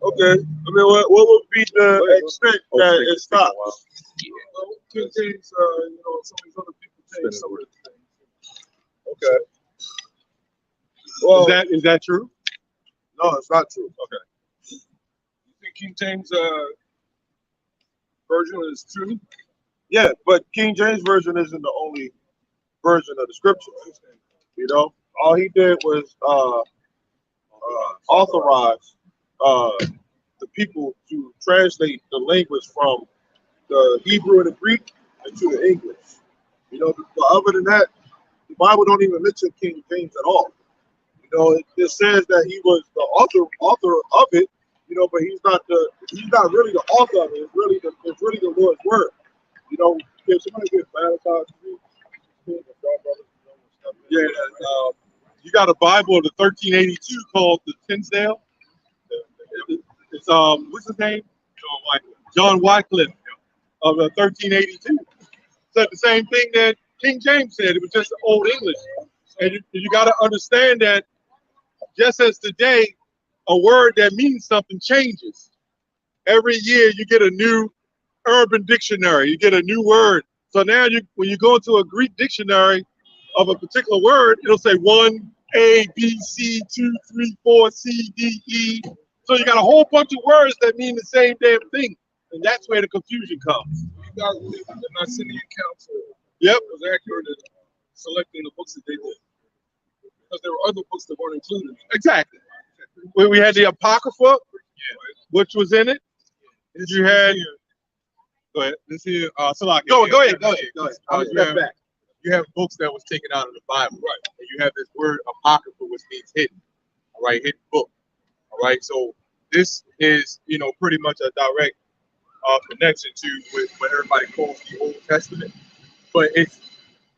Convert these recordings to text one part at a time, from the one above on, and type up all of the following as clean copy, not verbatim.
Okay. I mean, what would be the extent that it stops? Well, King James, some of these other people change some of the things. Okay. Well, Is that true? no, it's not true. Okay. You think King James version is true? Yeah, but King James version isn't the only version of the scripture. All he did was authorize the people to translate the language from the Hebrew and the Greek into the English. But other than that, the Bible don't even mention King James at all. It says that he was the author of it. But he's not really the author of it. It's really the Lord's word. Can somebody get baptized? Yeah. You got a Bible of the 1382 called the Tinsdale. It's what's his name? John Wycliffe of 1382. Said the same thing that King James said. It was just Old English. And you got to understand that just as today, a word that means something changes. Every year you get a new urban dictionary. You get a new word. So now when you go into a Greek dictionary of a particular word, it'll say 1, A, B, C, 2, 3, 4, C, D, E. So you got a whole bunch of words that mean the same damn thing. And that's where the confusion comes. You guys believe that the Nicene Council was accurate in selecting the books that they did? Because there were other books that weren't included. Exactly. We had the Apocrypha, which was in it. You had. Go ahead. This here, Salaki. Go ahead. I'll step back. You have books that was taken out of the Bible, right? And you have this word Apocrypha, which means hidden. All right, hidden book. All right, so this is, pretty much a direct connection to what everybody calls the Old Testament, but it's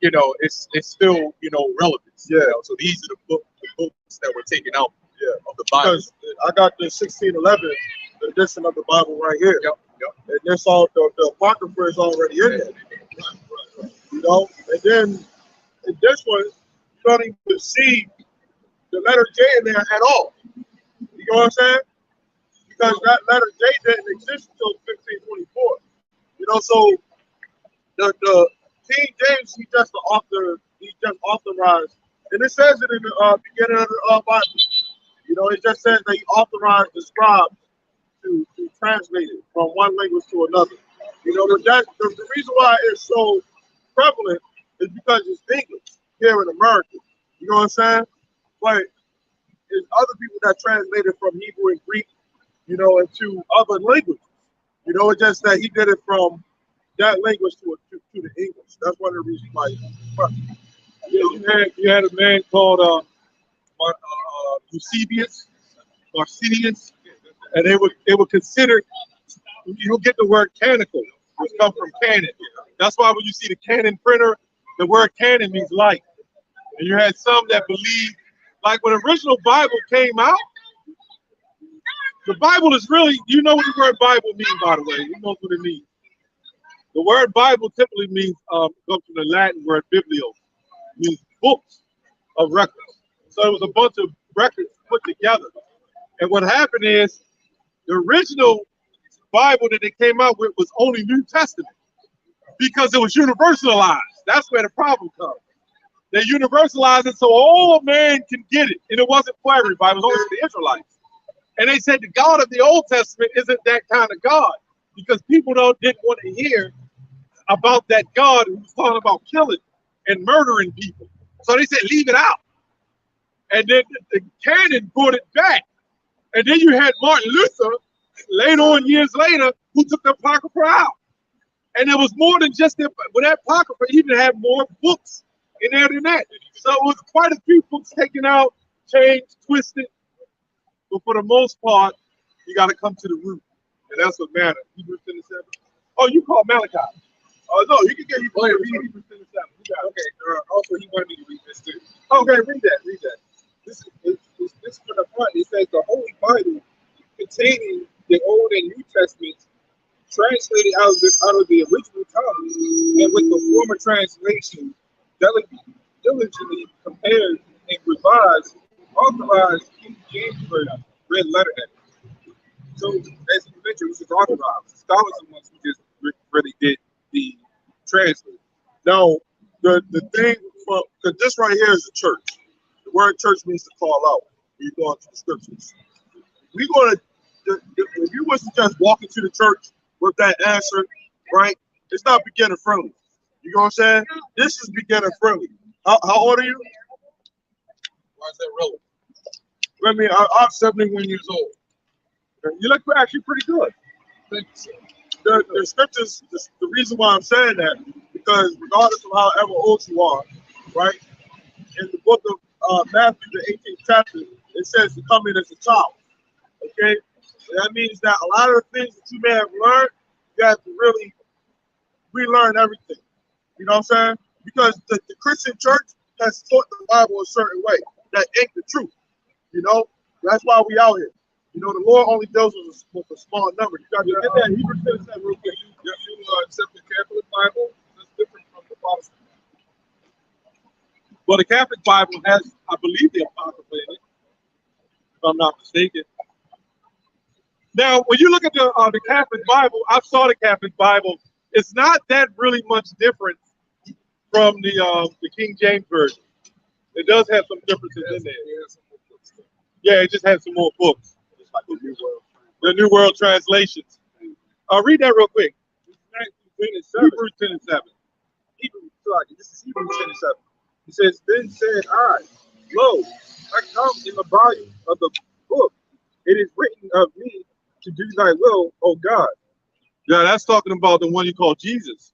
still, relevant. Yeah. So these are the books that were taken out of the Bible. Because I got the 1611 edition of the Bible right here. Yep. And this all the Apocrypha is already in there. And then in this one, you don't even see the letter J in there at all. You know what I'm saying? Because that letter J didn't exist until 1524. So the King James, he just authorized, and it says it in the beginning of the Bible. It just says that he authorized the scribes to translate it from one language to another. But the reason why it's so prevalent is because it's English here in America. You know what I'm saying? But there's other people that translated from Hebrew and Greek, into other languages. It's just that he did it from that language to the English. That's one of the reasons why. You had a man called Eusebius, Marcinius, and they were considered. You'll get the word canonical, which comes from canon. That's why when you see the canon printer, the word canon means light. And you had some that believed, like when the original Bible came out, the Bible is really, you know what the word Bible means, by the way. You know what it means. The word Bible typically means, comes from the Latin word biblios, means books of records. So it was a bunch of records put together. And what happened is, the original Bible that they came out with was only New Testament because it was universalized. That's where the problem comes. They universalized it so all man can get it. And it wasn't for everybody, it was only for the Israelites. And they said the God of the Old Testament isn't that kind of God because people didn't want to hear about that God who was talking about killing and murdering people. So they said, leave it out. And then the canon brought it back. And then you had Martin Luther, later on, years later, who took the Apocrypha out. And it was more than just that, but that Apocrypha even had more books in there than that. So it was quite a few books taken out, changed, twisted. But for the most part, you got to come to the root. And that's what matters. Hebrews 10:7. Oh, you call Malachi. Oh, no, you can get Hebrews 10:7. Okay, also he wanted me to read this too. Okay, read that. This for the front. It says the Holy Bible containing the Old and New Testaments translated out of the original tongues and with the former translation diligently compared and revised, authorized King James Version. red letter head. So as you mentioned, we should talk about scholars amongst who just really did the translate. Now, the thing, because this right here is a church. The word church means to call out. You go into the scriptures. We're going to, if you was to just walk into the church with that answer, right, it's not beginner friendly. You know what I'm saying? This is beginner friendly. How old are you? Why is that relevant? I mean, I'm 71 years old. You look actually pretty good. Thank you, sir. The scriptures, the reason why I'm saying that, because regardless of however old you are, right, in the book of Matthew, the 18th chapter, it says to come in as a child. Okay? And that means that a lot of the things that you may have learned, you have to really relearn everything. You know what I'm saying? Because the Christian church has taught the Bible a certain way. That ain't the truth. You know? That's why we out here. You know, the Lord only deals with a small number. You got to get that Hebrews 10:7 real quick. You accept the Catholic Bible? That's different from the Protestant. Well, the Catholic Bible has, I believe, the Apocrypha in it, if I'm not mistaken. Now, when you look at the Catholic Bible, I saw the Catholic Bible. It's not that really much different from the King James Version. It does have some differences in there. Yeah, it just has some more books. The New World Translations. Read that real quick. Hebrews 10 and 7. This is Hebrews 10 and 7. He says, then said I, lo, I come in the volume of the book. It is written of me to do thy will, O God. Yeah, that's talking about the one you call Jesus.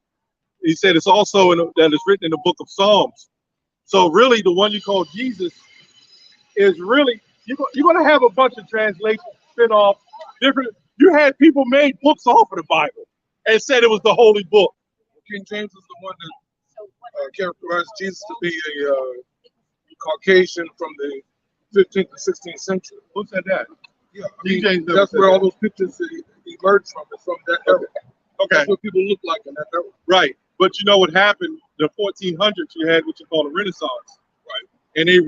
He said it's also that is written in the book of Psalms. So really, the one you call Jesus is really, you're going to have a bunch of translations, spin-off, different. You had people made books off of the Bible and said it was the holy book. King James is the one that characterized Jesus to be a Caucasian from the 15th to 16th century. Who said that? Yeah, I mean, that's where all those pictures emerged from that era. Okay. That's what people look like in that era. Right. But you know what happened? The 1400s, you had what you call the Renaissance. Right. And they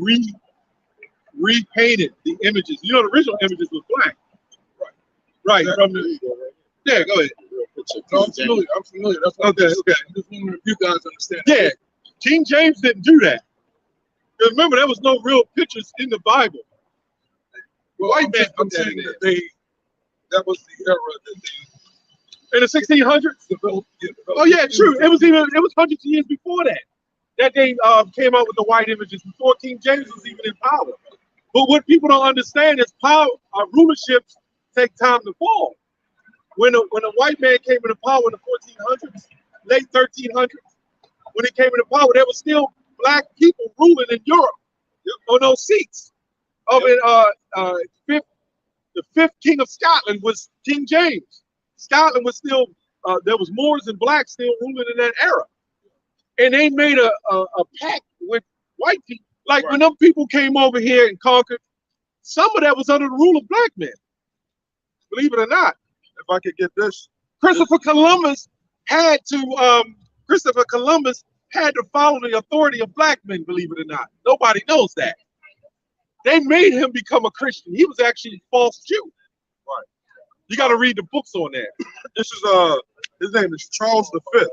repainted the images. You know, the original images was black. Right. Exactly. From the, yeah, go ahead. No, I'm familiar. That's what Okay. I'm just wondering if you guys understand. Yeah. King James didn't do that. Because remember, there was no real pictures in the Bible. Well, I'm saying that that was the era that they in the 1600s. developed. Oh yeah, true. It was hundreds of years before that they came out with the white images before King James was even in power. But what people don't understand is power, rulerships take time to fall. When a white man came into power in the 1400s, late 1300s, when he came into power, there were still black people ruling in Europe on those seats. The fifth king of Scotland was King James. Scotland was still, there was Moors and blacks still ruling in that era. And they made a pact with white people. Like when them people came over here and conquered, some of that was under the rule of black men. Believe it or not. If I could get this. Christopher Columbus had to follow the authority of black men, believe it or not. Nobody knows that. They made him become a Christian. He was actually a false Jew. Right. You got to read the books on that. This is his name is Charles V,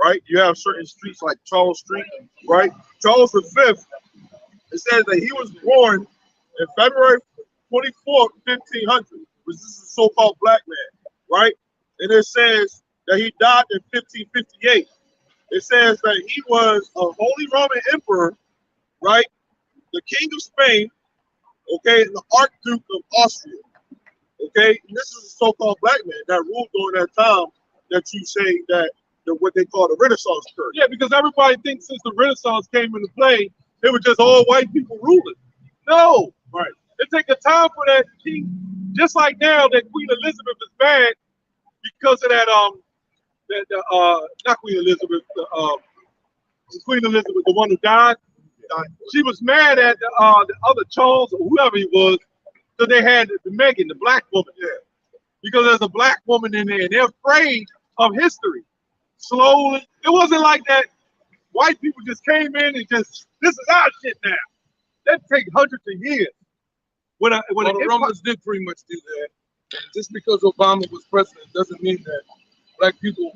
right? You have certain streets like Charles Street, right? Charles V, it says that he was born in February 24th, 1500, which is a so-called black man, right? And it says that he died in 1558. It says that he was a Holy Roman Emperor, right? The King of Spain, okay, and the Archduke of Austria, okay? And this is a so-called black man that ruled during that time that you say that what they call the Renaissance period. Yeah, because everybody thinks since the Renaissance came into play, it was just all white people ruling. No, Right. it takes a time for that king, just like now that Queen Elizabeth is bad because of that not Queen Elizabeth, Queen Elizabeth, the one who died. She was mad at the other Charles or whoever he was, because they had the Megan, the black woman there. Because there's a black woman in there, and they're afraid of history. Slowly, it wasn't like that. White people just came in and just, this is our shit now. That take hundreds of years. when the Romans did pretty much do that. And just because Obama was president doesn't mean that black people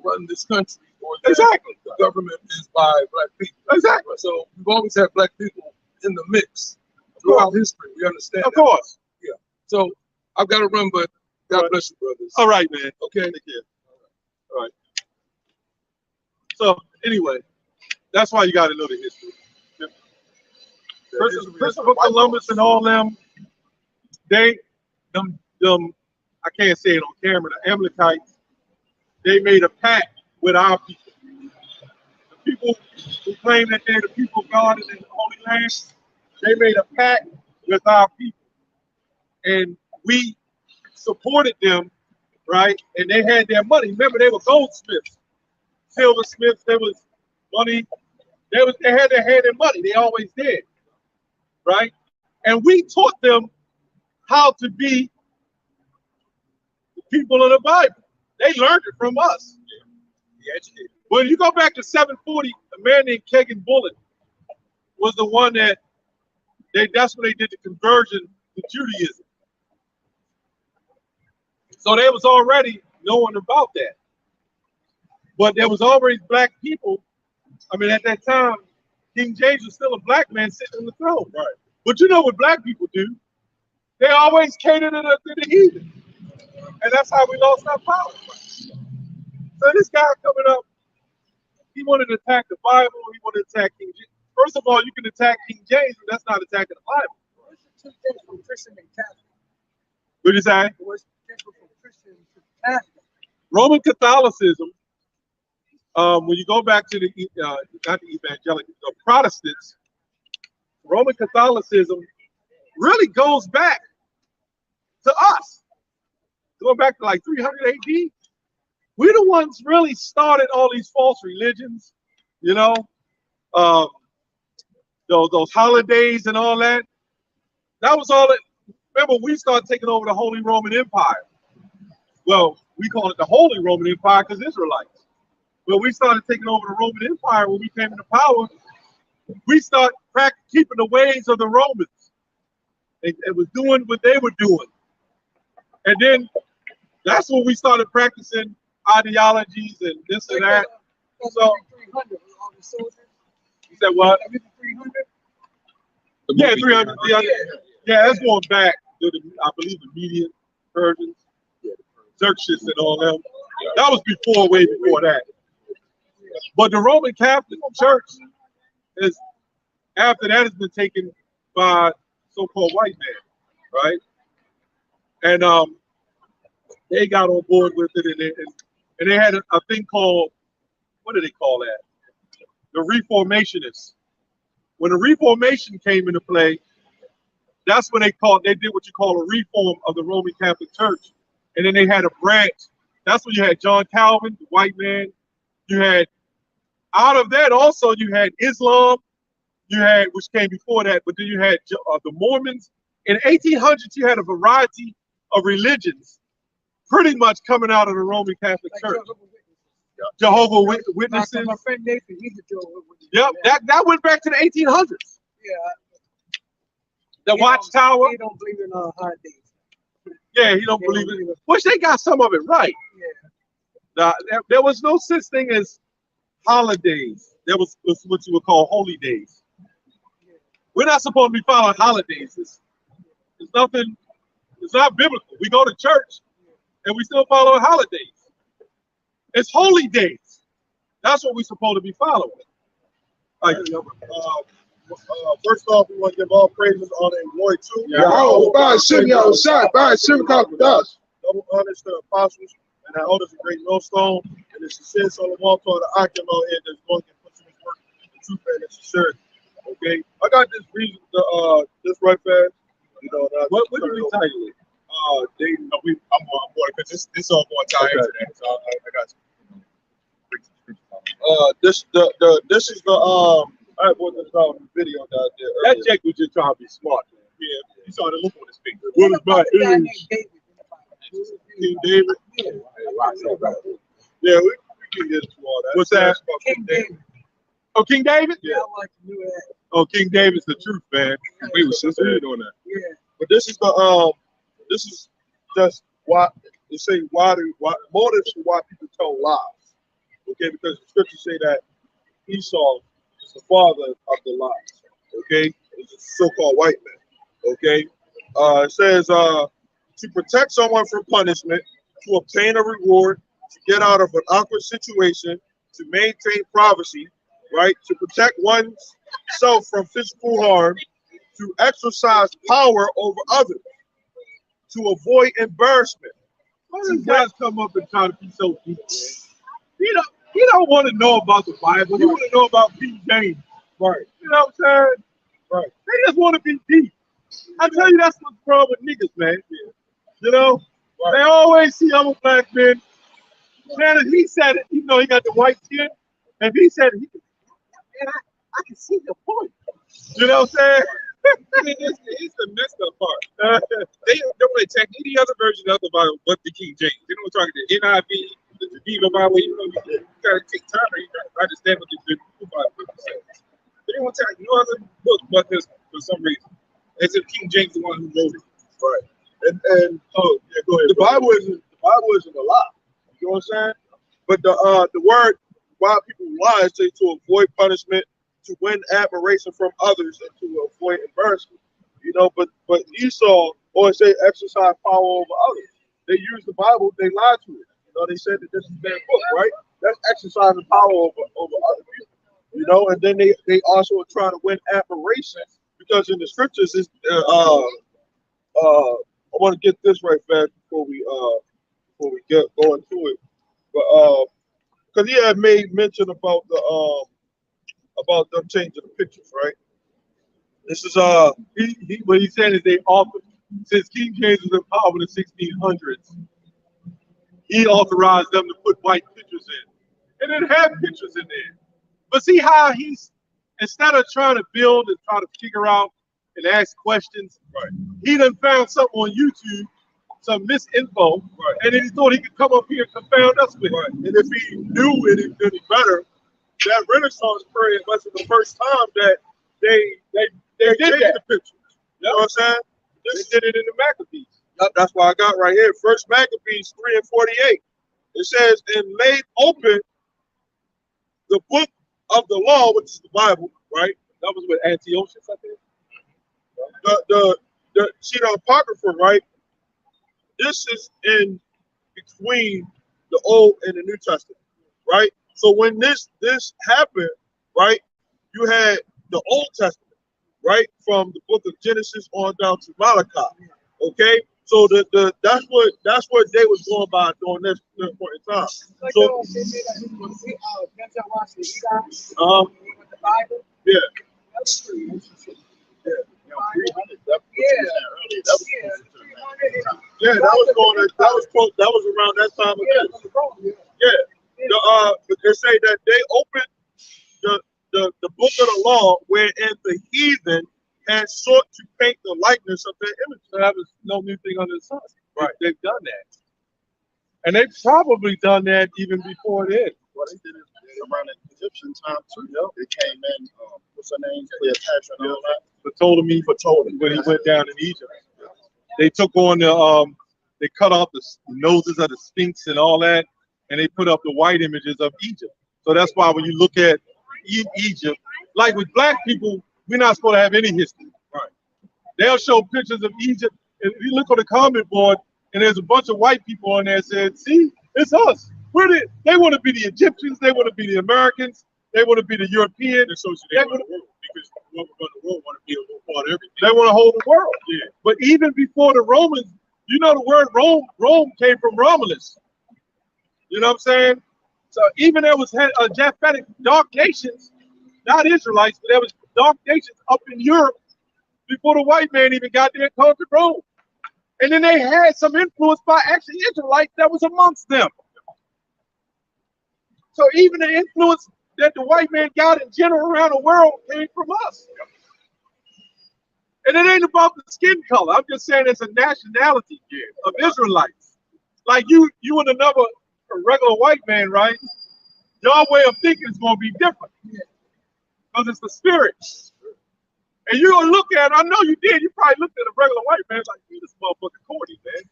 run this country or that exactly the government is by black people. Exactly. So we've always had black people in the mix throughout history. We understand. Of course. Yeah. So I've got to run, but God bless you, brothers. All right, man. Okay. Take care. All right. So anyway, that's why you got to know the history. Christopher Columbus and all them, them, I can't say it on camera, the Amalekites, they made a pact with our people. The people who claim that they're the people of God and in the Holy Land, they made a pact with our people. And we supported them, right? And they had their money. Remember, they were goldsmiths, silversmiths, there was money. They had their hand in money. They always did, right? And we taught them how to be the people of the Bible. They learned it from us. When you go back to 740, a man named Kegan Bullitt was the one that's when they did the conversion to Judaism. So they was already knowing about that. But there was always black people. I mean, at that time, King James was still a black man sitting on the throne. Right. But you know what black people do? They always cater to the heathen. And that's how we lost our power. So this guy coming up, he wanted to attack the Bible, he wanted to attack King James. First of all, you can attack King James, but that's not attacking the Bible. What's the difference from Christian and Catholic? What did you say? What's the difference from Christian and Catholic? Roman Catholicism, when you go back to the, not the evangelical, the Protestants, Roman Catholicism really goes back to us. Going back to like 300 AD. We're the ones really started all these false religions, you know, those holidays and all that. That was all it. Remember, we started taking over the Holy Roman Empire. Well, we call it the Holy Roman Empire because Israelites. But we started taking over the Roman Empire when we came into power. We started keeping the ways of the Romans. It was doing what they were doing. And then that's when we started practicing ideologies and this and that. So, you said what? 300? Yeah, 300. Yeah, that's going back to I believe the Median Persians, Xerxes and all them. That was before, way before that. But the Roman Catholic Church is, after that, has been taken by so-called white man, right? And they got on board with it, and they had a thing called, what do they call that? The Reformationists. When the Reformation came into play, that's when they did what you call a reform of the Roman Catholic Church. And then they had a branch. That's when you had John Calvin, the white man. You had, out of that also, you had Islam, you had, which came before that, but then you had the Mormons. In the 1800s, you had a variety of religions pretty much coming out of the Roman Catholic Church. Jehovah's Witnesses. My friend Nathan, he's a Jehovah's Witness. Yep, that went back to the 1800s. Yeah. The Watchtower. He don't believe in holidays. Yeah, he don't believe it. Which they got some of it right. Yeah. There was no such thing as holidays. There was what you would call holy days. Yeah. We're not supposed to be following holidays. It's nothing. It's not biblical. We go to church and we still follow holidays. It's holy days. That's what we're supposed to be following. Like, first off, we want to give all praises, honor, and glory to. Yeah, by Shimmy, by Shimmy, us. Double honors to the apostles and our elders of Great Millstone, and the sincere soul of all to the Akim out here that's going to put some work in truth and sincerity. Okay, I got this reason to this right fast. You know, what did we title it? I'm going because this all going to tie into that. So I got you. This is the I put this out in the video down there. That Jake was just trying to be smart. Man. Yeah, you saw the look on his face. What is my age? King David. Yeah, we can get into all that. What's that? King David. Oh, King David? Yeah, I like to do that. Oh, King David's the truth, man. We was sincere doing that. Yeah. But this is just why they say why motives for why people tell lies. Okay, because the scriptures say that Esau is the father of the lies. Okay, it's a so-called white man. Okay, it says to protect someone from punishment, to obtain a reward, to get out of an awkward situation, to maintain privacy, right? To protect oneself from physical harm, to exercise power over others, to avoid embarrassment. Why do these guys come up and try to be so deep, man? He don't want to know about the Bible. He want to know about King James. Right. You know what I'm saying? Right. They just want to be deep. I tell you, that's what's wrong with niggas, man. You know? Right. They always see other black men. Man, if he said it, you know, he got the white skin. If he said it, man, I can see your point. You know what I'm saying? It's the messed up part. They don't attack any other version of the Bible but the King James. They don't talk the NIV, the Geneva Bible. You know, you gotta take time to understand what the Bible says. They don't attack no other book but this for some reason. As if King James is the one who wrote it. Right. And oh yeah, go ahead. The Bible isn't a lie. You know what I'm saying? But the word why people lie is to avoid punishment, to win admiration from others, and to avoid embarrassment. You know, but Esau always say exercise power over others. They use the Bible, they lied to it. You know, they said that this is their book, right? That's exercising power over other people. You know, and then they also try to win admiration because in the scriptures is I want to get this right fast before we get going to it. But because he had made mention about about them changing the pictures, right? This is what he said is they offered, since King James was in power in the 1600s, he authorized them to put white pictures in. And it had pictures in there. But see how he's, instead of trying to build and try to figure out and ask questions, right. He done found something on YouTube, some misinfo, right. And then he thought he could come up here and confound us with right. it. And if he knew any better, that Renaissance period wasn't the first time that they did changed that. the pictures. You know what I'm saying? They did it in the Maccabees. Yep, that's what I got right here. First Maccabees 3:48. It says, and laid open the book of the law, which is the Bible, right? That was with Antiochus, I think. The Apocrypha, right? This is in between the Old and the New Testament, right? So when this happened, right, you had the Old Testament, right, from the book of Genesis on down to Malachi, okay? So that's what they was going by during this point in time. So yeah. Yeah, that was around that time again. Yeah. They say that they opened the book of the law wherein the heathen had sought to paint the likeness of their image. So that was no new thing under the sun. Right. They've done that. And they've probably done that even before then. Well, they did it around the Egyptian time too. Yep. It came in, what's her name? Cleopatra and all that. Ptolemy when he went down in Egypt. They took on they cut off the noses of the Sphinx and all that, and they put up the white images of Egypt. So that's why when you look at Egypt, like with black people, we're not supposed to have any history. Right. They'll show pictures of Egypt, and if you look on the comment board, and there's a bunch of white people on there said, see, it's us. They want to be the Egyptians, they want to be the Americans, they want to be the Europeans. So they want to world because what we're going to world want to be a little part of everything. They want to hold the world. Yeah. But even before the Romans, you know the word Rome came from Romulus. You know what I'm saying? So even there was Japhetic dark nations, not Israelites, but there was dark nations up in Europe before the white man even got there and conquered Rome. And then they had some influence by actually Israelites that was amongst them. So even the influence that the white man got in general around the world came from us. And it ain't about the skin color. I'm just saying it's a nationality of Israelites. Like you and another regular white man, right? Your way of thinking is going to be different. Because it's the spirit. And you're gonna look at it, I know you did. You probably looked at a regular white man like, "You this motherfucking corny, man."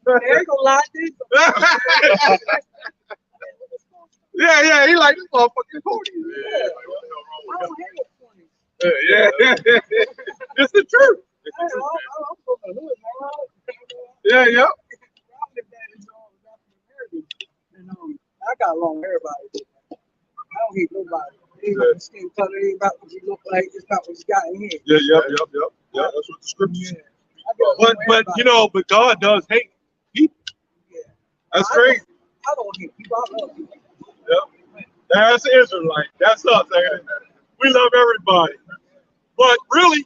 They ain't gonna lie to you. Yeah, he like this motherfucking corny. I don't hate it funny. Yeah. It's the truth. I'm from the hood, man. Yeah. I live that in African American, and I got long hair about it. I don't hate nobody. It ain't about the skin color. It ain't about what you look like. It's about what you got in here. Yeah. That's what the scriptures. But God does hate people. Yeah. That's crazy. I don't hate people. I love people. Yep. That's Israelite. That's us, ain't it? We love everybody. But really,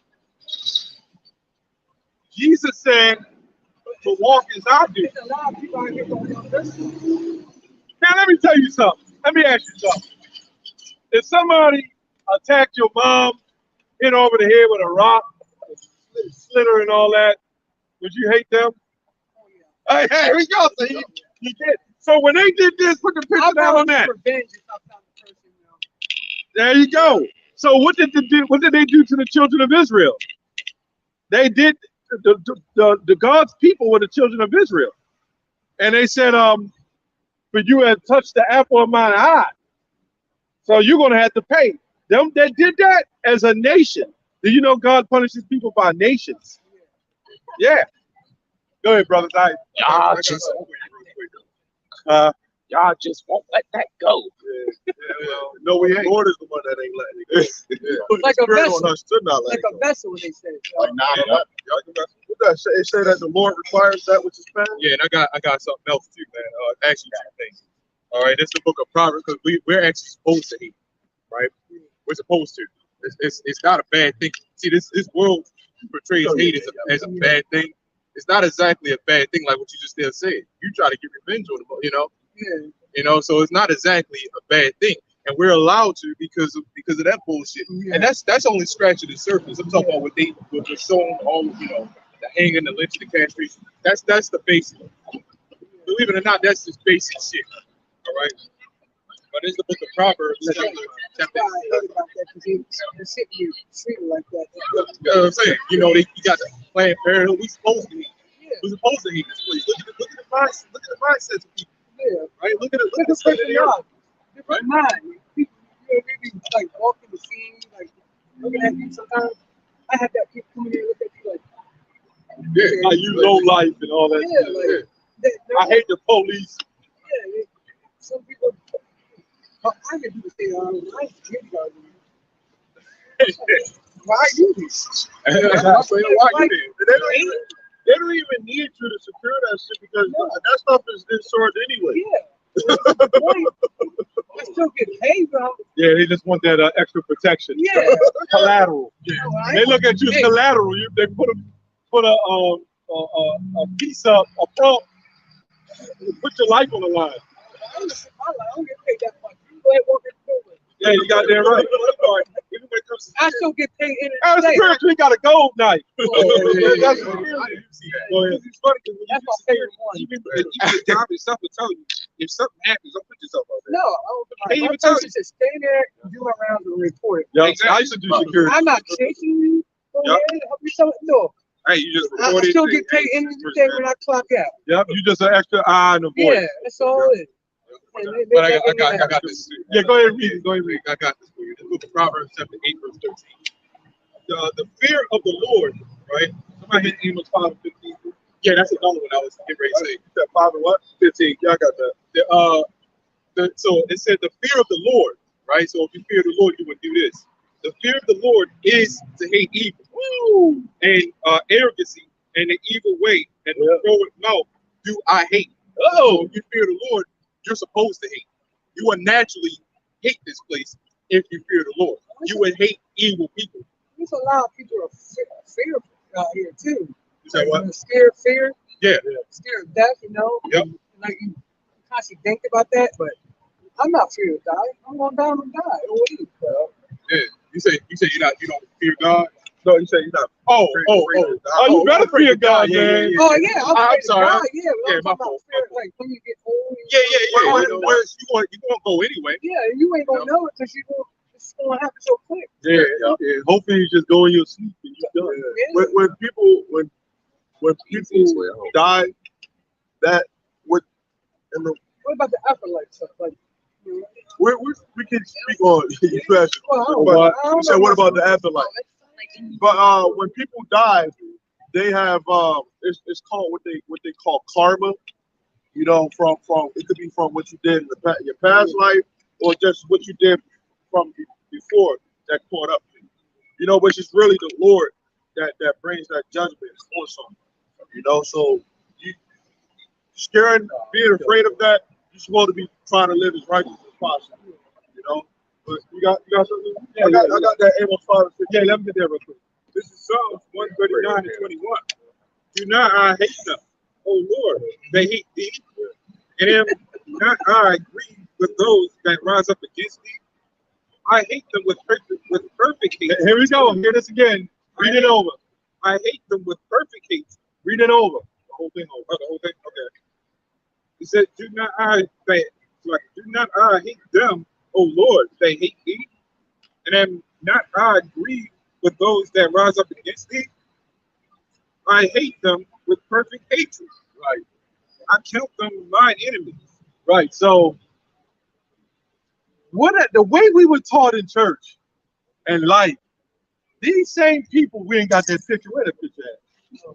Jesus said to walk as I do. There's a lot of people out here going on this. Now, let me tell you something. Let me ask you something. If somebody attacked your mom, hit over the head with a rock, slit her and all that, would you hate them? Hey, here we go. So you did. So when they did this, put the picture down on that. Revenge is outside the person, you know. There you go. So what did they do to the children of Israel? They did the God's people were the children of Israel, and they said, "For you have touched the apple of my eye, so you're gonna have to pay." Them that did that as a nation. Do you know God punishes people by nations? Yeah. Go ahead, brothers. Y'all just won't let that go. No, we ain't. Lord is the one that ain't letting it go. Put Like the a spirit vessel. on us to not let Like it a go. vessel, they say. Like 9/11. What that say? It say that the Lord requires that which is found. Yeah, and I got something else too, man. Actually, two things. All right, this is the book of Proverbs because we're actually supposed to hate, right? We're supposed to. It's not a bad thing. See, this world portrays hate as a bad thing. It's not exactly a bad thing like what you just there said. You try to get revenge on them, Yeah. So it's not exactly a bad thing, and we're allowed to because of that bullshit. Yeah. And that's only scratching the surface. I'm talking about what was shown, all the hanging, the lynching, the castration. That's the basic. Believe it or not, that's just basic shit. All right. But it's the book of Proverbs, chapter. I hate about that because they're sitting here treated like that. You know what I'm saying? You got the Planned Parenthood. We supposed to hate. Yeah. We're supposed to hate this place. Look at the mindsets of people. Yeah. Right? Look at Look the at state of the earth. different mind. People, they be like walking the scene, like looking at you sometimes. I had that people come in here and look at you like, Yeah. Like you low life and all that. yeah, shit. like I hate the police. yeah, some people. I hear people say, I ain't scared of you. Why you this? Why you there? They don't even need you to secure that shit because that stuff is insured anyway. Yeah. I still get paid, bro. Yeah, they just want that extra protection. Yeah. Collateral. They look at you as Hey. collateral. They put a piece up, a pump, put your life on the line. I don't get paid that much. You go ahead and walk in the door. Yeah, you got that right. I still get paid in As a a spiritual, he got a gold knife. That's Go ahead. It's funny because That's my favorite one. even the job itself will tell you if something happens, don't put yourself out there. No, I don't They think even my person said stay there, do my rounds and report. Yeah, Exactly. I used to do security. I'm not chasing you. Go Yep. ahead, help me something. No, Hey, you just I report it. still get paid in the day when I clock out. Yep, you just an extra eye and a voice. Yeah, that's all it is. But I got this. Yeah, go ahead and read it. Go ahead and read I got this for you. The book of Proverbs, chapter 8, verse 13. The fear of the Lord, right? Somebody hit Amos 5:15. Yeah, that's another one I was getting ready to say. That 5 and what? 15. Yeah, I got that. So it said the fear of the Lord, right? So if you fear the Lord, you would do this. The fear of the Lord is to hate evil. Woo! And arrogancy and the evil way and the forward mouth do I hate. Oh, if you fear the Lord, you're supposed to hate. You would naturally hate this place if you fear the Lord. You would hate evil people. There's a lot of people are fearful out here too. You say what? Scared, fear, Yeah. scared of death. Yep. Like you constantly think about that, but I'm not feared to die. I'm gonna die. I'm gonna die. Oh, what are you? Yeah. You say you don't fear God. No, you say you're not. Oh, you better fear God, man. Oh yeah, I'm I'm sorry. God. Yeah, but Yeah, I'm my talking about fault. fear, like when you get old. Yeah. Well, Whereas you won't go anyway. Yeah, you ain't gonna know it because you won't. it's gonna happen so quick. Yeah. Hopefully you just go in your sleep and you're done. When people die, that would in the What about the afterlife stuff? Like, you know, we can speak on you asked, well, I don't but know. I don't you said know what about about the afterlife? But when people die, they have it's called what they call karma. You know, from it could be from what you did in your past life, or just what you did from before that caught up to you. You know, which is really the Lord that brings that judgment on something. You know, so you scaring, being afraid of that, you're supposed to be trying to live as righteous as possible. You know, but you got something? I got that Amos 5 and 6. Yeah, let me get there real quick. This is Psalms 139 and 21. Do not I hate them, O Lord, they hate thee, and am not I agree with those that rise up against thee. I hate them with perfect hate. Here we go. Hear this again. Read it over. I hate them with perfect hate. Read it over. The whole thing over. Oh, the whole thing. Okay. He said, "Do not I hate them, O Lord, they hate thee, and am not I agree with those that rise up against thee. I hate them with perfect hatred. Right. I count them mine enemies." Right. So the way we were taught in church and life, these same people, we ain't got that picture. Where the picture at?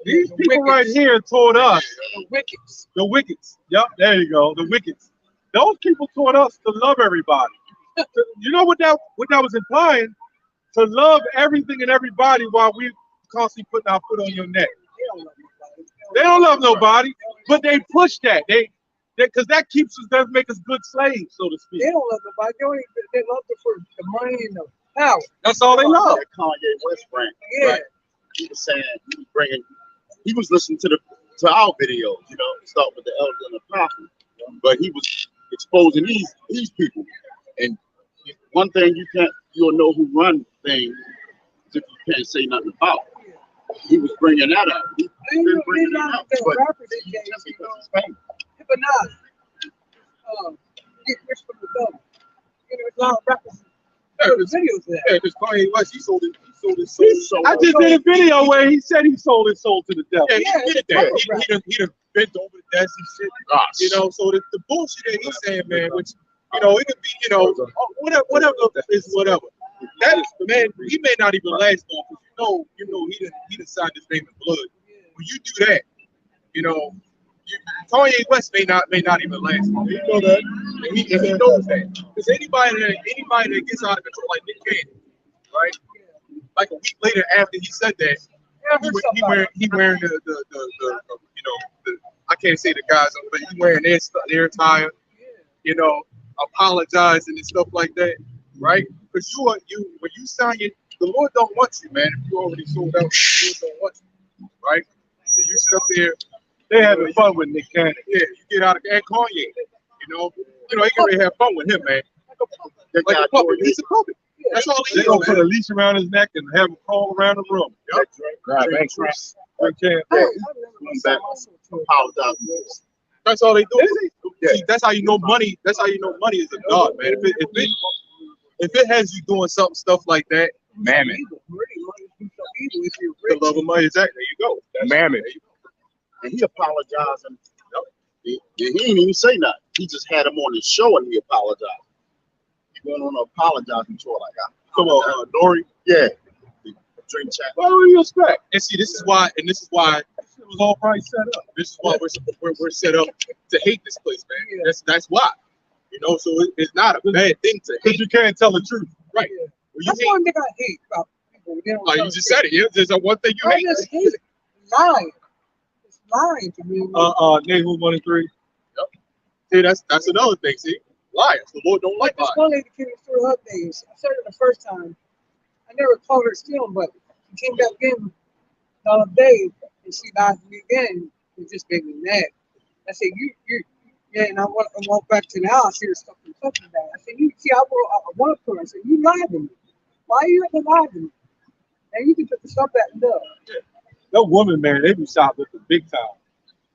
These people right here taught us, the wickets. the wickets. Yep, there you go, the wickets. Those people taught us to love everybody. You know what that was implying? To love everything and everybody while we constantly putting our foot on your neck. They don't love nobody, but they push that. Because that keeps us, does make us good slaves, so to speak. They don't love nobody. They love it for the money and the power. That's all they love. That Kanye West brand. Yeah. Right? He was saying he was listening to our videos, you know, start with the elders and the prophets, but he was exposing these people. And one thing you'll know who run things if you can't say nothing about. He was bringing that up. He's been bringing that up, but just because it's famous. But nah, get rich from the devil. You know, a lot of rappers. There's videos of that. Yeah, because Kanye West, he sold his soul. I just did a video where he said he sold his soul to the devil. Yeah, Yeah, he did that. He done bent over the desk and shit. You know, so the bullshit that he's saying, man, which, you know, it could be, you know, whatever is whatever. That is, man, he may not even last long because you know, he done signed his name in blood. When you do that, you know, Kanye West may not even last long. You know that, and he knows that. Because anybody that gets out of control, like Nick Cannon, right? Like a week later after he said that, he wearing the you know, the, I can't say the guys, but he wearing their attire, you know, apologizing and stuff like that, right? Because when you sign the Lord don't want you, man. If you already sold out, the Lord don't want you, right? So you sit up there. They having fun with Nick Cannon. Yeah, you get out of and Kanye. You know, he can really have fun with him, man. Like a puppet. He's a puppet. That's all he They is, gonna put a man. leash around his neck and have him crawl around the room. Yep. Apologize. That's all they do. See, that's how you know money. That's how you know money is a god, man. If it has you doing stuff like that, mammon. The love of money, exactly. There you go. That's mammon. And he apologized, and he didn't even say nothing. He just had him on his show, and he apologized. He went on an apologizing tour like that. Come on, Nori. Yeah. Drink chat. What do you expect? And see, this is why It was all probably set up. This is why we're set up to hate this place, man. That's why. You know, so it's not a bad thing to Because hate. you can't tell the truth. Right. Yeah. When you That's hate, one thing I hate about people. They don't like tell you the just truth. said it, yeah. There's one thing you I hate. just hate it. Lying. It's lying to me. Nahum 1 and 3. See, that's another thing. See, liars. The Lord don't like This liars. one lady came through her things. I said it the first time. I never called her stealing, but she came back in the other day and she lied to me again. It just made me mad. I said, yeah, and I walked back to the house. She was talking about. I said, I want to put her. I said, you lied to me. Why you ever lied to me? And you can put the stuff back in there. That woman, man, they be shot with the big time.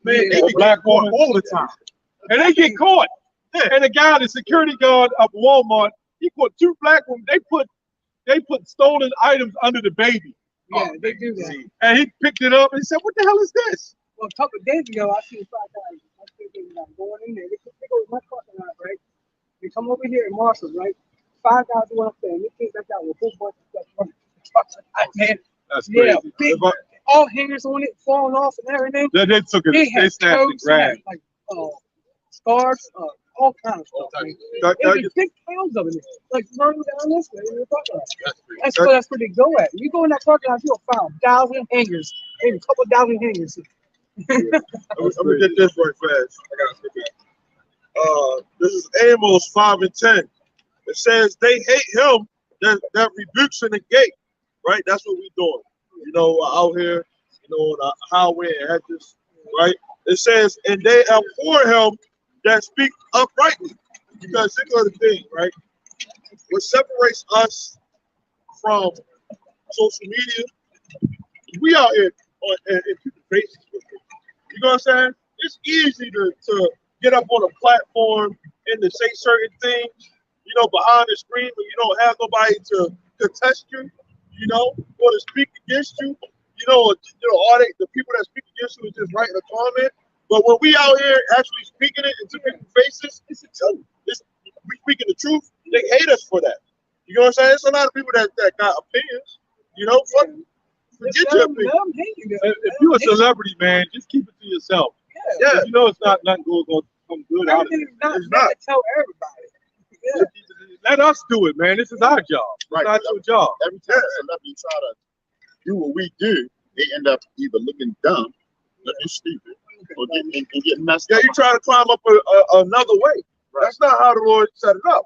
Man, Yeah. they be Black caught woman. all the time. And they get caught. Yeah. And the guy, the security guard up Walmart, He put 2 black women. They put stolen items under the baby. Yeah, they do that. And he picked it up and said, "What the hell is this?" Well, a couple of days ago, I seen 5 guys. I think they were going in there. They go to my parking lot, right? They come over here in Marshall, right? 5 guys went up there and they came back out with a whole bunch of stuff. Man, That's crazy. yeah, big, all hangers on it, falling off and everything. They took it. They snapped the grass. Like scarves, all kinds of stuff. There's big pounds of it, like running down this way in the parking lot. That's where they go at. You go in that parking lot, you'll find 1,000 hangers, maybe a couple thousand hangers. I'm gonna get this right fast. I gotta skip it. This is Amos 5 and 10. It says they hate him that rebukes in the gate. Right? That's what we doing. You know, out here, you know, on the highway and hedges, right? It says, and they abhor him that speak uprightly. Because here's the thing, right? What separates us from social media, we out here in people's faces with it. You know what I'm saying? It's easy to get up on a platform and to say certain things, you know, behind the screen when you don't have nobody to contest you, you know, or to speak against you. You know, all the people that speak against you is just writing a comment. But when we out here actually speaking it into people's faces, it's the truth. We speaking the truth. They hate us for that. You know what I'm saying? There's a lot of people that got opinions. You know, forget your opinion. If you're a celebrity, man, just keep it to yourself. Yeah. You know it's not nothing going to come good out of it. It's not to tell everybody. Yeah. Let us do it, man. This is our job. Right. It's not your job. Every time celebrities try to do what we do, they end up either looking dumb, looking stupid, or getting messed up. Yeah, you try to climb up another way. Right. That's not how the Lord set it up.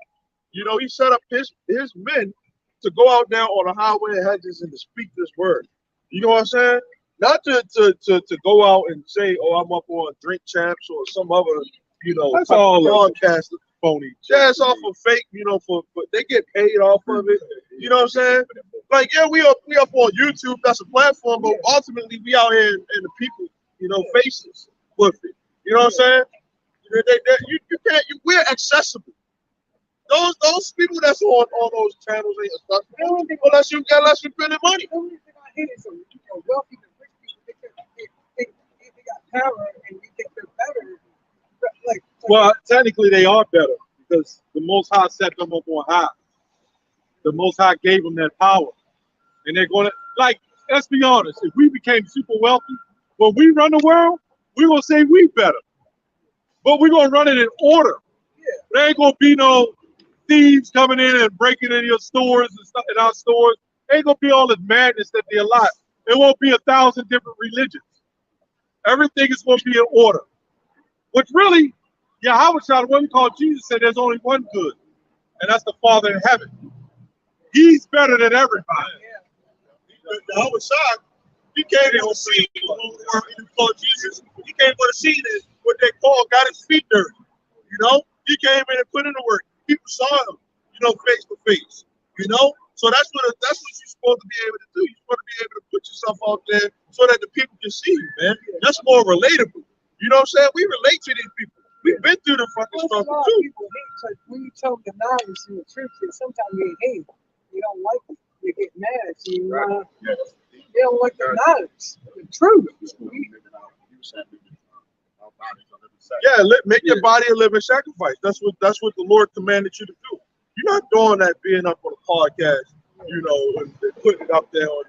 You know, he set up his men to go out there on the highway and hedges and to speak this word. You know what I'm saying? Not to go out and say, "Oh, I'm up on Drink Champs" or some other, you know, that's all broadcast phony. Yeah, it's off of fake, you know, for they get paid off of it. You know what I'm saying? Like, yeah, we up on YouTube, that's a platform, but ultimately we out here in the people, you know, faces with it. You know what I'm saying? We're accessible. Those people that's on those channels ain't accessible unless you spending money. Wealthy and rich people, they got power and you think they're better. Well, technically they are better because the Most High set them up on high. The Most High gave them that power. And they're going to, like, let's be honest, if we became super wealthy, when we run the world, we're going to say we better. But we're going to run it in order. Yeah. There ain't going to be no thieves coming in and breaking into your stores and stuff in our stores. Ain't going to be all this madness that they allow. It won't be 1,000 different religions. Everything is going to be in order. Which really, Yahweh Shah, the one we call Jesus, said there's only one good, and that's the Father in heaven. He's better than everybody. Yahweh Shah, he came on the scene when we called Jesus. He came on the scene and what they call got his feet dirty. You know, he came in and put in the work. People saw him, you know, face to face. You know, so that's what you're supposed to be able to do. You're supposed to be able to put yourself out there so that the people can see you, man. That's more relatable. You know what I'm saying? We relate to these people. We've been through the fucking struggle too. People hate, like when you tell them the knowledge and the truth, sometimes they hate it. You don't like it. You get mad. So they don't like the knowledge, the truth. Yeah, make your body a living sacrifice. That's what the Lord commanded you to do. You're not doing that being up on a podcast, you know, and putting it up there on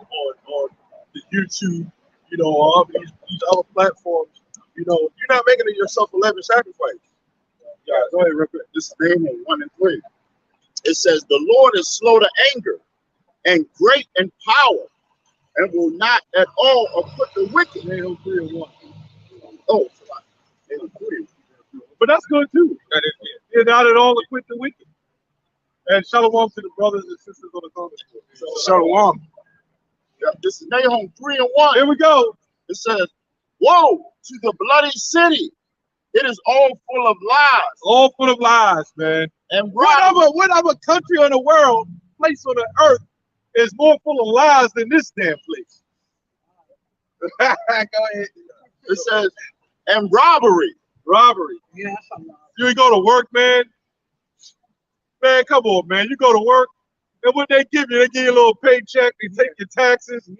the YouTube, you know, or these other platforms. You know, you're not making it yourself a living sacrifice. Yeah, go ahead, real quick. This is Nahum 1 and 3. It says, "The Lord is slow to anger and great in power, and will not at all acquit the wicked." Nahum 3 and 1. Oh, Nahum 3. But that's good too. That is it. You're not at all acquit the wicked. And shalom to the brothers and sisters on the comment. Shalom. Yeah, this is Nahum 3 and 1. Here we go. It says, "Woe to the bloody city! It is all full of lies." All full of lies, man. And what other country in the world, place on the earth, is more full of lies than this damn place? Go ahead. It says, "and robbery." Robbery. Yeah, that's a lot. You ain't go to work, man. Man, come on, man. You go to work, and what they give you a little paycheck, they take your taxes, and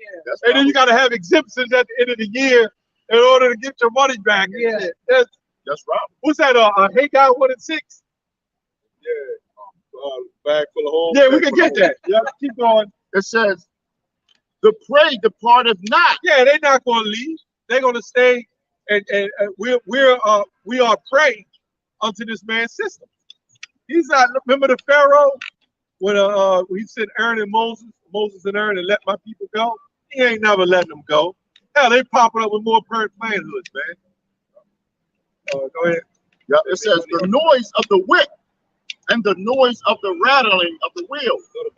then you got to have exemptions at the end of the year in order to get your money back. Yeah. That's right. What's that, Haggai 1 and 6? Yeah. Bag full of holes. Yeah, we can get that. Yeah, keep going. It says, the prey departeth not. Yeah, they're not going to leave. They're going to stay, and we are prey unto this man's system. He's not. Remember the Pharaoh when he sent Aaron and Moses and Aaron, and let my people go. He ain't never letting them go. Hell, they popping up with more planned hoods, man. Go ahead. Yeah, it says the noise of the whip and the noise of the rattling of the wheel. Go to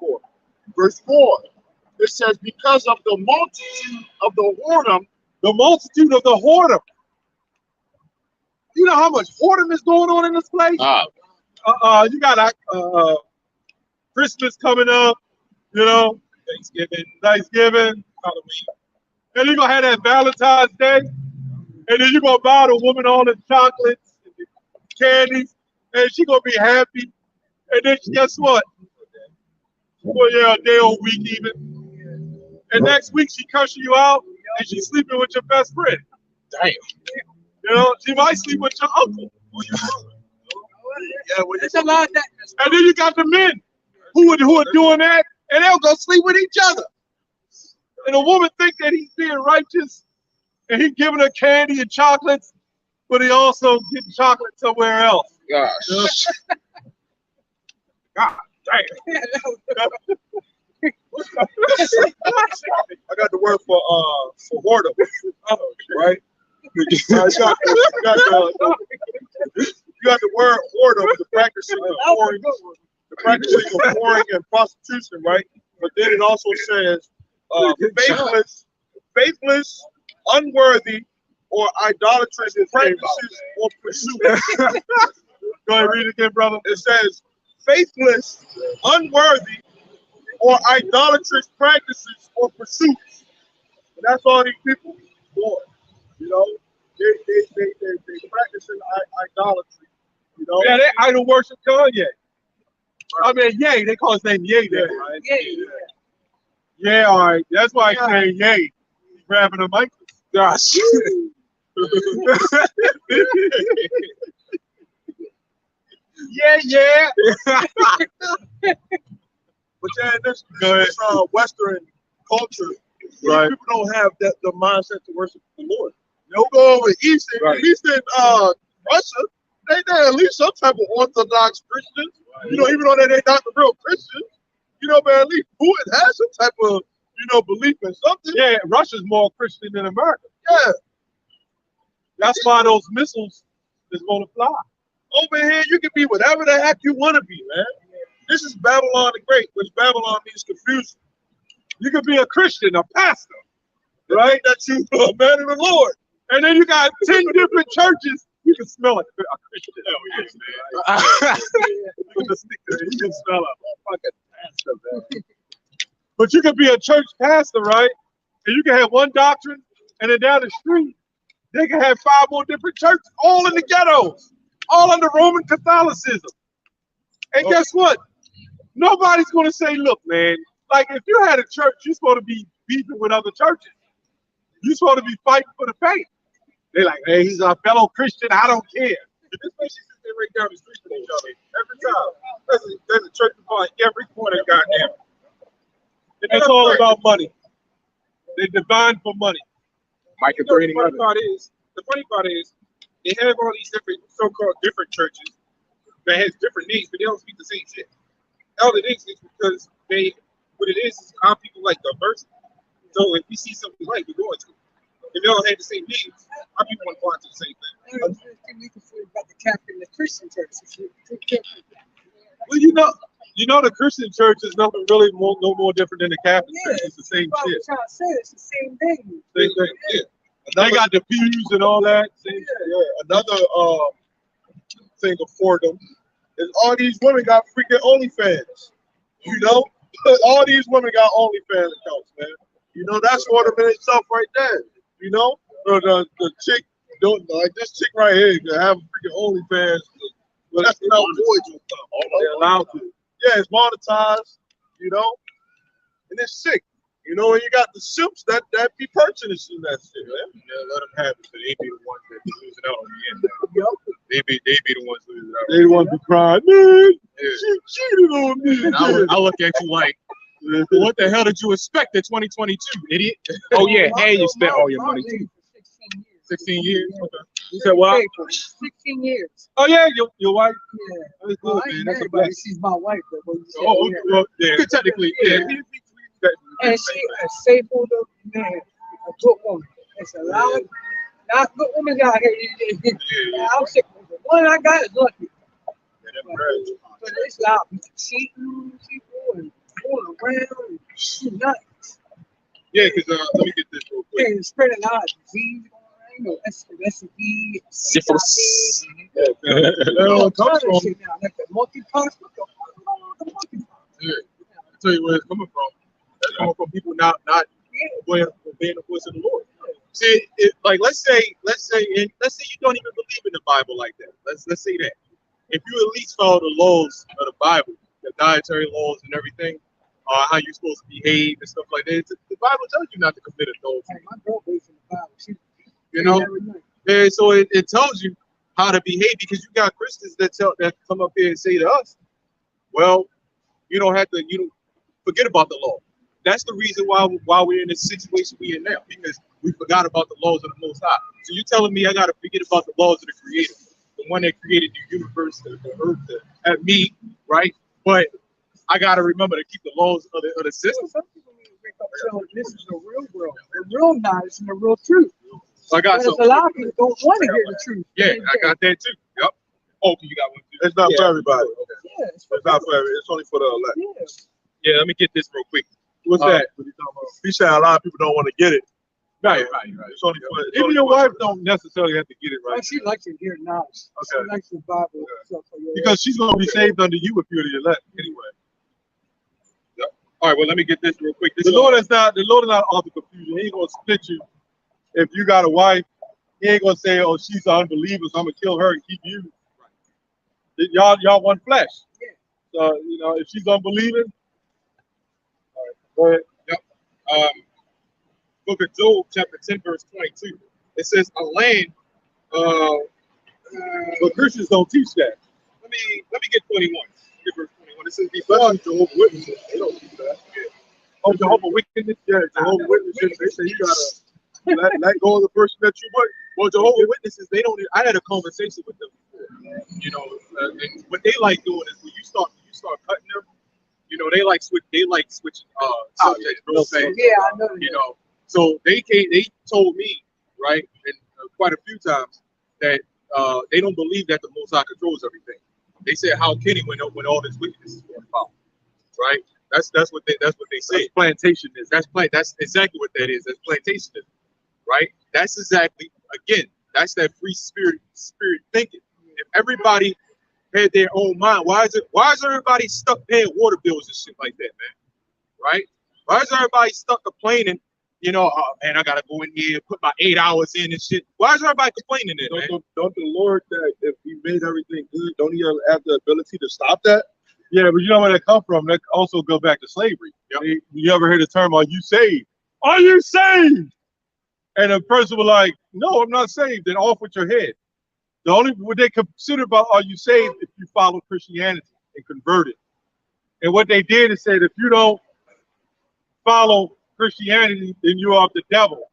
4. Verse 4. It says, because of the multitude of the whoredom. The multitude of the whoredom. You know how much whoredom is going on in this place? You got Christmas coming up, you know, Thanksgiving, Halloween. And you're going to have that Valentine's Day. And then you're going to buy the woman all the chocolates and the candies. And she's going to be happy. And then guess what? Well, yeah, a day or week even. And next week she cursing you out and she's sleeping with your best friend. Damn. You know, she might sleep with your uncle or your brother. Yeah, it's a lot of that. And then you got the men who are doing that, and they'll go sleep with each other. And the woman think that he's being righteous, and he's giving her candy and chocolates, but he also getting chocolate somewhere else. Gosh. God damn. I got the word for whoredom, right? You got the word whoredom, the practicing of whoring and prostitution, right? But then it also says faithless, unworthy, or idolatrous practices or pursuits. Go ahead, read it again, brother. It says faithless, unworthy, or idolatrous practices or pursuits. And that's all these people for. You know, they practicing idolatry. You know, Yeah, they idol worship Kanye. I mean, Ye, they call his name Ye there, right? Yeah, all right. That's why I say Ye. He's grabbing a mic. Gosh. yeah. but yeah, this Western culture, Right. people don't have the mindset to worship the Lord. They'll go over Eastern, Right. at least in Russia, they're at least some type of Orthodox Christians. Right. You know, even though they're not the real Christians, you know, but at least Putin has some type of, you know, belief in something. Yeah, Russia's more Christian than America. Yeah. That's why those missiles is going to fly. Over here, you can be whatever the heck you want to be, man. This is Babylon the Great, which Babylon means confusion. You could be a Christian, a pastor, Right? That you a man of the Lord. and then you got 10 different churches. You can smell a Christian. Oh, yes, man. With the stick there, you can smell a fucking pastor, man. But you could be a church pastor, right? And you can have one doctrine, and then down the street, they can have 5 more different churches, all in the ghettos, all under Roman Catholicism. And guess what? Nobody's going to say, look, man, like if you had a church, you're supposed to be beefing with other churches. You're supposed to be fighting for the faith. They're like, hey, he's a fellow Christian. I don't care. Especially since they right down the street from each other. Every time. There's a church behind every corner, goddamn. And it's all about money. They divine for money. The funny part is, they have all these different so-called different churches that has different names, but they don't speak the same shit. All it is because what it is our people like diversity. So if we see something we like, we go into it. If they all have the same names, our people want to go into the same thing. I think we can say about the Catholic and the Christian church. Well, you know, the Christian church is nothing really no more different than the Catholic church. It's the same Well, shit. I'm trying to say it's the same thing. Same thing. Yeah. They got the pews and all that. Same shit. Yeah. Another thing of whoredom is all these women got freaking OnlyFans. You know, all these women got OnlyFans accounts, man. You know, that's whoredom in itself right there. You know, the chick, like this chick right here, can have a freaking OnlyFans That's how voids will come. They're allowed to. Yeah, it's monetized, you know, and it's sick. You know, and you got the simps that be purchasing that shit, man. Yeah, let them have it, but they be the ones that be losing out on the end. They be the ones losing out. They the ones be crying, man. Yeah. She cheated on me. And I look at you like, what the hell did you expect in 2022, idiot? Oh yeah, and you spent all your money too. 16 years. Okay. You said what? 16 years. Oh yeah, your wife. Yeah. That's Well, good, I man. ain't That's a married, but blessing. she's my wife. But when you say, Oh, yeah. well, yeah. Technically, yeah. And she a faithful man, a good woman. It's a lot of good women out here. I'm sick of it. One I got is lucky. But it's a lot of people cheating people and going around and shooting nuts. Yeah, because let me get this real quick. And spreading a lot of disease going around. You know, STD, Syphilis. Where all comes from? Now, like the monkeypox. What the monkeypox? Yeah. I'll tell you where it's coming from. It's coming from people not obeying the voice of the Lord. See, like let's say you don't even believe in the Bible like that. Let's say that. If you at least follow the laws of the Bible, the dietary laws and everything, how you're supposed to behave and stuff like that, the Bible tells you not to commit adultery. Hey, my girl believes in the Bible. She You know, yeah. So it tells you how to behave, because you got Christians that come up here and say to us, well, you don't have to, forget about the law. That's the reason why we're in this situation we're in now, because we forgot about the laws of the Most High. So you're telling me I got to forget about the laws of the Creator, the one that created the universe, the earth, me, right? But I got to remember to keep the laws of the system. Some people need to wake up and say, this is the real world, the real knowledge and the real truth. So I got Because a lot of people don't want to hear the truth. Yeah, I got that too. Yep. Oh, you got one too. It's not for everybody. Yeah, It's not for everybody. It's only for the elect. Yeah. Yeah, let me get this real quick. What's that? He's saying a lot of people don't want to get it. Right. It's only for, Even your wife don't necessarily have to get it Well, right. she likes to hear knowledge. Okay. She likes the Bible. So for your Because she's gonna be saved under you if you're the elect anyway. Yep. All right. Well, let me get this real quick. The Lord is not author confusion. He ain't gonna split you. If you got a wife, he ain't gonna say, "Oh, she's an unbeliever, so I'm gonna kill her and keep you." Right. Y'all one flesh. Yeah. So if she's unbelieving, all right, go ahead. Yep. Book of Job, chapter 10, verse 22. It says, "A land." But Christians don't teach that. Let me get 21. Get verse 21. It says, "Be especially Jehovah's Witnesses. They don't do that. Oh, Jehovah's Witness. Yeah, Jehovah's Witnesses, they say you gotta let go of the person that you with. Well, Jehovah's Witnesses, they don't. I had a conversation with them before. And what they like doing is when you start cutting them, they like switching subjects real fast. Yeah, I know. So they told me, right, and quite a few times, that they don't believe that the Most High controls everything. They said, how can he when all this wickedness is going about, right? That's what they say. Plantationism. That's exactly what that is. That's plantationism, right? That's exactly, again, that's that free spirit thinking. If everybody had their own mind, why is everybody stuck paying water bills and shit like that, man? Right? Why is everybody stuck complaining? Oh man, I gotta go in here, put my 8 hours in and shit. Why is everybody complaining then, man? Don't the Lord, that if he made everything good, don't he have the ability to stop that? Yeah, but you know where that come from? That also go back to slavery. Yep. You ever heard the term, "Are you saved? Are you saved?" And the person was like, "No, I'm not saved." Then off with your head. The only what they consider about "Are you saved?" if you follow Christianity and converted. And what they did is said, if you don't follow Christianity, then you're of the devil,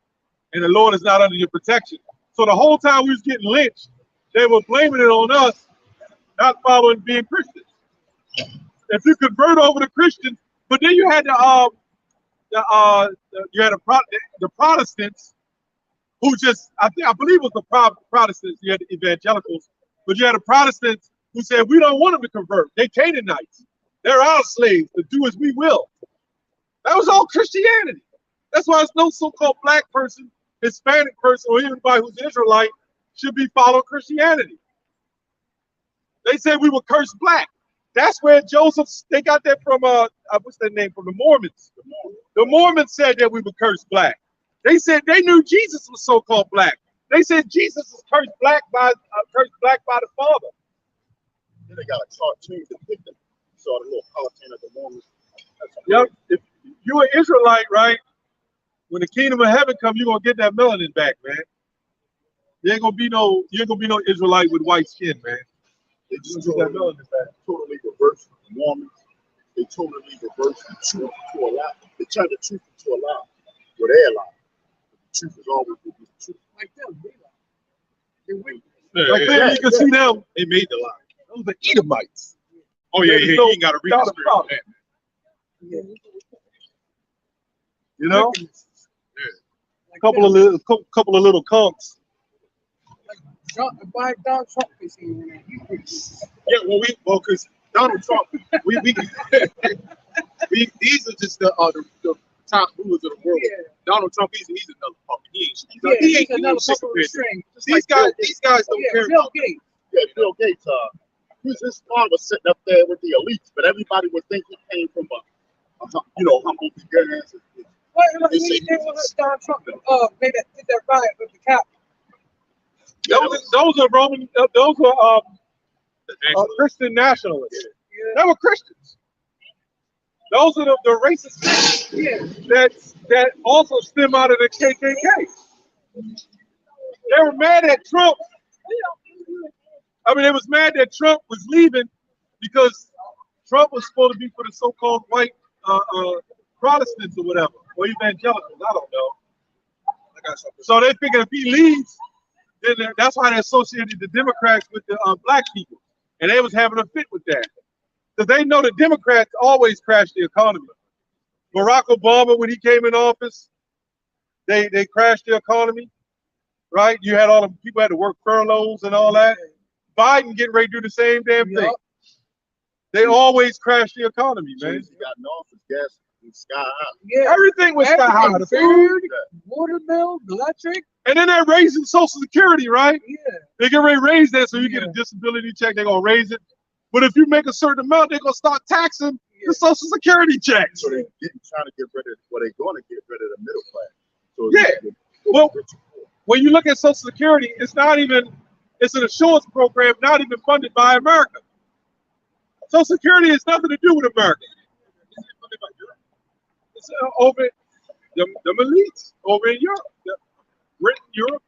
and the Lord is not under your protection. So the whole time we was getting lynched, they were blaming it on us not following being Christians. If you convert over to Christians, but then you had the Protestants who just I believe it was the Protestants. You had the evangelicals, but you had the Protestants who said we don't want them to convert. They Canaanites. They're our slaves to do as we will. That was all Christianity. That's why it's no so-called black person, Hispanic person, or anybody who's Israelite should be following Christianity. They said we were cursed black. That's where they got that from, what's that name, from the Mormons. The Mormons said that we were cursed black. They said they knew Jesus was so-called black. They said Jesus was cursed black by the Father. Then they got a cartoon depicting. Saw the little cartoon at the moment. Yep. If you're an Israelite, right? When the kingdom of heaven comes, you're gonna get that melanin back, man. You ain't gonna be no Israelite with white skin, man. They just totally reversed Mormons. They totally reversed the truth to a lie. They turned the truth into a lie. Well, they're a lie. The truth is always the truth. Like them, they lie. Like there, you can see now. They made the lie. Those are Edomites. Oh yeah, yeah. No You ain't got to read doubt the spirit about of that. Yeah. You know, Like couple of little conks. Why Donald Trump is here? Yeah, well, because Donald Trump, these are just the top rulers of the world. Yeah. Donald Trump, he's another puppet. He ain't He's shit another compared puppet to- string. These guys don't care Bill about Gates. Yeah, Bill Gates, his father was sitting up there with the elites, but everybody would think he came from a humble beginnings. What do you think Donald Trump made that riot with the cap? Those are Roman. Those are Christian nationalists. Yeah. They were Christians. Those are the racist that also stem out of the KKK. They were mad at Trump. I mean, they was mad that Trump was leaving because Trump was supposed to be for the so-called white Protestants or whatever, or evangelicals. I don't know. So they figured if he leaves, then that's why they associated the Democrats with the black people, and they was having a fit with that because they know the Democrats always crash the economy. Barack Obama, when he came in office, they crashed the economy, right? You had all the people had to work furloughs and all that. Biden getting ready to do the same damn thing. They always crash the economy, man. He got in office, gas was sky high. Yeah. Everything was sky high. The Food, water bill, electric. And then they're raising Social Security, right? Yeah. They get ready to raise that so you get a disability check. They're gonna raise it, but if you make a certain amount, they're gonna start taxing the Social Security check. So they're trying to get rid of, they're going to get rid of the middle class. So Well, when you look at Social Security, it's an assurance program not even funded by America. Social Security has nothing to do with America. It's over the elites over in Europe, Britain, Europe.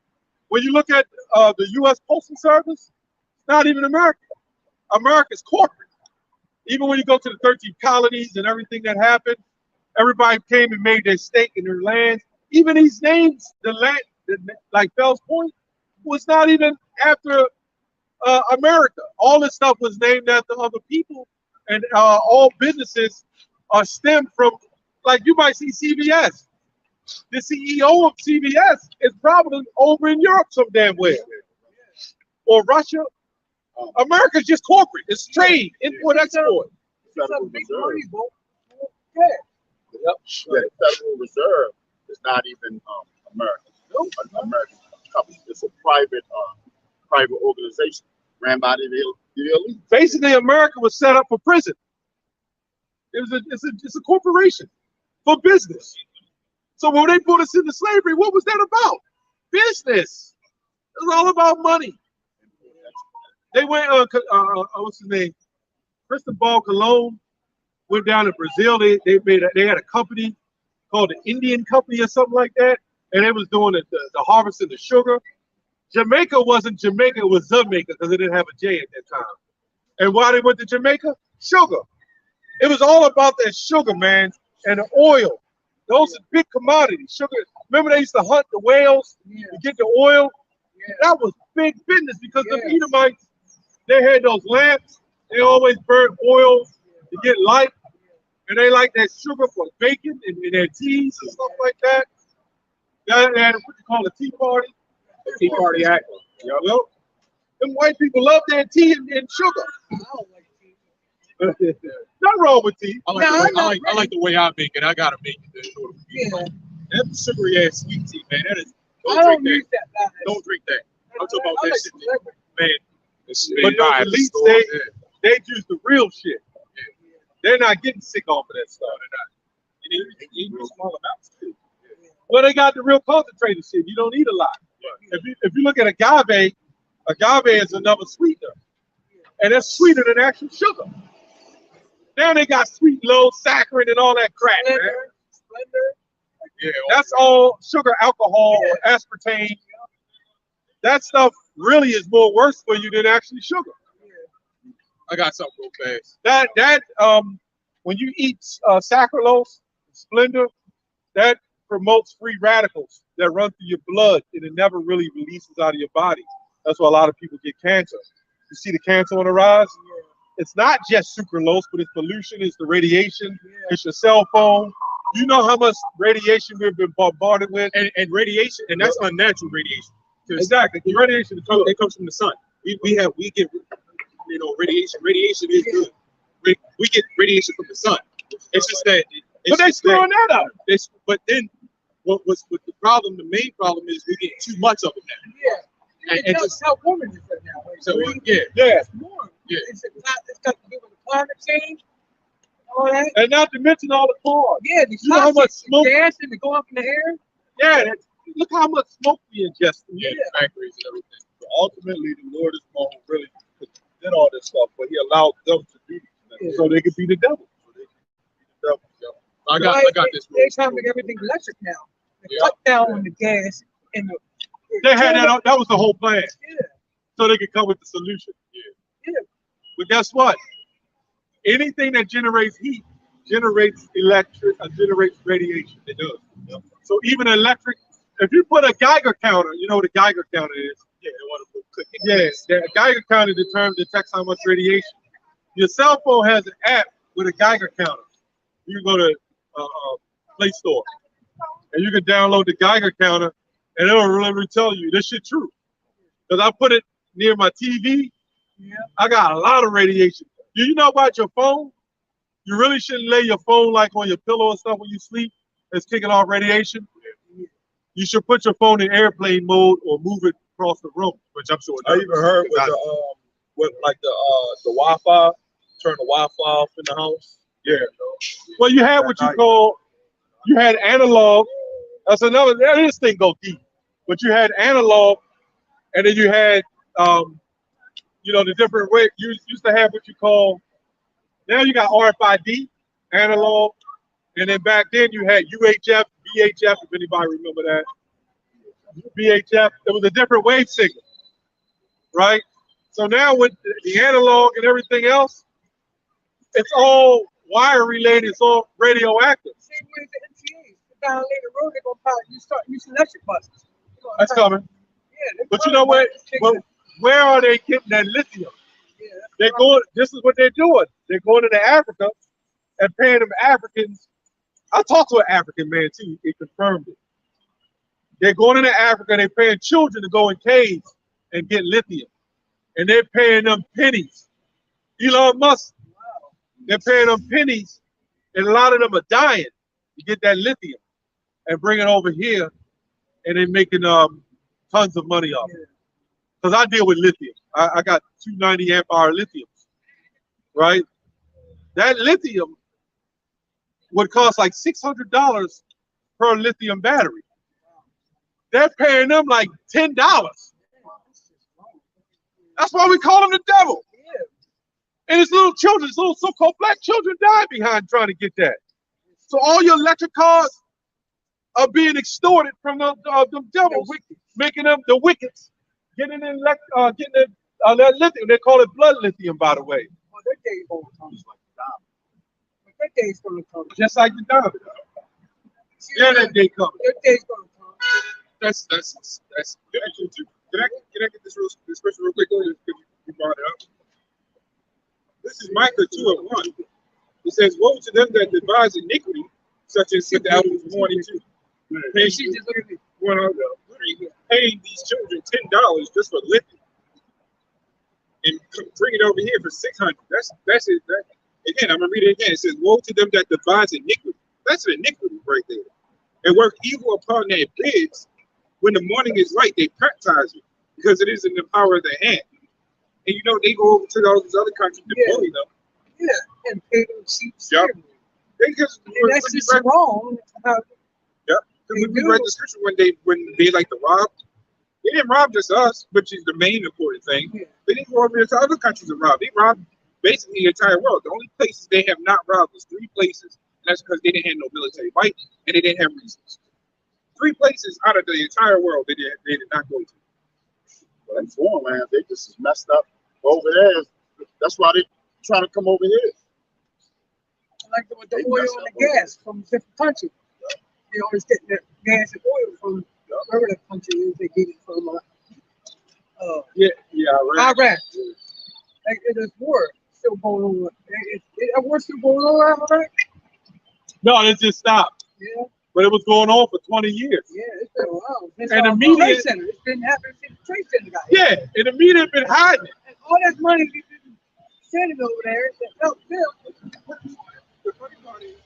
When you look at the U.S. Postal Service, it's not even America. America's corporate. Even when you go to the 13 colonies and everything that happened, everybody came and made their stake in their lands. Even these names, the land, like Fells Point, was not even after America. All this stuff was named after other people, and all businesses are stemmed from, like you might see CBS. The CEO of CBS is probably over in Europe some damn way, or Russia. America's just corporate. It's trade, import, export. It's a big money vote. the Federal Reserve is not even American. American company. It's a private organization ran by the elite. Basically, America was set up for prison. It's a corporation for business. So when they put us into slavery, what was that about? Business. It was all about money. They went, what's his name? Cristobal Colon went down to Brazil. They had a company called the Indian Company or something like that, and they was doing the harvesting the sugar. Jamaica wasn't Jamaica, it was Jamaica because it didn't have a J at that time. And why they went to Jamaica? Sugar. It was all about that sugar, man, and the oil. Those are big commodities. Sugar. Remember they used to hunt the whales to get the oil? That was big business because the Edomites, they had those lamps. They always burned oil to get light. And they like that sugar for bacon and their teas and stuff like that. They had what you call a tea party. A tea party act. Well, them white people love their tea and sugar. I don't like tea. Nothing wrong with tea. I like the way I make it. I gotta make it. Yeah. That sugary ass sweet tea, man. That is. I don't use that. Don't drink that. I'm talking about I that like shit, celebrity. man. But those elites, they use the real shit. They're not getting sick off of that stuff. You need small amounts too. Well, they got the real concentrated shit. You don't need a lot. If you look at agave is another sweetener. and it's sweeter than actual sugar. Now they got sweet, low, saccharin, and all that crap, man. Splendor. Yeah, That's all sugar, alcohol, or aspartame. That stuff really is more worse for you than actually sugar. I got something real fast. That when you eat saccharose, Splendor, that promotes free radicals that run through your blood, and it never really releases out of your body. That's why a lot of people get cancer. You see the cancer on the rise? It's not just sucralose, but it's pollution, it's the radiation, it's your cell phone. You know how much radiation we've been bombarded with? And radiation, and that's unnatural radiation. Exactly. The radiation It comes from the sun. We get radiation. Radiation is good. We get radiation from the sun. It's just that. But they screwing that up. But then, what the problem? The main problem is we get too much of it now. Yeah. And just how warm is it now? Like, so Yeah. it's warm. Yeah. It's got to do with the climate change. All that. And not to mention all the cars. Yeah, the You know how much smoke? gas and to go up in the air. Yeah, look how much smoke we ingest. Yeah, factories and everything. So ultimately, the Lord is the one who really did all this stuff, but He allowed them to do these things. So they could be the devil. I got this. They're trying to make everything electric now. They cut down on the gas and the. They had that. That was the whole plan. Yeah. So they could come with the solution. Yeah. But guess what? Anything that generates heat generates generates radiation. It does. Yep. So even electric, if you put a Geiger counter, you know what a Geiger counter is? Yeah, they want to put the Geiger counter detects how much radiation. Your cell phone has an app with a Geiger counter. You can go to Play Store and you can download the Geiger counter, and it'll really tell you this shit true. Because I put it near my TV. Yeah. I got a lot of radiation. Do you know about your phone? You really shouldn't lay your phone like on your pillow and stuff when you sleep. It's kicking off radiation. You should put your phone in airplane mode or move it across the room, which I'm sure. I even heard with the Wi-Fi, turn the Wi-Fi off in the house. Yeah. Well, you had what you had analog. That's another. This thing go deep, but you had analog, and then you had the different way. You used to have what you call. Now you got RFID, analog, and then back then you had UHF, VHF. If anybody remember that, VHF. It was a different wave signal, right? So now with the analog and everything else, it's all wire related. It's all radioactive. Same way with the MTAs. Down later road, they're gonna probably start using electric buses. That's coming. Yeah. But you know what? Where are they getting that lithium? Yeah, They're going. This is what they're doing. They're going into Africa and paying them Africans. I talked to an African man too. He confirmed it. They're going into Africa. They're paying children to go in caves and get lithium, and they're paying them pennies. Elon Musk. They're paying them pennies, and a lot of them are dying to get that lithium and bring it over here, and they're making tons of money off it. Because I deal with lithium. I got 290 amp hour lithiums, right? That lithium would cost like $600 per lithium battery. They're paying them like $10. That's why we call them the devil. And it's little children, it's little so-called black children died behind trying to get that. So all your electric cars are being extorted from the devils, making them the wickets, getting that lithium. They call it blood lithium, by the way. Well, that day is gonna come. But that day is gonna come. Just like the diamond. Yeah, that day comes. That day is gonna come. That's actually too. Can I get this scripture real quick? You brought it up. This is Micah 2:1. It says, "Woe to them that devise iniquity, such as the out was born into." Paying these children $10 just for lithium, and bring it over here for $600. That's it. Again, I'm gonna read it again. It says, "Woe to them that devise iniquity." That's an iniquity right there. And work evil upon their beds. When the morning is light, they baptize it because it is in the power of their hand. And they go over to all these other countries to bully them. Yeah, and pay them cheap. Yep. They just And that's just wrong. When we read the scripture when they like to rob, They didn't rob just us, which is the main important thing. Yeah. They didn't rob us. Other countries have robbed. They robbed basically the entire world. The only places they have not robbed was 3 places, and that's because they didn't have no military might and they didn't have reasons. 3 places out of the entire world they did not go to. Well, that's wrong, man. They just is messed up over there. That's why they trying to come over here. Like with the oil and the gas from different countries. They always get their gas and oil from wherever the country is. They get it from Iraq. Like there's war still going on. Is war still going on in Iraq? No, it just stopped. Yeah. But it was going on for 20 years. Yeah, it's been a while. And the media, Trade Center. It's been happening since the Trade Center got hit. yeah, and the media have been hiding it. And all that money that's been sitting over there that helped them. The funny part is,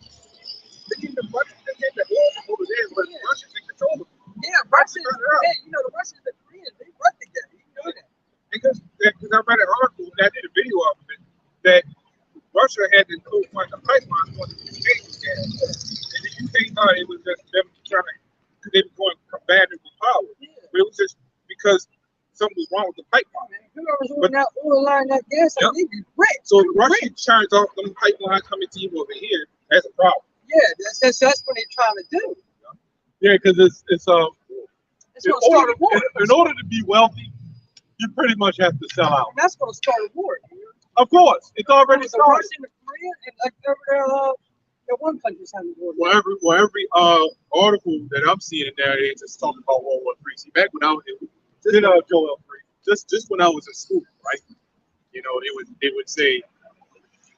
they get the Russians, they get the oil over there, but Russians in control of it. Yeah, Russians. Hey, you know the Russians, the Koreans, they run together. You know that. Because I read an article and I did a video of it that Russia had to close one of the pipelines for the UK gas. And the UK thought it was just them trying to, because they were going combative with power. But it was just because something was wrong with the pipeline. Man, whoever's on that oil line, that gas, Yep. they be rich. So if Russia turns off them pipelines coming to you over here, that's a problem. Yeah, that's what they're trying to do. Yeah, because it's It's gonna start a war. in order to be wealthy, you pretty much have to sell out. And that's gonna start a war. Of course, it's already The started. Russian, the Korean, and like every the one country's having war. Well, every article that I'm seeing nowadays is talking about World War III. See, back when I was just when I was in school, right? You know, they would say,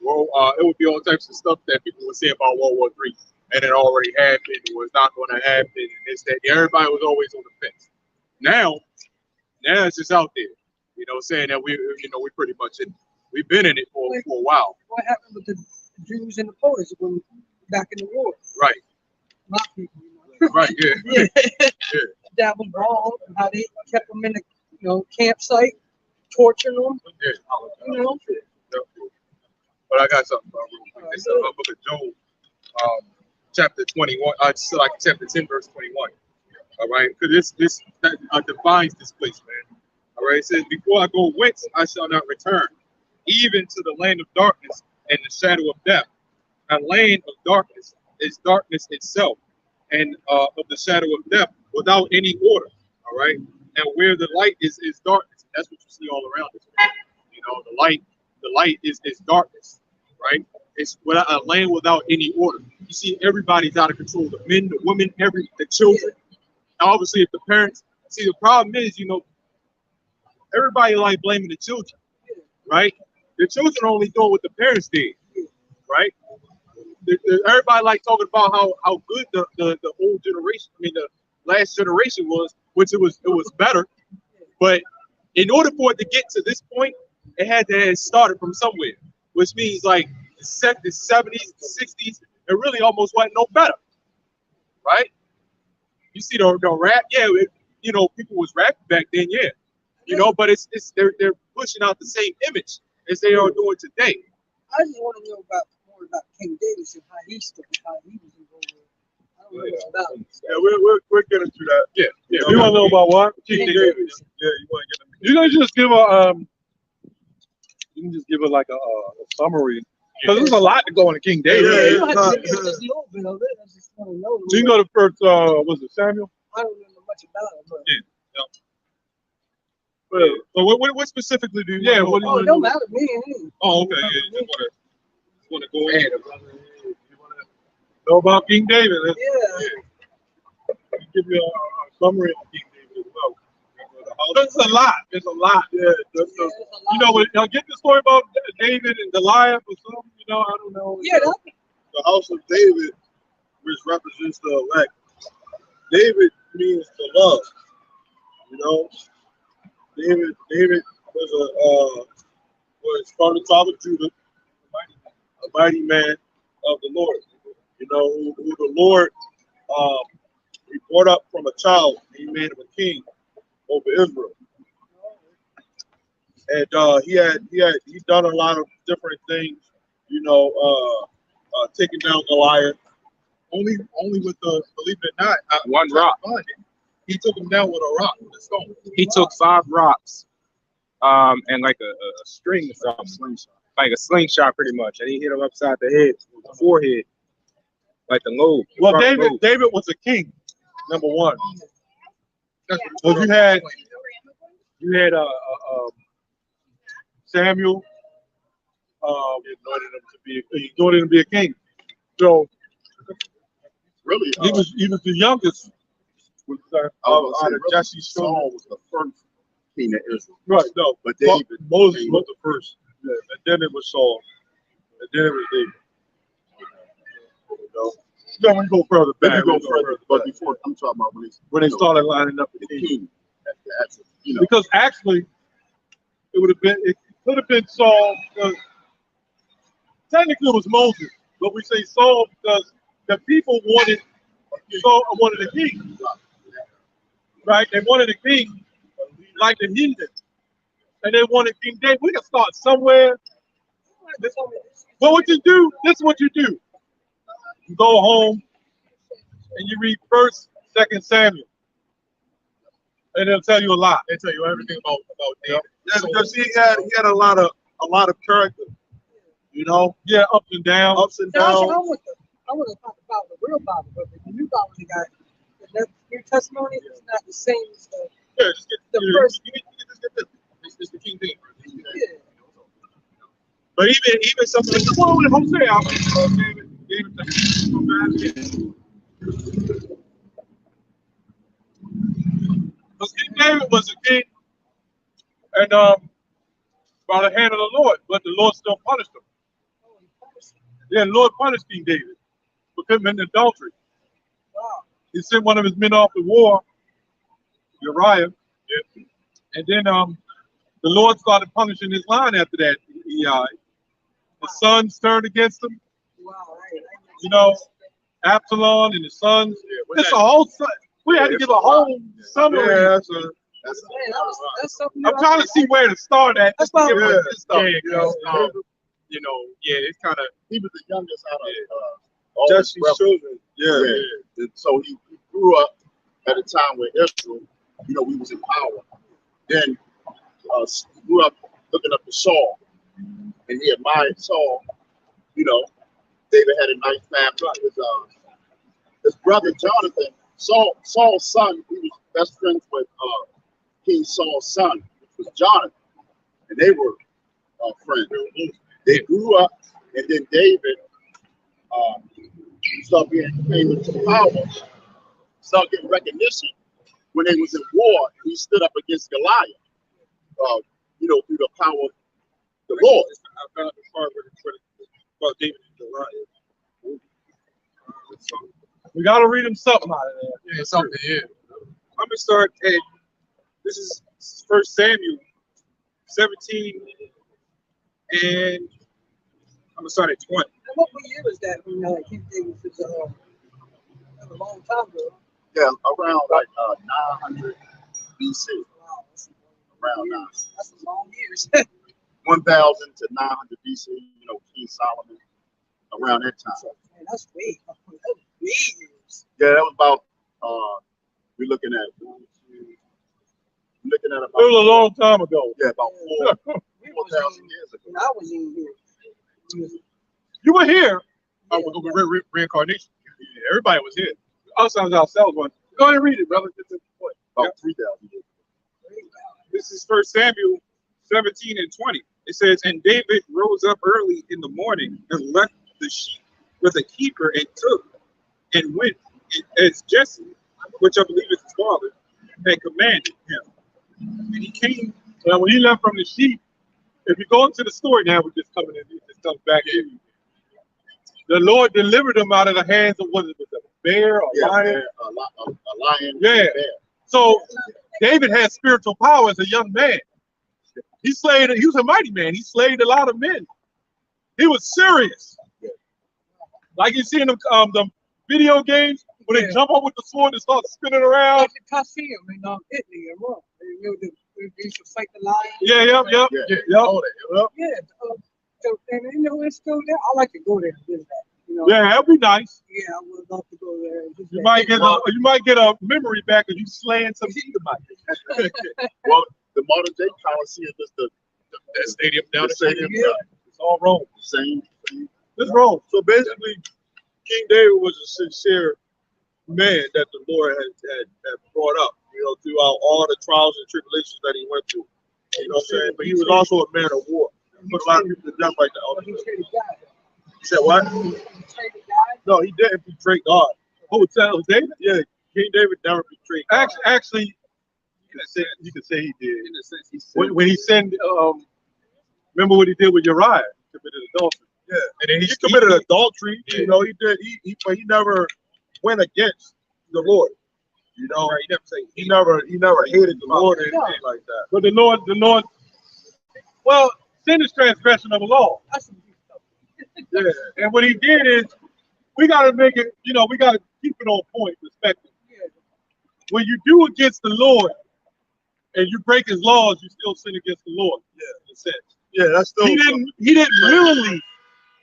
well, it would be all types of stuff that people would say about World War III, and it already happened, it was not going to happen, and this, that. Everybody was always on the fence. Now it's just out there, you know, saying that we pretty much we've been in it for a while. What happened with the Jews and the Polish when back in the war? Right. My people, you know. Right. Yeah. That was wrong. How they kept them in the campsite, torturing them. Yeah. You know. But I got something real quick. It's the book of Job, chapter 21. So like chapter 10, verse 21. All right, because this defines this place, man. All right, it says, "Before I go whence, I shall not return, even to the land of darkness and the shadow of death. A land of darkness is darkness itself, and of the shadow of death, without any order. All right, and where the light is darkness. That's what you see all around us. You know, the light is darkness, right? It's without a land without any order. You see, everybody's out of control. The men, the women, the children. Obviously, if the parents see, the problem is, you know, everybody like blaming the children, right? The children are only doing what the parents did, right? Everybody like talking about how good the old generation, I mean the last generation was, which it was better, but in order for it to get to this point, it had to have started from somewhere, which means like the 70s, the 60s, it really almost wasn't no better, right? You see the rap, yeah, you know, people was rapping back then, yeah, you know, but they're pushing out the same image as they are doing today. I just want to know more about King David and how he started, how he was involved. I don't know much about him. Yeah, we're getting through that. Yeah. You want to know about what? King King David. David. Yeah, you want to get them. You can just give a you can just give it like a summary, because there's a lot to go into King David. Yeah, You don't have to give us a little bit of it. I just want to know. So you can go to first. Was it Samuel? I don't know much about it, but So what specifically do you Yeah, want to know? what do it don't matter to me. Oh, okay, yeah, you just want to go in. You want to know about King David? Let's Yeah. give you a summary of King David as well. There's a lot. There's a lot. Yeah. You know, y'all get the story about David and Goliath or something? You know, I don't know. Yeah, The house of David, which represents the elect. David means to love. You know, David was from the tribe of Judah, a mighty man of the Lord. You know, who the Lord he brought up from a child, he made him a king over Israel. And he done a lot of different things, you know, taking down Goliath. Only with the, believe it or not, One rock. He took him down with a rock, with a stone. He took 5 rocks, and like a string or something, like a slingshot, pretty much, and he hit him upside the head, the forehead, like the lobe. Well, front David lobe. was a king, number one. That's Well, you had Samuel. Anointed him to be a king. So Really, he was the youngest. out Out of Jesse's Saul was the first king of Israel. Right, no, But David, Moses was the first. Yeah, and then it was Saul, and then it was David. Then we go further then back. you go we further, but back. before I'm talking about When they started lining up the the king. king, that's you know, Because actually, it could have been Saul. Because technically, it was Moses, but we say Saul because the people wanted a king, right? They wanted a king like the heathen, and they wanted King David. We can start somewhere. But what you do? This is what you do. You go home and you read 1st, 2nd Samuel, and it'll tell you a lot. They tell you everything about David. Yeah, because he had a lot of character. You know, Yeah, ups and downs. ups and I downs. want to talk about the real Bible, but the new Bible they got, the New Testimony is not the same as the Yeah, just get The first- you just get this. It's the King James. yeah. But even something like the one with Hosea, David, Because King David was a king, and by the hand of the Lord, but the Lord still punished him. Yeah, the Lord punished King David for committing adultery. Wow. He sent one of his men off to war, Uriah, and then the Lord started punishing his line after that. His sons turned against him. Wow. You know, Absalom and his sons. It's a whole. We had to give a whole summary. Yeah, that's Man, that's something I'm trying to see where to start at. That's Just to about- give us this stuff. he was the youngest out of all his Jesse's brothers. children. Yeah. And so he grew up at a time where Israel, we was in power. Then he grew up looking up to Saul, and he admired Saul. David had a nice family. His brother Jonathan, Saul's son, he was best friends with King Saul's son, which was Jonathan, and they were friends. They grew up, and then David came into power, started getting recognition when they was in war. He stood up against Goliath, through the power of the Lord. I found the part where about David and Goliath. We got to read him something out of there. Yeah, something. Yeah. I'm gonna start at this is 1 Samuel 17, and I'm gonna start at 20. And what year was that when King David was a long time ago? Yeah, around like 900 BC. Wow, Around 9. that's some long years. 1000 to 900 BC. King Solomon, around that time. Man, that's way years. Yeah, that was about. We're looking at. It was a long time ago. Yeah, about 4,000 years ago. When I was in here. You were here. Reincarnation. Everybody was here. Outside ourselves one. Go ahead and read it, brother. Get to the point. About 3,000 years ago. This is 1 Samuel 17 and 20. It says, and David rose up early in the morning and left the sheep with a keeper and took and went as Jesse, which I believe is his father, had commanded him. And he came. Now, when he left from the sheep, if you go into the story now, we're just coming in, it just comes back in. The Lord delivered him out of the hands of what it was, a bear, a lion. Bear, a lion. Yeah. A bear. So David had spiritual power as a young man. He was a mighty man. He slayed a lot of men. He was serious. Like you see in the video games where they jump up with the sword and start spinning around. Like the Coliseum in Italy and Rome. They used to fight the lion. Yeah. Yeah. So, and it's still there. I like to go there and visit that. You know, Yeah, that'd be nice. yeah, I would love to go there. And just You might get a memory back of you slaying some Edomites. Well, the modern day Coliseum is that stadium down the stadium. Yeah. It's all wrong. Same. It's wrong. So basically, King David was a sincere man that the Lord had brought up, you know, throughout all the trials and tribulations that he went through. You know what I'm saying? But he was also a man of war. Put a lot of people to death like that. But he traded God. You said what? He traded God. No, he didn't betray God. Who tell David? Yeah, King David never betrayed God. Actually, you could say he did. In a sense, he said, when he sinned, remember what he did with Uriah? Committed adultery. Yeah, and then he committed adultery. You know, he did. But he never went against the Lord. You know, he never hated the Lord or anything like that. But the Lord, well, sin is transgression of the law. Yeah, and what he did is, we got to make it. You know, we got to keep it on point, perspective. When you do against the Lord, and you break his laws, you still sin against the Lord. Yeah, in a sense. Yeah, that's still. He didn't willingly.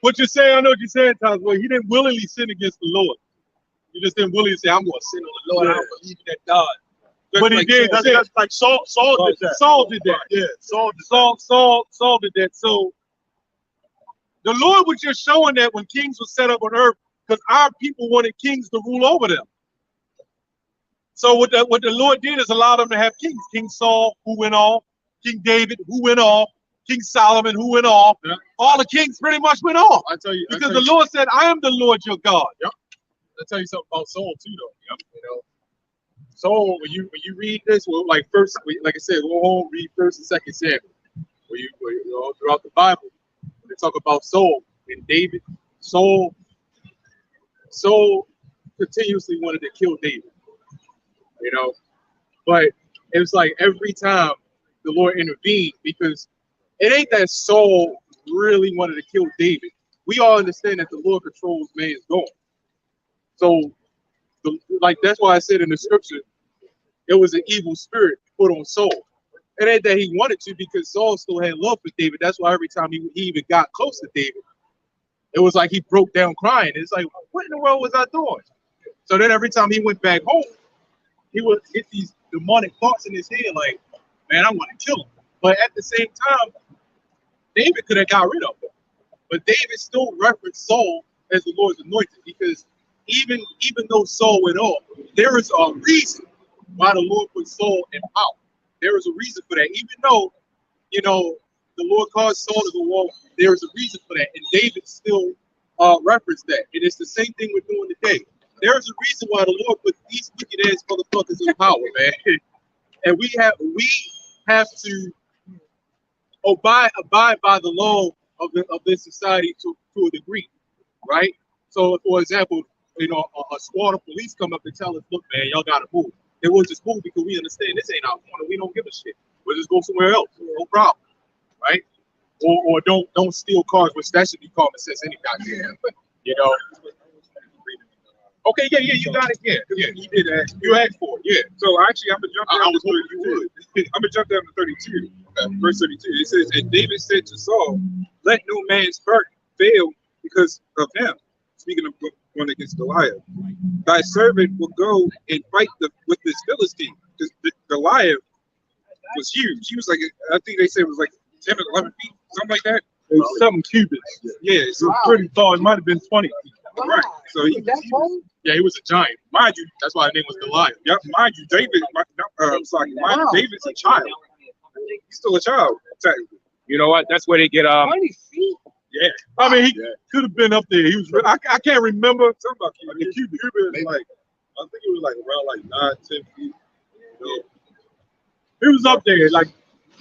What you're saying, I know what you're saying, Thomas. Well, he didn't willingly sin against the Lord. He just didn't willingly say, "I'm going to sin on the Lord. I don't believe in that God." But he did. That's like Saul did that. Saul did that. Yeah, Saul did that. So the Lord was just showing that when kings were set up on earth, because our people wanted kings to rule over them. So what the Lord did is allow them to have kings. King Saul, who went off. King David, who went off. King Solomon, who went off. Yeah. All the kings pretty much went off. Because the Lord said, "I am the Lord your God." Yep. I'll tell you something about Saul too, though. Yep. You know, Saul, when you read this, well, like I said, go home, read 1st and 2nd Samuel. When you know, throughout the Bible, when they talk about Saul and David, Saul continuously wanted to kill David. You know, but it was like every time the Lord intervened, because it ain't that Saul really wanted to kill David. We all understand that the Lord controls man's going. So, that's why I said in the scripture, it was an evil spirit put on Saul. It ain't that he wanted to, because Saul still had love for David. That's why every time he even got close to David, it was like he broke down crying. It's like, what in the world was I doing? So then every time he went back home, he would get these demonic thoughts in his head, like, man, I want to kill him. But at the same time, David could have got rid of him. But David still referenced Saul as the Lord's anointed, because even though Saul went off, there is a reason why the Lord put Saul in power. There is a reason for that. Even though, you know, the Lord caused Saul to go off, there is a reason for that. And David still referenced that. And it's the same thing we're doing today. There is a reason why the Lord put these wicked ass motherfuckers in power, man. And we have to abide by the law of this society to a degree, right? So, for example, you know, a squad of police come up and tell us, "Look, man, y'all gotta move." And we'll just move because we understand this ain't our corner. We don't give a shit. We'll just go somewhere else. No problem, right? Or don't steal cars, which that should be common sense any goddamn. You know. Okay, yeah, you got it. Yeah, you did that. You asked for it. Yeah. So actually, I'm gonna jump down. I'm gonna jump down to 32. Okay. Verse 32. It says, "And David said to Saul, let no man's heart fail because of him." Speaking of going against Goliath, "Thy servant will go and fight with this Philistine." Because Goliath was huge. He was like, I think they said it was like 10 or 11 feet, something like that. It was something cubits. Yeah, It was pretty tall. It might have been 20 feet. Right. So he was a giant. Mind you, that's why his name was Goliath. Yep, mind you, David's a child. He's still a child, technically. You know what? That's where they get 20 feet. Yeah. I mean, he could have been up there. He was. I can't remember. Talking about the cubit is like, I think it was like around like 9, 10 feet. You know? He was up there, like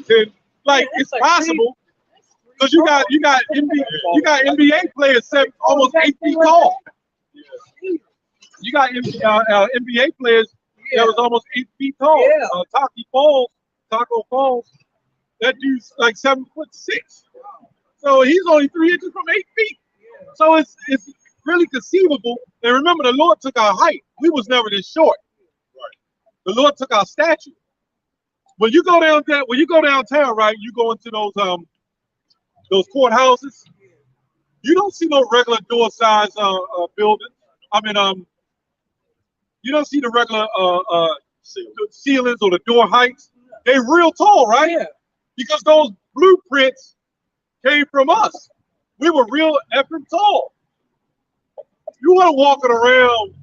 10. Like it's possible because you got NBA players almost 8 feet tall. You got NBA players that was almost 8 feet tall. Yeah. Taco Falls, that dude's like 7'6". So he's only 3 inches from 8 feet. So it's really conceivable. And remember, the Lord took our height. We was never this short. Right. The Lord took our stature. When you go downtown, right, you go into those courthouses. You don't see no regular door size buildings. I mean, you don't see the regular ceilings or the door heights. They real tall, right? Yeah. Because those blueprints came from us. We were real effing tall. You weren't walking around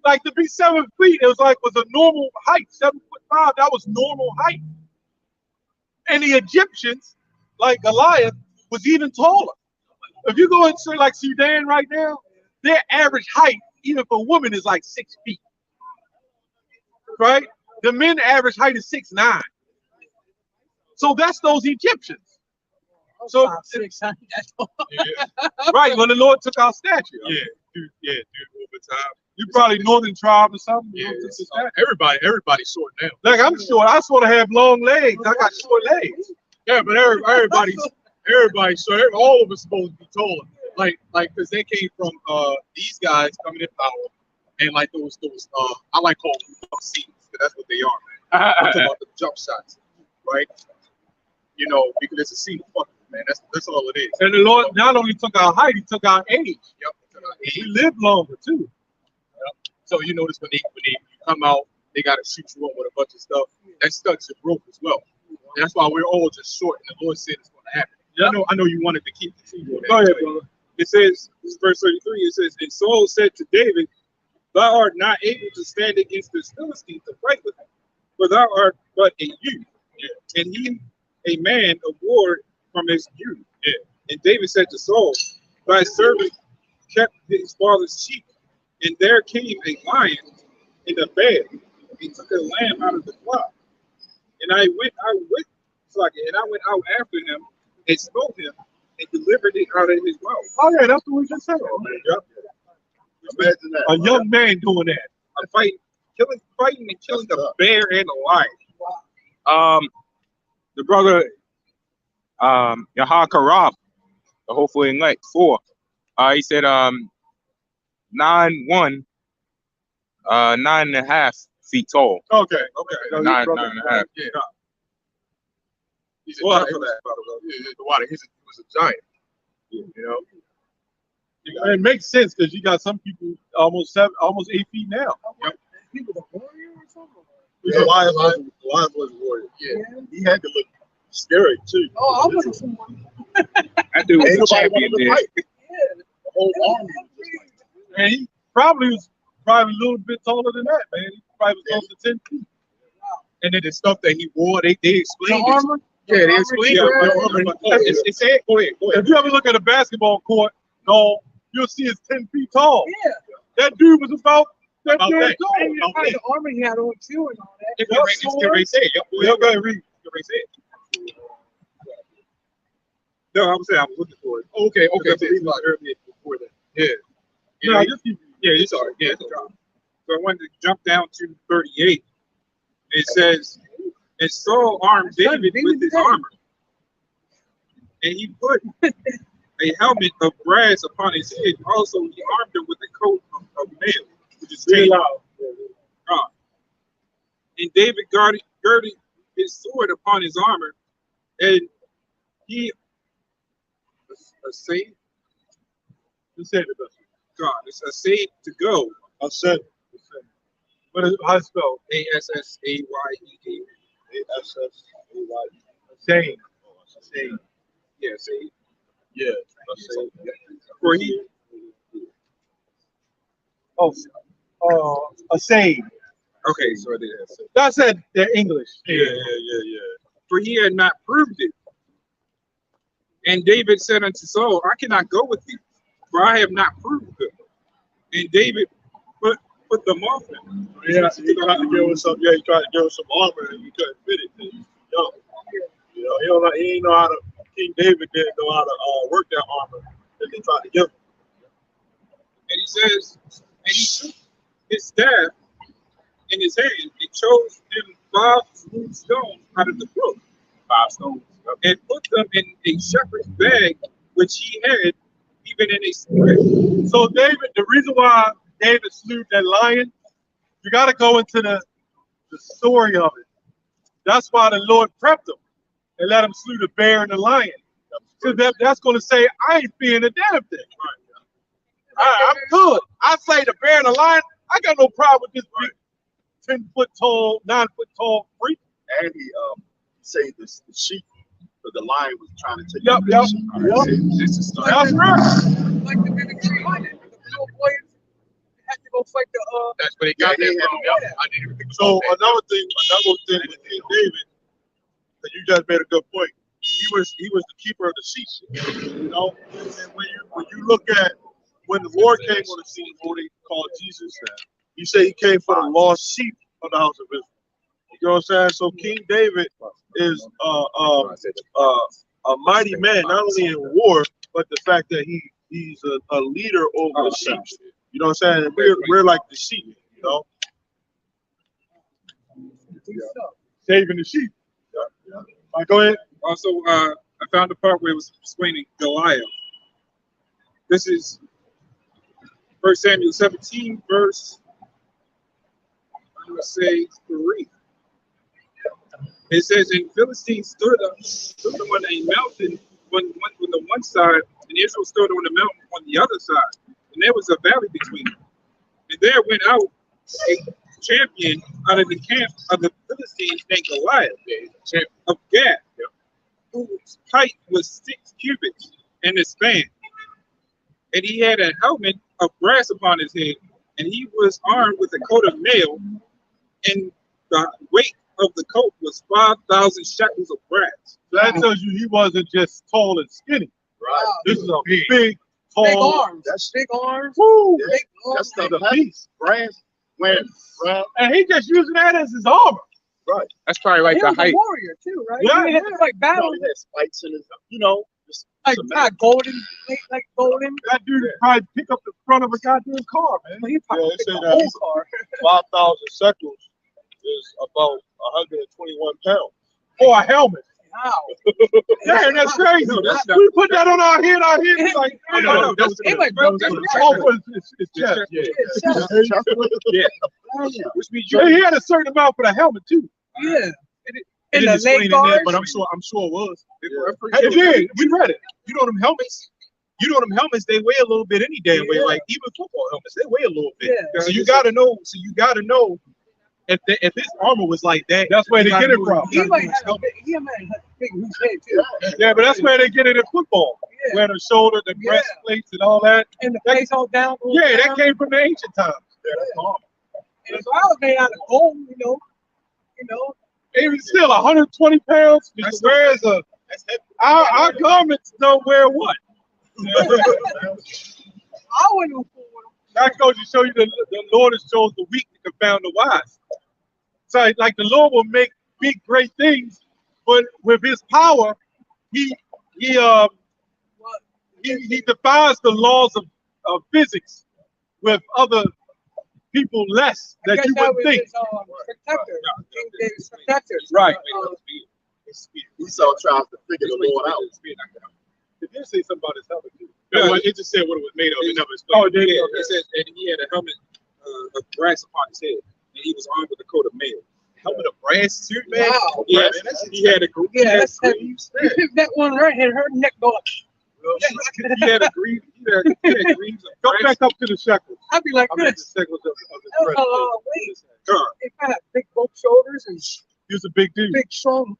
like to be 7 feet. It was a normal height, 7'5". That was normal height. And the Egyptians, like Goliath, was even taller. If you go into like Sudan right now, their average height, even for women, is like 6 feet. Right? The men average height is 6'9". So that's those Egyptians. So 600. right when the Lord took our statue. Yeah, dude, over time. You probably northern tribe or something. Yeah, everybody's short now. Like I'm short. I sort of have long legs. I got short legs. Yeah, but everybody's short. All of us supposed to be taller. Like, because they came from these guys coming in power, and like those I like calling them jump seats, because that's what they are, man. I'm talking about the jump shots, right? You know, because it's a seat of fucking, man. That's all it is. And the Lord not only took our height, He took our age. Yep. We live longer too. So you notice when you come out, they got to shoot you up with a bunch of stuff. That stunts your growth as well. And that's why we're all just short, and the Lord said it's going to happen. Yep. I know you wanted to keep the team. Go ahead, brother. It says, verse 33, it says, and Saul said to David, thou art not able to stand against this Philistine to fight with him, for thou art but a youth, and he a man of war from his youth. Yeah. And David said to Saul, thy servant kept his father's sheep, and there came a lion and a bear, and took a lamb out of the flock. And I went out after him and smote him and delivered it out of his mouth. Oh yeah, that's what we just said. Yep. Imagine that. A young man doing that. I'm fighting and killing the bear and the lion. The brother Yahakarab, the hopeful elect 4. He said 9'1", 9.5 feet tall. Okay. No, 9.5. Yeah. He's a giant for that, by the way. He was a giant. You know? It makes sense because you got some people almost 8 feet now. Yep. He was a warrior or something? Yeah, Goliath was a warrior. Yeah. He had to look scary too. Oh, I wasn't someone. That dude was a champion there. Yeah. The whole army. And he probably was a little bit taller than that, man. He probably was close to 10 feet. And then the stuff that he wore, they explained The it. armor? Yeah, they explained it. It said, go ahead. If you ever look at a basketball court, you'll see it's 10 feet tall. Yeah. That dude was about that About damn that. tall. And the armor he had on too and all that. It's the race said. Yep. Yeah, go ahead, read. The race said. No, I was looking for it. Okay. Before that. Yeah. No, just keep It's all right. Yeah, it's all right. So I wanted to jump down to 38. It says, and Saul armed David with his armor, and he put a helmet of brass upon his head. Also, he armed him with a coat of mail, which is chain. And David girded his sword upon his armor, and he essayed. God, it's essayed to go. Assay. How it spelled? ASSAYED. Assay. Yeah, say. Yeah. For he. Assay. Okay, so I did that. That's it. They're English. Yeah. For he had not proved it. And David said unto Saul, I cannot go with thee, for I have not proved it. And David put them off him. Yeah, he tried to give us some. Yeah, he tried to give us some armor, and we couldn't fit it. He ain't know how to. King David didn't know how to work that armor that they tried to give him. And he says, and he took his staff in his hand and chose him 5 smooth stones out of the brook, 5 stones, and put them in a shepherd's bag which he had, even in a spread. So David, the reason why David slew that lion, you got to go into the story of it. That's why the Lord prepped him and let him slew the bear and the lion. to them that's going to say, I ain't fearing a damn thing. I'm good. I say the bear and the lion, I got no problem with this big 10-foot tall, 9-foot tall freak. And he say this the sheep, but the lion was trying to take Yep. the sheep. That's right. Like the minute the little boys had to go fight the That's where they got Yeah, that they from. had- Yep. I didn't even think So about that. another thing with King David, that you just made a good point. He was the keeper of the sheep. You know, and when you look at when the Lord came on the scene, what they called Jesus, you say he came for the lost sheep of the house of Israel. You know what I'm saying? So King David is a mighty man, not only in war, but the fact that he's a leader over the sheep. You know what I'm saying? We're like the sheep, you know. Saving the sheep. All right, go ahead. Also, I found the part where it was explaining Goliath. This is 1 Samuel 17, verse, I would say 3. It says, and Philistines stood on a mountain on the one side, and Israel stood on the mountain on the other side. And there was a valley between them. And there went out a champion out of the camp of the Philistines named Goliath of Gath, whose height was 6 cubits and a span. And he had a helmet of brass upon his head, and he was armed with a coat of mail, and the weight of the coat was 5,000 shekels of brass. So that tells you he wasn't just tall and skinny. Right. This is a big, big tall, arms. That's big arms. woo, Yeah, Big arms. That's the the beast. brass. When brass, And he just using that as his armor. right. That's probably like He the was a height. warrior too, right? Yeah, He had to fight You know, battles he had spikes in his, you know, just like cement. golden, like golden. That dude probably pick up the front of a goddamn car, man. But he probably Yeah, they picked say the that whole he's- car. 5,000 shekels is about 121 pounds. For a helmet. Wow. Damn, that's crazy. No, that's not- We put that on our head, we like, Oh, no, that's It might broke his neck. oh, for his chest. Yeah. Yeah. Which means Yeah, he had a certain amount for the helmet too. Yeah. It And didn't the explain leg in there, guards. but I'm sure it was. Hey, yeah, we read it. You know them helmets. They weigh a little bit any damn way. Yeah. Like even football helmets, they weigh a little bit. Yeah. So you gotta know. If his armor was like that, That's where you they gotta get it know- from. He might have a big huge head too. Yeah, but that's where they get it in football. Yeah. Where the shoulder, the Yeah. breastplates, and all that. And the face all down. Yeah, that came from the ancient times. And so I was made out of gold, you know. Even still, 120 pounds. That's Whereas our garments don't wear what? I wouldn't have fooled That goes to show you the Lord has chosen the weak to confound the wise. So, like the Lord will make big, great things, but with His power, He defies the laws of physics with other people less I that guess you that would was think. his protector. King David's protector. Right. Esau tries to figure the Lord out. It did say something about His helmet too. Yeah, No, it just said what it was made of. It never Oh, explained. did it? It says and he had a helmet of brass upon his head, and he was armed with a coat of mail. Helmet of brass suit, man. Wow. Yeah, he had a Yeah, that's heavy. You picked that one right, and her neck go like, he had a green. He had greens of Go brass. back up to the shekels. I'd be like I mean, the this. shekels of That the was a lot of weight. If I had big both shoulders and He was a big dude. big strong,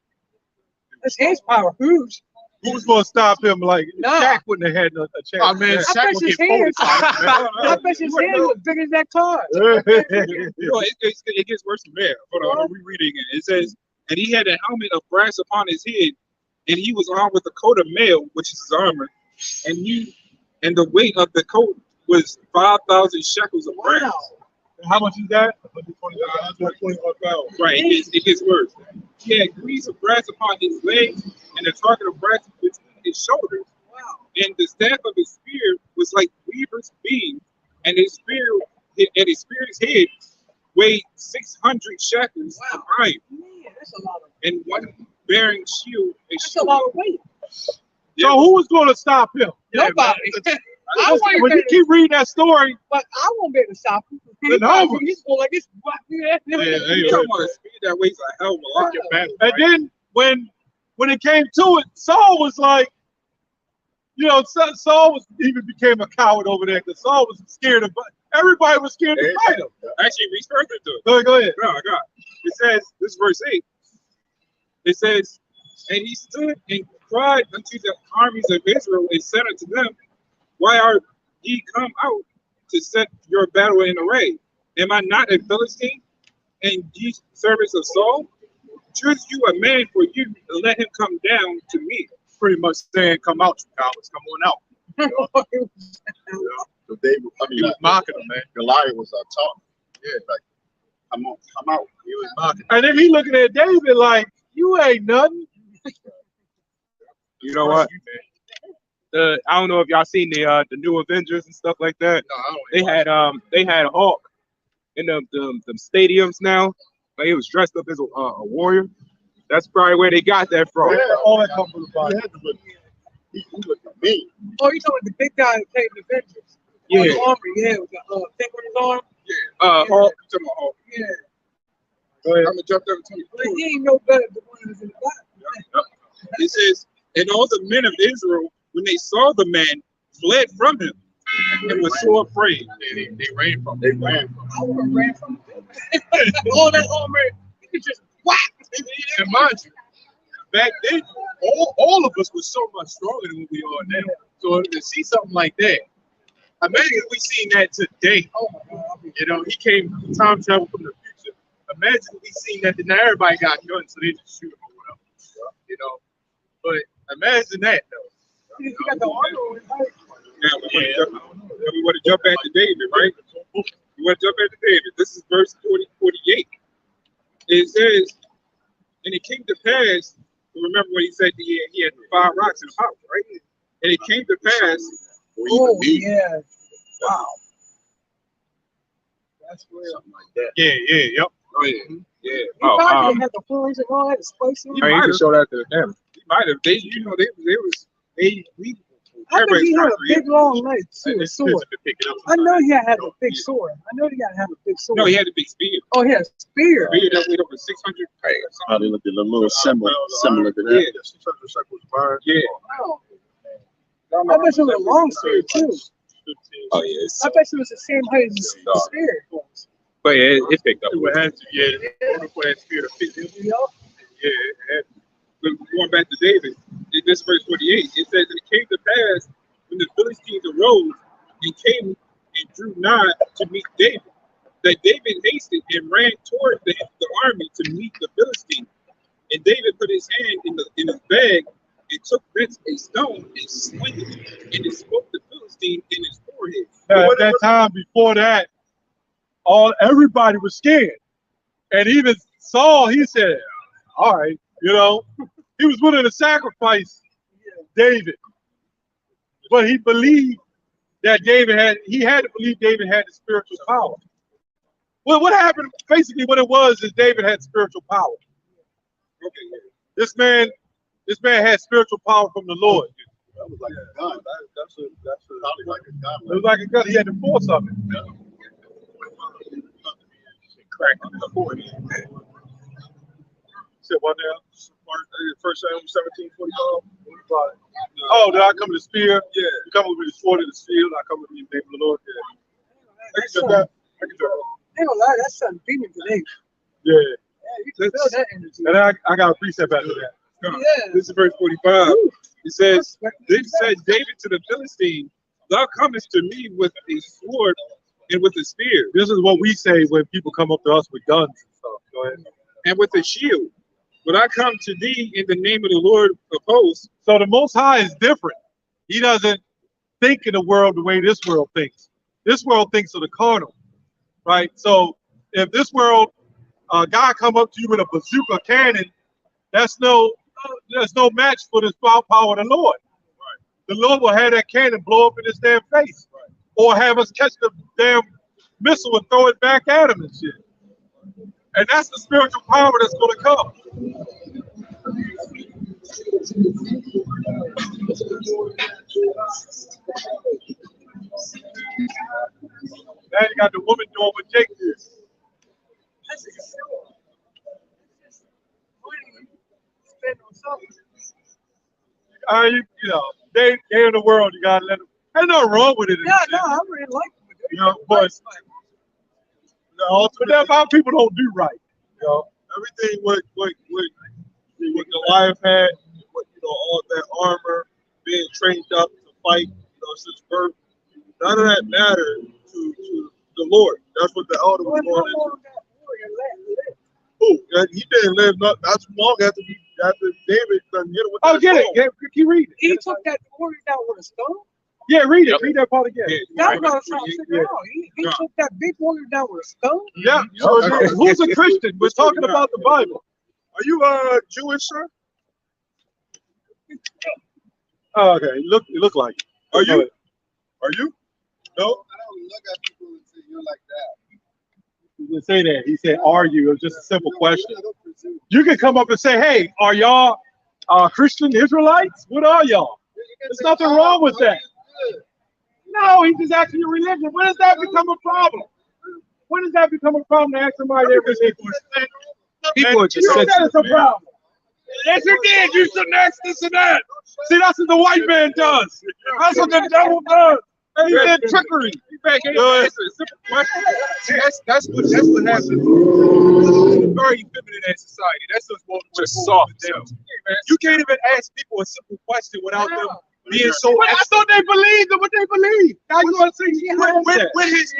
his hands power huge. Who was going to stop him? Like, Nah. Shaq wouldn't have had a chance. Oh man, Yeah. I bet his hands. I bet his hands was big as that car. You know, it gets worse from there. Hold on, I'm rereading it. It says, and he had a helmet of brass upon his head, and he was armed with a coat of mail, which is his armor, and the weight of the coat was 5,000 shekels of brass. Wow. How much is that? 121 pounds. Right, it gets worse. He had greaves of brass upon his legs, and a target of brass between his shoulders. Wow. And the staff of his spear was like weaver's beam, and his spear's head weighed 600 shekels of iron, Man, that's a lot of. and one bearing shield. That's a lot of weight. So who was going to stop him? Nobody. I want When you to, keep reading that story, but I won't be able to stop him. No. He's going like this. You talking about a speed that weighs a hell of a lot. and then when it came to it, Saul was like, You know, Saul was even became a coward over there because Saul was scared of. Everybody was scared to fight him. Actually, read further to it. Go ahead. No, God. It says, this is verse 8. It says, and he stood and cried unto the armies of Israel and said unto them, why are ye come out to set your battle in array? Am I not a Philistine, and ye servants of Saul? Choose you a man for you, and let him come down to me. Pretty much saying, come out, you cowards, come on out. So David, I mean, He was mocking them, man. Goliath was talking. Yeah, Like, come on, come out. he was mocking. And then he looking at David like, you ain't nothing. You know what? I don't know if y'all seen the new Avengers and stuff like that. No, I don't. They had Hulk in them stadiums now. Like he was dressed up as a warrior. That's probably where they got that from. Yeah, all that come from the Bible. He looked at me. Oh, you talking about the big guy that played the Avengers? Yeah. The armor, yeah, with the thing on his arm. Hulk. You talking about Hulk? Yeah. Go ahead. I'm gonna jump down to 24. Like, he ain't no better than one of us in the Bible. It says, and all the men of Israel, when they saw the man, fled from him and were so afraid. They ran from him. They ran from him. I would have ran from him. All that armor, you could just whack. And mind you, back then, all of us were so much stronger than what we are now. So to see something like that, imagine if we seen that today. Oh my God. You know, he came time travel from the future. Imagine if we seen that, then now everybody got guns, so they just shoot him or whatever. You know, but imagine that though. You got the armor on, right? Now we want to jump back to David, right? We want to jump back to David. This is verse 48. It says, and it came to pass, remember when he said he had 5 rocks in the house, right? And it came to pass, Oh, yeah. Wow. That's real. Something like that. Yep. oh yeah, yeah. He probably had the horns and all that spicy. He might have showed that to them. He might have. They, you know, we. I think he had a big long knife too, a It's sword. to pick it up. I know he had to have a big sword. I know he got to have a big sword. No, he had a big spear. Oh, he had a spear. Spear that weighed over 600 pounds. Probably looked at a little similar to that. Yeah. 600 shekels burned. Yeah. Wow. I bet it was a long spear too. Oh yeah. I bet it was the same height as the spear was. But yeah, it picked up. It would have to, yeah. For that spear to fit him. You know? Yeah, it had to. But going back to David, in this verse 48, it says, and it came to pass when the Philistines arose and came and drew nigh to meet David, that David hasted and ran toward the army to meet the Philistines. And David put his hand in his bag and took thence a stone and sling it, and it smote the Philistine in his forehead. Now, at that time before that, everybody was scared. And even Saul, he said, all right, you know, he was willing to sacrifice David. But he believed that he had to believe David had the spiritual power. Well, what happened basically what it was is David had spiritual power. Okay, This man had spiritual power from the Lord. That was like a gun. That's probably like a gun. It was like a gun. He had the force of it. Cracking in the forehead. Said what now? First Samuel 17:45. Oh, did I come with the spear? Yeah. You come with the sword and the shield. I come with the name of the Lord. Yeah. That's something, I ain't gonna lie, that's something beaming today. Yeah. Yeah, you can feel that energy. And I got a precept after that. Yeah. This is verse 45. Ooh. It says, then said David to the Philistine, thou comest to me with a sword and with a spear, This is what we say when people come up to us with guns and stuff. Go ahead. and with a shield. But I come to thee in the name of the Lord of hosts. So the Most High is different. He doesn't think in the world the way this world thinks. This world thinks of the carnal, right? So if this world, guy come up to you with a bazooka cannon, there's no match for this power of the Lord. The Lord will have that cannon blow up in his damn face, or have us catch the damn missile and throw it back at him and shit. And that's the spiritual power that's going to come. Now you got the woman doing what Jake did. That's a sword. Money spent on something. You know, they in the world. You gotta let them. There's nothing wrong with it. Yeah, no, I really like them. You know, but that's how people don't do right. You know, Everything what Goliath had, what all that armor, being trained up to fight, since birth, none of that mattered to the Lord. That's what the elder was going into. Oh, he didn't live not too long after David done hit him with that get it. stone. Keep reading. He took that warrior down with a stone. Yeah, read it. Read that part again. That's what I was trying to figure out. He took that big warrior down with a stone. Yeah. So who's a Christian? We're talking about the Bible. Are you Jewish, sir? Oh, okay. You look like it. Are you? Are you? No. I don't look at people and say you're like that. He didn't say that. He said, "Are you?" It was just a simple question. You can come up and say, "Hey, are y'all Christian Israelites? What are y'all?" There's nothing wrong with that. No, he's just asking your religion. When does that become a problem? When does that become a problem to ask somebody their religion? People are just that is a sensitive, man. problem. Yes, you did. You shouldn't ask this and that. See, that's what the white man does. That's what the devil does. And he did trickery. It's a simple question. See, that's what happens. It's a very feminine ass society. That's just soft. You can't even ask people a simple question without them being so. But I thought they believed in what they believe. Now you want to say when his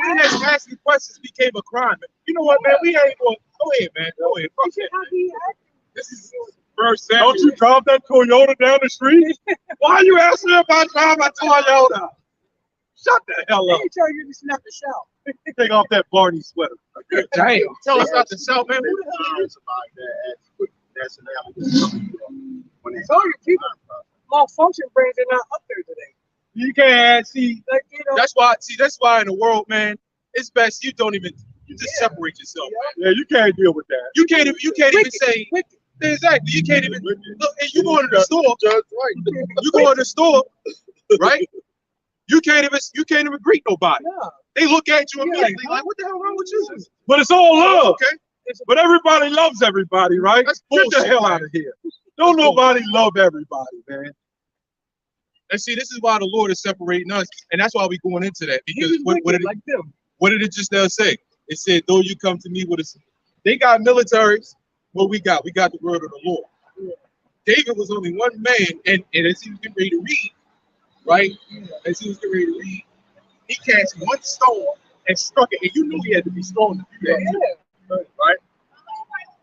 asking questions became a crime. You know what, man? We ain't going. Go ahead, man. Go ahead. Fuck that, man. This is first Samuel. Don't you drive that Toyota down the street? Why are you asking me if I drive my Toyota? Shut the hell up. They tell you to snap the shout. Take off that Barney sweater. Damn. Tell us not to shout, man. Who the hell is When So your people, malfunction brains are not up there today. You can't see. Like, That's why in the world, man, it's best you just separate yourself, man. Yeah, you can't deal with that. You can't even say exactly. You can't even look. And you go to the store. You go to the store, right? You can't even greet nobody. no. They look at you immediately like, "What the hell wrong with you?" But it's all love. Okay, But everybody loves everybody, right? That's Get the bullshit, hell man. out of here. Don't nobody love everybody, man. and see, this is why the Lord is separating us, and that's why we're going into that. He Because was what wicked did like them. what did it just now say? It said, "Though you come to me with a," they got militaries. What we got? We got the word of the Lord. David was only one man, and as he was getting ready to read, right? As he was getting ready to read, he cast one stone and struck it, and you knew he had to be strong to do that, Yeah. right?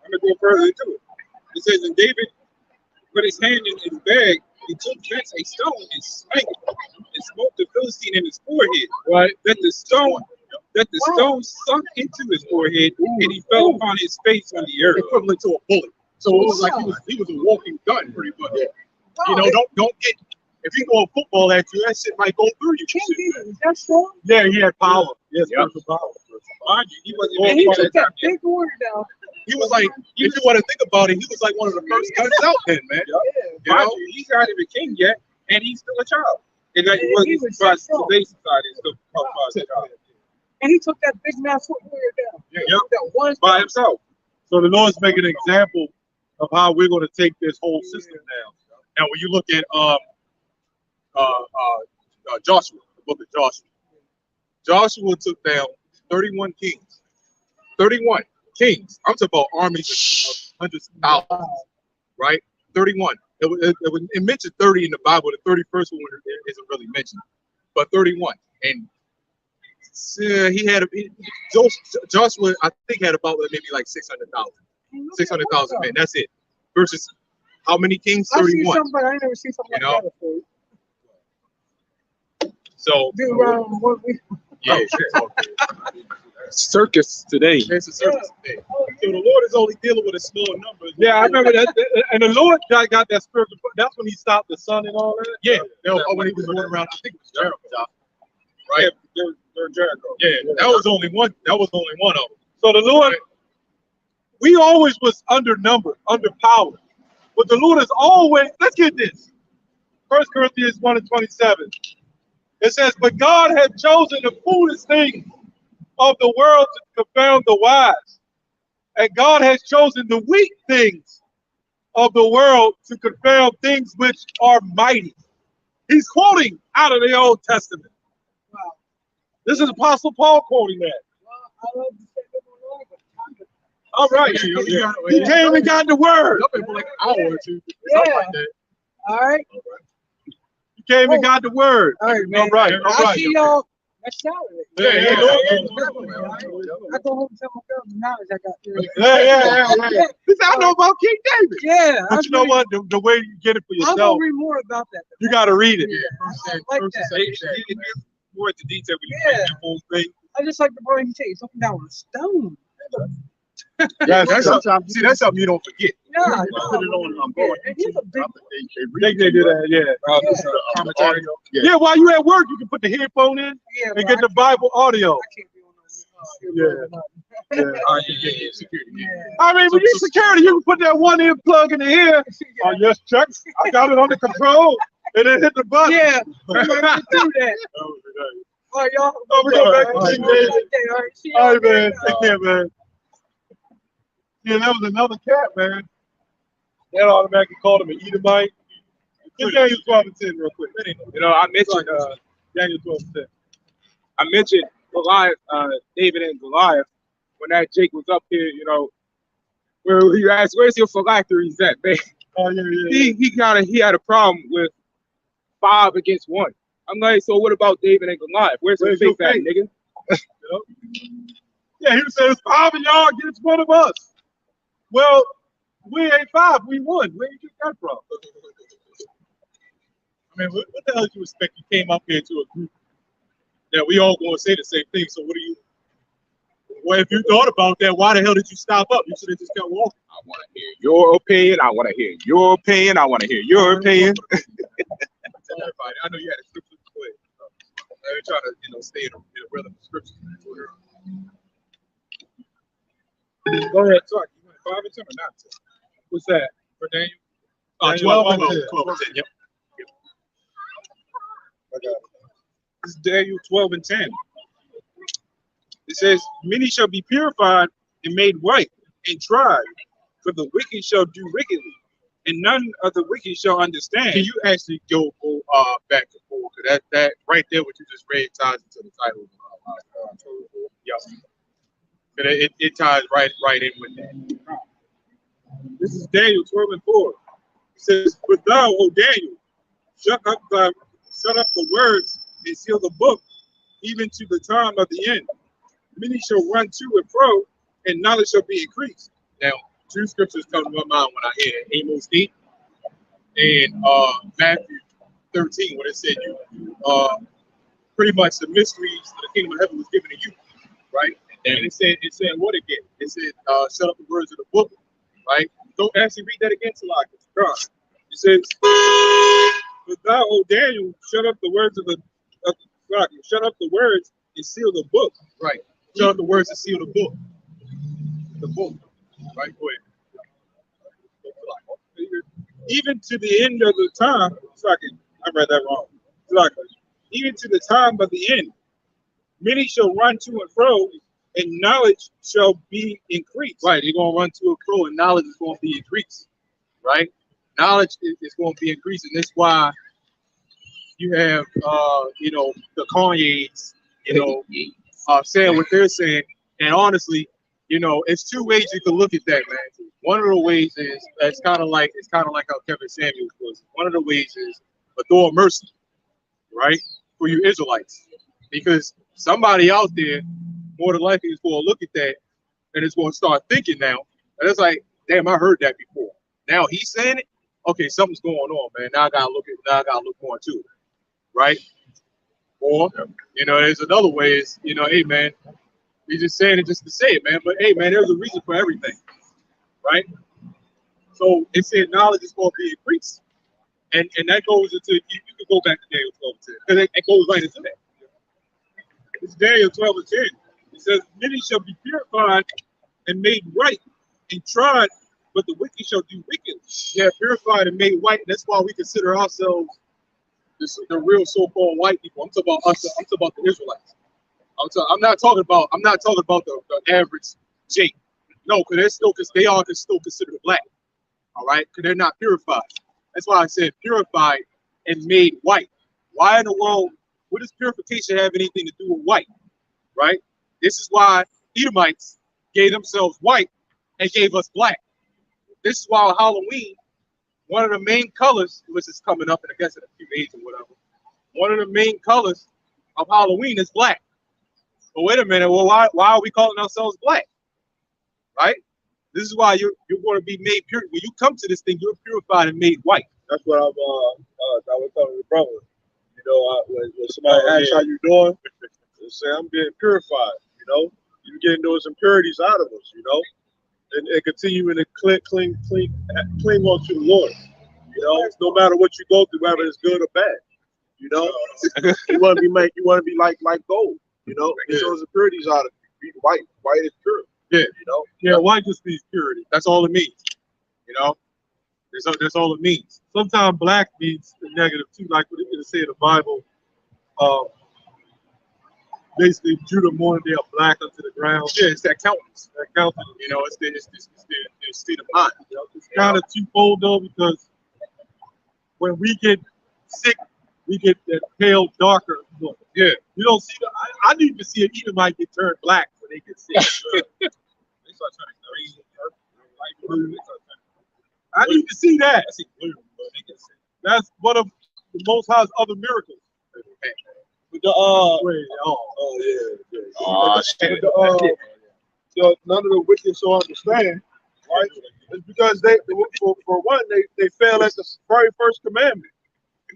I'm gonna go further into it. It says, "And David put his hand in his bag, he took thence a stone and smacked it, and smote the Philistine in his forehead, right? That the stone sunk into his forehead, and he fell upon his face on the earth, equivalent to a bullet. So it was like he was a walking gun, pretty much. You know, don't get. If you go a football at you, that shit might go through you. King David, is that strong? Yeah, he had power. Yes, Yeah. spiritual power. Mind you, he wasn't And he even took that big warrior down. He was like, if you want to think about it, he was like one of the first guns out then, man. Yeah. You know, he's not even king yet, and he's still a child. And that And wasn't he was by so today's society, it's still by a child. And he took that big man foot warrior down. Yeah. That one By himself. So the Lord's making an example of how we're going to take this whole system down. Now, when you look at Joshua, the book of Joshua, Joshua took down 31 kings. 31 kings. I'm talking about armies of hundreds of thousands, right? 31. It mentioned 30 in the Bible. The 31st one isn't really mentioned, but 31. And Joshua, I think, had about maybe like 600,000. 600,000 men. That's it. Versus how many kings? I see 31. something, but I ain't never seen something You like know? that before. So Do around 1 week. yeah, Circus today. it's a circus thing. So the Lord is only dealing with a small number. Yeah, I remember that. And the Lord got that spiritual. That's when he stopped the sun and all that. Yeah, when he was going around, I think it was Jericho. Right? They're Jericho. Yeah, that was only one. That was only one of them. So the Lord, we always was undernumbered, underpowered. But the Lord is always, let's get this. 1 Corinthians 1:27. It says, but God had chosen the foolish things of the world to confound the wise. And God has chosen the weak things of the world to confound things which are mighty. He's quoting out of the Old Testament. Wow. This is Apostle Paul quoting that. Well, I love to say good Lord, but time to All right. He came and got the word. Up there for like an hour or two. Yeah. Something like that. all right. He came and got the word. All right, man. All right. All I'll right. see y'all next Saturday. Yeah. I go home and tell my girl the knowledge I got there. Yeah. He said, I know about King David. Yeah. But you know what? The way you get it for I'm yourself, gonna read more about that. you got to read it. I like that. More into detail when you Yeah. read the whole thing. I just like the brother he said he's looking down on a stone. Yeah, that's something you don't forget. Yeah, They put it on board. and he's a big. They do that, yeah. Commentary. Yeah, while you at work, you can put the headphone in Yeah, and but get the Bible audio. I can't be on no. Yeah. I mean, when you security, you can put that one ear plug in the ear. Oh, yes, Chuck. I got it under control. And then hit the button. Yeah, I'm gonna do that. All right, y'all. Oh, we go back to All right, King David. all right, see y'all All right, man. later. Take care, man. Yeah, that was another cat, man. That automatically called him an Edomite. Get Daniel 12 and 10 real quick. You know, I mentioned Daniel 12 and 10. I mentioned Goliath, David and Goliath, when that Jake was up here, you know, where you asked, where's your phylacteries at, man? Oh, yeah. He had a problem with 5 against 1. I'm like, so what about David and Goliath? Where's your faith at, nigga? Yeah, he said, 5 of y'all against one of us. Well, we ain't 5, we won. Where you get that from? I mean, what the hell did you expect? You came up here to a group that we all going to say the same thing. So what do you? Well, if you thought about that, why the hell did you stop up? You should have just kept walking. I want to hear your opinion. I want to hear your opinion. I want to hear your opinion. Everybody, I know you had a scripture to play. I try to, stay in a rhythm of scripture. Go ahead, talk. You want 5 and 10 or not 10? What's that for Daniel? 12 and 10. 12 and 10. Yep. This is Daniel 12 and 10. It says, many shall be purified and made white and tried, for the wicked shall do wickedly, and none of the wicked shall understand. Can you actually go back and forth? Because that right there, what you just read, ties into the title. But it ties right in with that. This is Daniel 12 and 4. It says, but thou, O Daniel, shut up the words and seal the book, even to the time of the end. Many shall run to and fro, and knowledge shall be increased. Now, 2 scriptures come to my mind when I hear it. Amos 8 and Matthew 13, when it said you pretty much the mysteries of the kingdom of heaven was given to you, right? And it said what again? It said shut up the words of the book, right? Don't actually read that again, Talaka. It says, but thou, O Daniel, shut up the words shut up the words and seal the book. Right. Shut up the words and seal the book. The book. Right, go ahead. Even to the end of the time, I read that wrong. Even to the time of the end, many shall run to and fro, and knowledge shall be increased. Right, they're going to run to and fro, and knowledge is going to be increased. Right? Knowledge is going to be increased, and that's why you have, the Kanye's, saying what they're saying. And honestly, it's 2 ways you can look at that, man. One of the ways is it's kind of like how Kevin Samuels was. One of the ways is a door of mercy, right, for you Israelites, because somebody out there more than likely is going to look at that and is going to start thinking now, and it's like, damn, I heard that before. Now he's saying it. Okay, something's going on, man. Now I gotta look more into it, right? Or there's another way is hey man, we just saying it just to say it, man. But hey man, there's a reason for everything, right? So it said knowledge is going to be increased, and that goes into you can go back to Daniel 12 and 10 because it goes right into that. It's Daniel 12 and 10. It says, many shall be purified and made white and tried, but the wicked shall do wickedly. Yeah, purified and made white. That's why we consider ourselves the real so-called white people. I'm talking about us. I'm talking about the Israelites. I'm not talking about the average Jake. No, because they are still considered black. All right, because they're not purified. That's why I said purified and made white. Why in the world? What does purification have anything to do with white? Right? This is why Edomites gave themselves white and gave us black. This is why Halloween, one of the main colors, which is coming up in I guess in a few days or whatever, one of the main colors of Halloween is black. But wait a minute, well, why are we calling ourselves black? Right? This is why you're going to be made pure. When you come to this thing, you're purified and made white. That's what I was telling the brother. You know, when somebody asks how you doing, they say I'm getting purified. You know, you're getting those impurities out of us. You know, and continuing to cling on to the Lord. You know, no matter what you go through, whether it's good or bad. You know, you want to be like gold. You know, get those impurities out of you. White is pure. Yeah, you know. Yeah, white just means purity. That's all it means. You know, that's all it means. Sometimes black means the negative too, like what it say in the Bible. Basically, Judah mourning they are black unto the ground. Yeah, it's that countenance. That countenance. You know, it's the state of mind. You know, it's kind of twofold though, because when we get sick, we get that pale, darker look. Yeah, you don't see I need to see an Edomite get turned black when they get sick. They start turning green, purple, light blue. I need to see that. I see blue, but they get sick. That's one of the Most High's other miracles. With the so none of the wicked shall understand, right? It's because they for one they fail at the very first commandment.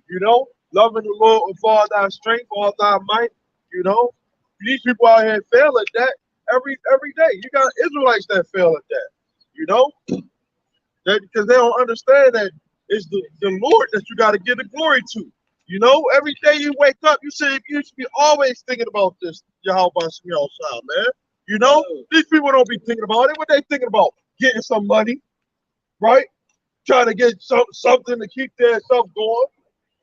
You know, loving the Lord with all thy strength, all thy might. You know, these people out here fail at that every day. You got Israelites that fail at that. You know, that because they don't understand that it's the Lord that you got to give the glory to. You know, every day you wake up, you should be always thinking about this, Yahweh Shemel, man. You know, these people don't be thinking about it. What they thinking about? Getting some money, right? Trying to get something to keep their stuff going.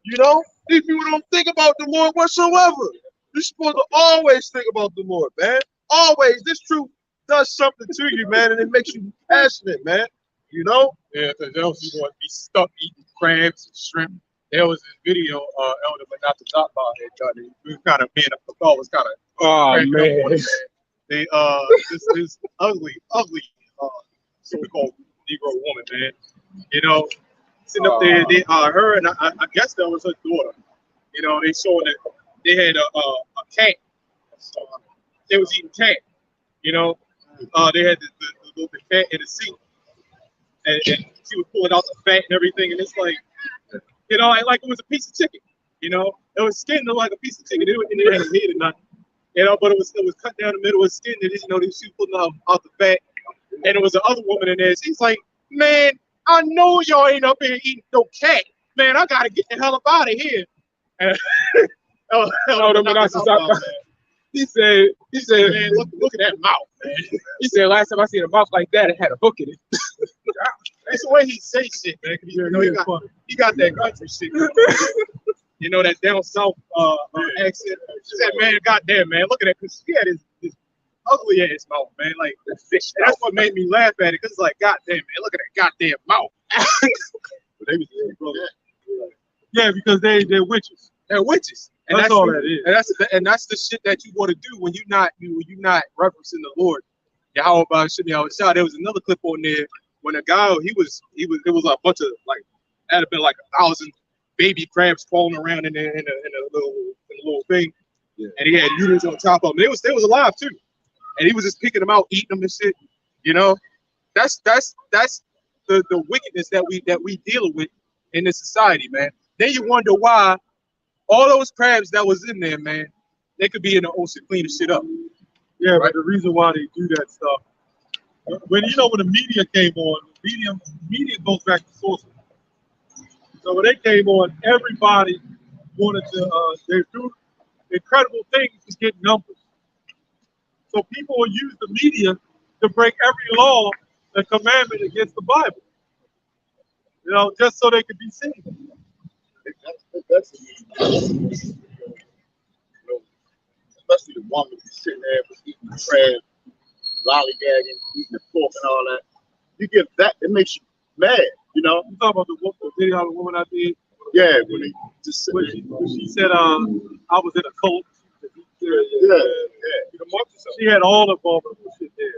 You know, these people don't think about the Lord whatsoever. You're supposed to always think about the Lord, man. Always. This truth does something to you, man, and it makes you passionate, man. You know? Yeah, because else you want to be stuck eating crabs and shrimp. There was this video, Elder, but not the top bar had done it. It was kind of being a football was kind of They this ugly so-called Negro woman, man. You know, sitting up there, they her and I guess that was her daughter. You know, they showing that they had a cat. They was eating cat. You know, they had the cat in the seat, and she was pulling out the fat and everything, and it's like. You know, like it was a piece of chicken. You know, it was skinned like a piece of chicken. It hadn't meat or nothing. You know, but it was cut down the middle of skin. And you know, she was pulling out the fat. And there was the other woman in there. She's like, man, I know y'all ain't up here eating no cat. Man, I gotta get the hell up out of here. And he said, man, look at that mouth, man. He said, last time I seen a mouth like that, it had a hook in it. That's the way he say shit, man. You know, he got that country shit. You know, that down south accent. She said, man, goddamn, man, look at that. Because he had his ugly ass mouth, man. Like, that's what made me laugh at it. Because it's like, goddamn, man, look at that goddamn mouth. Yeah, because they're witches. They're witches. And that's all that is. And that's the shit that you want to do when you're not referencing the Lord. Yahweh Shah. There was another clip on there when a guy it was a bunch of like that had been like 1,000 baby crabs crawling around in a little thing, yeah. And he had noodles on top of them. They was alive too, and he was just picking them out, eating them and shit. You know, that's the wickedness that we deal with in this society, man. Then you wonder why all those crabs that was in there, man, they could be in the ocean cleaning shit up. Yeah, right? But the reason why they do that stuff, when the media came on, media goes back to sources. So when they came on, everybody wanted to they do incredible things to get numbers. So people will use the media to break every law and commandment against the Bible. You know, just so they could be seen. Especially the woman sitting there eating the crab, lollygagging, eating the pork and all that. You get that, it makes you mad, you know. You talking about the video of the woman I did? Yeah, when he just When she said, I was in a cult. yeah. She had all of them shit there.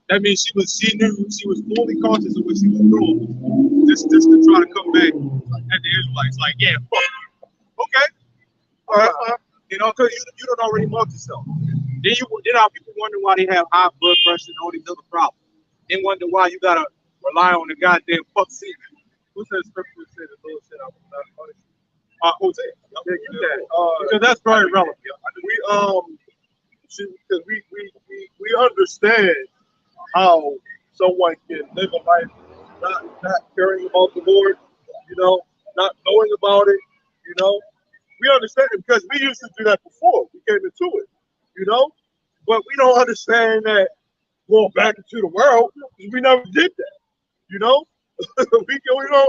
That means she knew she was fully conscious of what she was doing. Just to try to come back at the Israelites. Like, yeah, fuck you. Okay. All right. You know, because you don't already marked yourself. Then our people wonder why they have high blood pressure and all these other problems. Then wonder why you gotta rely on the goddamn fuck season. What's that scripture that said the Lord said I was not punished? Hosea. Yeah, get that. Because that's very relevant. Because we understand how someone can live a life not caring about the Lord, not knowing about it, We understand it because we used to do that before we came into it, But we don't understand that going back into the world because we never did that, we don't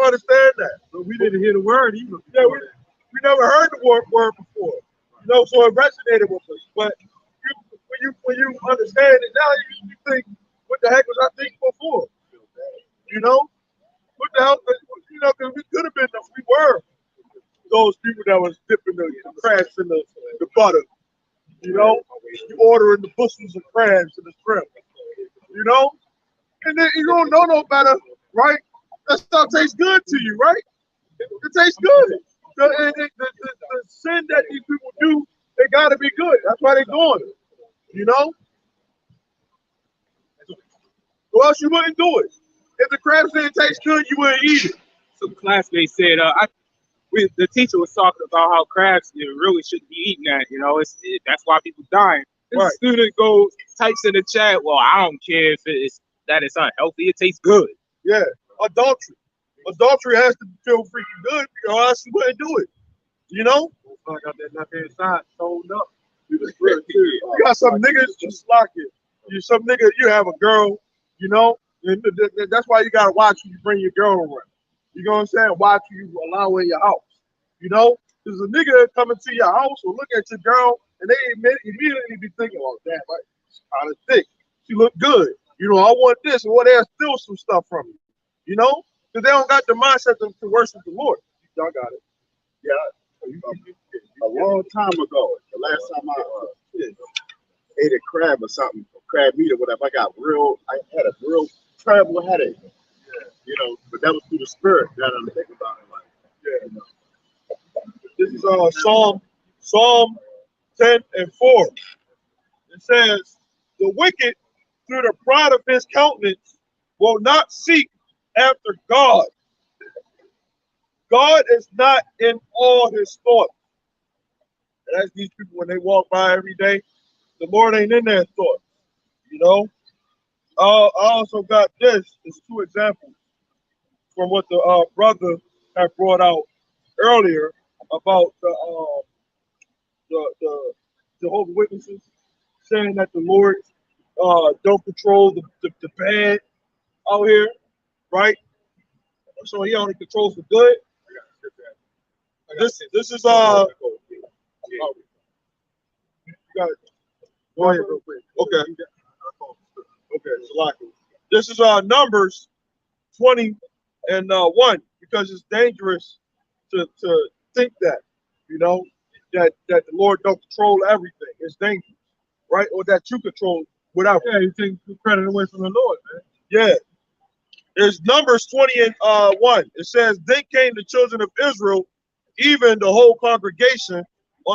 understand that. But we didn't hear the word either. Yeah, we never heard the word before, so it resonated with us. But when you understand it now, you think, what the heck was I thinking before? What the hell? Because we could have been, we were those people that was dipping the crabs in the butter. You ordering the bushels of crabs and the shrimp. And then you don't know no better, right? That stuff tastes good to you, right? It tastes good. The sin that these people do, they gotta be good. That's why they're doing it. Or else you wouldn't do it. If the crabs didn't taste good, you wouldn't eat it. Some classmate said, the teacher was talking about how crabs really shouldn't be eating that. That's why people dying. This Right. student types in the chat, well, I don't care if it's unhealthy. It tastes good. Yeah, adultery. Adultery has to feel freaking good, or else you wouldn't do it. I got that nothing inside sold up. You got some niggas just like it. Some nigga, you have a girl, and that's why you gotta watch who you bring your girl around. You know what I'm saying? Watch who you allow in your house. There's a nigga coming to your house or look at your girl, and they immediately be thinking, oh, damn, right, she's kind of thick. She look good. I want this, or they'll steal some stuff from you. Because they don't got the mindset to worship the Lord. Y'all got it. Yeah. A long time ago, the last time I ate a crab or something, crab meat or whatever, I had a real terrible headache. But that was through the spirit. Now that I'm thinking about it, This is Psalm 10 and 4. It says, the wicked, through the pride of his countenance, will not seek after God. God is not in all his thoughts. And that's these people when they walk by every day. The Lord ain't in their thoughts. I also got this. It's 2 examples from what the brother had brought out earlier about the Jehovah's Witnesses saying that the Lord don't control the bad out here, right? So he only controls the good. This is you got it. Go ahead real quick. Okay. Okay, this is Numbers 20 and 1, because it's dangerous to think that, that the Lord don't control everything. It's dangerous, right? Or that you control without. Yeah, you take credit away from the Lord, man. Yeah. There's Numbers 20 and 1. It says, then came the children of Israel, even the whole congregation,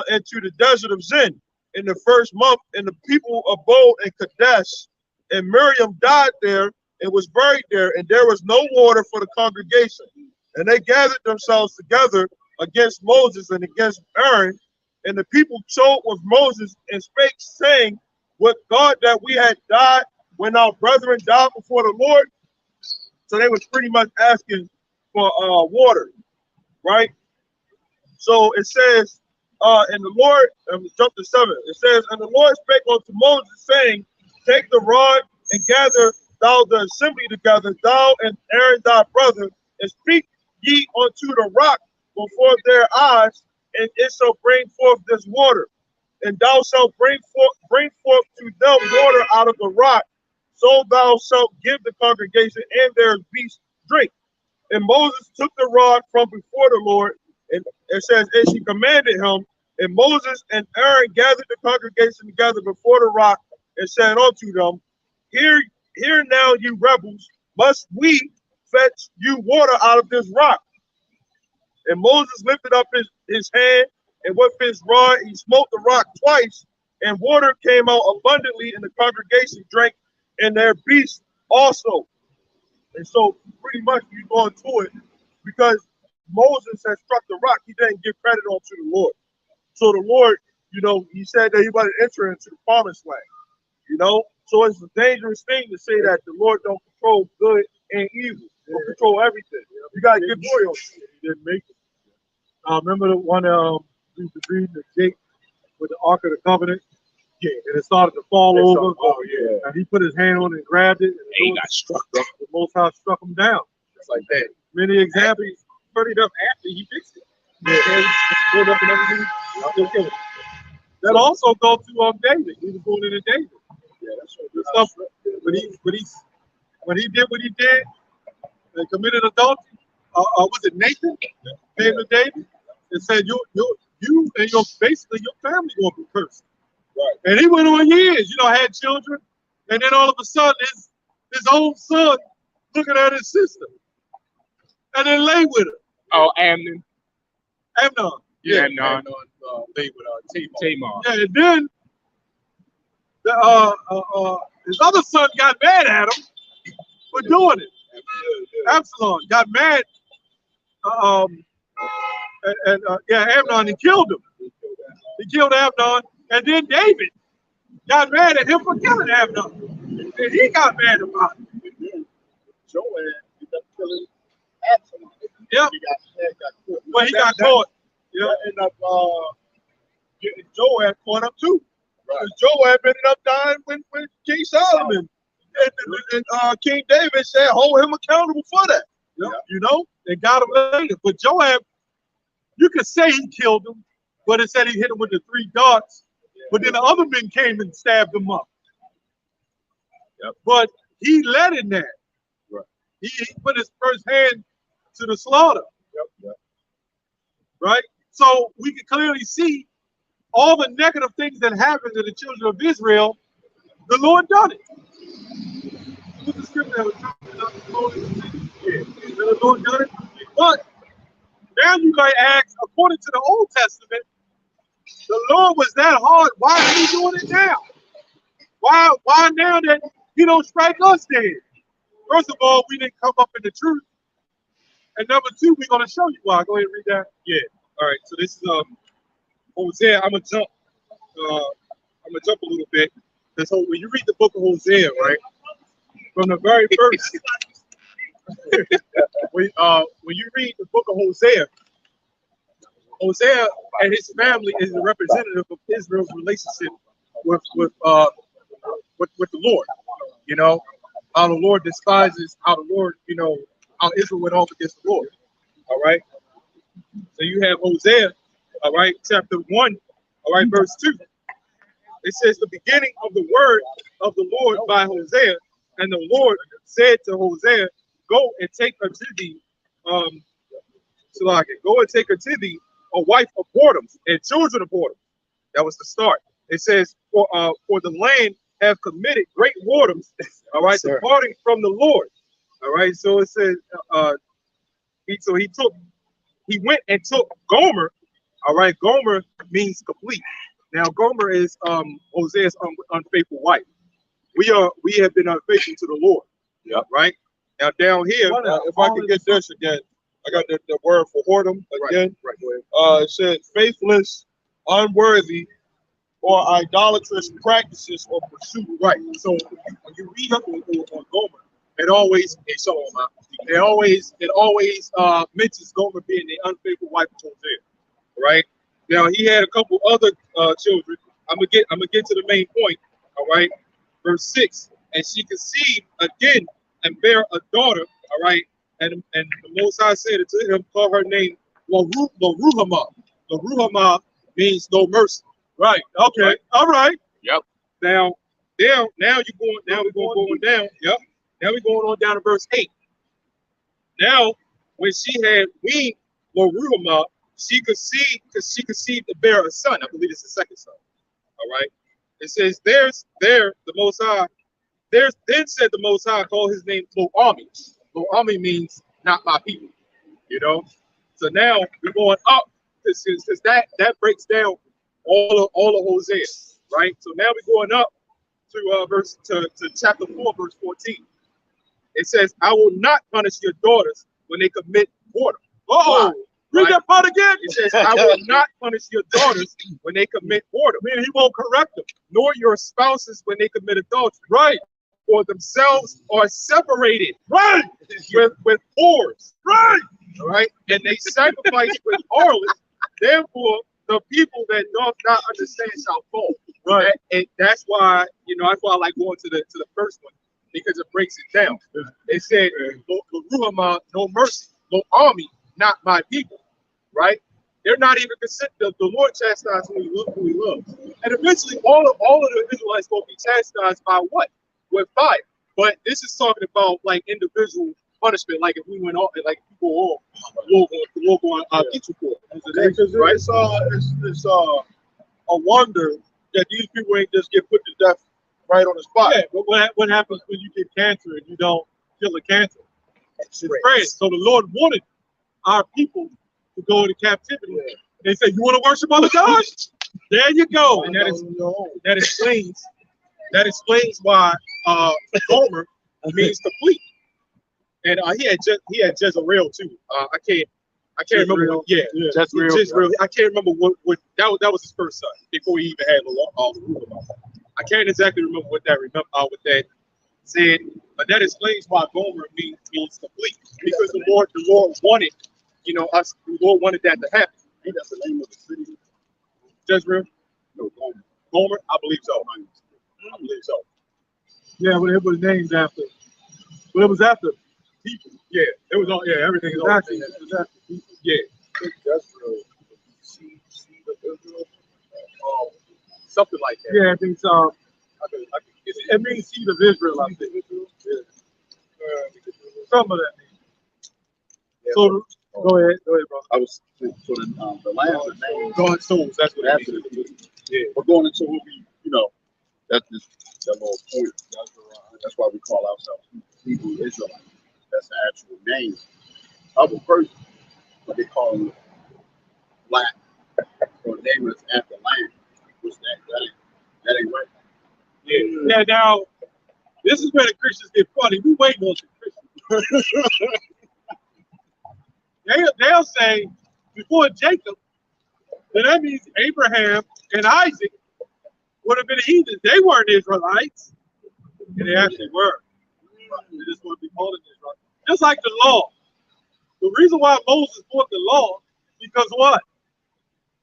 into the desert of Zin in the first month, and the people abode in Kadesh, and Miriam died there and was buried there, and there was no water for the congregation. And they gathered themselves together against Moses and against Aaron, and the people choked with Moses and spake, saying, with God that we had died when our brethren died before the Lord. So they was pretty much asking for water, right? So it says, and the Lord, jump to 7. It says, and the Lord spake unto Moses, saying, take the rod and gather thou the assembly together, thou and Aaron thy brother, and speak ye unto the rock before their eyes, and it shall bring forth this water. And thou shalt bring forth to them water out of the rock, so thou shalt give the congregation and their beasts drink. And Moses took the rod from before the Lord, and it says, and she commanded him. And Moses and Aaron gathered the congregation together before the rock and said unto them, Hear now, you rebels, must we fetch you water out of this rock? And Moses lifted up his hand, and with his rod he smote the rock twice, and water came out abundantly, and the congregation drank, and their beasts also. And so pretty much you go into it, because Moses had struck the rock, he didn't give credit unto the Lord. So the Lord, you know, he said that he wanted to enter into the promised land, you know. So it's a dangerous thing to say that the Lord don't control good and evil. He don't control everything. You got to get loyal. He didn't make it. Remember the one we was reading, the gate with the Ark of the Covenant? Yeah. And it started to fall over. Oh, yeah. And he put his hand on it and grabbed it. And He got struck up. the Most High struck him down. Just like that. Many examples. Put it up after he fixed it. Yeah. Pulled up and everything. Still killing. That also goes to David. He was born into David. Yeah, that's right. The stuff, when he did what he did and committed adultery, was it Nathan came to David and said, you and basically your family gonna be cursed. Right. And he went on years, had children, and then all of a sudden his own son looking at his sister and then lay with her. Oh, Amnon. Amnon. Yeah, And Amnon. lay with Tamar. Yeah, and then his other son got mad at him for doing it. Absalom got mad, Amnon, and killed him. He killed Amnon, and then David got mad at him for killing Amnon, and he got mad about it. Joab ended up killing Absalom. Yep. He got Well, he got caught. Yeah. Yeah. Ended up getting Joab caught up too. Because Joab ended up dying with King Solomon. And King David said, hold him accountable for that. Yep. You know? They got him later. But Joab, you could say he killed him, but it said he hit him with the 3 darts. But then the other men came and stabbed him up. Yep. But he led in that. Right. He put his first hand to the slaughter. Yep. Right? So we can clearly see all the negative things that happened to the children of Israel, the Lord done it. Look at the scripture that was talking about the Lord done it. But now you might ask, according to the Old Testament, the Lord was that hard. Why is he doing it now? Why now that he don't strike us dead? First of all, we didn't come up in the truth. And number 2, we're going to show you why. Go ahead and read that. Yeah. All right. So this is Hosea. I'm gonna jump a little bit. So when you read the book of Hosea, right, from the very first, when you read the book of Hosea and his family is a representative of Israel's relationship with the Lord. You know how the Lord despises, how the Lord, how Israel went off against the Lord. All right. So you have Hosea, all right, chapter 1, all right, verse 2. It says, the beginning of the word of the Lord by Hosea, and the Lord said to Hosea, go and take unto thee, go and take unto thee a wife of whoredoms and children of whoredoms. That was the start. It says, for the land have committed great whoredoms, all right, departing from the Lord. All right, so it says, he went and took Gomer. All right, Gomer means complete. Now, Gomer is Hosea's unfaithful wife. We have been unfaithful to the Lord. Yep. Right? Now down here, If I can get this again, I got the word for whoredom again. Right, go ahead. It said faithless, unworthy, or idolatrous practices or pursuit. Right. So when you read up on Gomer, it always mentions Gomer being the unfaithful wife of Hosea. Right. Now he had a couple other children. I'm gonna get to the main point. All right. Verse 6. And she conceived again and bare a daughter. All right. And the Most High said to him, call her name Loruhamah. Loruhamah means no mercy. Right. Okay. Right. All right. Yep. Now we're going down. Yep. Now we're going on down to verse 8. Now when she had weaned Loruhamah, she conceived to bear a son. I believe it's the second son. All right. It says, the Most High. Then said the Most High, call his name Lo-Ami. Lo-Ami means not my people. You know. So now we're going up, since that breaks down all of Hosea, right? So now we're going up to chapter 4, verse 14. It says, I will not punish your daughters when they commit whoredom. Oh, read that part again. It says, I will not punish your daughters when they commit whoredom. Meaning he won't correct them. Nor your spouses when they commit adultery. Right. For themselves are separated. Right. With whores. Right. All right. And they sacrifice with harlots. Therefore, the people that doth not understand shall fall. Right. And that's why, that's why I like going to the first one, because it breaks it down. It said, Ruhamah, no mercy, no army, not my people. Right? They're not even considered. The Lord chastised who he loves. And eventually all of the Israelites will be chastised by what? With fire. But this is talking about like individual punishment, like if we went off, like people all walk on get you for it. Right? It's a wonder that these people ain't just get put to death right on the spot. Yeah, but what happens when you get cancer and you don't kill the cancer? It's spread. So the Lord wanted our people to go into captivity. Yeah. They said, you want to worship other gods? There you go. And that explains why Gomer means to flee. And he had Jezreel too. I can't remember. Jezreel. I can't remember what that was his first son before he even had the I can't exactly remember what that said, but that explains why Gomer means to flee, because the Lord wanted, us. The Lord wanted that to happen. I think that's the name of the city. Jezreel? No, Gomer. Gomer? I believe so. Yeah, but it was named after. But it was after people. Yeah, it was all. Yeah, everything is exactly. It was after people. Yeah. Jezreel. Something like that. Yeah, I think so. It means seed of Israel, I think. Yeah. Some of that means. Yeah, so go ahead, bro. I was so the lands are named God's souls. That's what after it means. the yeah. We're going into what we, that's just that little point. That's why we call ourselves Hebrew Israelites. That's the actual name of a person. But they call them black or name us after land. Which that ain't right. Yeah. Now, this is where the Christians get funny. We waiting on the Christians. They'll say before Jacob, then that means Abraham and Isaac would have been heathens. They weren't Israelites. And they actually were. They just want to be called Israelites. Just like the law. The reason why Moses brought the law, because what?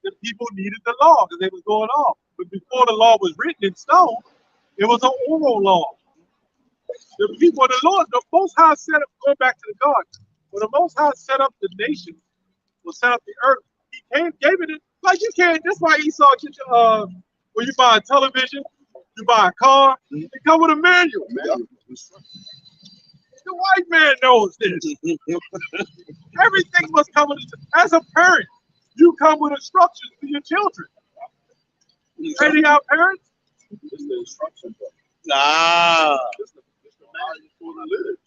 The people needed the law because they was going off. But before the law was written in stone, it was an oral law. The people of the Lord, the Most High set up, going back to the garden, when the Most High set up the nation, or set up the earth, he gave it, like you can't, that's why Esau get your, when you buy a television, you buy a car, it come with a manual. The white man knows this. Everything must come with, as a parent, you come with instructions to your children. Any of our parents? It's the instruction book. It's the manual for the live.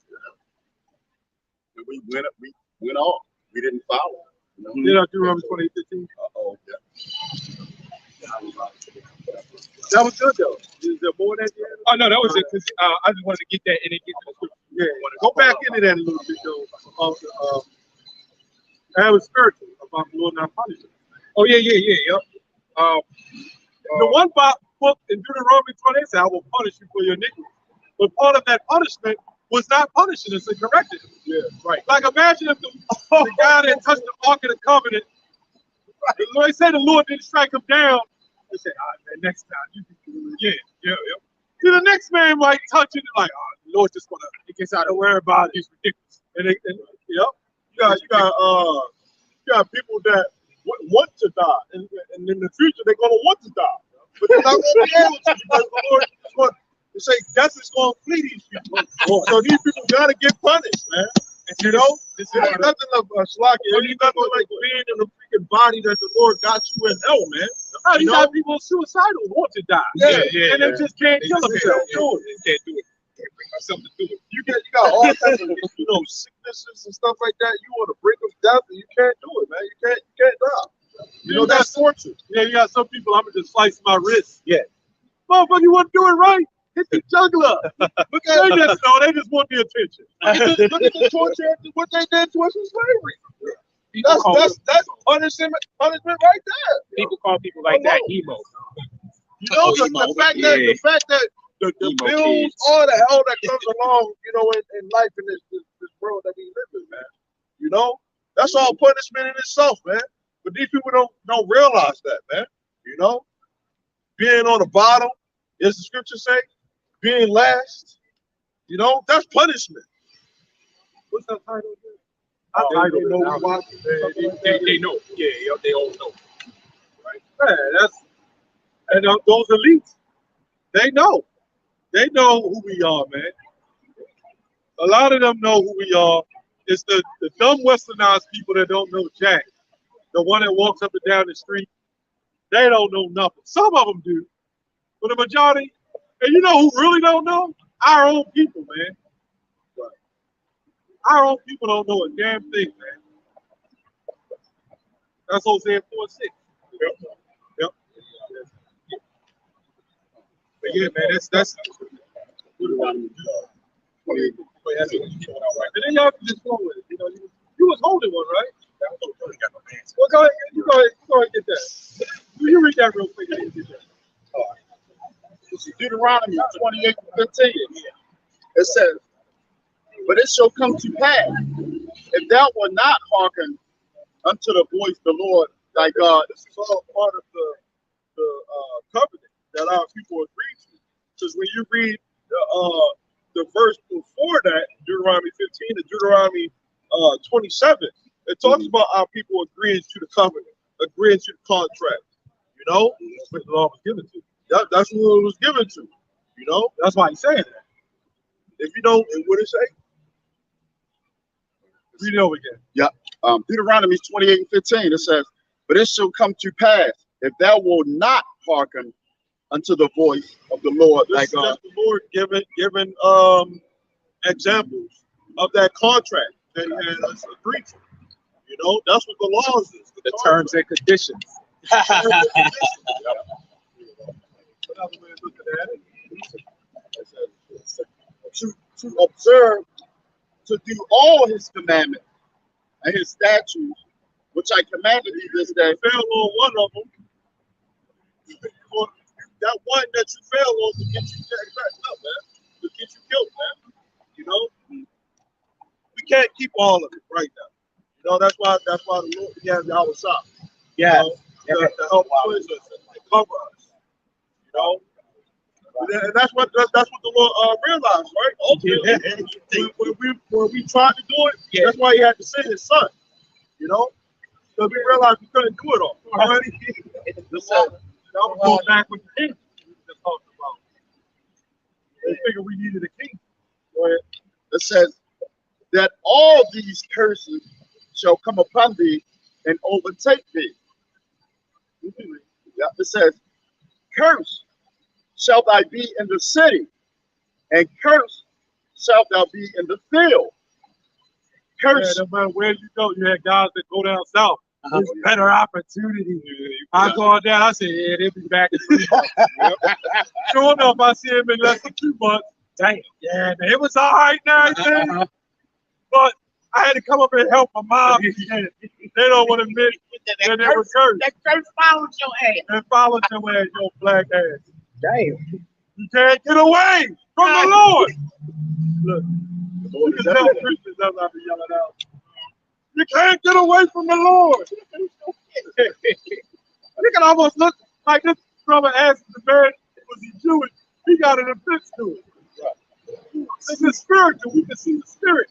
And we went off. We didn't follow. Did I do Romans 20:15? Uh-oh, yeah. That was good though. Is there more than that? Oh no, that was it. Because I just wanted to get that and then get to the scripture. Yeah, go back into that a little bit though. About the, that was spiritual about the Lord not punishing. Oh yeah. Yep. The one book in Deuteronomy 20 said, "I will punish you for your iniquity." But part of that punishment was not punishing us and correcting us. Yeah, right. Like imagine if the guy that touched the Ark of the Covenant, the Lord said the Lord didn't strike him down. They said, "All right, man, next time you can do it." Yeah. See, the next man might touch it and like, "Oh, the Lord just gonna, he gets out of worry about it. It's ridiculous." And You got people that want to die, and in the future they're gonna want to die, but they're not gonna be able to because the Lord is going to say death is gonna flee these people. So these people gotta get punished, man. And You know, it's nothing of slacking. It's nothing like being in the freaking body that the Lord got you in hell, man. Oh, you got people suicidal who want to die. And they just can't kill themselves. Can't do it. Can't bring myself to do it. You got all kinds of sicknesses and stuff like that. You want to bring them death, and you can't do it, man. You can't die. You know that's torture. Yeah, you got some people. I'm gonna just slice my wrist. Yeah. Motherfucker, you want to do it right? Hit the jugular. Look at they just know. They just want the attention. Look at the torture. What they did to us in slavery. That's punishment right there. People call people like that emo. You know, the fact that the bills, kids. All the hell that comes along, in life in this world that we live in, man. You know, that's all punishment in itself, man. But these people don't realize that, man. You know, being on the bottom, as the scripture say, being last, that's punishment. What's that title again? They know we watch it. They know. Yeah, they all know. Right? Yeah, those elites, they know. They know who we are, man. A lot of them know who we are. It's the dumb westernized people that don't know jack. The one that walks up and down the street, they don't know nothing. Some of them do. But the majority, and you know who really don't know? Our own people, man. Right. Our own people don't know a damn thing, man. That's Hosea 4:6. Yep. But yeah, man, that's and then y'all can just go with it. You was holding one, right? Well, go ahead. You go ahead and get that. You read that real quick. All right. This is Deuteronomy 28:15. It says, "But it shall come to pass, if thou wilt not hearken unto the voice of the Lord thy God." This is all part of the covenant that our people agreed to. Because when you read the verse before that, Deuteronomy 15 and Deuteronomy 27, it talks about our people agreeing to the covenant, agreeing to the contract. Which the law was given to. That's what it was given to. That's why he's saying that. If you don't, what it say? Read it over again. Yeah. Deuteronomy 28:15. It says, "But it shall come to pass, if thou wilt not hearken unto the voice of the Lord thy God." That's the Lord giving examples of that contract that he had us agree to. That's what the laws is. The terms and conditions. Another way of looking at it. To observe, to do all his commandments and his statutes, which I commanded thee this day. Fail on one of them. That one that you fail on to get you jacked up, man. To get you killed, man. We can't keep all of it right now. That's why the Lord has our shop. Yeah. To help cleanse us and cover us. And that's what the Lord realized, right? Ultimately, when we tried to do it, that's why he had to send his son. Because we realized we couldn't do it all. Already. Y'all go back with the king. We just talked about. They figured we needed a king. Go ahead. It says that all these curses shall come upon thee and overtake thee. Yeah. It says, "Curse shall thou be in the city, and curse shalt thou be in the field." Curse. Yeah, no matter where you go, you had guys that go down south. There's better opportunity. I go down, I say, yeah, they'll be back in 3 months. Sure enough, I see him in less than 2 months. Dang, yeah, man, it was all right now, I think. But I had to come up and help my mom. They don't want to admit that they were cursed. That curse followed your ass. And followed your ass, your black ass. Damn. You can't get away from the Lord. Look, you can tell Christians that's not be yelling out. You can't get away from the Lord. You can almost look like this brother asked the man, was he Jewish? He got an offense to it. This is spiritual. We can see the spirit.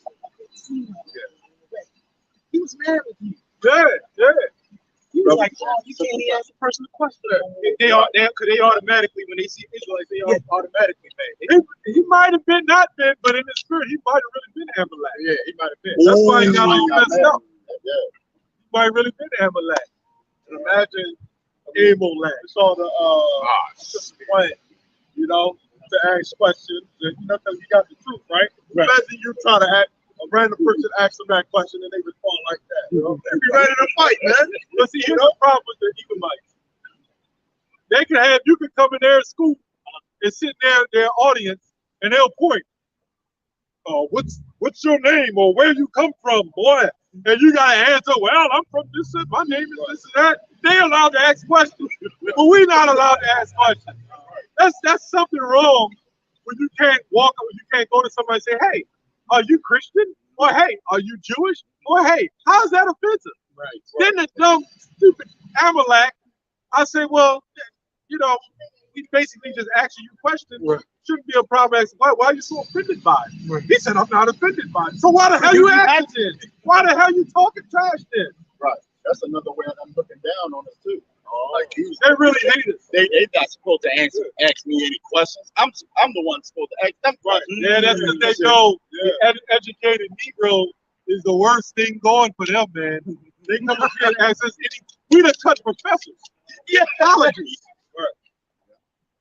He was mad with you. Yeah. He was like, oh, you can't even ask a person a question. They automatically, when they see Israelites, they automatically mad. He might have been not been, but in the spirit, he might have really been Amalek. Yeah, he might have been. That's why he got all messed up. Yeah. He might really been Amalek. And imagine Amalek saw the plan, you know, to ask questions, and, you know, because you got the truth, right? Imagine you try to ask a random person ask them that question and they respond like that. You know, they be ready to fight, man. But see, here's the problem with the Edomites. They can have you can come in their school and sit there in their audience and they'll point. What's your name or where you come from, boy? And you gotta answer, well, I'm from this, my name is this and that. They're allowed to ask questions, but we're not allowed to ask questions. That's something wrong when you can't walk or you can't go to somebody and say, hey, are you Christian? Or hey, are you Jewish? Or hey, how's that offensive? Right. Then the dumb, stupid Amalek, I say, well, you know, he basically just asking you questions. Right. Shouldn't be a problem. Why are you so offended by it? Right. He said, I'm not offended by it. So why the hell you asking? Why the hell you talking trash then? Right. That's another way I'm looking down on us too. Like They really hate us. they not supposed to ask me any questions. I'm the one supposed to ask them questions. Yeah, that's because they know the educated Negro is the worst thing going for them, man. They come up here and ask us any. We done touch professors. Yeah, colleges. Right.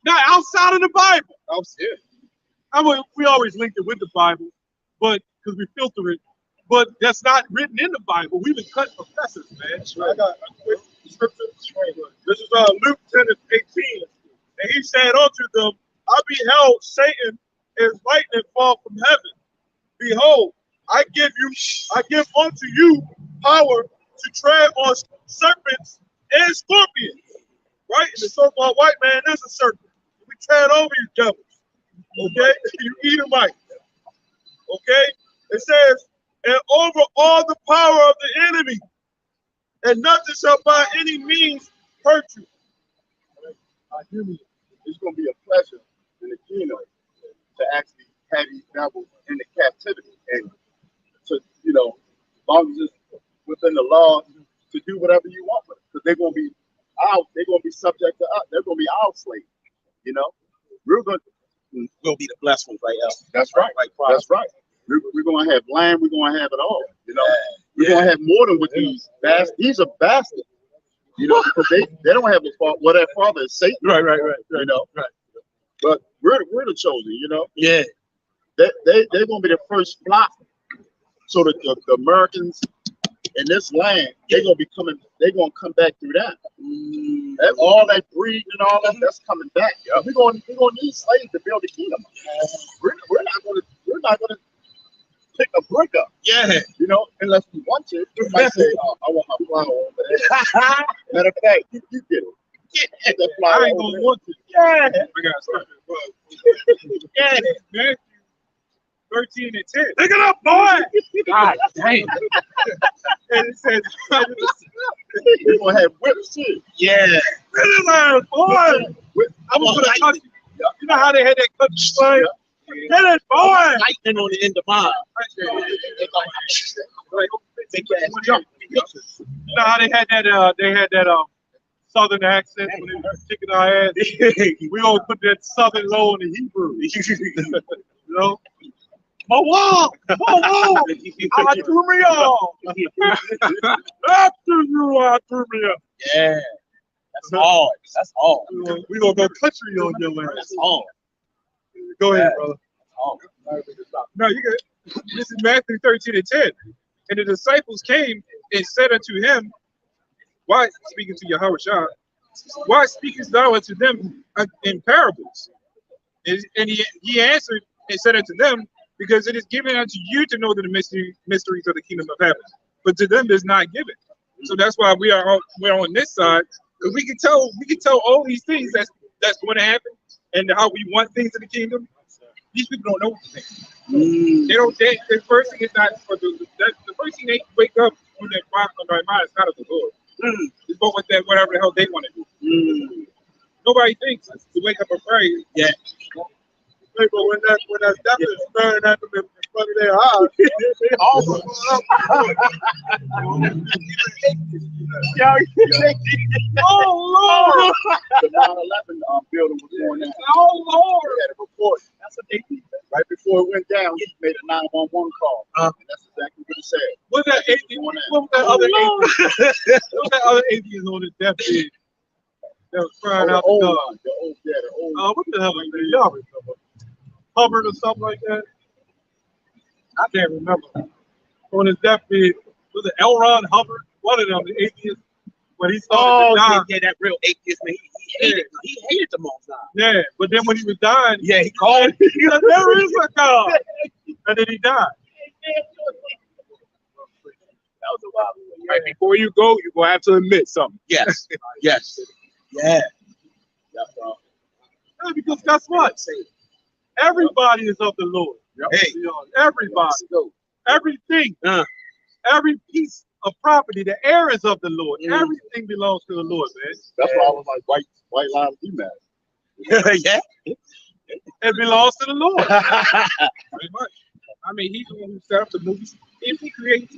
Now outside of the Bible. Yeah. I mean, we always link it with the Bible, but because we filter it. But that's not written in the Bible. We've been cut professors, man. I got a quick scripture. This is Luke 10:18. And he said unto them, I beheld Satan as lightning fall from heaven. Behold, I give unto you power to tread on serpents and scorpions. Right? And the so-called white man is a serpent. We tread over you devils. Okay? You Edomite. Okay? It says, and over all the power of the enemy, and nothing shall by any means hurt you. It's going to be a pleasure in the kingdom to actually have these devils in the captivity and to, you know, as long as it's within the law, to do whatever you want with it, because they're going to be subject to us. They're going to be our slaves. You know, we'll be the blessed ones right now. That's right. That's right. We're going to have land. We're going to have it all. You know, we're going to have more than with these bastards. These are bastards. You know, because they don't have a father. Well, their father is Satan. Right. You know, but we're the chosen. You know. Yeah. They're going to be the first flock. So the Americans in this land, they're going to come back through that. All that breeding and all that, that's coming back. We're going to need slaves to build the kingdom. We're not going to pick a brick up. Yeah. You know, unless we want to. You might say, I want my flower over there. Matter of fact, you get it. Get that flower. I ain't going to want to. Yeah. We got something. Yeah. Matthew 13 and 10. Pick it up, boy. God damn. And it says, we're going to have whips too. Yeah. boy. I'm going to put a country. You know how they had that country slang? Get it, boy. Lightning on the end of mine. You know how they had that southern accent when they were kicking our ass? We gonna put that southern low in the Hebrew. You know? I threw me off. After you, I threw me up. Yeah. That's hard. That's hard. We gonna go country on your ass. That's hard. Go ahead, brother. Oh. No, you good. This is Matthew 13 and 10. And the disciples came and said unto him, why, speaking to Yahushua, why speakest thou unto them in parables? And he answered and said unto them, because it is given unto you to know the mysteries of the kingdom of heaven, but to them is not given. So that's why we're on this side, because we can tell all these things that's going to happen and how we want things in the kingdom. These people don't know what to think. They don't. The first thing is not for the first thing they wake up on their mind is not of the Lord. It's about whatever the hell they want to do. Nobody thinks to wake up and pray. Yeah. But when that devil is staring at them in front of their eyes, they all Oh Lord! The 9/11 building was going in. Oh Lord! They had a report. That's what they did. Right before it went down, he made a 911 call. And that's exactly what he said. What was that atheist? What was that other atheist? What was that other atheist on his deathbed that was crying out to God? The old. What the hell is that? Y'all remember? Hubbard or something like that? I can't remember. On his deathbed, was it L. Ron Hubbard? One of them, the atheists, when he started to die. Yeah, that real atheist man. He hated the Most High. Yeah, but then when he was dying, Yeah, he called. he said, there is a God. And then he died. Right before you go, you're gonna have to admit something. Yes. Yes. Yeah. Yeah, because guess what? Everybody is of the Lord. Hey. Everybody. Everything. Every piece of property, the air is of the Lord. Everything belongs to the Lord, man. That's why I was like, white lives do matter. Yeah. It belongs to the Lord. Pretty much. I mean, he's the one who set up the movies. If he creates,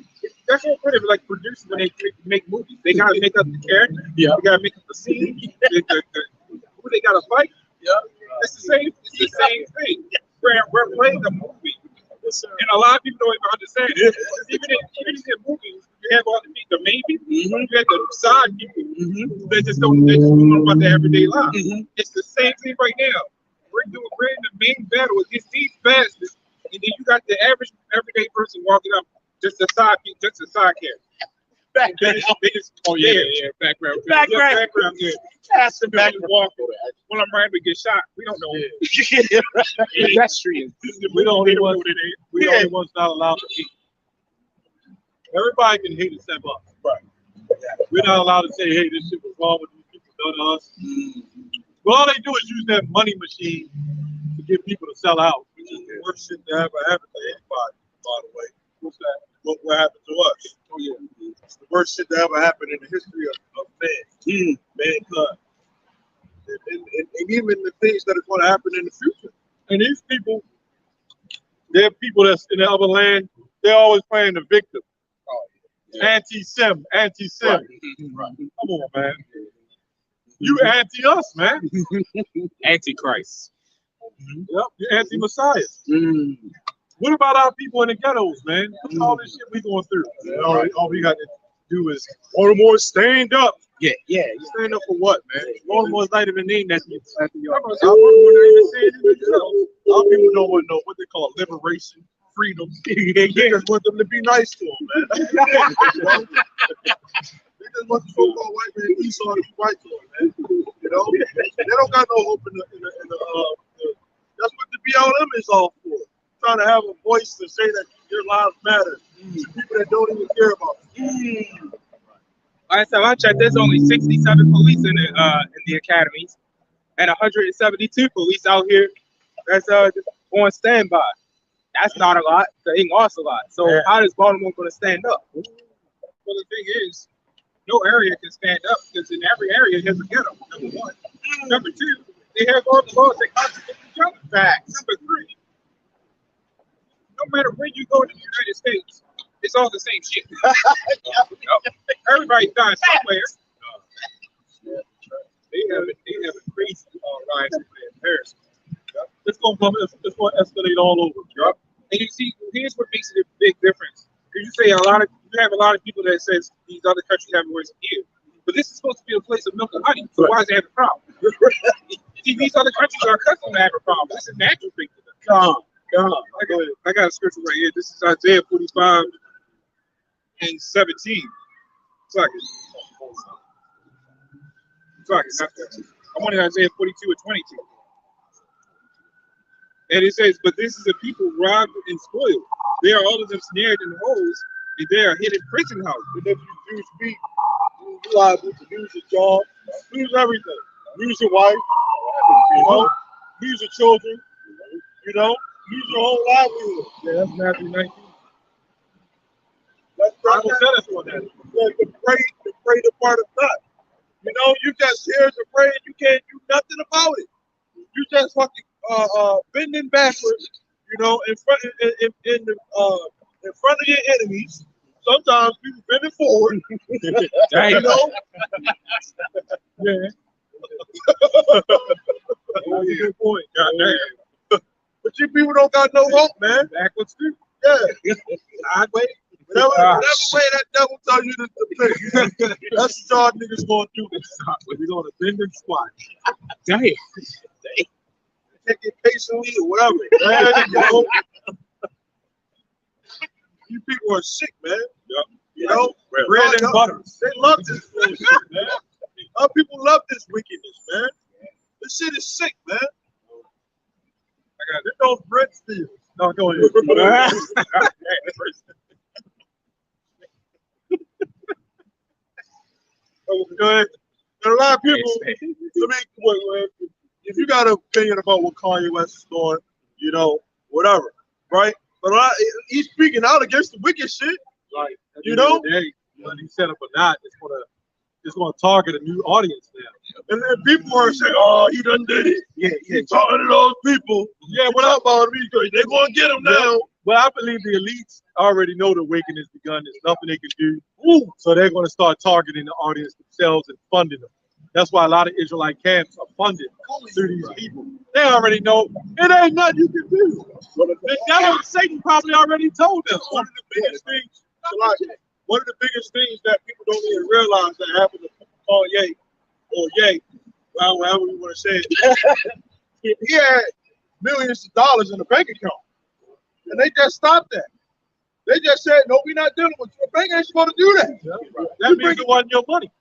that's what pretty like producers when they make movies. They gotta make up the character. Yeah. They gotta make up the scene. Who they gotta fight. Yeah. It's the same. It's the same thing. We're playing a movie, and a lot of people don't even understand it. Even in movies, you have all the main people. You have the side people. They just don't know about their everyday life. It's the same thing right now. We're in the main battle against these bastards, and then you got the average everyday person walking up, just a side character. Background. Background. Yeah. That's the background. When I'm ready to get shot, we don't know. Pedestrian. We the only ones not allowed to hate. Everybody can hate except us. Right. We're not allowed to say, hey, this shit was wrong with these people done to us. Well, all they do is use that money machine to get people to sell out. Which is the worst shit to ever happen to anybody, by the way. What's that? What happened to us? Oh, yeah. It's the worst shit that ever happened in the history of man. Mankind. And even the things that are going to happen in the future. And these people, they're people that's in the other land, they're always playing the victim. Oh, yeah. Anti-Sem. Right. Come on, man. You anti-us, man. Antichrist. Yep, you're anti-Messiah. What about our people in the ghettos, man? What's all this shit we going through? All we got to do is Baltimore stand up. Yeah. Stand up for what, man? Baltimore's not even named after you. Our people don't want to know what they call liberation, freedom. They just want them to be nice to them, man. They just want the so-called white man Esau to be white to them, man. You know, they don't got no hope in the that's what the BLM is all for. Trying to have a voice to say that your lives matter to people that don't even care about you. Last time I checked, there's only 67 police in the academies, and 172 police out here that's on standby. That's not a lot. They lost a lot. So how is Baltimore going to stand up? Well, the thing is, no area can stand up because in every area there's a ghetto. Number one. Number two, they have all the laws that contradict each other. Facts. Number three, no matter where you go in the United States, it's all the same shit. Everybody's dying somewhere. They have a crazy rise in Paris. It's going to escalate all over. And you see, here's what makes it a big difference. Because you have a lot of people that says these other countries have worse than you. But this is supposed to be a place of milk and honey. So why does it have a problem? See, these other countries are accustomed to have a problem. This is a natural thing to them. I got a scripture right here. This is Isaiah 45 and 17. Fuck it. I'm on Isaiah 42 and 22. And it says, but this is a people robbed and spoiled. They are all of them snared in holes, and they are hid in prison houses. And if you do speak, you're liable to lose your job, lose everything. Lose your wife, lose your children, lose your whole livelihood. Yeah, that's Matthew 19. That's Bible said us on that. To pray the part of God. You just here to pray and you can't do nothing about it. You just fucking bending backwards, in front of your enemies. Sometimes people bending forward. Yeah. That's a good point. Goddamn. But But you people don't got no hope, man. Backwards too. Yeah. Sideways. Whatever way that devil tells you to think, that's what y'all niggas gonna do. We're gonna bend and squat. Damn. Take it patiently or whatever. Man, you know? You people are sick, man. Yep. You know? Bread and butter. They love this bullshit, man. Other people love this wickedness, man. This shit is sick, man. I got Get those bread steals. No, go ahead. Go ahead. And a lot of people, if you got an opinion about what Kanye West is doing, you know, whatever, right? But he's speaking out against the wicked shit. Like, you know? When he set up a knot, it's gonna target a new audience now. And people are saying, "Oh, he done did it." Yeah. He's talking to those people. Yeah, What about me? They're gonna get him now. Well, I believe the elites already know the awakening has begun. There's nothing they can do. So they're going to start targeting the audience themselves and funding them. That's why a lot of Israelite camps are funded through these people. They already know it ain't nothing you can do. The devil, Satan probably already told them. One of the biggest things, one of the biggest things that people don't even realize that happened to people called Ye, or Ye, well, however we want to say it. He had millions of dollars in the bank account. And they just stopped that. They just said, no, we're not dealing with you. The bank ain't supposed to do that. That means it wasn't your money.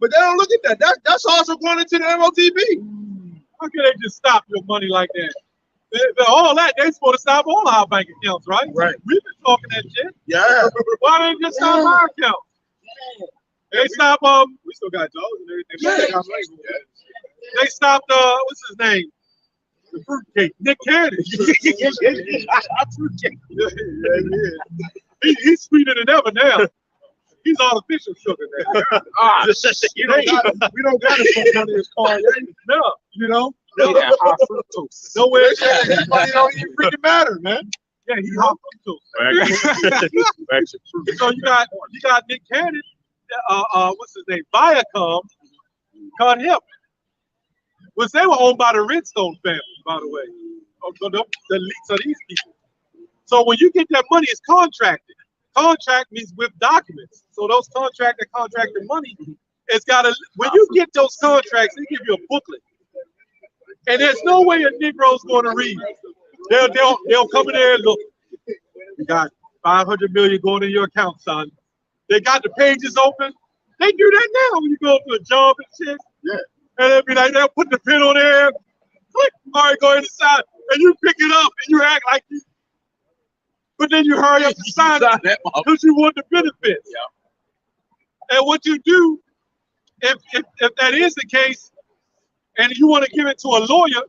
But they don't look at that. That's also going into the MOTB. How can they just stop your money like that? All that, they supposed to stop all our bank accounts, right? Right. We've been talking that shit. Yeah. Why didn't they just stop our account? They stop We still got dollars and everything. They stopped what's his name? The fruitcake. Nick Cannon. He's sweeter than ever now. He's artificial sugar now. We don't got as much money as Kanye. No. You know? Yeah, high fructose. Nowhere his money don't even freaking matter, man. Yeah, he's high fructose. So you got Nick Cannon, what's his name? Viacom cut him. Which they were owned by the Redstone family, by the way. The elites of these people. So when you get that money, it's contracted. Contract means with documents. So those contracted money, it's got to, when you get those contracts, they give you a booklet. And there's no way a Negro's going to read. They'll come in there and look. You got 500 million going in your account, son. They got the pages open. They do that now when you go to a job and shit. Yeah. And they'll be like, they'll put the pen on there, click, all right, go ahead and sign. And you pick it up and you act like you, but then you hurry up and sign it because you want the benefits. Yeah. And what you do, if that is the case, and you want to give it to a lawyer,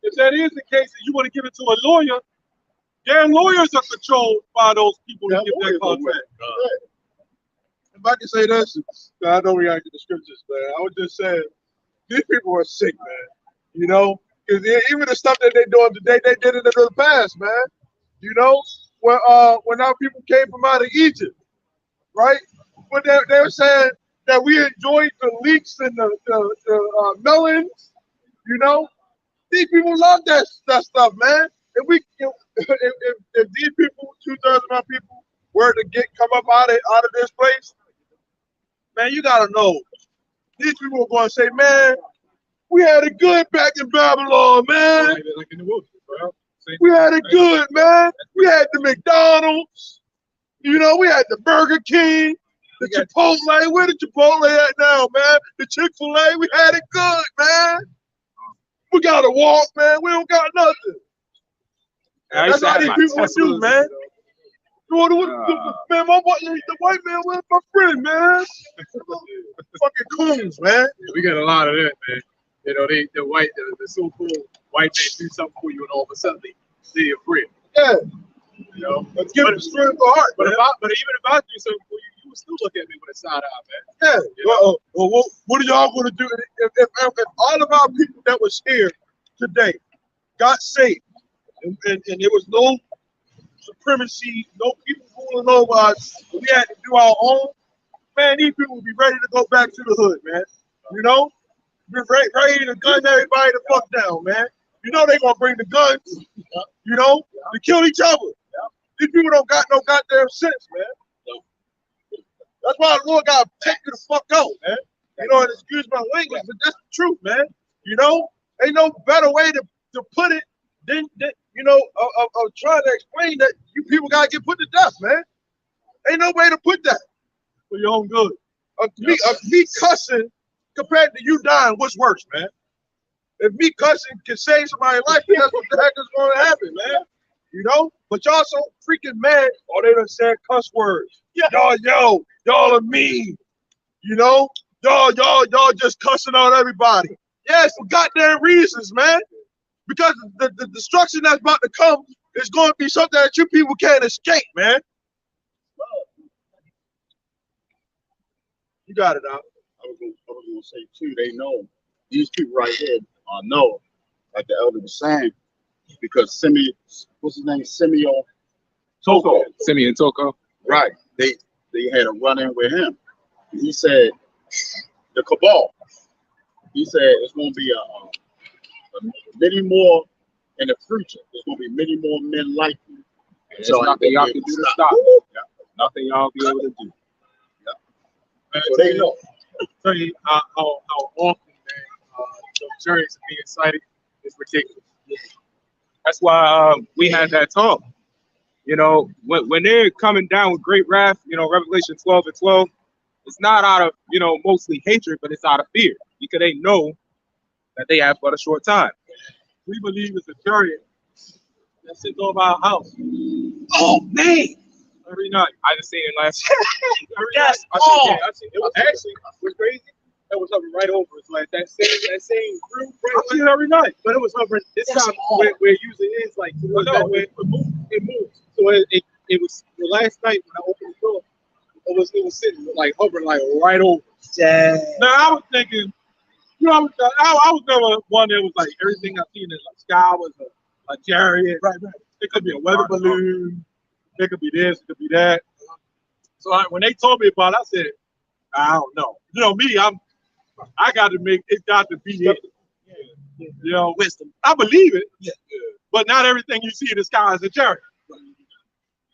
if that is the case and you want to give it to a lawyer, their lawyers are controlled by those people that get that contract. If I can say this, I know we got to get the scriptures, man. I was just saying, these people are sick, man. You know, because even the stuff that they're doing today, they did it in the past, man. You know, when our people came from out of Egypt, right? When they were saying that we enjoyed the leeks and the melons, you know, these people love that stuff, man. If these people, 2/3 of our people, were to come up out of this place, man, you gotta know, these people are going to say, man, we had it good back in Babylon, man. Like in the wilderness, bro. We had it good, man. We had the McDonald's, you know, we had the Burger King, the Chipotle. Where the Chipotle at now, man? The Chick-fil-A, we had it good, man. We gotta walk, man. We don't got nothing. That's how these people would do, man. Man, the white man was my friend, man. Fucking coons, man. Yeah, we got a lot of that, man. You know, the so-called white man do something for you, and all of a sudden they're your friend. Yeah. You know, Let's give them strength of heart. But even if I do something for you, you would still look at me with a side eye, man. Yeah. You know? Well, what are y'all going to do if all of our people that was here today got saved and there was no supremacy, no people ruling over us, we had to do our own, man, these people would be ready to go back to the hood, man. You know? ready to gun everybody the fuck down, man. You know they gonna bring the guns, you know, to kill each other. These people don't got no goddamn sense, man. That's why the Lord gotta take you the fuck out, man. You know, and excuse my language, but that's the truth, man. You know, ain't no better way to put it than you know, of trying to explain that you people gotta get put to death, man. Ain't no way to put that for your own good. Me cussing compared to you dying, what's worse, man? If me cussing can save somebody's life, then that's what the heck is going to happen, man. You know? But y'all so freaking mad. Oh, they done said cuss words. Yeah. Y'all are mean. You know? Y'all just cussing on everybody. Yeah, for goddamn reasons, man. Because the destruction that's about to come is going to be something that you people can't escape, man. You got it out. I was gonna say too, they know these people right here know, like the elder was saying, because what's his name? Simeon Toko. Simeon Toko. Right. They had a run-in with him. He said the cabal. He said it's gonna be a many more in the future. There's gonna be many more men like you. There's nothing y'all can do to stop. Yeah. Nothing y'all be able to do. So they know. Tell you how often, man, those chariots are being cited is ridiculous. That's why we had that talk. You know, when they're coming down with great wrath, you know, Revelation 12:12, it's not out of, you know, mostly hatred, but it's out of fear, because they know that they have but a short time. We believe it's a chariot that sits over our house Oh man! every night. I just seen it last. Yes. I seen it. It was actually what's crazy. That was hovering right over us, like that same group. I see it every night. But it was hovering this time where it usually is like it moves. So it was the last night when I opened the door, it was sitting like hovering like right over. Yeah. Now I was thinking, you know, I was never one that was like everything I seen in the sky was a chariot. Right. It could be a weather balloon. It could be this. It could be that. So when they told me about it, I said, I don't know. You know me, I got to make it. Got to be it. You know, wisdom. I believe it. Yeah. But not everything you see in the sky is a chariot.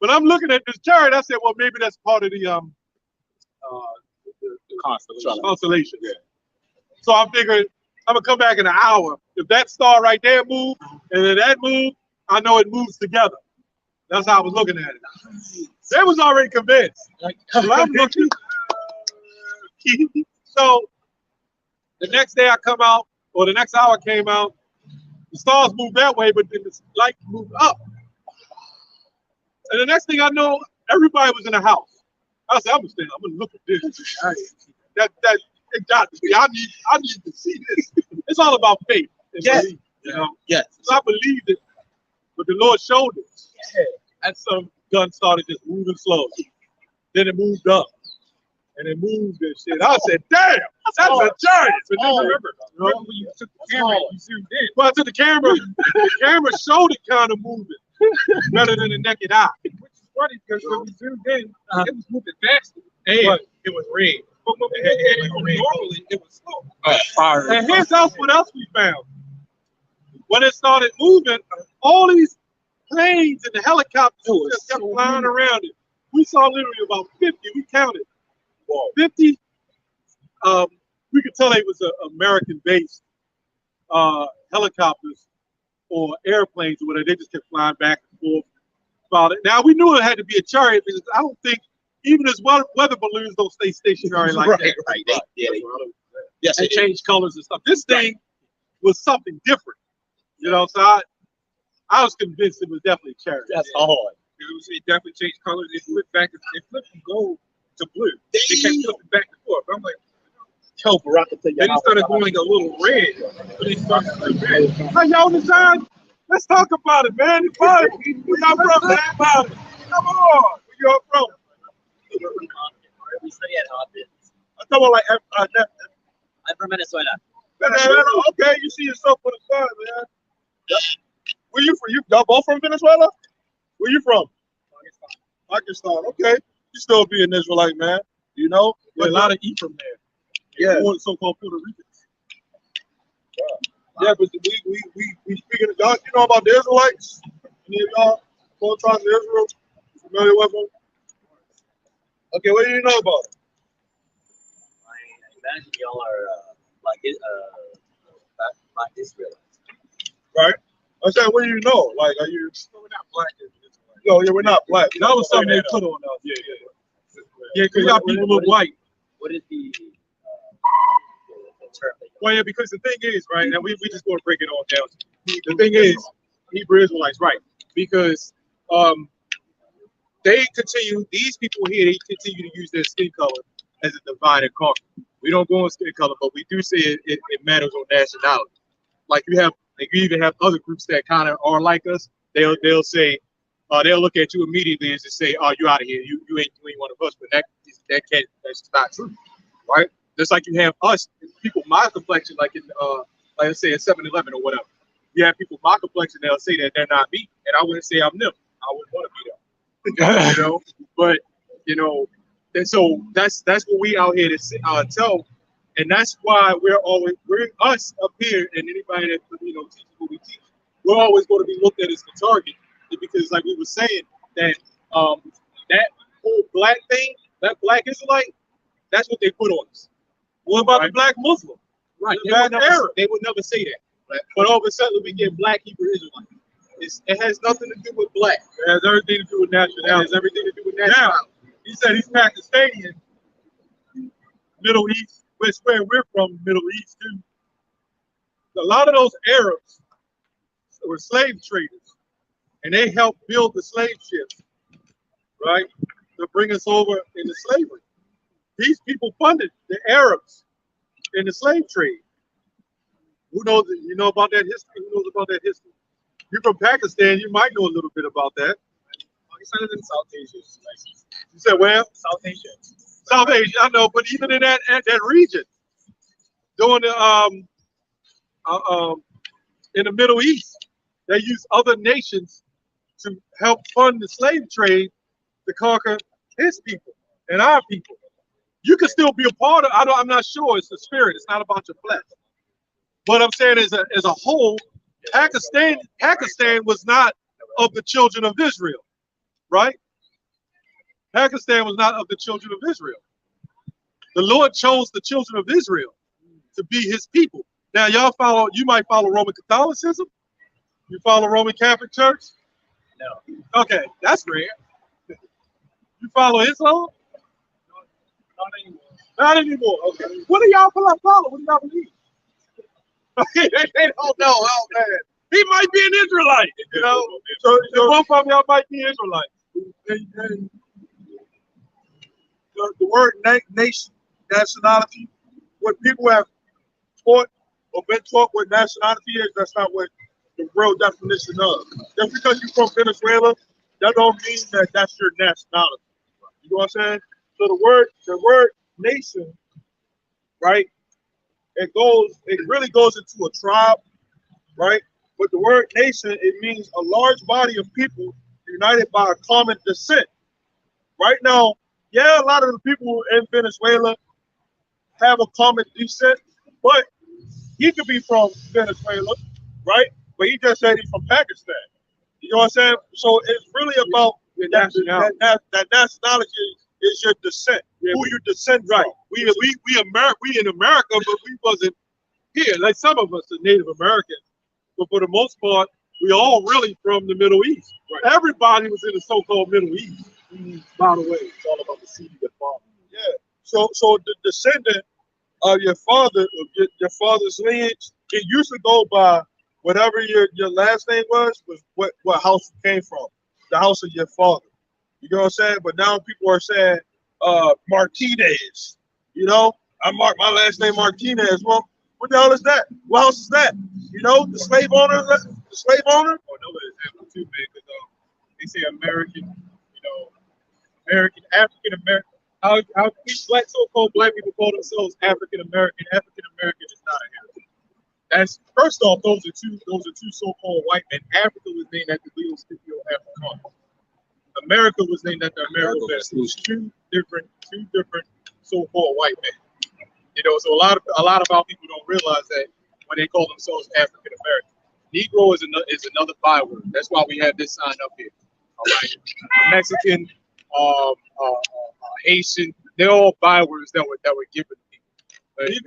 But I'm looking at this chariot. I said, well, maybe that's part of the constellation. Yeah. So I'm figuring I'm gonna come back in an hour. If that star right there moves and then that moves, I know it moves together. That's how I was looking at it. They was already convinced. So I'm looking. So the next day I come out, or the next hour came out, the stars moved that way, but then the light moved up. And the next thing I know, everybody was in the house. I said, I'm gonna look at this. That it got to be. I need to see this. It's all about faith. Yes. Belief, you know? Yes. So I believed it, but the Lord showed it. Yeah. And some gun started just moving slowly. Then it moved up. And it moved and shit. I said, damn, that's a giant. So then remember when you took the camera, you zoomed in. Well, I took the camera showed it kind of moving better than the naked eye. Which is funny because when we zoomed in, it was moving faster, but it was red. But when we looked at it normally, it was slow. And here's what else we found. When it started moving, all these planes and the helicopters just kept flying around it. We saw literally about 50. We counted. 50. We could tell it was American-based helicopters or airplanes or whatever. They just kept flying back and forth about it. Now we knew it had to be a chariot because I don't think even as weather balloons don't stay stationary like that. Right. Yes, they change colors and stuff. This thing was something different. You know, so I was convinced it was definitely a chariot. That's hard. It definitely changed colors. It flipped back. It flipped from gold to blue. It kept flipping back and forth. I'm like, then it started going a little red. But it started going red. How y'all decide? Let's talk about it, man. Where y'all from? About it. Come on. Where y'all from? We study at Harvard. I'm talking about like I'm from Venezuela. Venezuela. Okay, you see yourself for the sun, man. Where you from? Y'all both from Venezuela? Where you from? Pakistan. Okay. You still be an Israelite, man. You know? There's a lot of Ephraim there. Yeah. So-called Puerto Ricans. Yeah, but we speaking of y'all. You know about the Israelites? Any of y'all? 12 tribes of Israel? Familiar with them? Okay, what do you know about it? I imagine y'all are black Israelites. Right? I said, what do you know? Like, are you? We're not black. No, yeah, we're not black. That was something they put on us. Yeah, because y'all people look white. What is the term? Well, yeah, because the thing is, right, and we just going to break it all down. The thing is, Hebrew Israelites, right, because these people here, they continue to use their skin color as a divide and conquer. We don't go on skin color, but we do say it matters on nationality. Like you even have other groups that kind of are like us. They'll say, they'll look at you immediately and just say, "Oh, you out of here. You ain't one of us." But that's not true, right? Just like you have us, people my complexion, like in like let's say at 7-Eleven or whatever. You have people my complexion, they'll say that they're not me, and I wouldn't say I'm them. I wouldn't want to be them, you know. But you know, and so that's what we out here to tell, and that's why we're us up here, and anybody that teaches what we teach, we're always going to be looked at as the target, because like we were saying that that whole black thing, that black Israelite, that's what they put on us. What about the black Muslim? Right. They would never say that. But all of a sudden we get black Hebrew Israelites. It has nothing to do with black. It has everything to do with nationality. It has everything to do with nationality. Now, he said he's Pakistani, Middle East, which where we're from, Middle East too. A lot of those Arabs were slave traders, and they helped build the slave ships, right, to bring us over into slavery. These people funded the Arabs in the slave trade. Who knows? You know about that history? Who knows about that history? You're from Pakistan. You might know a little bit about that. Pakistan is in South Asia. You said where? South Asia. South Asia. I know, but even in that region, during the in the Middle East, they use other nations to help fund the slave trade to conquer his people and our people. You can still be a part of. I'm not sure. It's the spirit. It's not about your flesh. But I'm saying, as a whole, Pakistan was not of the children of Israel, right? Pakistan was not of the children of Israel. The Lord chose the children of Israel to be His people. Now, you might follow Roman Catholicism. You follow Roman Catholic Church? No. Okay, that's rare. You follow Islam? Not anymore. Not anymore. Okay. What do y'all follow? What do y'all believe? Okay, they don't know. Oh man, he might be an Israelite. You know, so both of y'all might be Israelites. And the word nation, nationality, what people have taught or been taught what nationality is, that's not what the real definition of. Just because you're from Venezuela, that don't mean that that's your nationality. You know what I'm saying? So the word nation, right? It really goes into a tribe, right? But the word nation, it means a large body of people united by a common descent. Right now, yeah, a lot of the people in Venezuela have a common descent, but he could be from Venezuela, right? But he just said he's from Pakistan. You know what I'm saying? So it's really about that nationality is your descent, who you descend from. We in America, but we wasn't here. Like some of us are Native Americans, but for the most part, we all really from the Middle East. Right. Everybody was in the so-called Middle East. By the way, it's all about the seed of your father. Yeah. So the descendant of your father, your father's lineage, it used to go by whatever your last name was what house you came from, the house of your father. You know what I'm saying? But now people are saying Martinez. You know, my last name Martinez. Well, what the hell is that? What house is that? You know, the slave owner. The slave owner. Oh, no, example too, man. Because they say American, American, African American. How black so-called black people call themselves African American? African American is not a heritage. That's first off. Those are two so-called white men. Africa was named after Leo Scipio Africanus. America was named after Amerigo Vespucci. Two different so-called white men. You know, so a lot of our people don't realize that but they call themselves African American. Negro is another byword. That's why we have this sign up here. All right, Mexican, Haitian, they're all bywords that were given to people.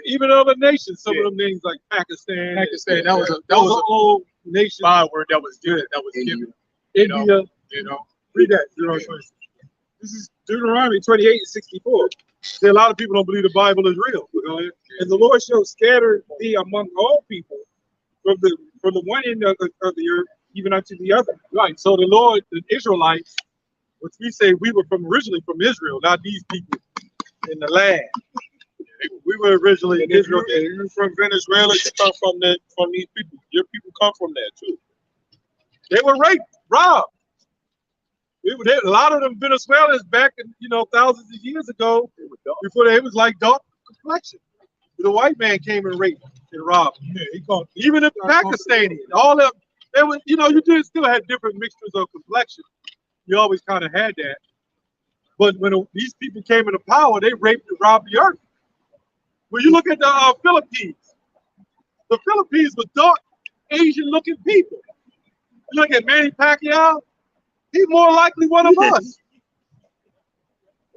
Even other nations, some of them names like Pakistan. That was a whole nation byword that was given. India. You know. Read that. This is Deuteronomy 28:64. See, a lot of people don't believe the Bible is real. And the Lord shall scatter thee among all people from the one end of the earth even unto the other. Right. So the Lord, the Israelites, which we say we were originally from Israel, not these people in the land. We were originally in Israel. You're from Venezuela. You come from these people. Your people come from there too. They were raped, robbed. A lot of them Venezuelans back in thousands of years ago, before it was like dark complexion. The white man came and raped and robbed. Even the Pakistani, all of they was, you still had different mixtures of complexion. You always kind of had that. But when these people came into power, they raped and robbed the earth. When you look at the Philippines were dark, Asian-looking people. You look at Manny Pacquiao, he's more likely one of us.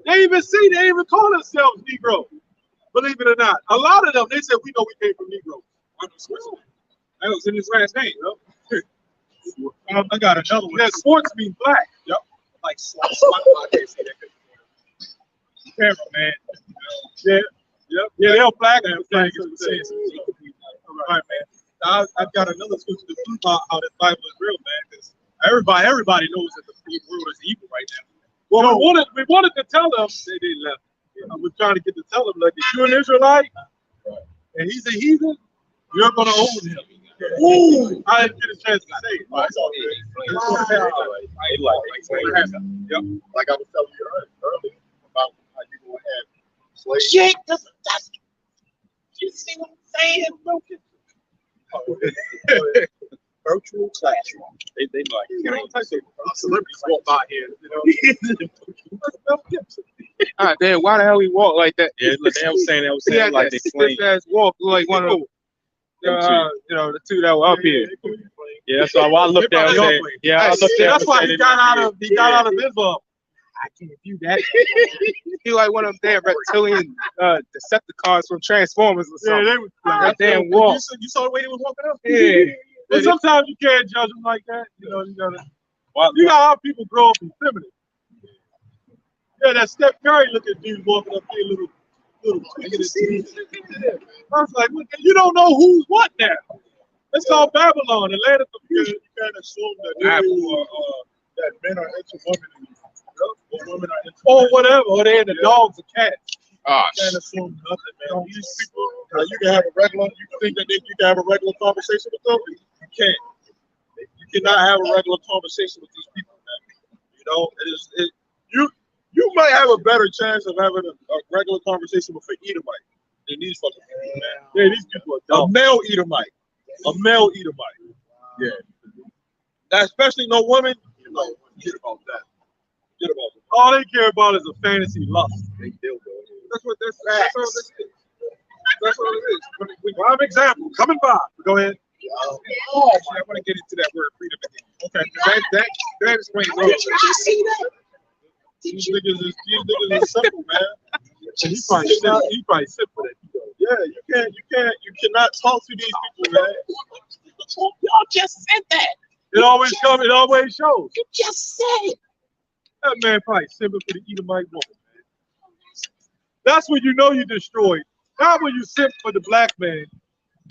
They even call themselves Negro. Believe it or not. A lot of them, they said, we know we came from Negroes. That was in his last name, I got another one. Yeah, sports mean black. Yep. Like I can't say that. Camera, man. Yeah, they're black. Right, man. I've got another scripture to prove how the Bible is real, man. Because everybody knows that the world is evil right now. Well, we wanted to tell them. They left. I was trying to get to tell them, like, if you're an Israelite and he's a heathen, you're going to own him. Ooh, I didn't get a chance to say it. Like I was telling you earlier about how you gonna have slaves. Jake, you see what I'm saying, broken? Virtual classroom. They like Celebrities walk by here, Damn, why the hell he walk like that? Yeah, they was saying Like they stiff ass walk like one of the two that were up here. Yeah, that's why I looked at him. Yeah, I looked at that's why he got out of Islam. I can't do that. He like one of them damn reptilian Decepticons from Transformers or something. Yeah, they was that damn walk. You saw the way he was walking up? Yeah. And sometimes you can't judge them like that. You got how people grow up effeminate. Yeah, that Steph Curry looking dude walking up here, little. I was like, you don't know who's what now. It's called Babylon, the land of the future. You can't assume that men are into women, or women are into or whatever, or they're into dogs or cats. You can't assume nothing, man. These people, you can have a regular. You think that you can have a regular conversation with them? You can't. You cannot have a regular conversation with these people, man. You might have a better chance of having a regular conversation with an Edomite than these fucking people, man. Yeah, these people are dumb. A male Edomite. Yeah. Now, especially no woman. Forget about that. All they care about is a fantasy lust. That's all this is. That's all it is. Prime example. Coming by. Go ahead. I want to get into that word freedom again. Okay. That explains all of it. These niggas is simple, man. He probably sit for that. Yeah, you cannot talk to these people, man. Y'all just said that. It always shows. You just said. That man probably simping for the Edomite woman, man. That's when you know you destroyed. Not when you simp for the black man,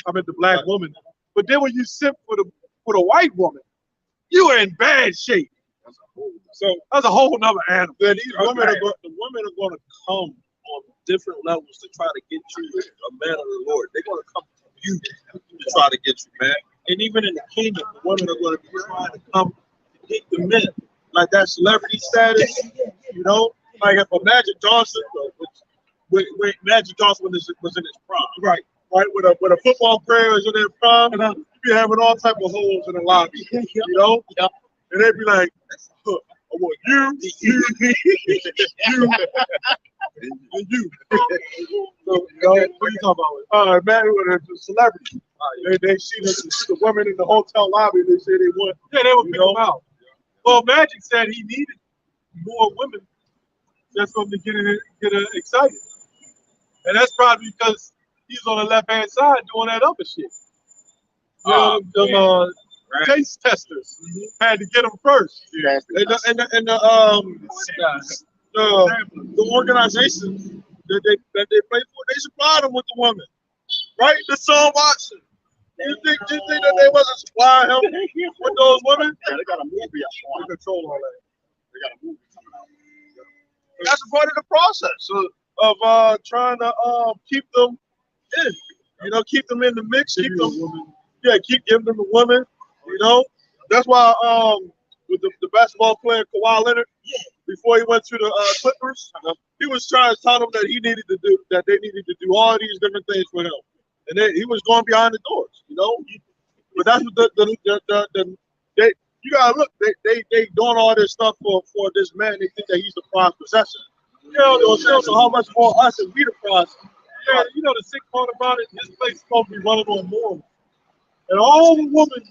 the black woman, but then when you simp for the white woman, you are in bad shape. So that's a whole nother animal. Yeah, the women are going to come on different levels to try to get you a man of the Lord. They're going to come to you to try to get you, man. And even in the kingdom, the women are going to be trying to come to get the men. Like that celebrity status, like if a Magic Johnson, when Magic Johnson was in his prime, right, with a football player is in their prime, you be having all type of holes in the lobby, and they'd be like, I want you, and you. So, what are you talking about? Man, with a celebrity. They see the women in the hotel lobby. They say they want. Yeah, they would pick him out. Well, Magic said he needed more women just for him to get excited. And that's probably because he's on the left-hand side doing that other shit. Taste testers had to get him first. The organization that they play for, they supply them with the women, right? The Son Watson. You think that they wasn't supplying him with those women? Yeah, they got a movie out. They control all that. They got a movie coming out. That's a part of the process of trying to keep them in. You know, keep them in the mix, keep giving them the women. You know, that's why with the basketball player Kawhi Leonard, before he went to the Clippers, he was trying to tell them that they needed to do all these different things for him, and he was going behind the doors. You know, but that's what you gotta look. They doing all this stuff for this man. They think that he's the prize possessor. You know, so how much more us and we the prize. Yeah, you know the sick part about it, this place is supposed to be running on morals. And all the women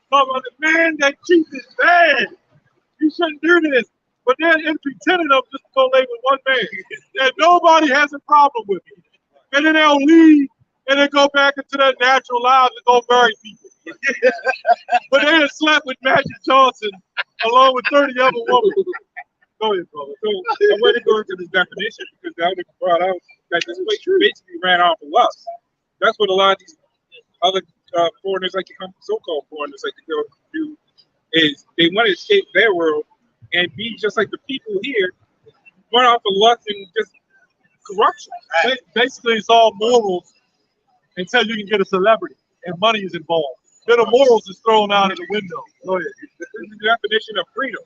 talk about the man that cheats is bad. You shouldn't do this. But they're pretending of just to lay with one man. And nobody has a problem with it. And then they'll leave and then go back into their natural lives and go marry people. But they had slept with Magic Johnson along with 30 other women. Go ahead, brother. So I want to go into this definition because the other brought out that this place basically ran off of lust. That's what a lot of these other foreigners like to come, so-called foreigners like to go do, is they want to escape their world and be just like the people here, run off of lust and just corruption. Basically, it's all morals until you can get a celebrity and money is involved. Then the morals is thrown out of the window. Go ahead. This is the definition of freedom.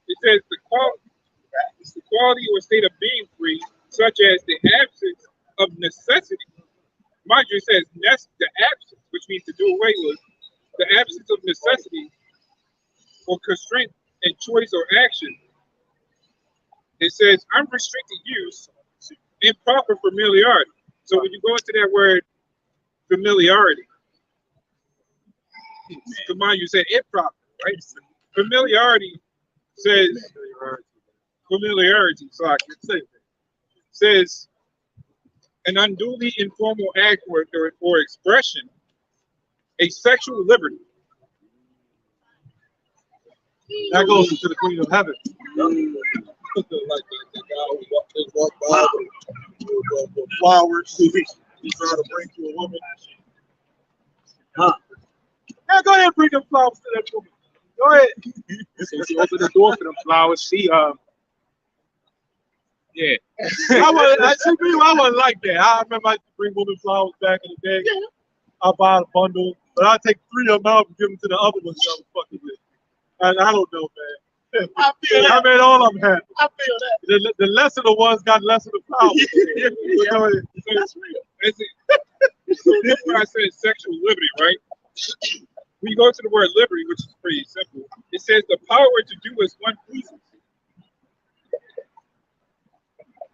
It says the quality or state of being free, such as the absence of necessity. Mind you, it says the absence, which means to do away with, the absence of necessity or constraint in choice or action. It says unrestricted use, improper familiarity. So when you go into that word familiarity, mind you, said improper, right? Familiarity says familiarity. So I can say says an unduly informal act or expression, a sexual liberty. That goes into the Queen of Heaven. Like the guy who walked by with flowers. He's trying to bring to a woman. Yeah, go ahead and bring them flowers to that woman. Go ahead. So she opened the door for them flowers. She yeah. I wasn't like that. I remember I used to bring women flowers back in the day. I buy a bundle, but I take 3 of them out and give them to the other ones I was fucking with. And I don't know, man. I feel that. I made all of them happy. I feel that. The less of the ones got less of the flowers. That's real. So this is why I said sexual liberty, right? When you go to the word liberty, which is pretty simple, it says the power to do as one pleases.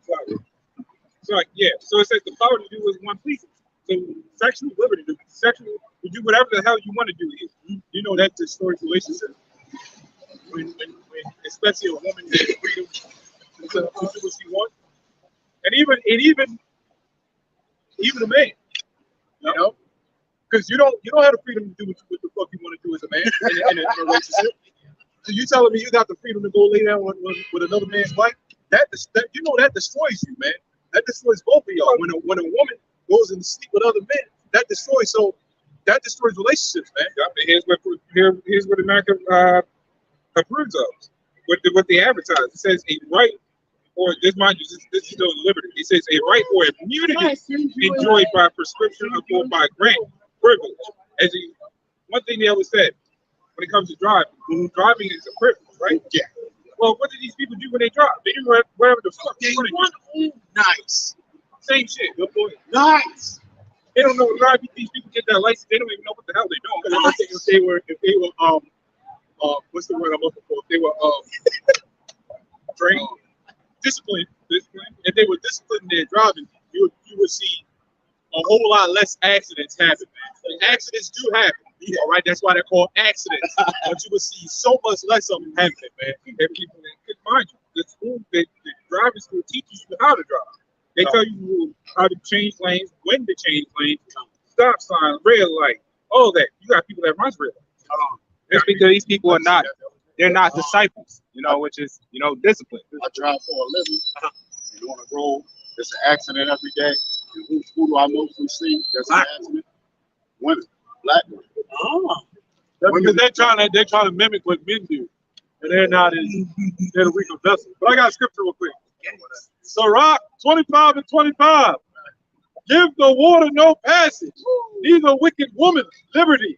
So it says the power to do as one pleases. So sexual liberty, to do whatever the hell you want to do. You know that destroys relationships. When especially a woman gets freedom to do what she wants, and even a man, you know, because you don't have the freedom to do what the fuck you want to do as a man in a relationship. So you telling me you got the freedom to go lay down with another man's wife? That destroys you, man. That destroys both of y'all. When a woman goes and sleep with other men, that destroys relationships, man. Here's what America approves of. What they advertise. It says a right, or this is still liberty. It says a right or immunity enjoyed by prescription or by grant privilege. One thing they always said when it comes to driving is a privilege, right? Yeah. Well, what do these people do when they drive? They do whatever the fuck they want to do. Nice. Same shit. Good point. Nice. They don't know. A lot of these people get that license. They don't even know what the hell they're doing. If they were what's the word I'm looking for? If they were trained, disciplined. If they were disciplined in their driving, you would see a whole lot less accidents happen, man. Accidents do happen. All right, that's why they're called accidents. But you will see so much less of them happening, man. And people, mind you, the driving school teaches you how to drive. They tell you how to change lanes, when to change lanes, stop sign, red light, all that. You got people that run red light. It's because these people are not, they're not disciples, you know, which is, you know, discipline. I drive for a living. And on the road, there's an accident every day. And who do I mostly see? There's an accident. Women, black women. Because they're trying to mimic what men do, and they're not they're the weaker vessel. But I got a scripture real quick. Sirach 25 and 25. Give the water no passage, neither wicked woman liberty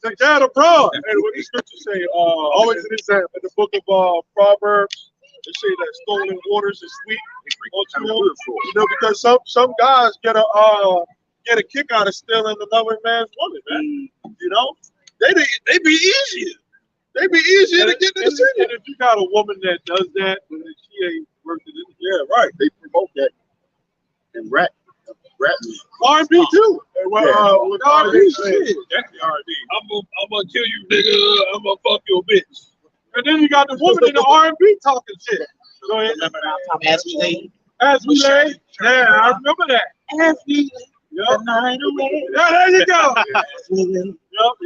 to gad abroad. And what the scriptures say, always in the book of Proverbs, they say that stolen waters is sweet. You know, because some guys get a kick out of stealing another man's woman, man. You know, they be easier. They be easier to get to the city. And if you got a woman that does that, then she ain't worth it. Yeah, right. They promote that in rap music. R&B too. With R&B shit. That's the R&B. I'm gonna kill you, nigga. I'm gonna fuck your bitch. And then you got the woman in the R&B talking shit. Go ahead. As we lay. As we lay. Yeah, I remember that. As we lay. Yep. The night away. Yeah, there you go. As we lay. Yup.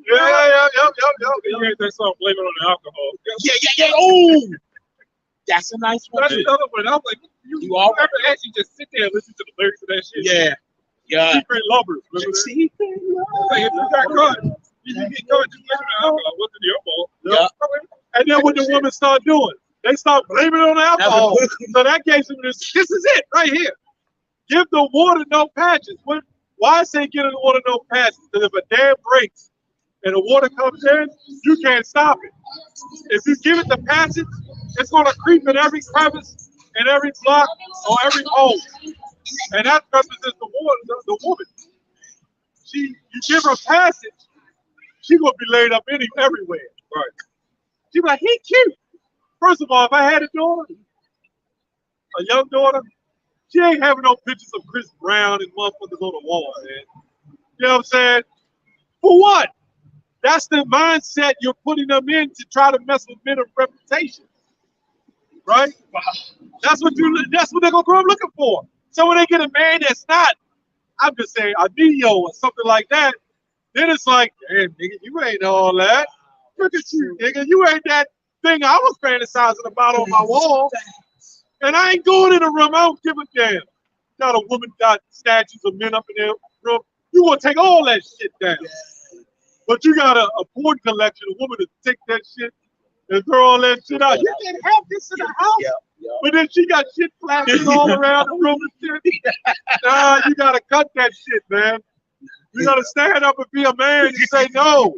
Yeah. You heard that song, Blame It on the Alcohol. Yeah. Oh, that's a nice one. That's another one. I was like, you all ever actually just sit there and listen to the lyrics of that shit? Yeah. Secret lovers. Remember that? Secret Like, if you got caught, you get caught just blaming the alcohol. What's in your fault? Yeah. And then what the women start doing, they start blaming it on the alcohol. So that gives them this is it right here. Give the water no patches. Why I say give the water no patches? Because if a dam breaks and the water comes in, you can't stop it. If you give it the passage, it's going to creep in every crevice, in every block, or every hole. And that represents the woman. You give her passage, she's going to be laid up everywhere. Right. She's like, he cute. First of all, if I had a daughter, a young daughter, she ain't having no pictures of Chris Brown and motherfuckers on the wall, man. You know what I'm saying? For what? That's the mindset you're putting them in to try to mess with men of reputation. Right? That's what they're gonna grow up looking for. So when they get a man that's not, I'm just saying, a Neo or something like that, then it's like, hey, nigga, you ain't all that. Look at you, nigga. You ain't that thing I was fantasizing about on my wall. And I ain't going in the room. I don't give a damn. Got a woman got statues of men up in their room. You want to take all that shit down. But you got a porn collection, a woman to take that shit and throw all that shit out. You can't have this in the house. But then she got shit flashing all around the room and shit. Nah, you got to cut that shit, man. You got to stand up and be a man and say, no,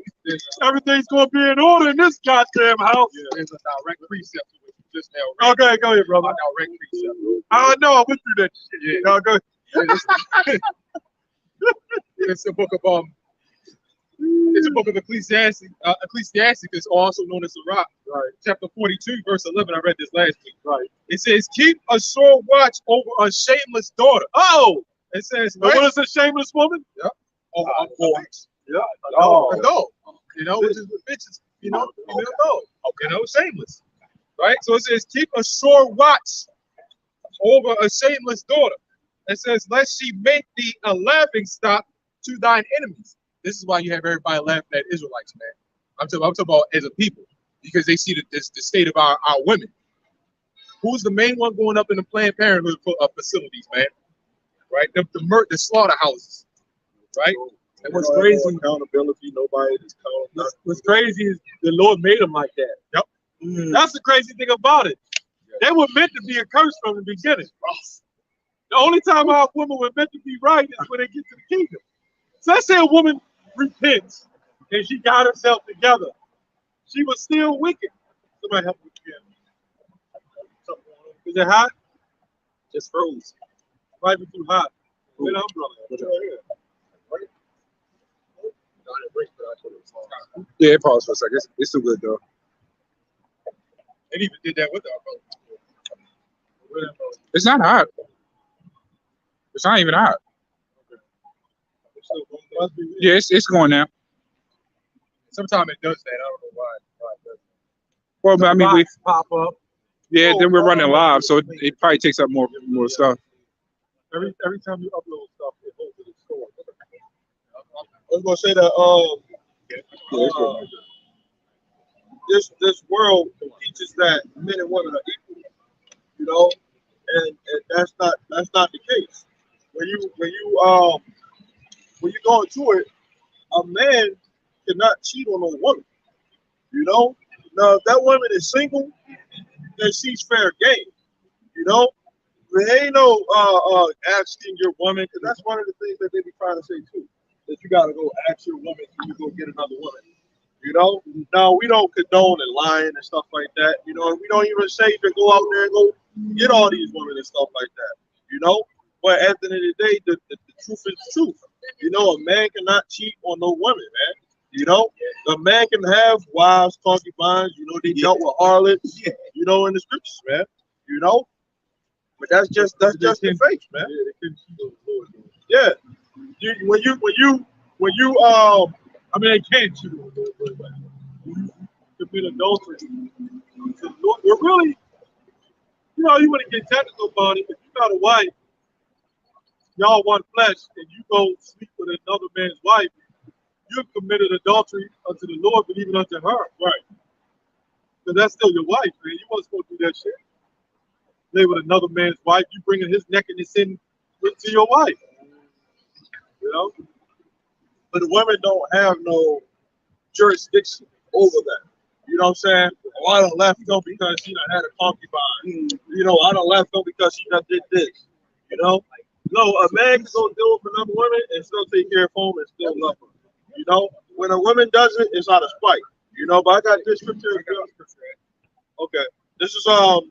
everything's going to be in order in this goddamn house. There's a direct precept to what you just now read. Okay, go ahead, brother. Direct precept. I know, I went through that shit. Yeah. No, go ahead. It's a book of it's a book of Ecclesiastes. Ecclesiastes is also known as Sirach. Right. Chapter 42, verse 11. I read this last week. Right. It says, "Keep a sore watch over a shameless daughter." Oh, it says, what is a shameless woman? Yep. Oh, a boy. Yeah. A dog. You know, which is what bitches. You know, you know, shameless. Right. So it says, "Keep a sore watch over a shameless daughter." It says, "Lest she make thee a laughing stock to thine enemies." This is why you have everybody laughing at Israelites, man. I'm talking about as a people, because they see the state of our women. Who's the main one going up in the Planned Parenthood facilities, man? Right, the slaughterhouses, right? And what's crazy? Accountability, nobody is accountable. What's crazy is the Lord made them like that. Yep. That's the crazy thing about it. They were meant to be a curse from the beginning. The only time our women were meant to be right is when they get to the kingdom. So let's say a woman repents and she got herself together. She was still wicked. Somebody help me again. Is it hot? Just froze. Might be too hot. Get an umbrella. Yeah, it paused for a second. It's still good though. They even did that with our brother. It's not hot. It's not even hot. Yeah, it's going now. Sometimes it does that. I don't know why it does. Well, but I mean, we Pop up. yeah, then we're running live, so it probably takes up more stuff. Every time you upload stuff, it holds it in store. I was gonna say that this world teaches that men and women are equal, you know, and that's not the case. When you go into it, a man cannot cheat on a woman, you know. Now if that woman is single, then she's fair game, you know. There ain't no asking your woman, because that's one of the things that they be trying to say too, that you gotta go ask your woman when you go get another woman. You know, now we don't condone and lying and stuff like that. You know, we don't even say to go out there and go get all these women and stuff like that. You know, but at the end of the day, the truth is the truth. You know, a man cannot cheat on no woman, man. You know, a man can have wives, concubines. You know, they dealt with harlots. You know, in the scriptures, man. You know, but that's just the faith, man. Yeah, when you I mean, they can't cheat on the but you commit adultery. We're really, you know, you want to get technical about it. If you got a wife, y'all one flesh, and you go sleep with another man's wife, you've committed adultery unto the Lord, but even unto her. Right. Because that's still your wife, man. You wasn't supposed to do that shit. Lay with another man's wife, you bringing his nakedness in to your wife. You know? But the women don't have no jurisdiction over that. You know what I'm saying? Oh, I done left them because she done had a concubine. You know, I done left them because she done did this. You know? No, a man can go deal with another woman and still take care of home and still love her. You know? When a woman does it, it's out of spite. You know, but I got this scripture. Okay. This is 1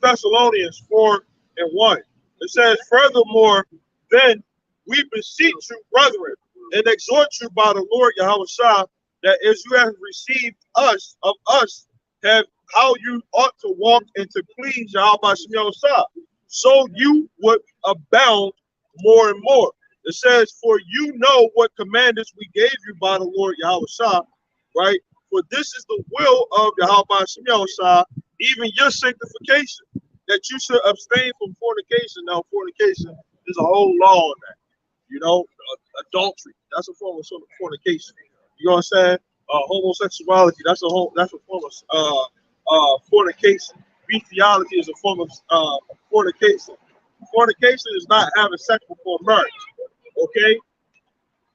Thessalonians 4:1. It says, furthermore, then we beseech you, brethren, and exhort you by the Lord Yahweh Shah, that as you have received of us, have how you ought to walk and to please Yahweh Shah, so you would abound more and more. It says, for you know what commandments we gave you by the Lord Yahweh Shah, right? For this is the will of Yahweh Shah, even your sanctification, that you should abstain from fornication. Now, fornication is a whole law on that. You know, adultery, that's a form of fornication. You know what I'm saying? Homosexuality, that's a form of fornication. Bestiality is a form of fornication. Fornication is not having sex before marriage. Okay?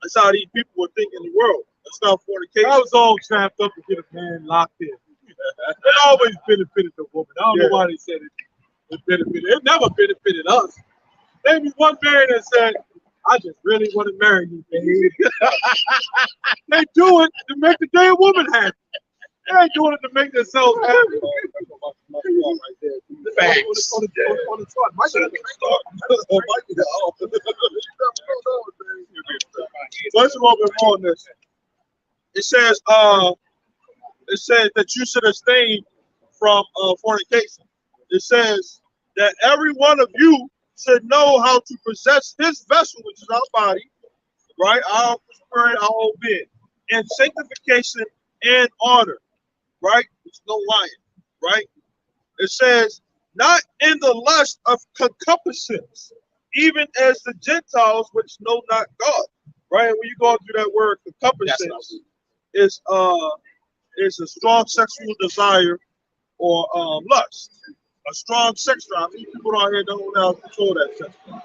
That's how these people would think in the world. That's not fornication. I was all trapped up to get a man locked in. It always benefited the woman. I don't know why they said it benefited. It never benefited us. Maybe one man that said, I just really want to marry you, baby. They do it to make the damn woman happy. They ain't doing it to make themselves happy. Thanks. First of all, before this, it says that you should abstain from fornication. It says that every one of you should know how to possess this vessel, which is our body, right? Our spirit, our whole being, and sanctification and honor, right? There's no lying, right? It says, not in the lust of concupiscence, even as the Gentiles which know not God, right? When you go through that word concupiscence, it's a strong sexual desire or lust. A strong sex drive. People out here don't know how to control that sex drive.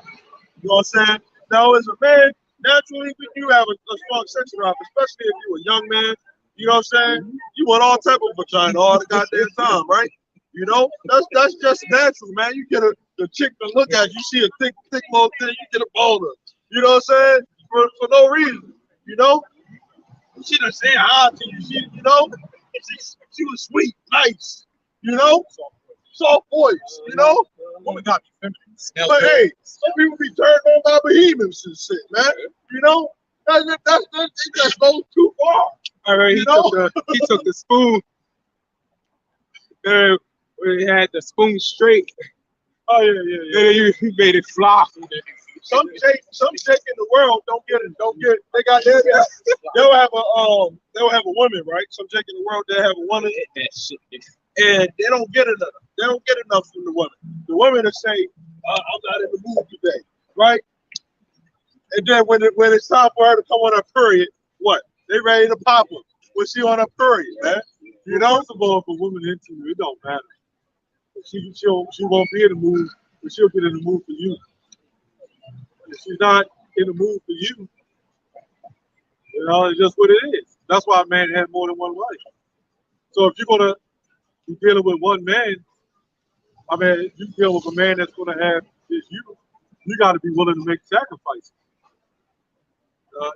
You know what I'm saying? Now, as a man, naturally, we do have a strong sex drive, especially if you're a young man. You know what I'm saying? You want all type of vagina all the goddamn time, right? You know, that's just natural, man. You get the chick to look at you, see a thick little thing, you get a boner. You know what I'm saying? For no reason. You know? She done say hi to you. You know? She was sweet, nice. You know? Soft voice, you know? Woman got me feminine. But hey, some people be turned on by behemoths and shit, man. You know? It just goes too far. All right, he took the spoon. He had the spoon straight. Oh, yeah. He made it flop. some shake in the world don't get it. They got they'll have a woman, right? Some shake in the world they have a woman, and they don't get enough. They don't get enough from the woman. The woman will say, "I'm not in the mood today," right? And then when it's time for her to come on her period, what? They ready to pop her when she on her period, man. You know, First of all, if a woman into you, it don't matter. She won't be in the mood, but she'll get in the mood for you. If she's not in the mood for you, you know, it's just what it is. That's why a man had more than one wife. So if you're gonna be dealing with one man, I mean, if you deal with a man that's gonna have this you got to be willing to make sacrifices.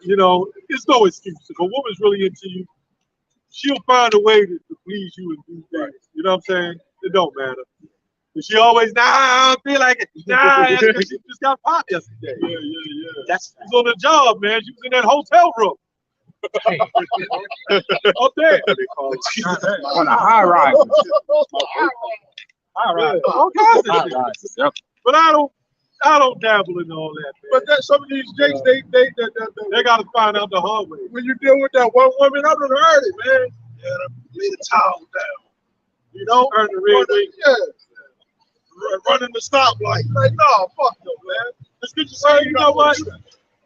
You know, it's no excuse. If a woman's really into you, she'll find a way to please you and do things. You know what I'm saying? It don't matter. But she always, I don't feel like it. Nah, that's 'cause she just got popped yesterday. Yeah. She's on the job, man. She was in that hotel room. Up there. On a high rise. All right. All kinds of shit. Yep. But I don't dabble in all that, man. But that some of these jakes, They got to find out the hard way. when you deal with that one woman, I done heard it, man. Yeah, lay the towel down. You know, Earn the red wing. running the stoplight. Like, no, fuck no, man. Just get Well, yourself. you know what?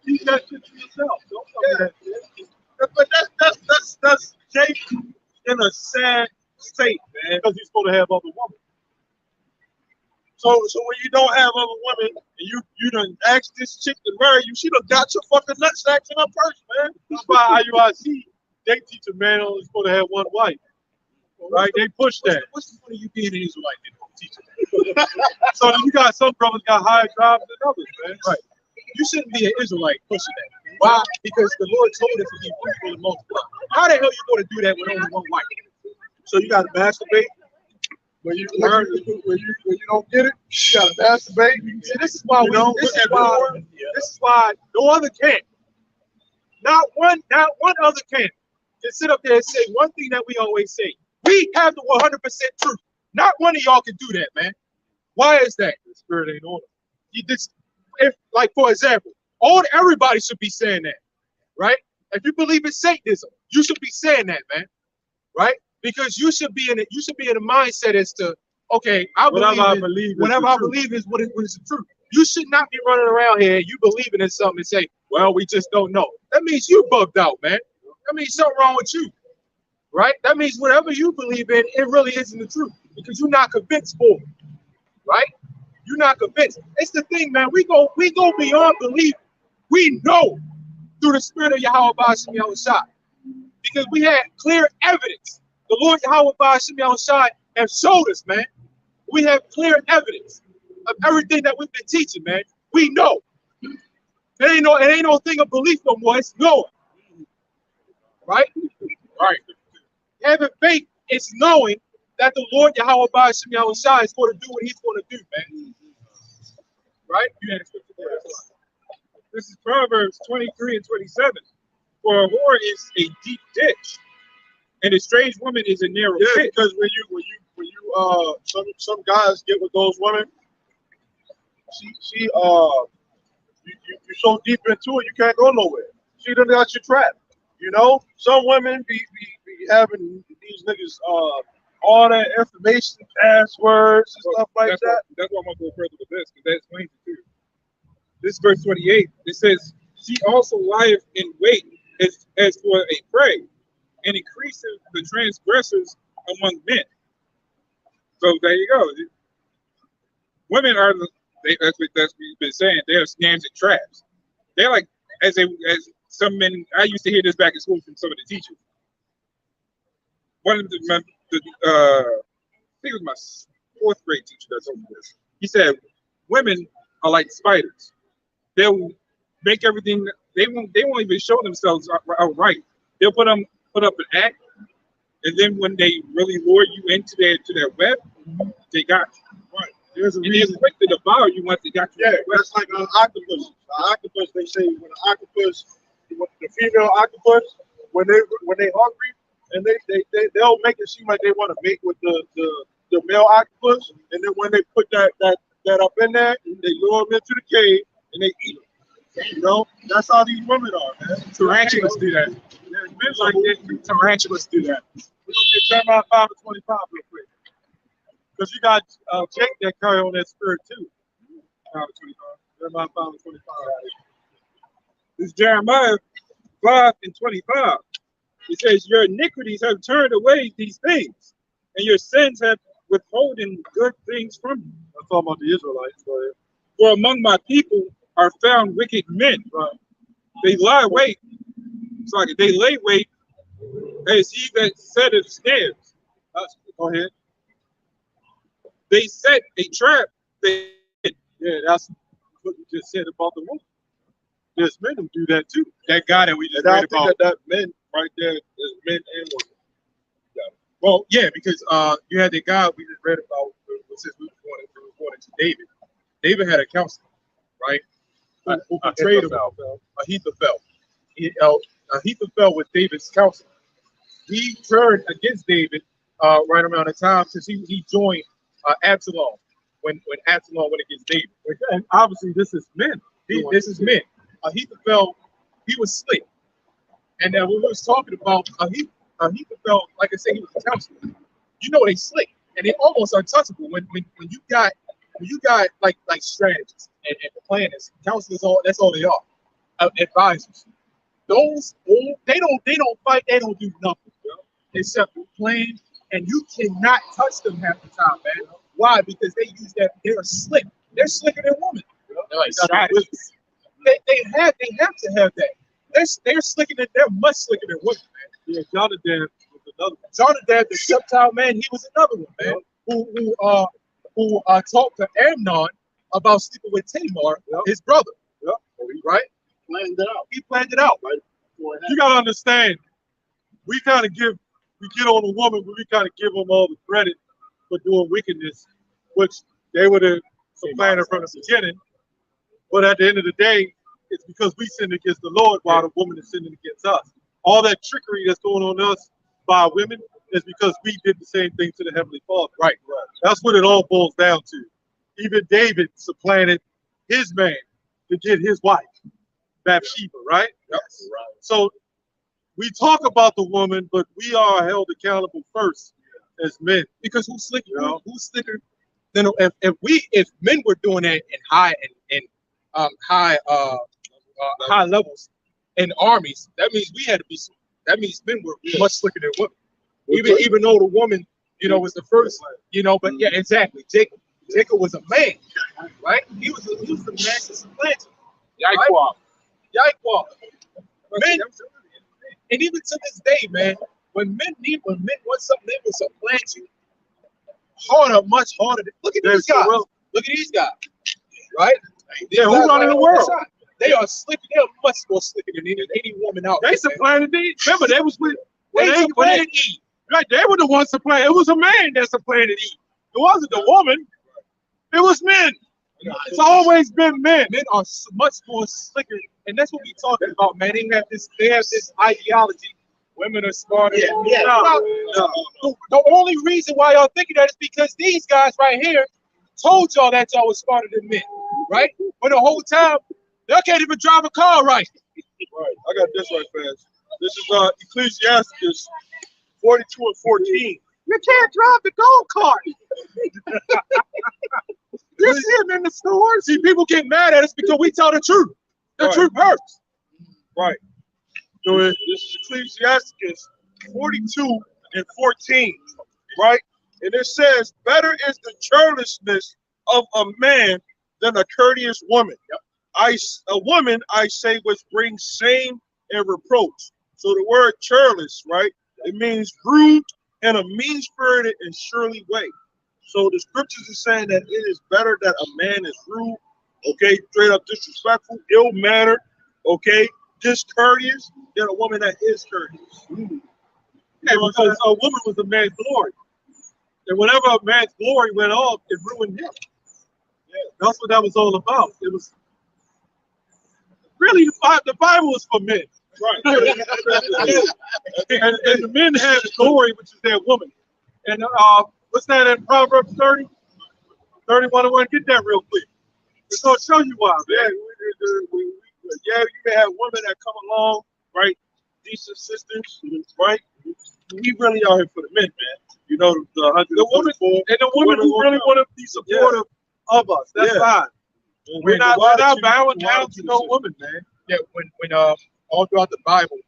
Keep that shit to yourself. Don't tell me that shit. But that's Jake in a sad state, man. Because he's supposed to have other women. So when you don't have other women and you done asked this chick to marry you, she done got your fucking nutsacks in her purse, man. That's why IUIC, they teach a man only supposed to have one wife. Right? They push that. What's the point of you being an Israelite then? Teacher? So then you got some brothers got higher jobs than others, man. Right. You shouldn't be an Israelite pushing that. Why? Because the Lord told us to be fruitful and multiply. How the hell you going to do that with only one wife? So you got to masturbate. When you don't get it, you got to masturbate. See, this is why this is why no other can. Not one other can sit up there and say one thing that we always say. We have the 100% truth. Not one of y'all can do that, man. Why is that? The spirit ain't on it. If, like, for example, everybody should be saying that, right? If you believe in Satanism, you should be saying that, man, right? Because you should be in it. You should be in a mindset as to, okay, whatever I believe is what is the truth. You should not be running around here you believing in something and say, well, we just don't know. That means you bugged out, man. That means something wrong with you, right? That means whatever you believe in, it really isn't the truth because you're not convinced for it, right? You're not convinced. It's the thing, man. We go beyond belief. We know through the spirit of Yahweh Ba'ashem Yahushua because we had clear evidence. The Lord Yahweh Ba'ashem Yahushua have showed us, man. We have clear evidence of everything that we've been teaching, man. We know. It ain't no thing of belief no more. It's knowing. Right? Right. Having faith is knowing that the Lord Yahweh Ba'ashem Yahushua is going to do what he's going to do, man. Right? You had a scripture there. This is Proverbs 23 and 27. For a whore is a deep ditch, and a strange woman is a narrow pit. Because when you some guys get with those women, you're so deep into it you can't go nowhere. She done got you trapped. You know, some women be having these niggas all that information, passwords and stuff like that. That's why I'm gonna go further with this, because that explains it too. This verse 28, it says, she also lieth in wait as for a prey, and increases the transgressors among men. So there you go. Women are that's what we've been saying. They are scams and traps. They're like as some men. I used to hear this back in school from some of the teachers. One of I think it was my fourth grade teacher that told me this. He said, "Women are like spiders. They'll make everything. They won't even show themselves outright. They'll put up an act, and then when they really lure you into their web, they got you. Right. And they're quick to devour you once they got you. Yeah, that's like an octopus. An octopus, they say when an octopus, the female octopus, when they hungry, and they'll make it seem like they want to mate with the male octopus, and then when they put that up in there, they lure them into the cave and they eat them. You know, that's how these women are, man. Tarantulas do that. There's men like that. Tarantulas do that. We're gonna get Jeremiah 5 and 25 real quick. Because you got Jake that carry on that spirit too. 5 and 25. Jeremiah 5 and 25. This is Jeremiah 5 and 25. It says, your iniquities have turned away these things, and your sins have withholden good things from you. I'm talking about the Israelites. Go ahead. For among my people are found wicked men. They lie wait. Sorry, they lay wait as he that setteth snares. Go ahead. They set a trap. Yeah, that's what you just said about the woman. There's men who do that too. That guy that we just And I read think about. that men right there is men and women. Well, yeah, because you had the guy we just read about since we were born into David. David had a counselor, right? Who betrayed him. Ahithophel. Ahithophel was David's counselor. He turned against David right around the time since he joined Absalom when Absalom went against David. And obviously, this is men. This is men. Ahithophel, he was slick. And when we was talking about Ahithophel, like I said, he was a counselor. You know they slick and they almost untouchable when you got like strategists and planners, counselors. That's all they are. Advisors. Those they don't fight. They don't do nothing, bro. Except plan, and you cannot touch them half the time, man. Why? Because they use that. They're slick. They're slicker than women. They're like strategists. They have to have that. They're slicker than. They're much slicker than women, man. Yeah, Jonathan was another one. Jonathan, the reptile man, he was another one, man. Who talked to Amnon about sleeping with Tamar, his brother. Yep. Right? Planned it out. He planned it out. Right? You gotta understand, we get on a woman, but we kind of give them all the credit for doing wickedness, which they were the planner from the beginning. But at the end of the day, it's because we sinned against the Lord while the woman is sinning against us. All that trickery that's going on us by women is because we did the same thing to the Heavenly Father. Right. That's what it all boils down to. Even David supplanted his man to get his wife, Bathsheba, right? Yes. Right. So we talk about the woman, but we are held accountable first as men. Because who's slicker? You know? Who's slicker? Then if men were doing that in high levels in armies, that means we had to be. That means men were much slicker than women. Even though the woman, was the first, but yeah, exactly. Jacob was a man, right? He was the man to supplant. Yikewab. Men, and even to this day, man, when men want something, they will supplant you much harder. Look at these guys. Look at these guys, right? Yeah, who's running the world? They are slicker. They are much more slicker than any woman out there. They supplanted Eve. Remember, they was with They supplanted Eve. Right, they were the ones supplanted. It was a man that supplanted Eve. It wasn't the woman. It was men. It's always been men. Men are much more slicker, and that's what we talking about, man. They have this ideology. Women are smarter. Yeah. The only reason why y'all thinking that is because these guys right here told y'all that y'all was smarter than men, right? But the whole time, y'all can't even drive a car right. Right. I got this right fast. This is Ecclesiastes 42 and 14. You can't drive the go-kart. You see them in the stores. See, people get mad at us because we tell the truth. The Right. truth hurts. Right. So this is Ecclesiastes 42 and 14. Right? And it says, better is the churlishness of a man than a courteous woman. A woman, I say, which brings shame and reproach. So the word churlish, right? It means rude and a mean-spirited and surely way. So the scriptures are saying that it is better that a man is rude, okay, straight up disrespectful, ill-mannered, okay, discourteous, than a woman that is courteous. Yeah, because a woman was a man's glory. And whenever a man's glory went off, it ruined him. Yeah, that's what that was all about. It was really the Bible is for men. Right. and the men have glory, which is their woman. And what's that in Proverbs 30? 31 and 1. Get that real quick. It's going to show you why, man. We Yeah, you may have women that come along, right? Decent sisters, right? We really out here for the men, man. You know, the women and the women who really want to be supportive of us. That's fine. We're not bowing down to no woman, man. Yeah, when all throughout the Bible,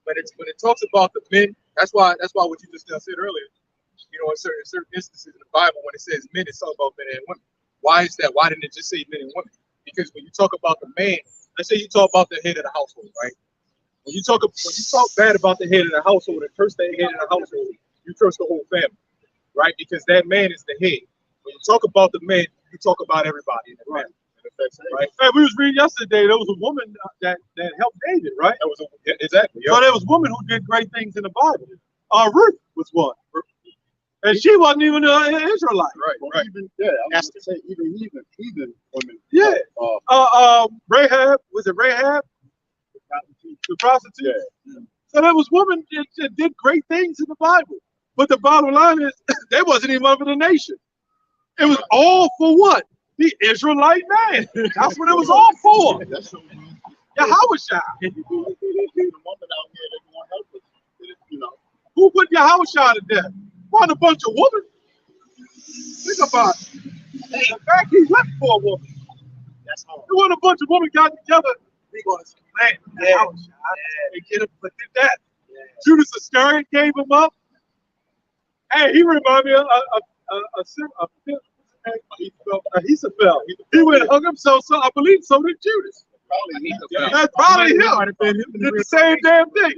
when it talks about the men, that's why what you just said earlier. You know, in certain instances in the Bible, when it says men, it's talking about men and women. Why is that? Why didn't it just say men and women? Because when you talk about the man, let's say you talk about the head of the household, right? When you talk bad about the head of the household and curse the head of the household, you curse the whole family, right? Because that man is the head. When you talk about the man, you talk about everybody in the family. Right? Hey, we was reading yesterday. There was a woman that helped David, right? That was exactly. So there was women who did great things in the Bible. Ruth was one, and she wasn't even an Israelite. Right. Even, I was gonna say even heathen women. Yeah. Rahab, was it Rahab? The prostitute. Yeah. So there was women that did great things in the Bible. But the bottom line is, they wasn't even of the nation. It was all for what? The Israelite man. That's what it was all for. Yahushua. Who put Yahushua to death? What a bunch of women. Think about it. In fact, he went for a woman. That's all. When a bunch of women got together, we going to smack Yahushua and get him to do that. Judas Iscariot gave him up. Hey, he reminded me of Ahithophel. He went and hung himself, so I believe so did Judas. That's probably him. Did the same damn thing.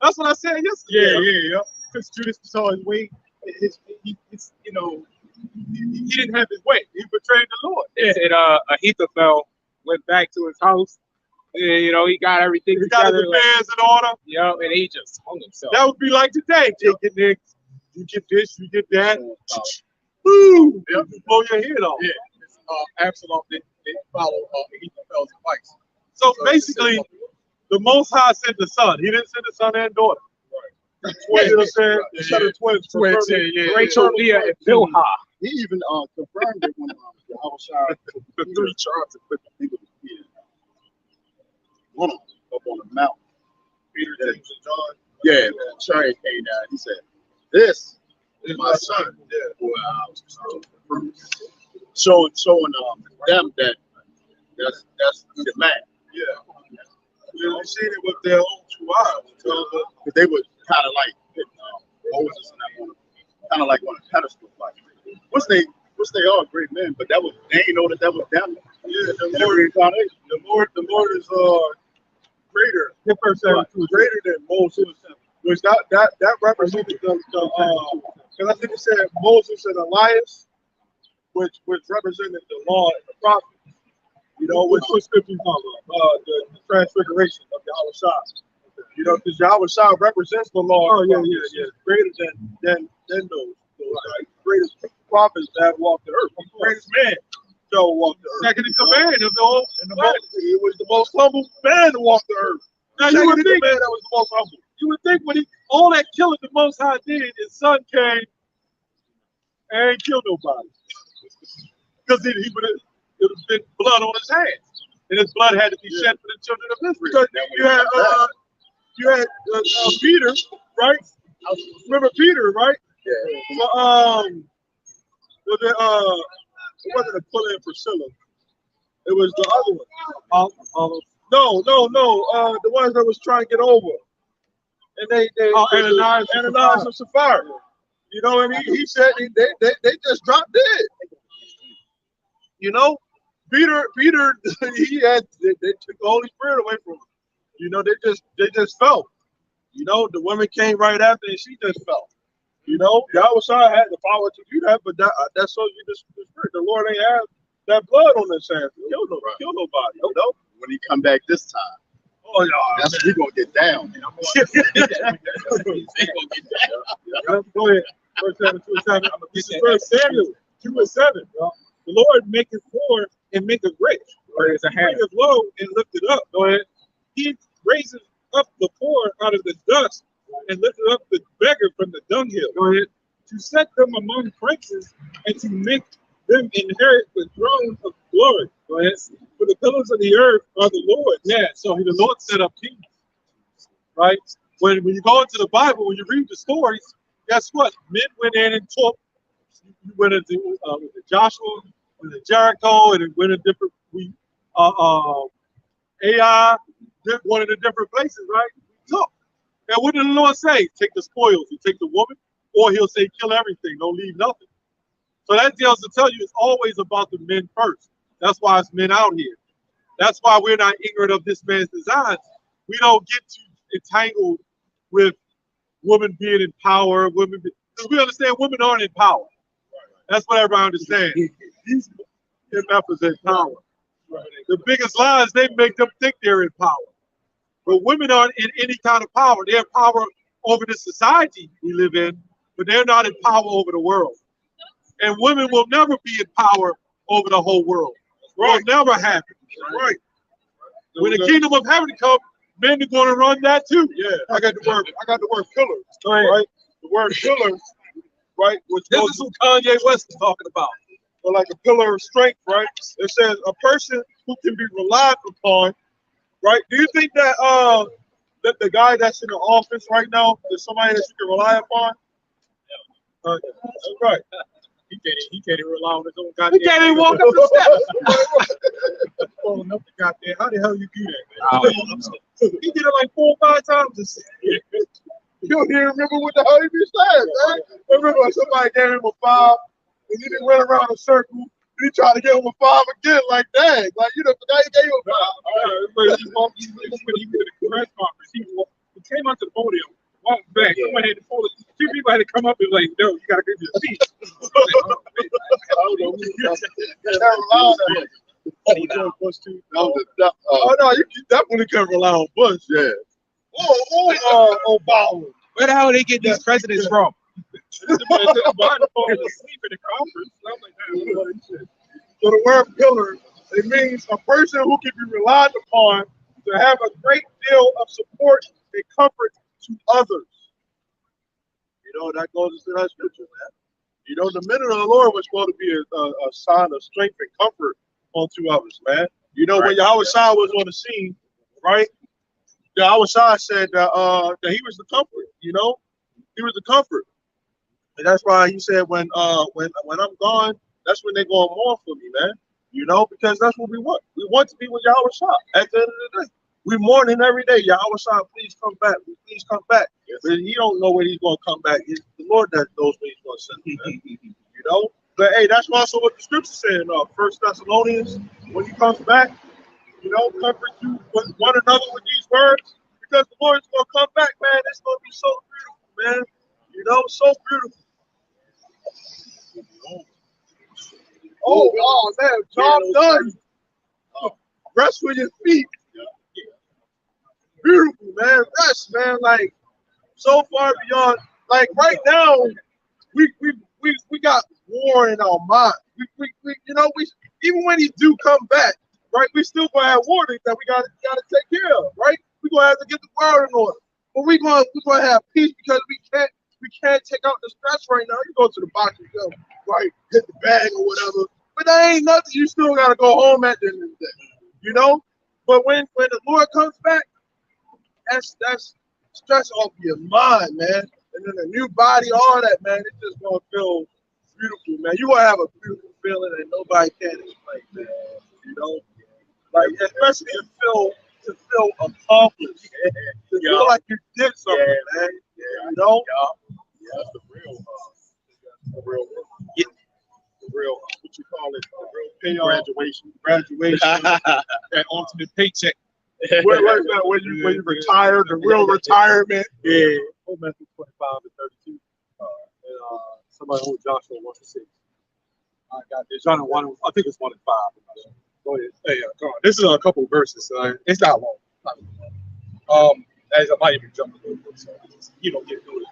That's what I said yesterday. Yeah. Because Judas saw his way. He didn't have his way. He betrayed the Lord. Yeah, and Ahithophel went back to his house. And, you know, he got everything Got together. his affairs in order. You know, and he just hung himself. That would be like today. Take your niggas. You get this, you get that. Boom! You blow your head off. Yeah. Absalom didn't follow Ahithophel's advice. So basically, the Most High sent the son. He didn't send the son and daughter. Right. Twins, you know what I'm saying? He sent the twins. Rachel, Leah, and Bilhah. He even confirmed it when Yahushua the 3 charts and put the people to Peter. One of them up on the mountain. Peter, James, and John. Yeah, the chariot came down. He said, "This is my son." Showing them that's the man. Yeah. They've seen it with their own 2 eyes. Because they were kind of like Moses and that, kind of like on a pedestal, like which they are great men, but they ain't know that was them. Yeah, the Lord is greater. Greater than Moses, which that represented the because I think it said Moses and Elias, which represented the law and the prophets. You know, which scripture talking about? The transfiguration of Yahushua. You know, because Yahushua represents the law. Oh yeah. Greater than those greatest prophets that walked the earth. The greatest man that walked the earth. Second in command of the whole. It was the most humble man to walk the earth. Now you would think that was the most humble. You would think when all that killing the Most High did, his son came and ain't killed nobody, because it would have been blood on his hands, and his blood had to be shed for the children of Israel. Because you had Peter, right? Remember Peter, right? Yeah. So, it wasn't Aquila and Priscilla. It was the other one. No. The ones that was trying to get over, and Ananias and Sapphira. You know, and he said they just dropped dead. You know, Peter, they took the Holy Spirit away from him. You know, they just fell. You know, the woman came right after, and she just fell. You know, Yahushua had the power to do that, but that shows you the Spirit. The Lord ain't have that blood on his hands to kill nobody. You know, when he come back this time. Oh yeah, that's we gonna get down. Go ahead. Verse 7:27. This is First Samuel 2:7. The Lord maketh poor and maketh rich. Bringeth low and lifteth up. Go ahead. He raises up the poor out of the dust and lifted up the beggar from the dunghill. Go ahead. To set them among princes and to make them inherit the throne of glory. Go ahead. For the pillars of the earth are the Lord. Yeah, so the Lord set up kings, right? When you go into the Bible, when you read the stories, guess what? Men went in and took. You went into with Joshua, went into Jericho, and it went in different. AI, one of the different places, right? Took. And what did the Lord say? Take the spoils. You take the woman, or He'll say kill everything. Don't leave nothing. So that tells to tell you it's always about the men first. That's why it's men out here. That's why we're not ignorant of this man's designs. We don't get too entangled with women being in power. Because we understand women aren't in power. That's what everybody understands. These MFs in power. The biggest lies, they make them think they're in power. But women aren't in any kind of power. They're in power over the society we live in, but they're not in power over the world. And women will never be in power over the whole world. Right. It'll never happen. Right. When the kingdom of heaven comes, men are going to run that too. Yeah, I got the word pillars. Right. The word pillars, right? Which this is what Kanye West is talking about. Or like a pillar of strength, right? It says a person who can be relied upon, right? Do you think that that the guy that's in the office right now is somebody that you can rely upon? That's right. He can't even rely on his own goddamn. He can't even walk up the steps. Pulling up the goddamn. How the hell you do that, man? He did it like 4 or 5 times. You don't even remember what the hell he be saying, man. I remember somebody gave him a 5, and he didn't run around a circle. And he tried to give him a 5 again, like dang, like you know, the guy gave him a 5. When he did the press conference, he came out to the podium, walked back. Someone had to pull it. 2 people had to come up and like, no, you gotta give me a seat. Oh no, you definitely can rely on Bush. Yeah. Obama. Where the hell they get these presidents from? So the word pillar, it means a person who can be relied upon to have a great deal of support and comfort to others. You know, that goes into that scripture, man. You know, the men of the Lord was supposed to be a sign of strength and comfort unto others, man. You know, when Yahweh Shai was on the scene, right? Yahweh Shai said that he was the comfort, you know? He was the comfort. And that's why he said when I'm gone, that's when they're going to mourn for me, man. You know, because that's what we want. We want to be with Yahweh Shai at the end of the day. We're mourning every day. Yahweh Shai, please come back. Please come back. Yes. But he don't know when he's going to come back. It's the Lord that knows when he's going to send him. You know? But hey, that's also what the scripture said in 1 Thessalonians. When he comes back, you know, comfort you with one another with these words. Because the Lord's going to come back, man. It's going to be so beautiful, man. You know, so beautiful. Oh man, job done. Rest with your feet. Beautiful, man. Rest, man. Like so far beyond. Like right now, we got war in our mind. We you know, even when he do come back, right? We still gonna have war that we gotta take care of, right? We gonna have to get the world in order. But we gonna have peace because we can't take out the stress right now. You go to the box and go, right, hit the bag or whatever. But that ain't nothing. You still gotta go home at the end of the day. You know? But when the Lord comes back, that's stress off your mind, man. And then a new body, all that, man, it's just gonna feel beautiful, man. You gonna have a beautiful feeling that nobody can explain, man. You know? Like especially to feel accomplished. To feel like you did something, man. Yeah, you know? That's the real what you call it, the real graduation. That ultimate paycheck. What is that when you retire, the real retirement? Yeah. Old Matthew 25 and 32. And somebody hold Joshua 1 and 6. I got this. John 1, I think it's 1 and 5. Go ahead. Hey, come on. This is a couple of verses. It's not long. As I might even jump a little bit, so you don't get through it.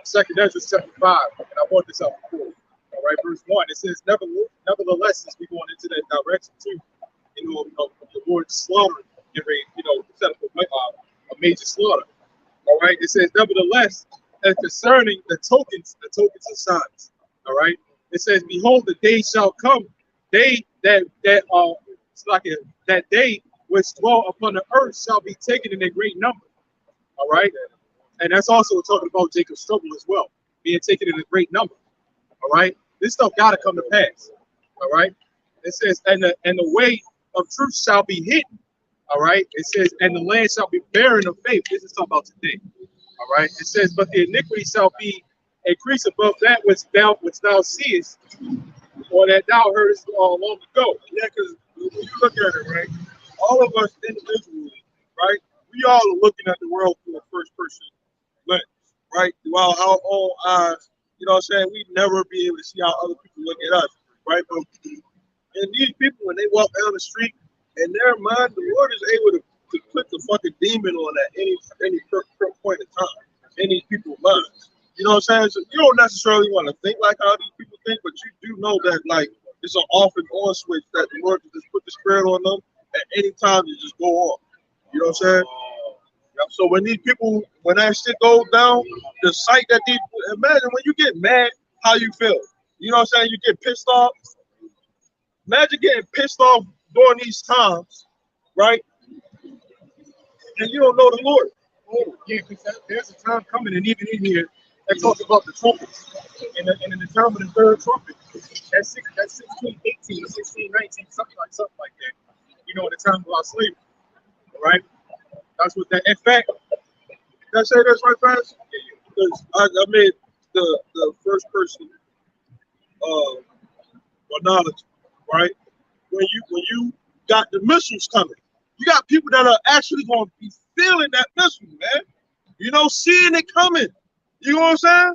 Second Ezra chapter 5, and I brought this up before. All right, verse 1. It says, nevertheless, as we going into that direction too, you know, of the Lord's slaughter, get ready, you know, set up a major slaughter. All right. It says, nevertheless, as concerning the tokens of signs. All right. It says, behold, the day shall come, they that that day which dwell upon the earth shall be taken in a great number. All right, and that's also talking about Jacob's trouble as well, being taken in a great number. All right, this stuff got to come to pass. All right, it says, and the way of truth shall be hidden. All right, it says, and the land shall be barren of faith. This is talking about today. All right, it says, but the iniquity shall be increased above that which thou seest, or that thou heardest long ago. Yeah, because when you look at it, right, all of us individually, right, we all are looking at the world through a first person lens, right? Through our own eyes, you know what I'm saying? We'd never be able to see how other people look at us, right? But, and these people, when they walk down the street, in their mind, the Lord is able to put the fucking demon on at any point in time in these people's minds. You know what I'm saying? So you don't necessarily want to think like how these people think, but you do know that like it's an off and on switch that the Lord can just put the spirit on them at any time to just go off. You know what I'm saying? So when these people, when that shit goes down, the sight that these, imagine when you get mad, how you feel. You know what I'm saying? You get pissed off. Imagine getting pissed off during these times, right? And you don't know the Lord. Oh, yeah, because there's a time coming, and even in here, that talks about the trumpets. And in the time of the third trumpet, that's 16, 18, 16, 19, something like that. You know, in the time of our slavery. All right? That's what that, in fact, Can I say this right fast? Because I made the first person knowledge, right? When you got the missiles coming, you got people that are actually going to be feeling that missile, man. You know, seeing it coming. You know what I'm saying?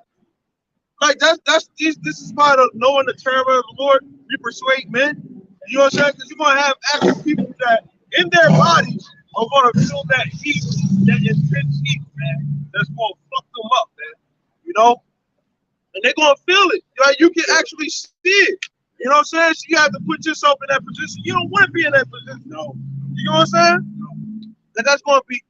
Like this is part of knowing the terror of the Lord. We persuade men. You know what I'm saying? Because you're gonna have actual people that in their bodies are gonna feel that heat, that intense heat, man. That's gonna fuck them up, man. You know, and they're gonna feel it. Like you can actually see it. You know what I'm saying? So you have to put yourself in that position. You don't want to be in that position, no. You know what I'm saying? That's gonna be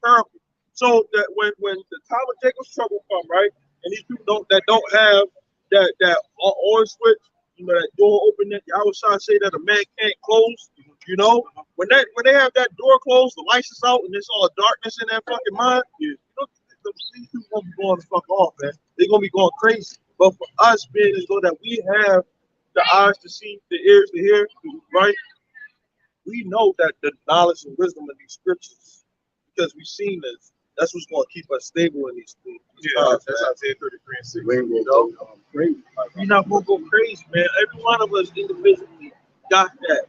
terrible. So that when the time of Jacob's trouble come, right, and these people don't have that on switch, you know, that door open, that I was trying to say that a man can't close. You know, when they have that door closed, the lights is out, and there's all darkness in their fucking mind. You know, these people gonna be going the fuck off, man. They're gonna be going crazy. But for us being as though that we have the eyes to see, the ears to hear, right? We know that the knowledge and wisdom of these scriptures, because we've seen this, that's what's going to keep us stable in these times. that's Isaiah 33 and 6. We ain't gonna go crazy. We're not going to go crazy, man. Every one of us individually got that.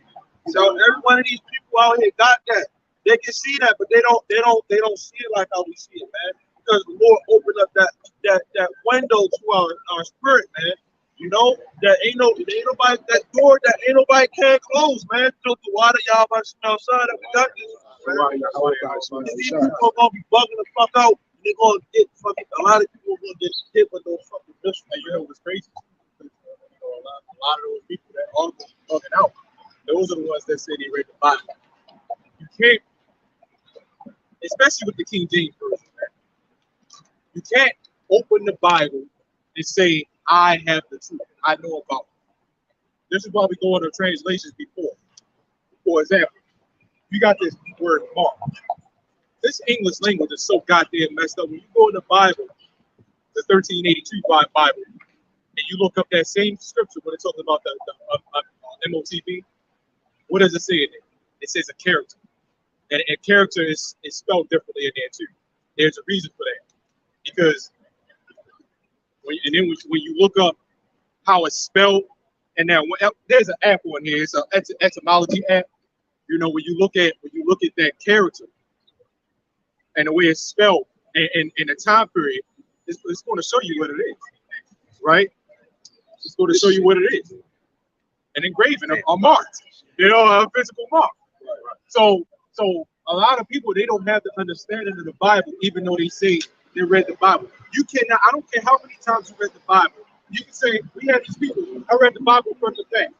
So every one of these people out here got that. They can see that, but they don't see it like how we see it, man. Because the Lord opened up that window to our spirit, man. You know, there ain't nobody, that door that ain't nobody can close, man. Took the water, y'all about to smell outside that we got this. These people are gonna be bugging the fuck out. They're gonna get fucking, a lot of people are gonna get hit with those fucking missiles. And you know what's crazy? You know, a lot of those people that are bugging out, those are the ones that say they read the Bible. You can't, especially with the King James version, man. You can't open the Bible and say, I have the truth. I know about it. This is why we go into translations before. For example, you got this word mark. This English language is so goddamn messed up. When you go in the Bible, the 1382 Bible, and you look up that same scripture when it talks about the MOTB, what does it say in it? It says a character. And a character is spelled differently in there too. There's a reason for that. Because when you look up how it's spelled, and now there's an app on here. It's an etymology app. You know, when you look at that character and the way it's spelled and the time period, it's going to show you what it is, right? It's going to show you what it is. An engraving, a mark, you know, a physical mark. So a lot of people, they don't have the understanding of the Bible, even though they say they read the Bible. You cannot, I don't care how many times you read the Bible. You can say, we had these people, I read the Bible front to back.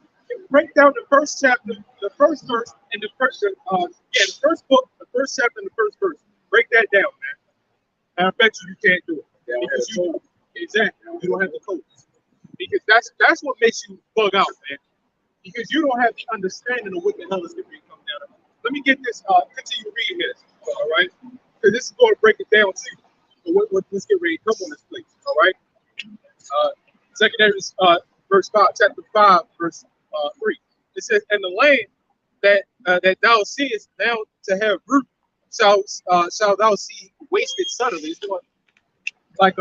Break down the first chapter, the first verse, and the first, the first book, the first chapter, and the first verse. Break that down, man. And I bet you can't do it. Because you don't have the codes. Because that's what makes you bug out, man. because you don't have the understanding of what the hell is going to come down. Let me get this. Continue reading this. All right, because this is going to break it down to you. So let's get ready to come on this place. All right. Secondary verse 5, chapter 5, verse 3. It says, "And the land that thou seest now to have root, shall thou see wasted suddenly." It's doing like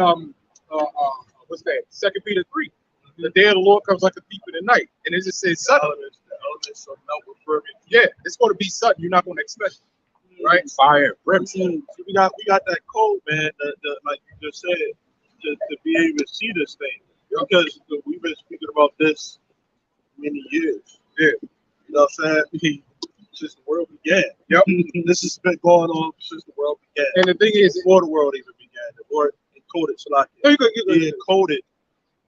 what's that? 2 Peter 3. The day of the Lord comes like a thief in the night, and it just says suddenly. Yeah, it's going to be sudden. You're not going to expect it, right? Fire, brimstone. So we got that code, man. Like you just said, to be able to see this thing, because we've been speaking about this many years. Yeah, you know what I'm saying? Since the world began. Yep. This has been going on since the world began. And the thing is, before the world even began, the Lord encoded He encoded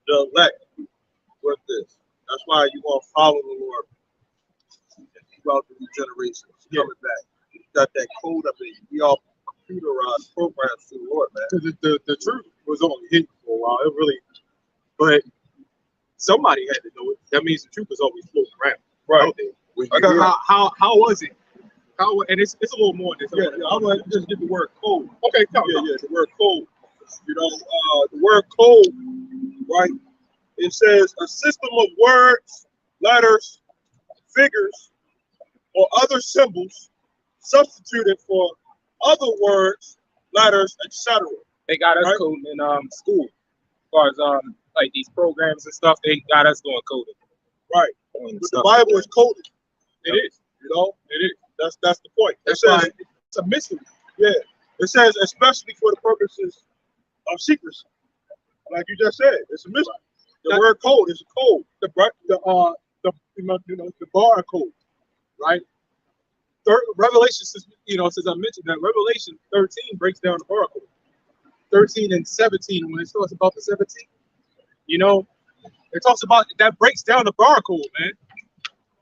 the elect with this. That's why you're gonna follow the Lord throughout the new generations. Coming back, you got that code up in you. We all computerized programs through the Lord, man. Because the truth was only hidden for a while. It really, but somebody had to know it. That means the truth was always floating around. Right. How was it? And it's a little more than this. Yeah, I'm gonna just get the word code. Okay, come yeah, the word code. You know, the word code, right? It says a system of words, letters, figures, or other symbols substituted for other words, letters, etc. They got us coding in school. As far as like these programs and stuff, they got us doing coding. Right. But the Bible is coded. It is. You know, it is. That's the point. It says it's a mystery. Yeah. It says especially for the purposes of secrecy. Like you just said, it's a mystery. The word code is a code. The barcode, right? Revelation, since I mentioned that, Revelation 13 breaks down the barcode. 13 and 17, when it talks about the 17, it talks about that breaks down the barcode, man.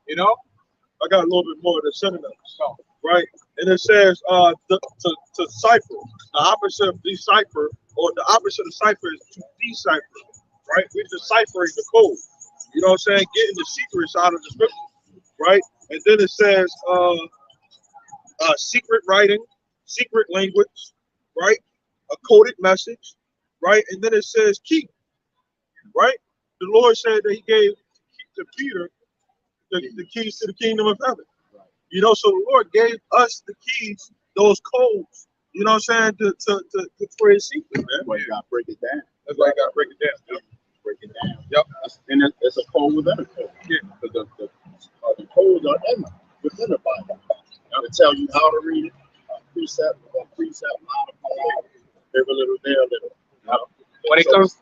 I got a little bit more of the synonyms, right? And it says to cipher. The opposite of decipher, or the opposite of cipher is to decipher, right? We're deciphering the code. You know what I'm saying? Getting the secrets out of the scripture, right? And then it says secret writing, secret language, right? A coded message, right? And then it says key, right? The Lord said that He gave to Peter the keys to the kingdom of heaven. So the Lord gave us the keys, those codes, you know what I'm saying, to for His secret, man. That's why you gotta break it down. That's why you gotta break it down. Yep. Break it down. Yep. And it's a code within a code. Yeah. Because the codes are within the Bible. They tell you how to read it, precept, how to follow it. Every little there, little. When it comes,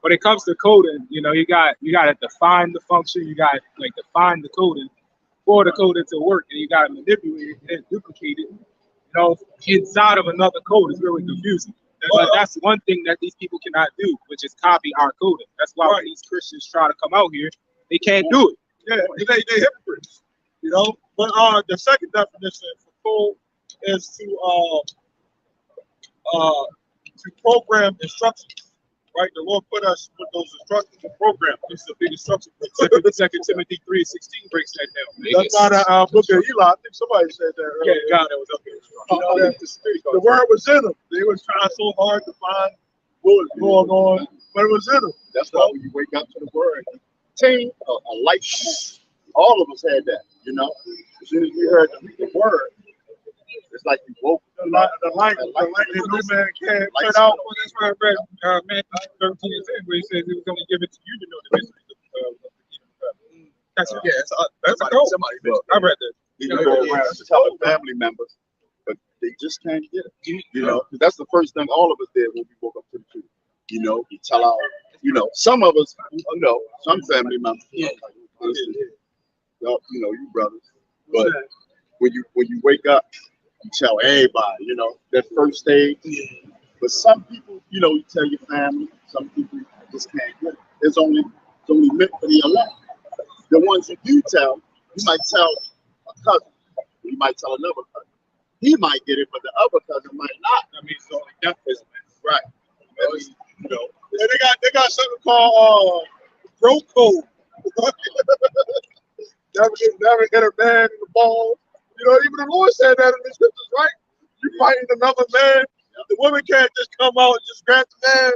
when it comes to coding, you got to define the function. You got to define the coding for the coding to work, and you got to manipulate it and duplicate it. Inside of another code is really confusing. But that's one thing that these people cannot do, which is copy our coding. That's why when these Christians try to come out here, they can't do it. Yeah, they hypocrites. But the second definition for code is to program instructions. Right, the Lord put us with those instructions to program. This is a big instruction. 2 Timothy 3:16 breaks that down. That's not a book of Eli. I think somebody said that earlier. Yeah, God, that was up here. The word was in them. They was trying so hard to find what was going on, but it was in them. That's why when you wake up to the word, a light. All of us had that, As soon as we heard the word, it's like you woke the light that no man can turn out. Well, that's why I read Matthew 13 and 10, where He says He was going to give it to you to know the mysteries of the kingdom of heaven. That's a code. I read that. You go around telling family members, but they just can't get it. Because that's the first thing all of us did when we woke up to the truth. We tell our, some of us, some family members, you brothers, but when you wake up, you tell everybody, that first stage. But some people, you tell your family. Some people just can't get it. It's only meant for the elect. The ones you do tell, you might tell a cousin. You might tell another cousin. He might get it, but the other cousin might not. I mean, it's only death is right. And they got something called bro code. never hit a man in the balls. You know, even the Lord said that in the scriptures, right? You fighting another man, the woman can't just come out and just grab the man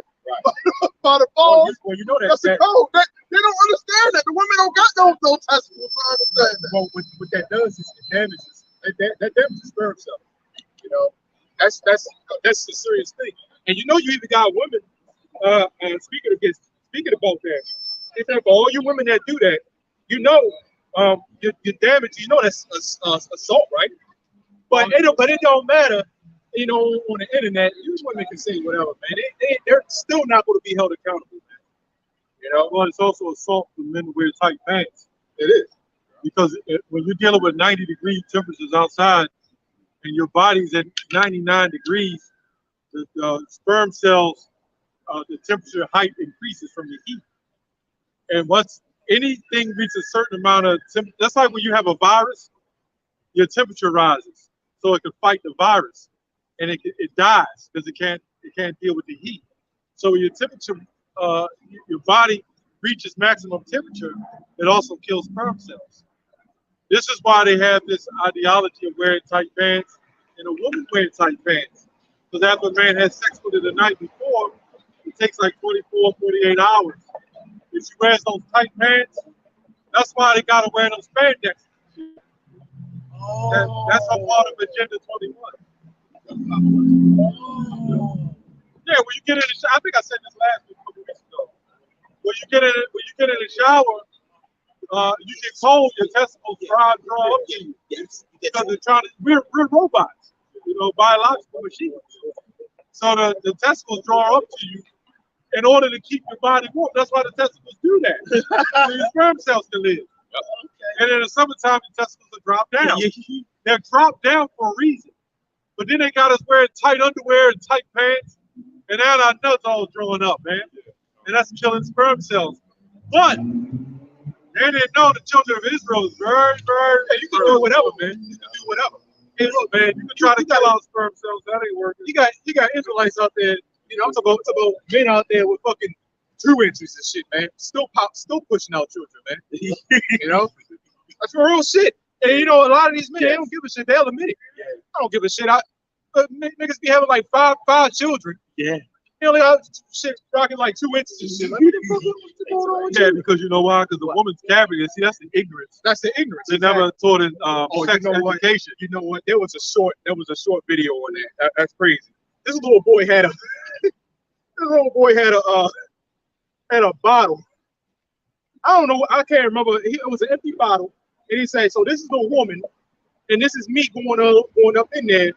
by the balls. Well, you know That's the code. They don't understand that. The women don't got no testicles to understand that. Well, what that does is it damages. That damages sperm cells. You know, that's the serious thing. And you know, you even got women. Speaking about that, if for all you women that do that, you know, you're damaged. You know that's assault, right? But it don't matter. You know, on the internet, these women can say whatever, man. They're still not going to be held accountable, man. You know, Well, it's also assault for men to wear tight pants. it is. Because when you're dealing with 90-degree temperatures outside and your body's at 99 degrees, the sperm cells, the temperature height increases from the heat. And once anything reaches a certain amount of temperature, that's like when you have a virus, your temperature rises so it can fight the virus, and it dies because it can't deal with the heat. So when your temperature, your body reaches maximum temperature, it also kills sperm cells. This is why they have this ideology of wearing tight pants and a woman wearing tight pants. Because after a man has sex with her the night before, it takes like 24, 48 hours. If she wears those tight pants, that's why they gotta wear those spandex. That's a part of Agenda 21. Yeah, when you get in the shower, I think I said this last week, a couple weeks ago. When you get in the shower, you get cold, your testicles draw up to you. Yes. Because they're trying to, we're robots, you know, biological machines. So the testicles draw up to you in order to keep your body warm. That's why the testicles do that. So your sperm cells can live. And in the summertime, the testicles will drop down. They're dropped down for a reason. But then they got us wearing tight underwear and tight pants, and now our nuts all drawing up, man. And that's killing sperm cells. But they didn't know the children of Israel is very, very. Hey, you can do whatever, man. You can do whatever. Hey, look, man, you can try to kill out sperm cells. That ain't working. You got Israelites out there. You know, I'm talking about men out there with fucking 2 inches and shit, man. Still pushing out children, man. You know, that's real shit. And you know, a lot of these men, they don't give a shit. They'll admit it. I don't give a shit. Niggas be having like five children. Yeah. You know, shit rocking like 2 inches and shit. Like, what the fuck is going on with Yeah, you? because you know why? Because the woman's cavity, see, that's the ignorance. That's the ignorance. They never taught in sex you know what? education. You know what? There was a short video on that. That's crazy. This little boy had a bottle. I don't know. I can't remember. It was an empty bottle, and he said, "So this is the woman, and this is me going up in there."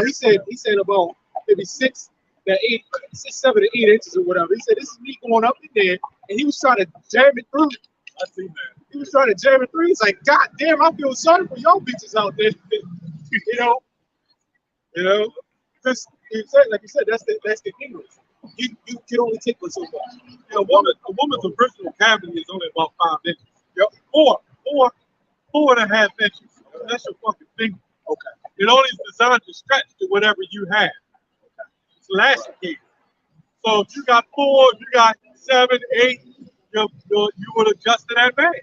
He said about maybe 6 to 8, 6, 7 to 8 inches or whatever. He said, "This is me going up in there," and he was trying to jam it through. I see that. He was trying to jam it through. He's like, "God damn, I feel sorry for y'all bitches out there." you know, because like you said, that's the ignorance. You can only take what's so much. Yeah, a woman's original cavity is only about 5 inches. Yep. Four and a half inches. That's your fucking finger. Okay. It only is designed to stretch to whatever you have. It's elasticated. So if you got 4, if you got 7, 8, you would adjust to that man.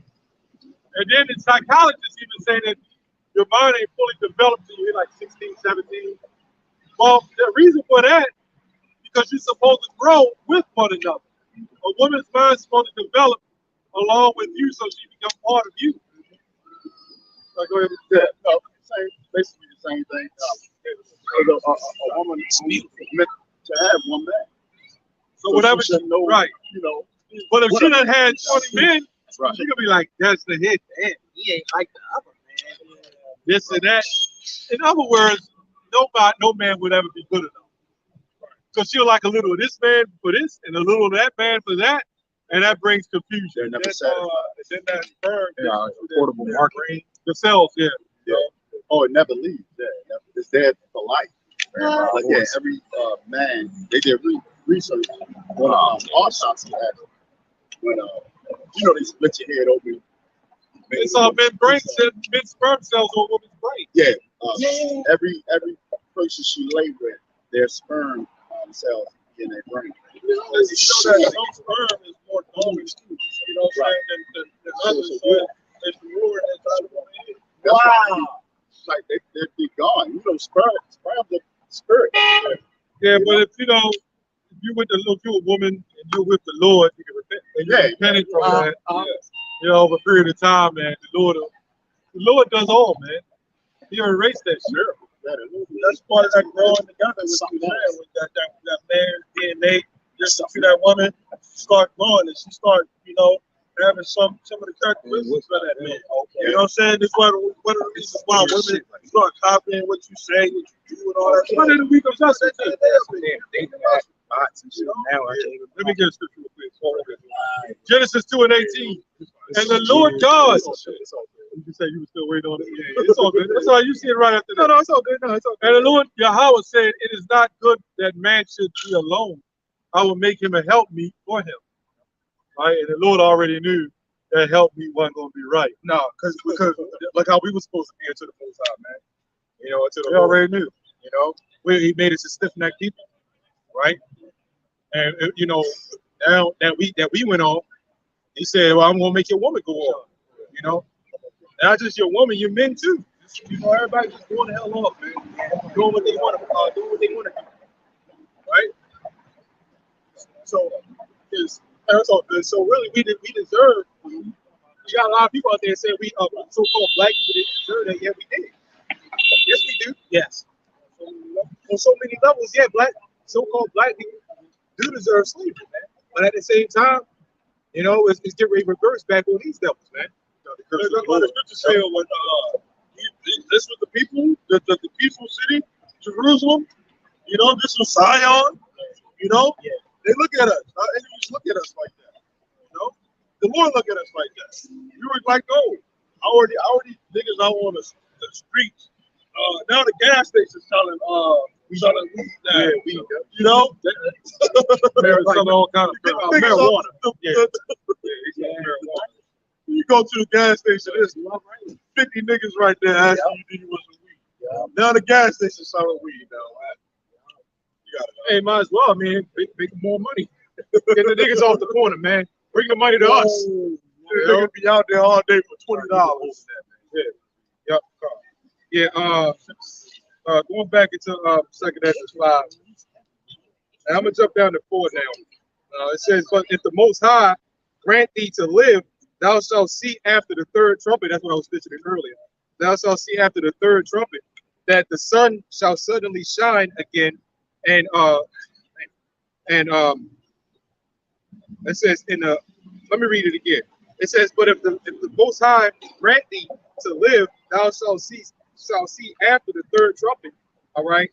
And then the psychologists even say that your mind ain't fully developed until you're like 16, 17. Well, the reason for that, because you're supposed to grow with one another. A woman's mind is supposed to develop along with you so she becomes part of you. So go ahead with that. No, basically the same thing. A woman is meant to have one man. So whatever she know, right. You know. But if she done had 20 men, right. she gonna be like, that's the hit. Damn, He ain't like the other man. this and that. In other words, no man would ever be good enough. Because she'll like a little of this man for this and a little of that man for that, and that brings confusion. They're never then, satisfied. then that sperm, Portable market. the cells, yeah. Oh, it never leaves. Yeah, it's there for life. Like, yeah, every man, they did research on autopsy when you know they split your head open. It's men's sperm cells on a woman's brain. Yeah, every person she lay with, their sperm cells in their brain. You know that some sperm is more dormant, you know what I'm saying, than others, so it's the Lord that try to want to hit. Wow. It's like they're gone. You know, sperm the spirit. Yeah, but if you're a woman and you're with the Lord, you can repent. And you're repenting from that. You know, over a period of time, man. The Lord does all, man. He'll erase that shit. Sure. That's part of that growing together with you there, with that man DNA. Just to that woman start growing and she start, having some of the characteristics of that man. You know what I'm saying? This is one of the reasons why women start copying what you say, what you do, and all that. One of the week of justice. Now I can't even. Let me get a scripture real quick. Genesis 2:18. And the Lord God. You say you were still waiting on it? Yeah, it's all good. That's all you see it right after that. No, it's all good. No, it's all good. And the Lord Yahweh said, it is not good that man should be alone. I will make him a helpmeet for him. Right? And the Lord already knew that helpmeet wasn't going to be right. No, because like how we were supposed to be into the Most High, man. You know, into the He already knew. You know, he made us a stiff-necked people, right? And now that we went on, he said, "Well, I'm gonna make your woman go on." You know, not just your woman, your men too. Everybody just going the hell off, man. Doing what they want to, doing what they want to do, right? So really, we deserve. We got a lot of people out there saying we so-called black people didn't deserve that. Yeah, we did. Yes, we do. Yes. On so many levels, yeah, so-called black people do deserve slavery, man. But at the same time, it's getting ready to reverse back on these devils, man. That's what the scripture say when this was the people, the peaceful city, Jerusalem. This was Zion. They look at us. Our enemies look at us like that. The Lord look at us like that. You were like, oh, already niggas out on the streets. Now the gas station's selling weed now. Yeah, weed. Selling all kind of marijuana. You go to the gas station, there's 50 niggas right there asking you, do you want some weed? Now the gas station's selling weed now, man. Hey, might as well, man. Make more money. Get the niggas off the corner, man. Bring the money to us. Niggas be out there all day for $20. Yeah. Going back into 2nd Ezra 5. And I'm gonna jump down to 4 now. It says, but if the Most High grant thee to live, thou shalt see after the 3rd trumpet. That's what I was mentioning earlier. Thou shalt see after the 3rd trumpet that the sun shall suddenly shine again, and it says let me read it again. It says, but if the Most High grant thee to live, thou shalt see after the 3rd trumpet, all right,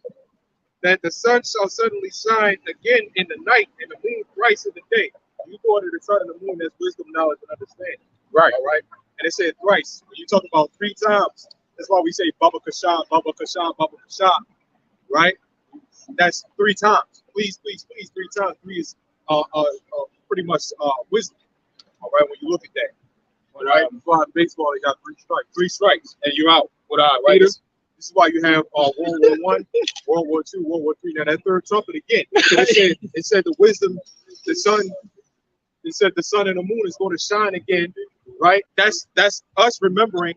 that the sun shall suddenly shine again in the night, and the moon thrice in the day. You go to the sun and the moon, there's wisdom, knowledge, and understanding. Right. All right. And it said thrice. When you talk about 3 times, that's why we say Baba Kasha, Baba Kasha, Baba Kasha. Right? That's 3 times. Please, 3 times. 3 is pretty much wisdom. All right, when you look at that. All right. Flying baseball, they got 3 strikes. 3 strikes, and you're out. Right? This is why you have World War I, World War II, World War III. Now that 3rd trumpet again. It said the wisdom, the sun. It said the sun and the moon is going to shine again, right? That's us remembering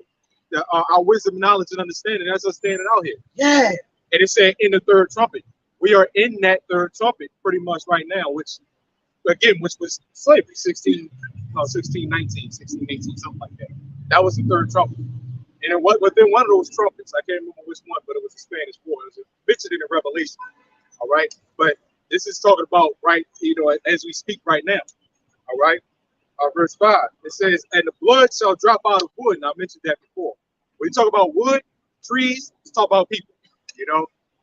our wisdom, knowledge, and understanding. That's us standing out here. Yeah. And it said in the 3rd trumpet. We are in that 3rd trumpet pretty much right now, which was slavery, 16, 19, 16, 18, something like that. That was the 3rd trumpet. And then within one of those trumpets, I can't remember which one, but it was a Spanish war. It was mentioned in the Revelation. All right. But this is talking about, right, as we speak right now. All right. Verse 5. It says, and the blood shall drop out of wood. And I mentioned that before. When you talk about wood, trees, let's talk about people.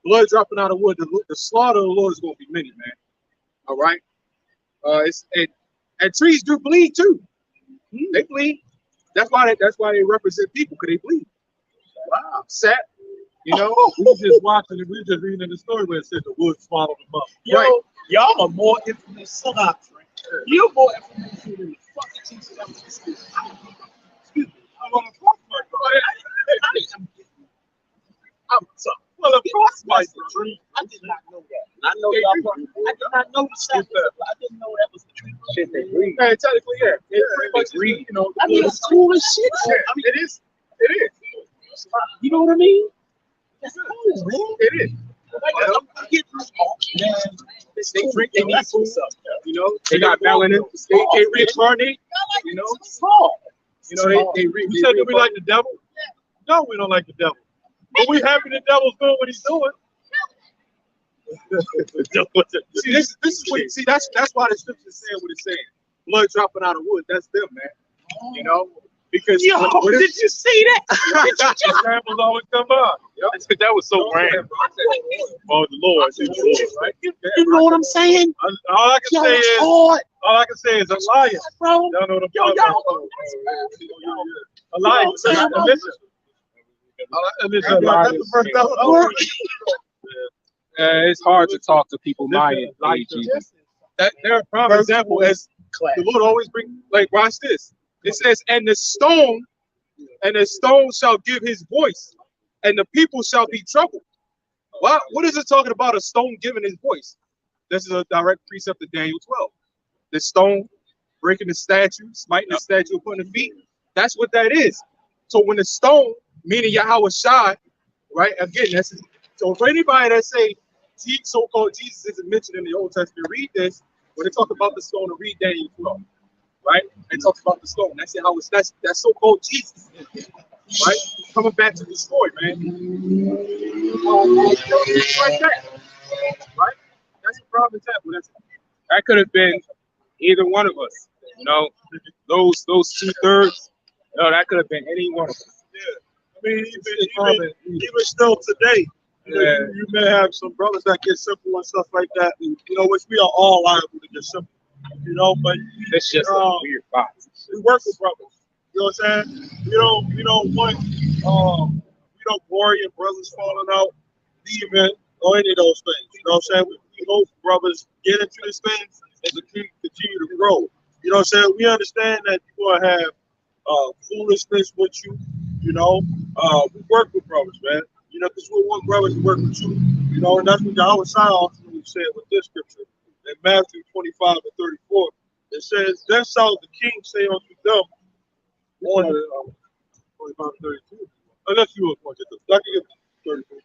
Blood dropping out of wood. The slaughter of the Lord is going to be many, man. All right. And trees do bleed too. They bleed. That's why they represent people, because they bleed. Wow. Sad. We were just watching it. We were just reading the story where it said the wood swallowed them up. Yo, y'all are more infamous than doctrine. You're more infamous than the fucking teachers. Excuse me. I'm on the cross, my brother. I'm sorry. Well, of course, my brother. I did not know that. I know y'all. I did not know the stuff. I didn't know that was the truth. Hey, technically, yeah. pretty much Agreed. you know, I mean, it's cool as shit. yeah, I mean, it is. It is. you know what I mean? That's cool, man. It is. I get this. Man, They drink, they eat food. You know, They got melanin. They reincarnate. You know, small. you know, You said that we like the devil? No, we don't like the devil. But we happy the devil's doing what he's doing. See, this is what. See, that's why the scripture is saying what it's saying. Blood dropping out of wood. That's them, man. You know, because Yo, did you see that? Examples always come up. That was so random. Oh, the Lord. Right? You know what I'm saying? All I can Yo, say it's is, hard, all I can say is a liar. bro. Y'all know the Yo, a liar. You know what I'm saying? Listen, that's the first devil. It's hard to talk to people lying. They're a prime example as the Lord always bring. Like, watch this. It says, and the stone shall give his voice, and the people shall be troubled. What is it talking about? A stone giving his voice. This is a direct precept of Daniel 12. The stone breaking the statue, smiting the statue upon the feet. That's what that is. So when the stone, meaning Yahweh Shai, right? Again, that's so for anybody that say so-called Jesus isn't mentioned in the Old Testament, read this. When they talk about the stone, to read Daniel 12, right? It talks about the stone. That's how it's that's so-called Jesus, right? Coming back to destroy, man. Right there, right? That's a prime example. That could have been either one of us. You know, those 2/3. No, that could have been any one of us. Yeah. I mean, even still today, you know, you may have some brothers that get simple and stuff like that, and, you know, which we are all liable to get simple, you know, but It's just a weird box. we work with brothers. You know what I'm saying? We don't want we don't worry if brothers falling out, leaving, or any of those things. You know what I'm saying? We hope brothers get into this thing and continue to grow. You know what I'm saying? We understand that you're gonna have foolishness with you. You know, we work with brothers, man. You know, because we want brothers to work with you. You know, and that's what Yahweh ultimately said with this scripture in Matthew 25 and 34. It says, "Then shall the king say unto them," on 25 and 32. Unless you want to get the, I can get 32.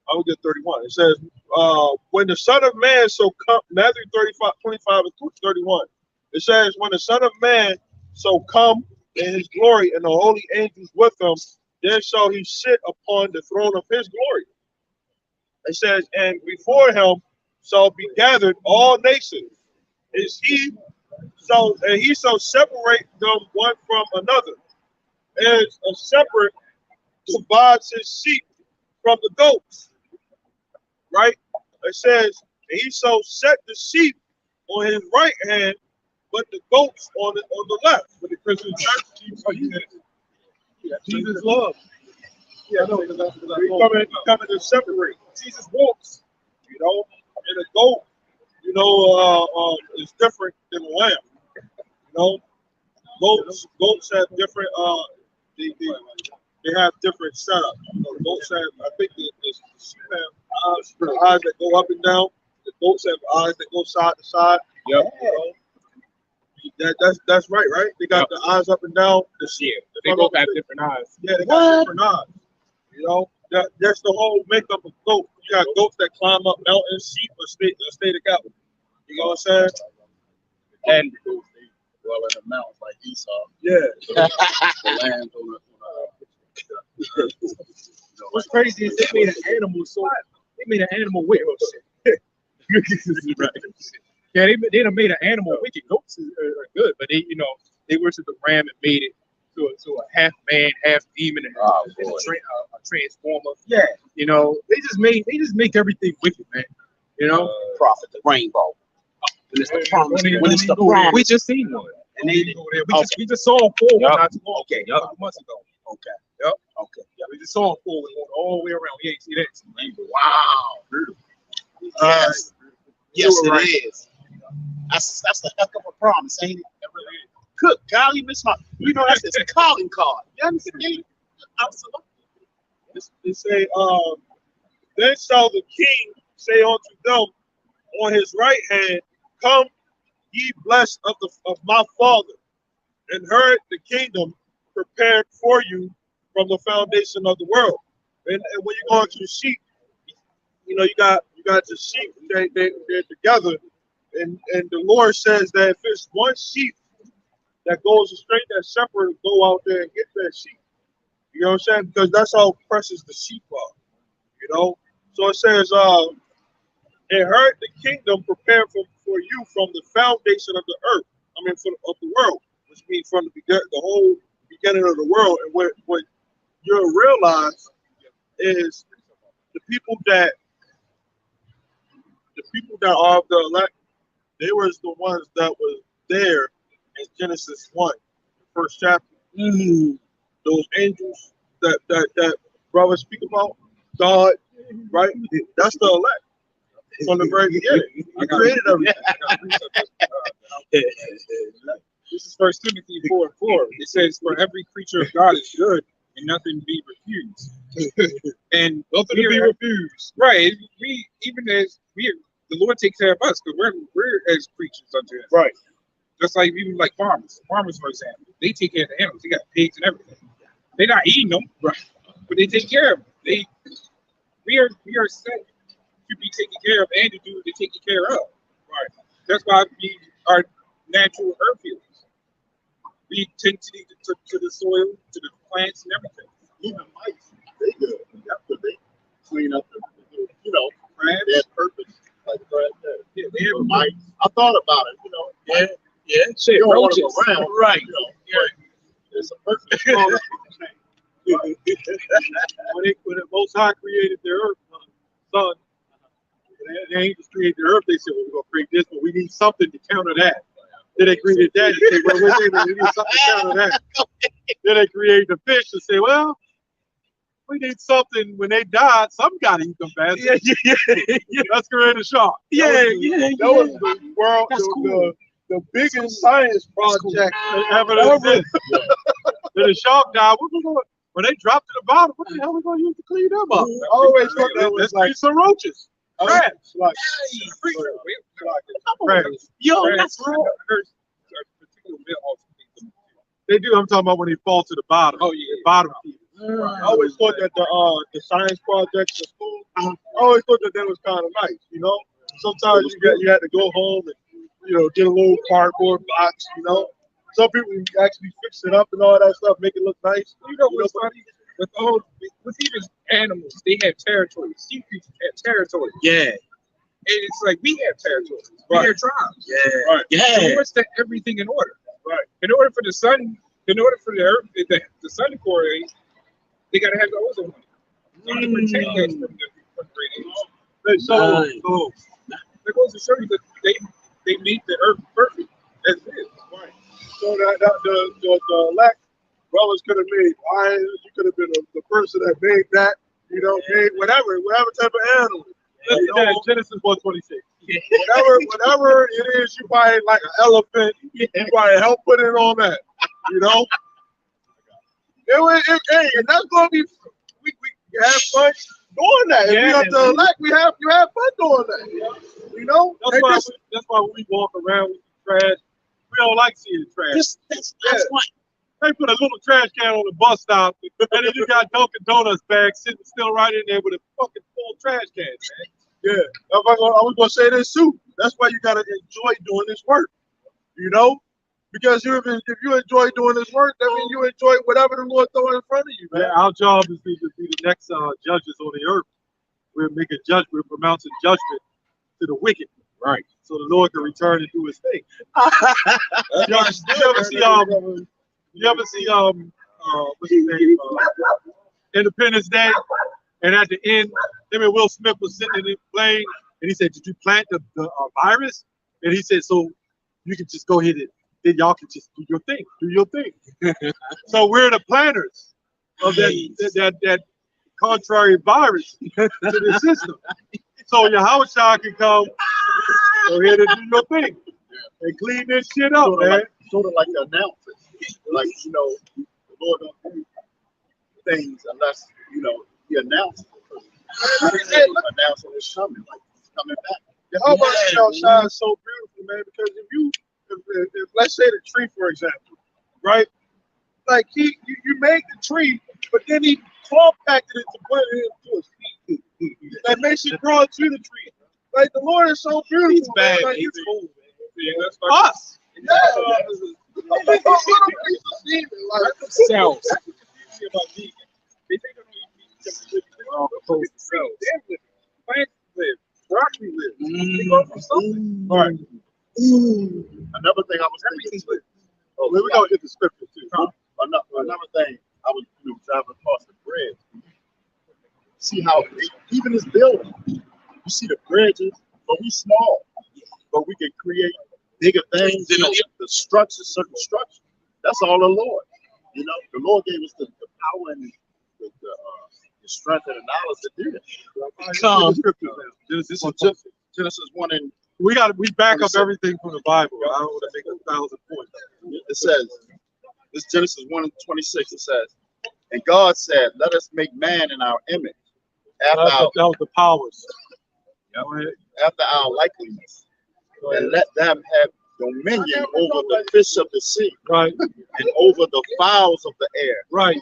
I will get 31. It says, when the Son of Man shall come, Matthew 25 and 31. It says, when the Son of Man shall come in his glory and the holy angels with him, then shall he sit upon the throne of his glory. It says, and before him shall be gathered all nations. And he shall separate them one from another, as a shepherd divides his sheep from the goats. Right? It says, and he shall set the sheep on his right hand, but the goats on the left. But the Christian church, Jesus loves. Yeah, I know. Coming to separate. Jesus walks, you know, and a goat, you know, is different than a lamb. You know, goats have different. They have different setup. You know, goats have. I think the sheep have eyes that go up and down. The goats have eyes that go side to side. Yep. You know, that's right. They got the eyes up and down. They both have different eyes. Yeah, they got different eyes. You know, that's the whole makeup of goat. You got goats that climb up mountains, sheep or stay together. You know what I'm saying? And Well, in the mountains like Esau. Yeah. The lambs on What's crazy is they made an animal wicked. Right. Yeah, they done made an animal wicked. Goats are good, but they worship the ram and made it to a half man, half demon, and a transformer. Yeah, you know, they just make everything wicked, man. You know, Prophet, the rainbow. When it's the promise. When it's the promise. we just seen one. and we just saw a full one not too long. Okay. A couple months ago. Okay. Yep. Okay. Yeah, we just saw a full one all the way around. We ain't see that. Wow. Yes, it is. That's the heck of a promise, ain't it? It really is. Good golly, Miss Hart. You know, that's his calling card. You understand? Absolutely. They say, then shall the king say unto them on his right hand, come ye blessed of my Father, inherit the kingdom prepared for you from the foundation of the world. And when you go into the sheep, you got the sheep. They're together, and the Lord says that if it's one sheep that goes astray, that shepherd will go out there and get that sheep. You know what I'm saying? Because that's how precious the sheep are. So it says, inherit the kingdom prepared for you from the foundation of the earth. Of the world, which means from the whole beginning of the world. And what you'll realize is the people that are of the elect, they was the ones that was there in Genesis 1, the first chapter. Those angels that brothers speak about, God, right? That's the elect from the very beginning. He created everything. This is 1 Timothy 4:4. It says, "For every creature of God is good, and nothing be refused." And Nothing to be refused. Right. The Lord takes care of us because we're as creatures unto Him. Right. Just like even like farmers. Farmers, for example, they take care of the animals. They got pigs and everything. They're not eating them, right? But they take care of them. We are set to be taken care of and to do what they're taken care of. Right. That's why we are natural earth healers. We tend to the soil, to the plants and everything. Even mice, they good. After they clean up the crabs, their purpose. Like crab, yeah, they have mice. I thought about it, Yeah. Shit, you don't want roaches. them around, Right. It's a purpose. When the Most High created the earth, sun, the angels created the earth, they said, well, we're going to create this, but we need something to counter that. Then they created that and say, well, we need something to counter that. Then they created the fish and say, well, we need something when they died, some got to eat them bastards. Yeah. Let's create a shark. That was the world, the biggest science project ever. Then the shark died. What we going? When they dropped to the bottom, what the hell are we going to use to clean them up? I always thought that was like some roaches. Crabs. Crabs. Yo, that's real. They do. I'm talking about when they fall to the bottom. Oh, yeah. The bottom feeders. I always thought that the science projects in school, I always thought that was kind of nice, Sometimes you had to go home and, get a little cardboard box, Some people actually fix it up and all that stuff, make it look nice. What's funny? With even animals, they have territories. Sea creatures have territories. Yeah. And it's like we have territories. Right. We have tribes. Yeah. Right. Yeah. So what's everything in order? Right. In order for the earth, the sun to correlate, they gotta have the ozone. To protect us from the radiation. So that goes to show you that they make the earth perfect as it is. right. So that the elect brothers could have made lions. You could have been the person that made that. Made whatever type of animal. Genesis 1:26. Whatever it is, you buy like an elephant. You probably help put it on that. And that's gonna be we have fun doing that. If we have to elect, you have fun doing that. That's why when we walk around with trash, we don't like seeing trash. That's why. They put a little trash can on the bus stop, and then you got Dunkin' Donuts bags sitting still right in there with a fucking full trash can, man. Yeah, I was gonna say this too. That's why you gotta enjoy doing this work, because if you enjoy doing this work, that means you enjoy whatever the Lord throw in front of you, man. Our job is to be the next judges on the earth. We're making judgment, we're pronouncing judgment to the wicked, right? So the Lord can return and do His thing. You ever see what's his name? Independence Day, and at the end, him and Will Smith was sitting in the plane, and he said, "Did you plant the virus?" And he said, "So you can just go ahead and then y'all can just do your thing, So we're the planners of that contrary virus to the system. So your house child can come, go ahead and do your thing, and clean this shit up, man. Sort of like the announcers. Like, the Lord don't do things unless, He announces it. Announcing is coming, like He's coming back. Jehovah shines so beautiful, man. Because if let's say the tree, for example, right? Like you make the tree, but then he compacted it to put it into a seed. That makes it grow into the tree. Like the Lord is so beautiful. He's bad. Like, He's cool. Yeah, that's us. Yeah. Cells. Broccoli lives. Right. Another thing I was thinking. Oh, we're gonna get the scripture too. Another thing, I was driving across the bridge. See how even this building, you see the bridges, but we small, but we can create bigger things. You know, the structure, certain structure. That's all the Lord. You know, the Lord gave us the power and the strength and the knowledge to do that. Genesis 1 and We back up everything from the Bible. I don't want to make 1,000 points. it says, this Genesis 1 and 26, it says, and God said, let us make man in our image, That was the powers. after our likeness, and let them have dominion over the fish of the sea, Right, and over the fowls of the air, right,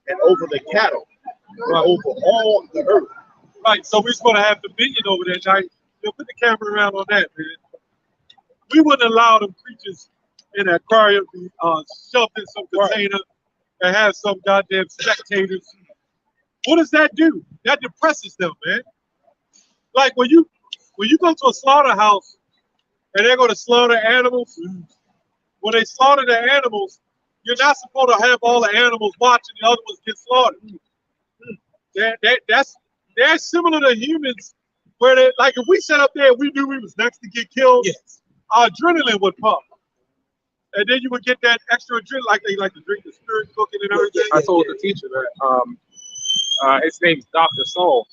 and over the cattle, and over all the earth. right. So we're supposed to have dominion over that. Now, put the camera around on that, man. We wouldn't allow them creatures in that aquarium to be shoved in some container and have some goddamn spectators. What does that do? That depresses them, man. Like when you go to a slaughterhouse and they're going to slaughter animals, when they slaughter the animals, you're not supposed to have all the animals watching the other ones get slaughtered. They're similar to humans, where they, like if we sat up there and we knew we was next to get killed, our adrenaline would pump. And then you would get that extra adrenaline, like they like to drink the spirit cooking and everything. I told the teacher that his name's Dr. Soul,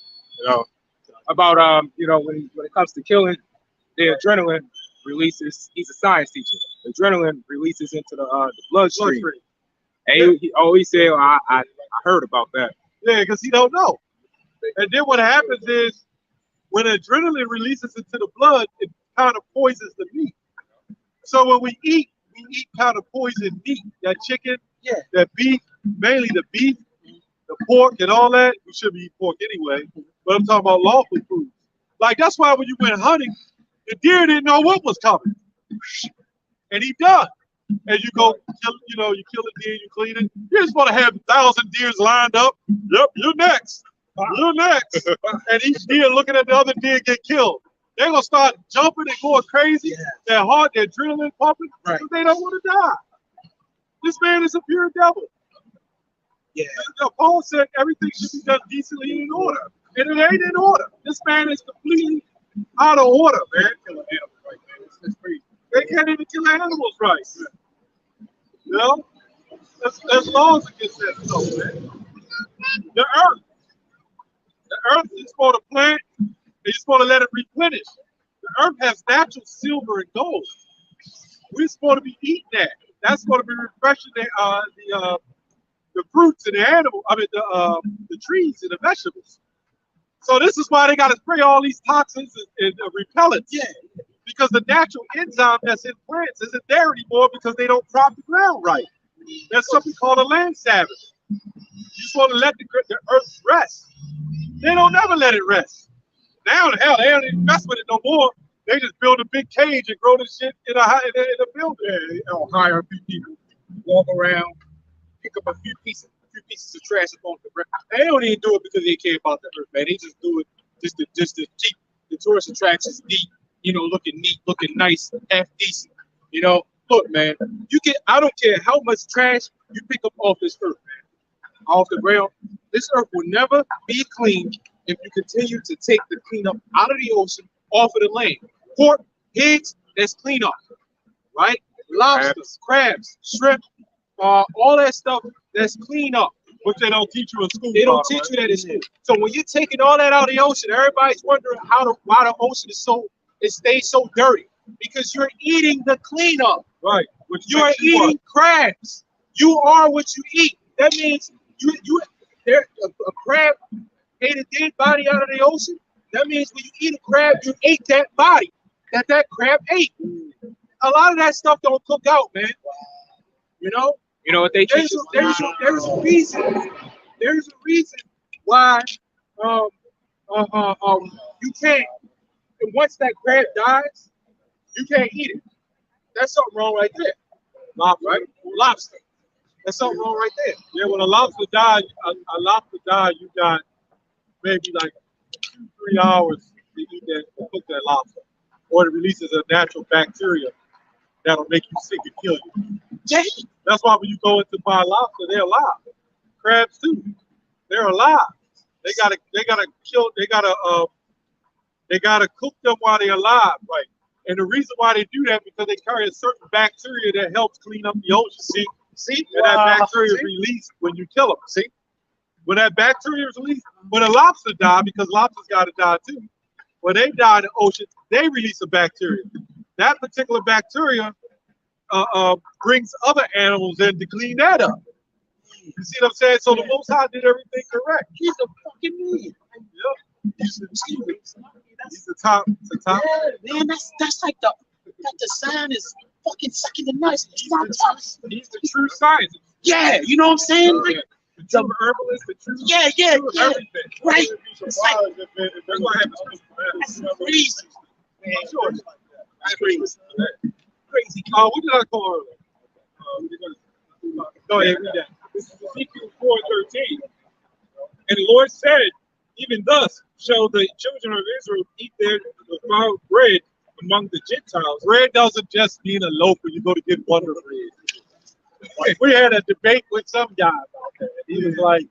about when it comes to killing, the adrenaline releases. He's a science teacher. The adrenaline releases into the bloodstream. And he always said, I heard about that. Yeah, because he don't know. And then what happens is when adrenaline releases into the blood, it kind of poisons the meat. So when we eat kind of poisoned meat. That chicken, that beef, mainly the beef, the pork, and all that. We shouldn't eat pork anyway. But I'm talking about lawful food. Like that's why when you went hunting, the deer didn't know what was coming, and he done. And you go, you kill a deer, you clean it. You're just going to have 1,000 deers lined up. Yep, you're next. You're next. And each deer looking at the other deer get killed. They're going to start jumping and going crazy. Yeah. Their heart, their adrenaline pumping. Right. Because they don't want to die. This man is a pure devil. Yeah. Paul said everything should be done decently and in order. And it ain't in order. This man is completely out of order, man. That's crazy. They can't even kill animals right. You know? There's laws against that stuff, man. The earth. The earth is supposed to plant, and you're supposed to let it replenish. The earth has natural silver and gold. We're supposed to be eating that. That's going to be refreshing the fruits and the animal. The trees and the vegetables. So this is why they got to spray all these toxins and repellents. Yeah. Because the natural enzyme that's in plants isn't there anymore because they don't crop the ground right. There's something called a land savage. You're supposed to let the earth rest. They don't never let it rest. Now, hell, they don't even mess with it no more. They just build a big cage and grow the shit in a building. Yeah, hire a few people, walk around, pick up a few pieces of trash up on the ground. They don't even do it because they care about the earth, man. They just do it just to keep the tourist attractions neat. Looking neat, looking nice, half decent. Look, man, I don't care how much trash you pick up off this earth, man, off the ground. This earth will never be clean if you continue to take the cleanup out of the ocean, off of the land. Pork, pigs, that's cleanup, right? Lobsters, crabs, shrimp, all that stuff, that's cleanup. Which they don't teach you in school. They don't teach you that in school. So when you're taking all that out of the ocean, everybody's wondering why the ocean it stays so dirty, because you're eating the cleanup. Right. You are eating crabs. You are what you eat. That means a crab ate a dead body out of the ocean. That means when you eat a crab, you ate that body that crab ate. A lot of that stuff don't cook out, man. You know? You know what they teach us? There's a reason. There's a reason why you can't, and once that crab dies, you can't eat it. That's something wrong right there. Lobster. Right? Lobster. That's something wrong right there. Yeah, when a lobster dies, you got maybe like 2-3 hours to eat that, to cook that lobster, or it releases a natural bacteria that'll make you sick and kill you. That's why when you go into buy lobster, they're alive. Crabs too, they're alive. They gotta cook them while they're alive, right? And the reason why they do that because they carry a certain bacteria that helps clean up the ocean. See, and that bacteria is released when you kill them. See, when that bacteria is released, when a lobster dies, because lobsters gotta die too. When they die in the ocean, they release a bacteria. That particular bacteria brings other animals in to clean that up. You see what I'm saying? So the Most High did everything correct. He's a fucking man. Yep. He's the top. Yeah, man, that's like the sign is fucking second to nice. He's the true scientist. Yeah, you know what I'm saying? Like, The true herbalist, the true yeah. everything. Right. It's like, That's why I have That's crazy. Man, sure. that's crazy. Crazy. what did I call earlier? Go ahead, read that. This is Ezekiel 4:13. And the Lord said, even thus shall the children of Israel eat their defiled bread among the Gentiles. Bread doesn't just mean a loaf when you go to get Wonder Bread. We had a debate with some guy about that. He was like,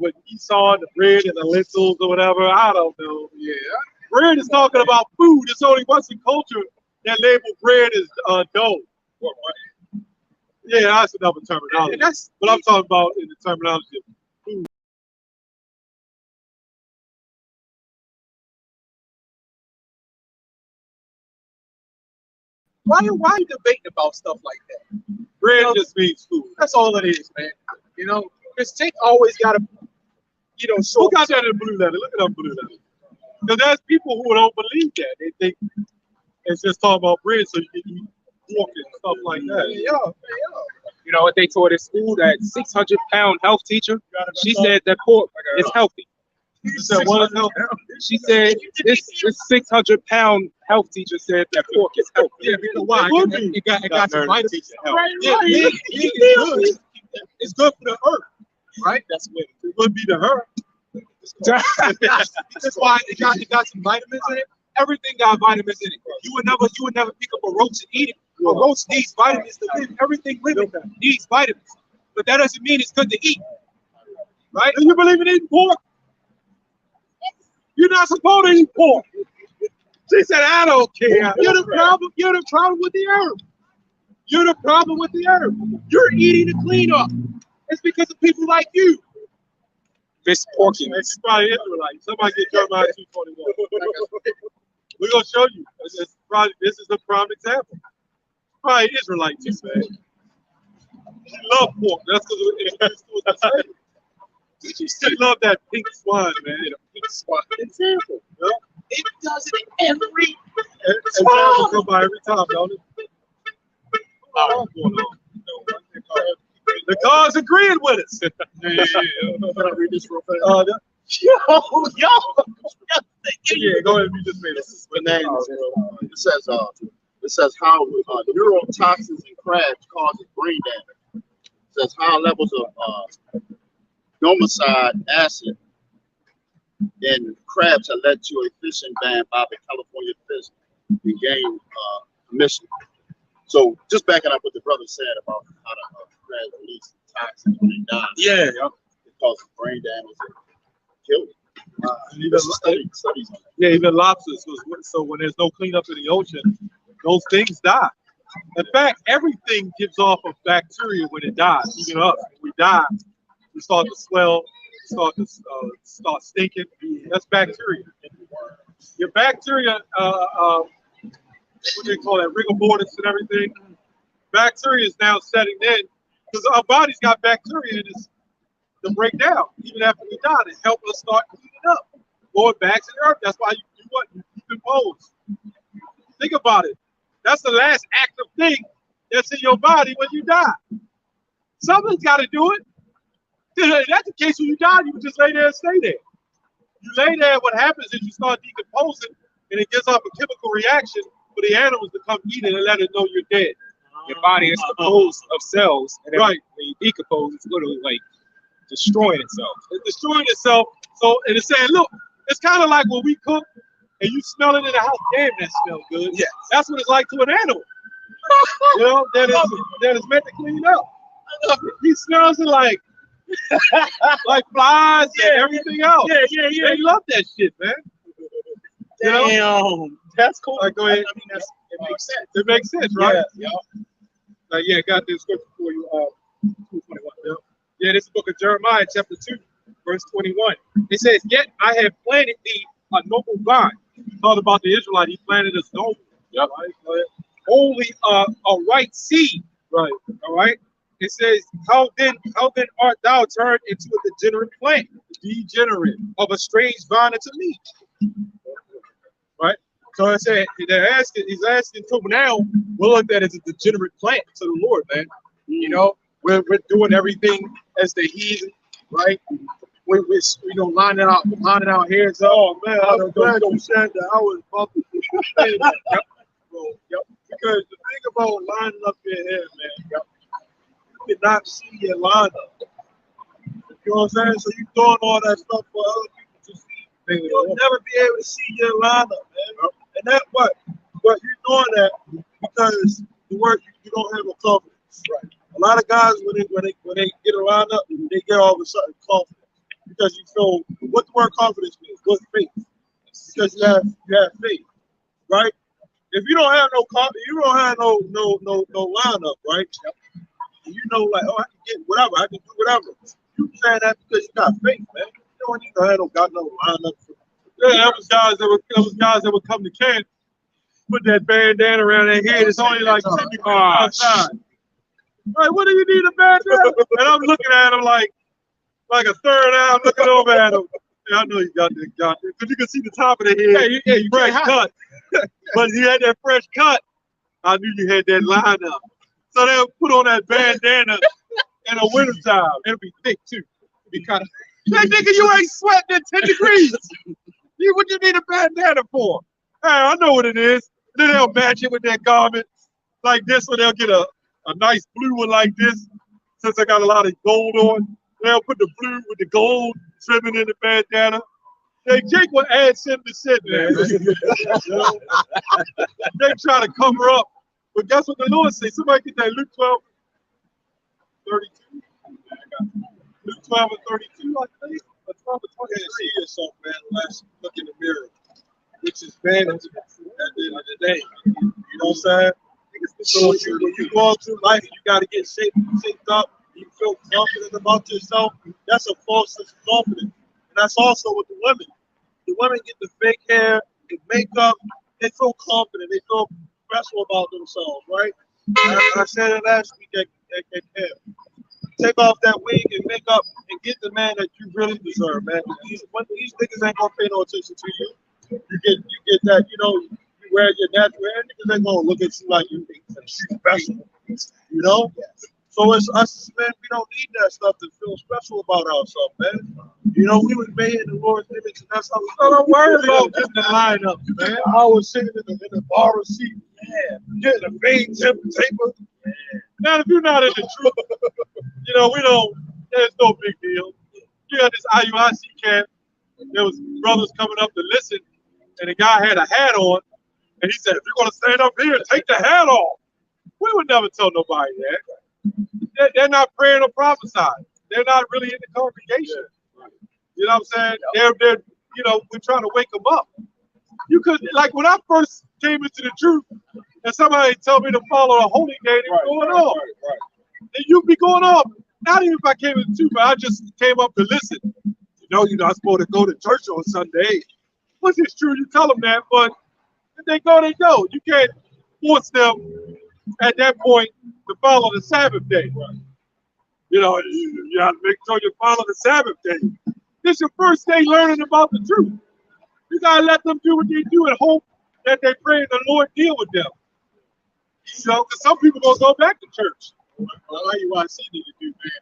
with Esau and the bread and the lentils or whatever. I don't know. Yeah. Bread is talking about food. It's only Western culture that label bread as dough. Yeah, that's another terminology. But I'm talking about in the terminology of food. Why are you debating about stuff like that? Bread just means food. That's all it is, man. You know, because Jake always got to, show. Who got that in the blue letter? Look at that blue letter. Because there's people who don't believe that. They think it's just talking about bread so you can eat pork and stuff like that. Yeah. You know what they taught at school? That 600-pound health teacher, she said that pork is healthy. You said what is healthy? She said this 600-pound health teacher said that pork is healthy. Yeah, because why? It got some vitamins. Right. It's good for the earth, right? That's what It would be to her. That's why it got some vitamins in it. Everything got vitamins in it. You would never pick up a roach and eat it. A roach needs vitamins to live. Everything living needs vitamins. But that doesn't mean it's good to eat. Right? Do you believe in eating pork? You're not supposed to eat pork. She said, I don't care. You're the problem. You're the problem with the herb. You're the problem with the herb. You're eating the cleanup. It's because of people like you. Miss Porky. It's probably Israelites. Somebody get Jeremiah 2:21. We're gonna show you. This is a prime example. Probably Israelites, you man. She love pork. That's because she love that pink swine, man. Pink swine. Example. Yeah. It does it every Example come by every time, don't it? What's going on? The car's agreeing with us. Can I read this real fast? yo. Yeah, go ahead. We just made This is bananas, bro. It says how neurotoxins in crabs causes brain damage. It says high levels of domicide acid in crabs have led to a fishing ban by the California Fish and Game Commission. So just backing up what the brother said about how the crabs release toxins when they die. Yeah. It causes brain damage and killing. Studies on that. Yeah, even lobsters. So when there's no cleanup in the ocean, those things die. In fact, everything gives off a bacteria when it dies. Even us, when we die, we start to swell, start stinking. That's bacteria. Your bacteria, what do they call that? Rigor mortis and everything. Bacteria is now setting in because our body's got bacteria in it to break down even after we die to help us start cleaning up. going back to the earth. That's why you do what? You decompose. Think about it. That's the last active thing that's in your body when you die. Something's got to do it. If that's the case when you die, you would just lay there and stay there. You lay there, what happens is you start decomposing, and it gives off a chemical reaction for the animals to come eat it and let it know you're dead. Your body is composed of cells, and then Right. when you decompose, it's literally like destroying itself. It's destroying itself. So, and it's saying, look, it's kind of like when we cook and you smell it in the house. Damn, that smells good. Yes. That's what it's like to an animal. You know, that is meant to clean up. He smells it like flies and everything else. Yeah. They love that shit, man. You know? Damn. That's cool. Like, go ahead. I mean, it makes sense. It makes sense, right? Yeah. Yeah, got this scripture for you. 2:21. Yeah, this is the book of Jeremiah, chapter 2, verse 21. It says, "Yet I have planted thee a noble vine." Talking about the Israelite, he planted a noble. Yep. Right? Only a right seed. Right. All right. It says, how then art thou turned into a degenerate plant, degenerate of a strange vine unto me? Right. So I said, he's asking, so now we'll look at it as a degenerate plant to the Lord, man. You know, we're doing everything as the heathen, right? We're lining our hairs up. Oh man, I'm glad you said that. I was bumping. Yep. Because the thing about lining up your hair, man, you cannot see your lineup. You know what I'm saying? So you're doing all that stuff for other people to see. You'll never be able to see your lineup, man. And that's what you're doing that because you don't have a confidence. Right. A lot of guys when they get a lineup, they get all of a sudden confident because you feel what the word confidence means. What's faith? Because you have faith, right? If you don't have no confidence, you don't have no lineup, right? You know, like, oh, I can get whatever, I can do whatever. You saying that because you got faith, man. You don't need to have no lineup. Yeah, there was guys that would come to camp, put that bandana around their head. It's only like 10 degrees outside. Like, what do you need a bandana? And I'm looking at him like a third eye. I'm looking over at him. Yeah, I know you got this. Because you can see the top of the head. Yeah, you fresh cut. But you had that fresh cut. I knew you had that lineup. So they'll put on that bandana in the wintertime. It'll be thick, too. It'll be kind of, hey, nigga, you ain't sweating at 10 degrees. What you need a bandana for? Hey, I know what it is. Then they'll match it with that garment. Like this one, they'll get a nice blue one like this. Since I got a lot of gold on, they'll put the blue with the gold trimming in the bandana. Hey, Jake will add 7%, man. They try to cover up. But guess what the Lord says? Somebody get that Luke 12, 32. Luke 12 and 32, I think. 12 and 23. See yourself, man. Let's look in the mirror. Which is vanity at the end of the day. You know what I'm saying? So when you go through life, you got to get shaped up. You feel confident about yourself. That's a false sense of confidence. And that's also with the women. The women get the fake hair, the makeup. They feel confident. They feel special about themselves, right? I said it last week at camp. Take off that wig and makeup and get the man that you really deserve, man. These niggas ain't gonna pay no attention to you. You get that, you know, you wear your natural hair, niggas ain't gonna look at you like you special. You know? So it's us, man, we don't need that stuff to feel special about ourselves, man. You know, we was made in the Lord's image, and that's how we don't worry about getting the lineup, man. I was sitting in the bar seat, man, getting a fade taper. Now, if you're not in the truth, you know, there's no big deal. You got this IUIC camp, there was brothers coming up to listen, and the guy had a hat on, and he said, if you're going to stand up here, take the hat off. We would never tell nobody that. They're not praying or prophesying. They're not really in the congregation. You know what I'm saying? They're you know, we're trying to wake them up. You could, like when I first came into the truth, and somebody told me to follow a holy day, they going on. And you'd be going off. Not even if I came into the truth, but I just came up to listen. You know, you're not supposed to go to church on Sunday. Which is true, you tell them that, but if they go, they go. You can't force them at that point to follow the Sabbath day. You know, you have to make sure you follow the Sabbath day. This is your first day learning about the truth. You gotta let them do what they do and hope that they pray and the Lord deal with them. You know, because some people gonna go back to church. Well, IUIC need to do, man.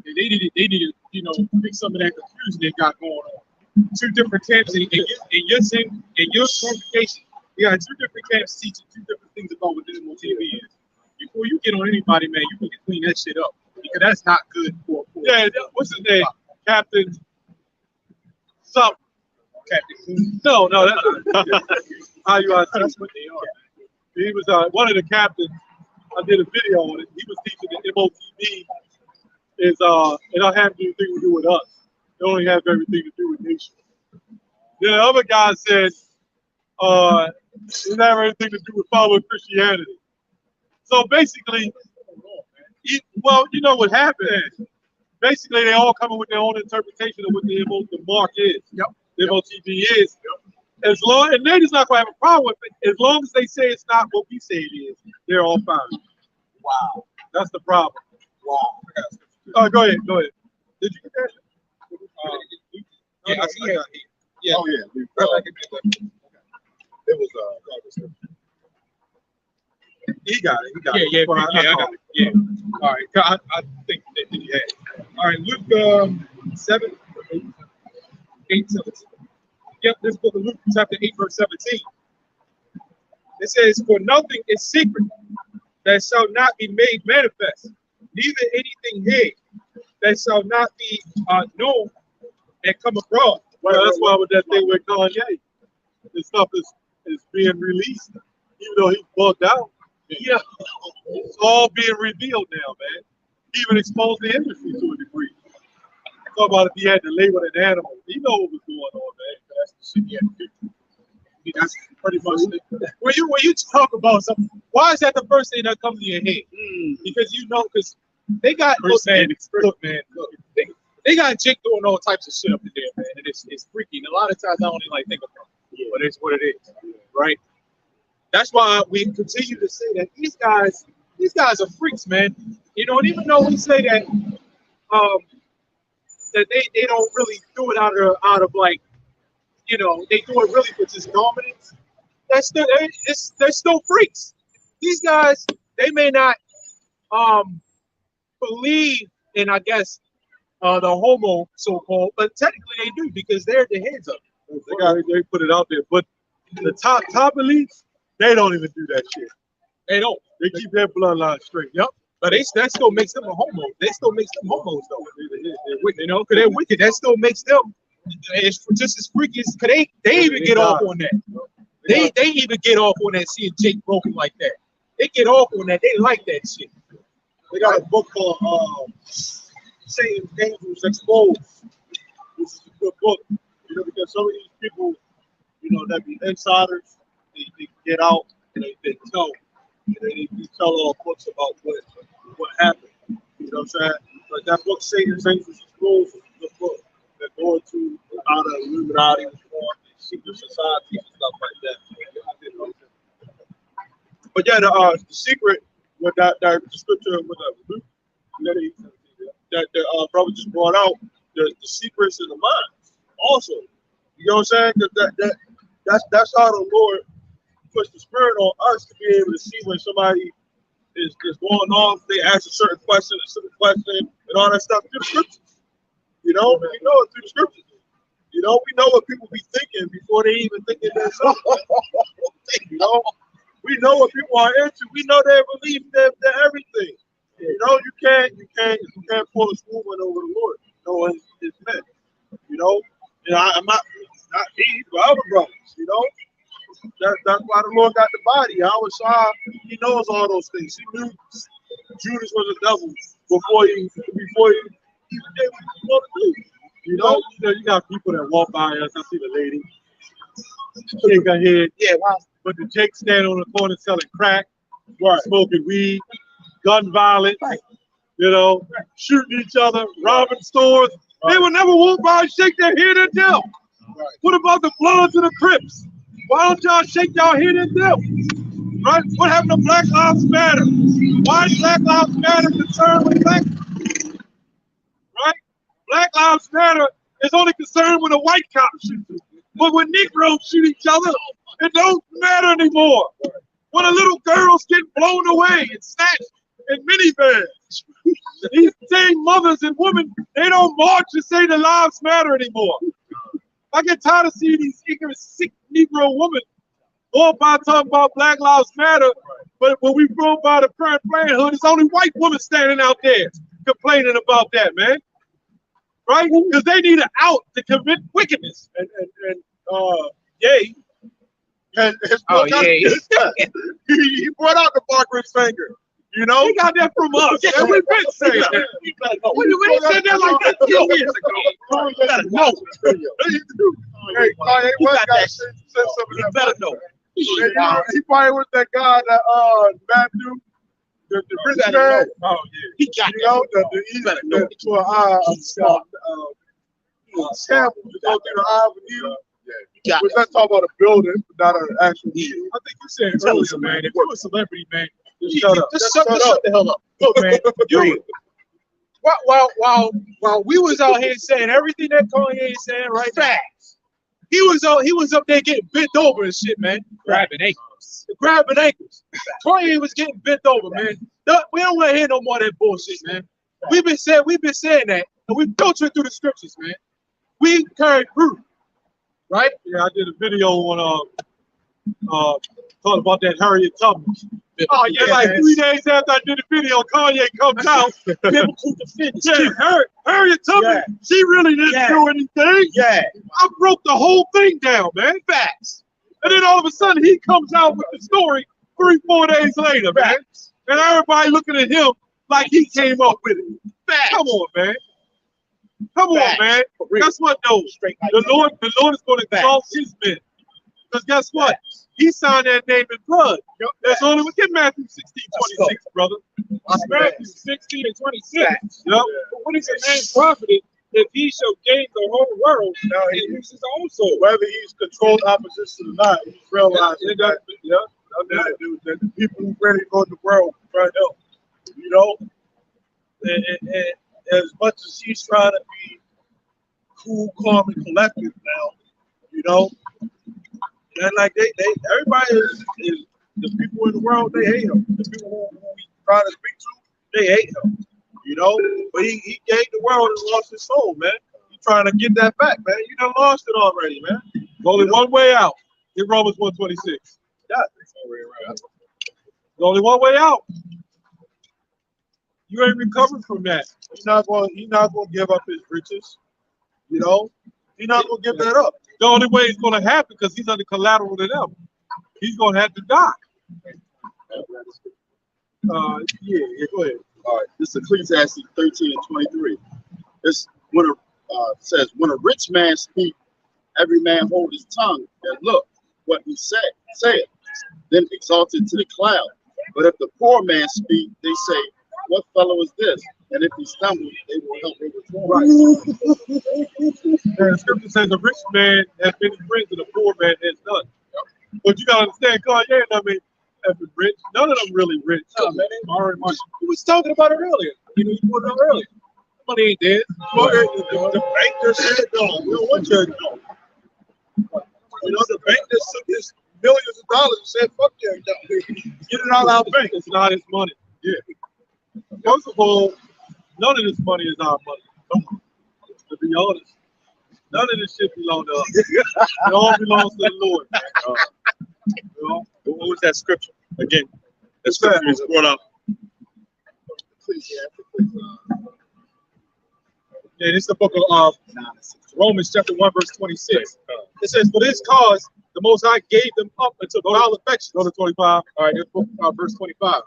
They need to, you know, fix some of that confusion they got going on. Two different camps in your congregation. You got two different camps teaching two different things about what this TV is. Before you get on anybody, man, you need to clean that shit up because that's not good for. Yeah, what's his name? Captain something. Captain. No, that's IUIC. That's what they are. He was one of the captains. I did a video on it. He was teaching the MOTB is it don't have anything to do with us. It only has everything to do with nations. The other guy said it doesn't have anything to do with following Christianity. So basically, well, you know what happened? Basically, they all come up with their own interpretation of what the mark is. Yep. The MOTB is. As long, and they're just not going to have a problem with it. As long as they say it's not what we say it is, they're all fine. Wow. That's the problem. Wow. Go ahead. Did you get that? Yeah, I see that. Yeah. Oh yeah. It was He got it. Yeah, Well, I got it. Yeah. All right. I think that he had it. All right, Luke 7, 8, 17. Yep, this book of Luke, chapter 8, verse 17. It says, "For nothing is secret that shall not be made manifest, neither anything hid that shall not be known and come abroad." Well, that's why with that thing with Kanye, this stuff is being released, even though he's bugged out. Yeah, it's all being revealed now, man. He even exposed the industry to a degree. Talk about if he had to label an animal. He know what was going on, man. That's the shit he had to do. That's pretty much it. When you talk about something, why is that the first thing that comes to your head? Because you know, because they got look, man. They got Jake doing all types of shit up in there, man, and it's freaky. And a lot of times I don't even like think about it, but it's what it is, right? That's why we continue to say that these guys are freaks, man. You know, and even though we say that that they don't really do it out of like, you know, they do it really for just dominance. They're still freaks. These guys, they may not believe in, I guess, the homo so-called, but technically they do because they're the heads of it. They put it out there, but the top elites, they don't even do that shit. They don't. They keep their bloodline straight. Yep. But that still makes them a homo. They still makes them homos though. They're wicked, you know, because they're wicked. That still makes them it's just as freaky as they even get off on that. They even get off on that seeing Jake broken like that. They get off on that. They like that shit. They got a book called Satan's Angels Exposed. This is a good book, you know, because some of these people, you know, that be insiders, they get out and they tell, they tell all books about what happened. You know what I'm saying? But that book, Satan's Angels Exposed, is a good book. They're going to how the Illuminati was formed, secret societies and stuff like that. But yeah, the secret with that scripture with Luke, that the brother just brought out, the secrets in the mind. Also, you know what I'm saying? That's how the Lord puts the spirit on us to be able to see when somebody is going off. They ask a certain question, and all that stuff through the scriptures. You know, we know it through the scriptures. You know, we know what people be thinking before they even think it themselves. You know, we know what people are into. We know they believe they're everything. You know, you can't pull a school one over the Lord. You know, it's men. You know, and I'm not me, but other brothers. You know, that's why the Lord got the body. He knows all those things. He knew Judas was a devil before he even did what he was going to do. You know, you got people that walk by us. I see the lady shake her head. Yeah, wow. But the Jake stand on the corner selling crack, smoking weed, gun violence, you know, shooting each other, robbing stores. They would never walk by and shake their head at them. What about the Bloods and the Crips? Why don't y'all shake y'all head at them? Right? What happened to Black Lives Matter? Why is Black Lives Matter concerned with black people? Right? Black Lives Matter is only concerned with a white cop shooting. But when Negroes shoot each other, it don't matter anymore. When the little girls get blown away and snatched in minivans, these same mothers and women, they don't march and say the lives matter anymore. I get tired of seeing these ignorant, sick Negro women all by talking about Black Lives Matter, but when we go by the Planned Parenthood, it's only white women standing out there complaining about that, man. Right? Because they need an out to commit wickedness. And Ye, and his book, he brought out the Barker's finger. You know, he got that from us. Yeah, we've been saying that. When he said that like that 2 years ago, you better know. Hey, Kanye West got said some of that. You better know. He probably was that guy that Matthew, the rich man. Oh yeah, He got You know, the shambles to go through the eye of a needle. got We're not talking about a building, not an actual I needle. think you said earlier, man. If you're a celebrity, man, just shut up. Just shut the hell up. Look, man, you while we was out here saying everything that Kanye is saying right now, he was up there getting bent over and shit, man. Grabbing ankles. Kanye was getting bent over, man. We don't want to hear no more of that bullshit, man. We've been saying that, and we filtered through the scriptures, man. We carried proof, right? Yeah, I did a video on talking about that Harriet Tubman. Oh yeah, like 3 days after I did the video, Kanye comes out. Biblical defense. Yeah, Harriet Tubman, she really didn't do anything. Yeah. I broke the whole thing down, man. Facts. And then all of a sudden he comes out with the story 3-4 days later, man. And everybody looking at him like he came up with it. Facts. Come on, man. Come on, man. Guess what, though? The Lord is going to exalt his men. Because guess what? He signed that name in blood. That's only we get Matthew 16:26, brother. Matthew 16 and 26. Yep. But what is a man profited if he shall gain the whole world and lose his own soul? Whether he's controlled opposition or not, he's realizing that the people who really run the world try to help. You know? And as much as he's trying to be cool, calm, and collected now, you know, and like everybody is the people in the world, they hate him. The people who he's trying to speak to, they hate him. You know, but he gave the world and lost his soul, man. He's trying to get that back, man. You done lost it already, man. There's only one way out. Get Romans 1:26. Yeah. There's only one way out. You ain't recovering from that. He's not going to give up his riches. You know, he's not going to give that up. The only way it's going to happen because he's under collateral to them. He's going to have to die. Yeah, go ahead. All right, this is Ecclesiastes 13 and 23. This says, when a rich man speak, every man hold his tongue and look what he saith, then exalted to the cloud. But if the poor man speak, they say, what fellow is this? And if he stumbles, they will help him return. The scripture says a rich man has many friends and a poor man has none. But you gotta understand, Kanye, I mean, rich. None of them really rich. No, man, they borrowing money. We was talking about it earlier. You know, you put it up earlier. Money ain't dead. The bank just said, no, we don't want you to go. You know, the bank just took his millions of dollars and said, fuck you. Get it out of our bank. It's not his money. Yeah. First of all, none of this money is our money. To be honest, none of this shit belongs to us. It all belongs to the Lord. You know? What was that scripture? Again, that scripture is brought up. Yeah, this is the book of Romans chapter 1, verse 26. It says, for this cause, the Most High gave them up unto vile affection. Go to 25. All right, verse 25.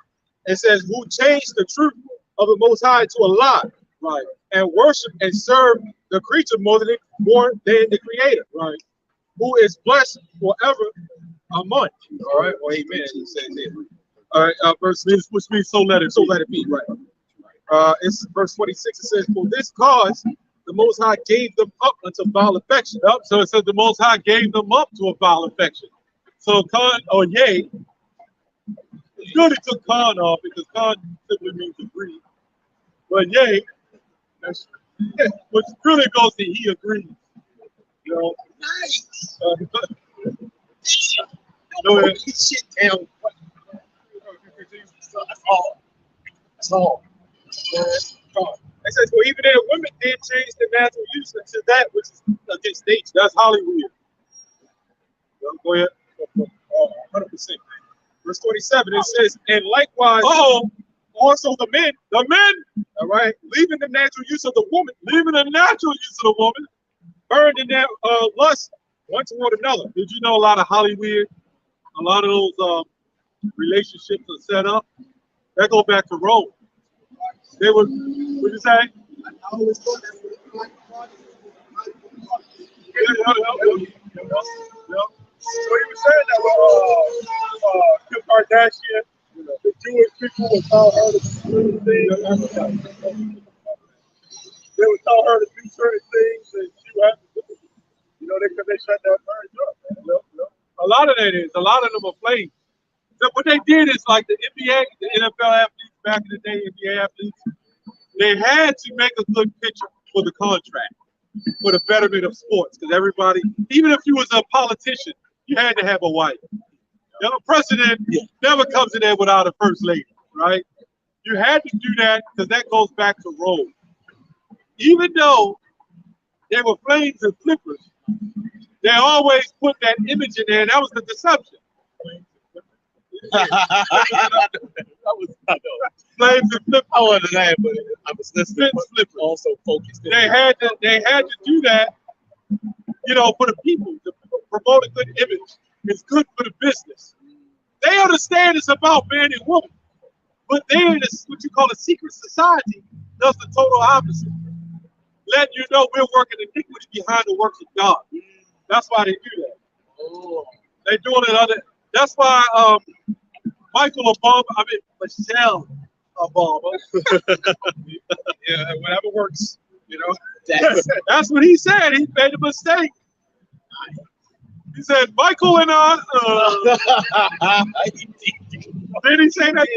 It says, who changed the truth of the Most High to a lie, right? And worship and serve the creature more than the Creator, right? Who is blessed forever among. All right, well, amen. It says here. All right, verse which means so let it be, right? It's verse 26. It says, for this cause the Most High gave them up unto vile affection. Yep. So it says the Most High gave them up to a vile affection. So yea. It's good he took con off because con simply means agree. But yay, which really goes to he agrees. You know, nice. Go ahead. This shit down. That's all. That's all. It says, well, even their women did change the natural use to that which is against nature. That's Hollywood. Go ahead. 100%. Verse 27, it says, and likewise, also the men, all right, leaving the natural use of the woman, burned in their lust one toward another. Did you know a lot of Hollywood, a lot of those relationships are set up? That go back to Rome. They were, what you say? I always thought that's what it's like. So he was saying that with Kim Kardashian, the Jewish people would tell her to do certain things. They would tell her to do certain things, and she would have to do it. Because they shut that marriage up. A lot of that is. A lot of them are flames. So what they did is like the NBA, the NFL athletes back in the day, NBA athletes, they had to make a good picture for the contract, for the betterment of sports. Because everybody, even if you was a politician, you had to have a wife. The president never comes in there without a first lady, right? You had to do that because that goes back to Rome. Even though they were flames and flippers, they always put that image in there, and that was the deception. Flames and flippers. I wasn't that, but I was listening. Flippers. Also focused. They had to do that, for the people to promote a good image. It's good for the business. They understand it's about man and woman, but they in what you call a secret society does the total opposite. Letting you know we're working iniquity behind the works of God. That's why they do that. They're doing it that's why Michelle Obama. Yeah, whatever works, That's what he said. He made a mistake. He said, Michael and I. Did he say that?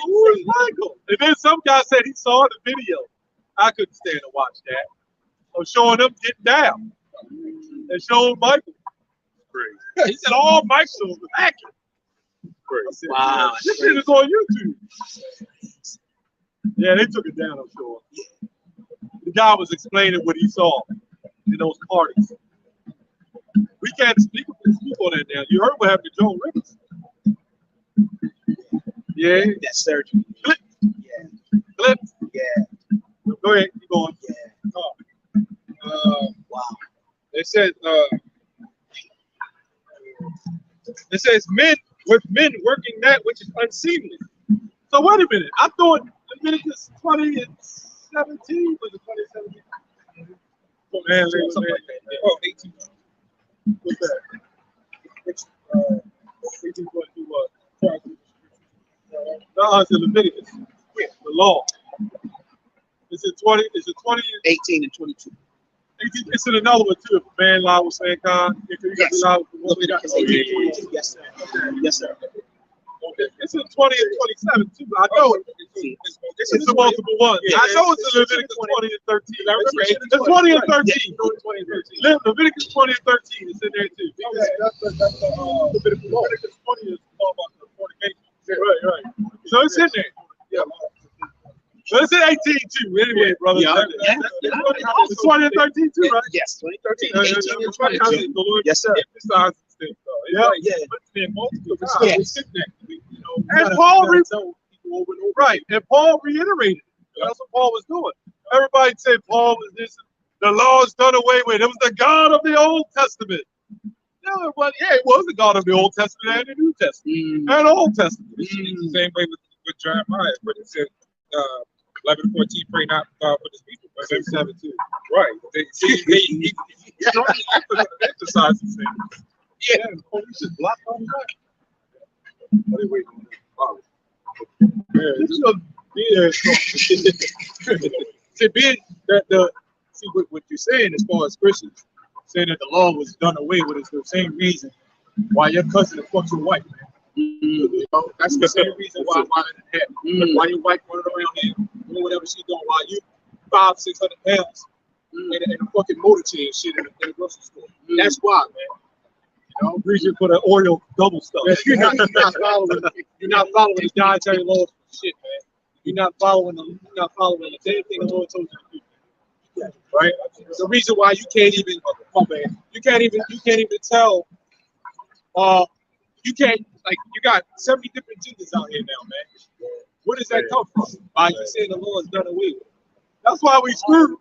Who is Michael? And then some guy said he saw the video. I couldn't stand to watch that. Of showing them getting down. And showing Michael. Crazy. He said, all Michael was hacking. Crazy. Wow. This shit is on YouTube. Yeah, they took it down, I'm sure. The guy was explaining what he saw in those parties. We can't speak on that now. You heard what happened to Joe Rivers. Yeah. That surgery. Flip. Yeah. Flip. Yeah. Go ahead, keep going. Yeah. Wow. It says men working that which is unseemly. So wait a minute. I thought Leviticus 20 and 17 was it 2017? Oh, man, Oh, 18. What's that? 18.2 what? No, it's in Leviticus. The law. Is it 20? Is it 20? 18 and 22. 18, it's in another one too. If a man lie with mankind, if you got Yes. to lie with the woman. Leviticus 18 and 22. Yes, sir. Yes, sir. Okay. It's in 20 and 27 too. I know it. It's a multiple one. Yeah. I know it's in Leviticus 20 and 13. I remember it's 20 and 13. 20 and 13. Leviticus 20 and 13 is in there too. That's Leviticus 20 is all about the fornication. Right. So it's in there. Yeah. But it's in 18 too. Anyway, brother. Yeah. It's 20 and 13 too, right? Yes, 2013. 18 and 22. The Lord Yes, sir. Emphasizes things, though. It's Yeah. like, Yeah. it's been multiple times. Yes. We sit there, And Paul right, and Paul reiterated. That's what Paul was doing. Everybody say Paul was this. The law is done away with. It was the God of the Old Testament. No, it was. Yeah, it was the God of the Old Testament and the New Testament and Old Testament. It's the same way with Jeremiah, but it said 11 14, pray not for this people, but 17. Right. He strongly emphasizes things. Yeah. Oh, you should block on that. What are you waiting on? See what you're saying as far as Christians, saying that the law was done away with is the same reason why your cousin fucks your wife, man. You know, that's the same reason why it happened. Why your wife running around here doing whatever she's doing while you 500-600 pounds and a fucking motorcade and shit in a grocery store. That's why, man. You know, reason for the Oreo double stuff. you're not following the dietary laws for shit, man. You're not following the same thing the Lord told you to do. Right? The reason why you can't even tell you can't, like, you got 70 different genders out here now, man. Where does that come from? By you saying the Lord's done away with? That's why we screwed.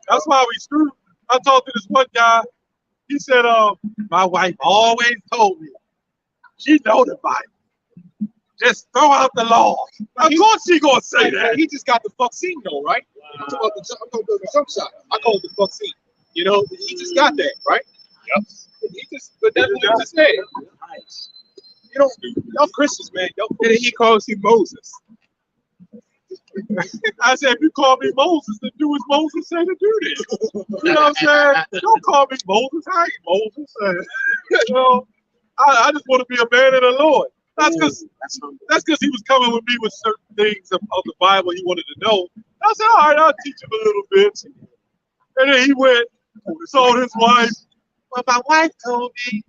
That's why we screwed. I talked to this one guy. He said, my wife always told me she know the Bible. Just throw out the law. Of course she gonna say that. He just got the vaccine though, right? I'm talking about the jump shot. I call it the vaccine. You know, he just got that, right? Yep. But that's what he just said. Nice. You know, y'all Christians, man. And he calls you Moses. I said, if you call me Moses, then do as Moses said to do this. You know what I'm saying? Don't call me Moses. I ain't Moses. You know, I just want to be a man of the Lord. That's because he was coming with me with certain things of the Bible he wanted to know. I said, all right, I'll teach him a little bit. And then he went, told his wife, well, my wife told me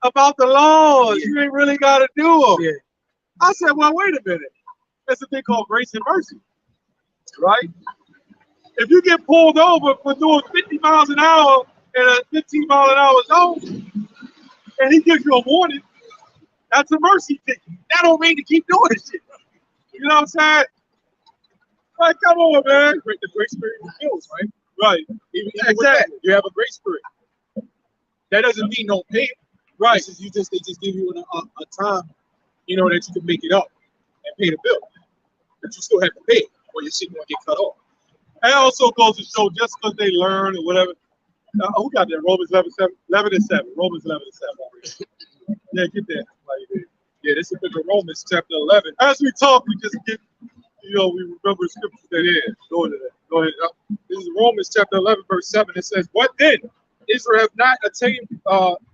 about the laws. You ain't really got to do them. Yeah. I said, well, wait a minute. There's a thing called grace and mercy, right? If you get pulled over for doing 50 miles an hour in a 15-mile-an-hour zone, and he gives you a warning, that's a mercy ticket. That don't mean to keep doing this shit. You know what I'm saying? Like, come on, man. The grace period fulfills, right? Right. Even exactly. With that, you have a grace period. That doesn't mean no pay. Right. They just give you a time, you know, that you can make it up and pay the bill. But you still have to pay, or your shit won't get cut off. It also goes to show just because they learn or whatever. Who got that? Romans 11 and 7. Romans 11 and 7. Yeah, get that. Yeah, this is the book of Romans, chapter 11. As we talk, we just get, we remember scriptures that is. Go into that. Go ahead. This is Romans chapter 11, verse 7. It says, what then? Israel have not attained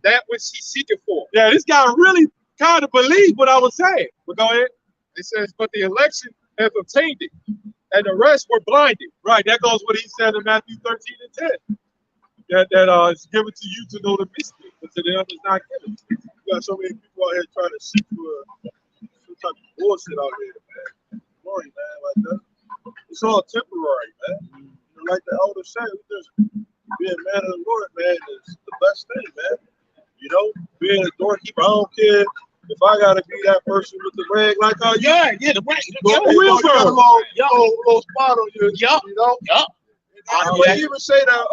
that which he seeketh for. Yeah, this guy really kind of believed what I was saying. But go ahead. It says, but the election have obtained it, and the rest were blinded. Right, that goes what he said in Matthew 13 and 10. That it's given to you to know the mystery, but to the others not given. You got so many people out here trying to shoot you some type of bullshit out here, man. Glory, man, like that. It's all temporary, man. Like the elder said, just being a man of the Lord, man, is the best thing, man. You know, being a doorkeeper, I don't care. If I gotta be that person with the rag, like the rag, little spot on you, you know. Yup. I would even say that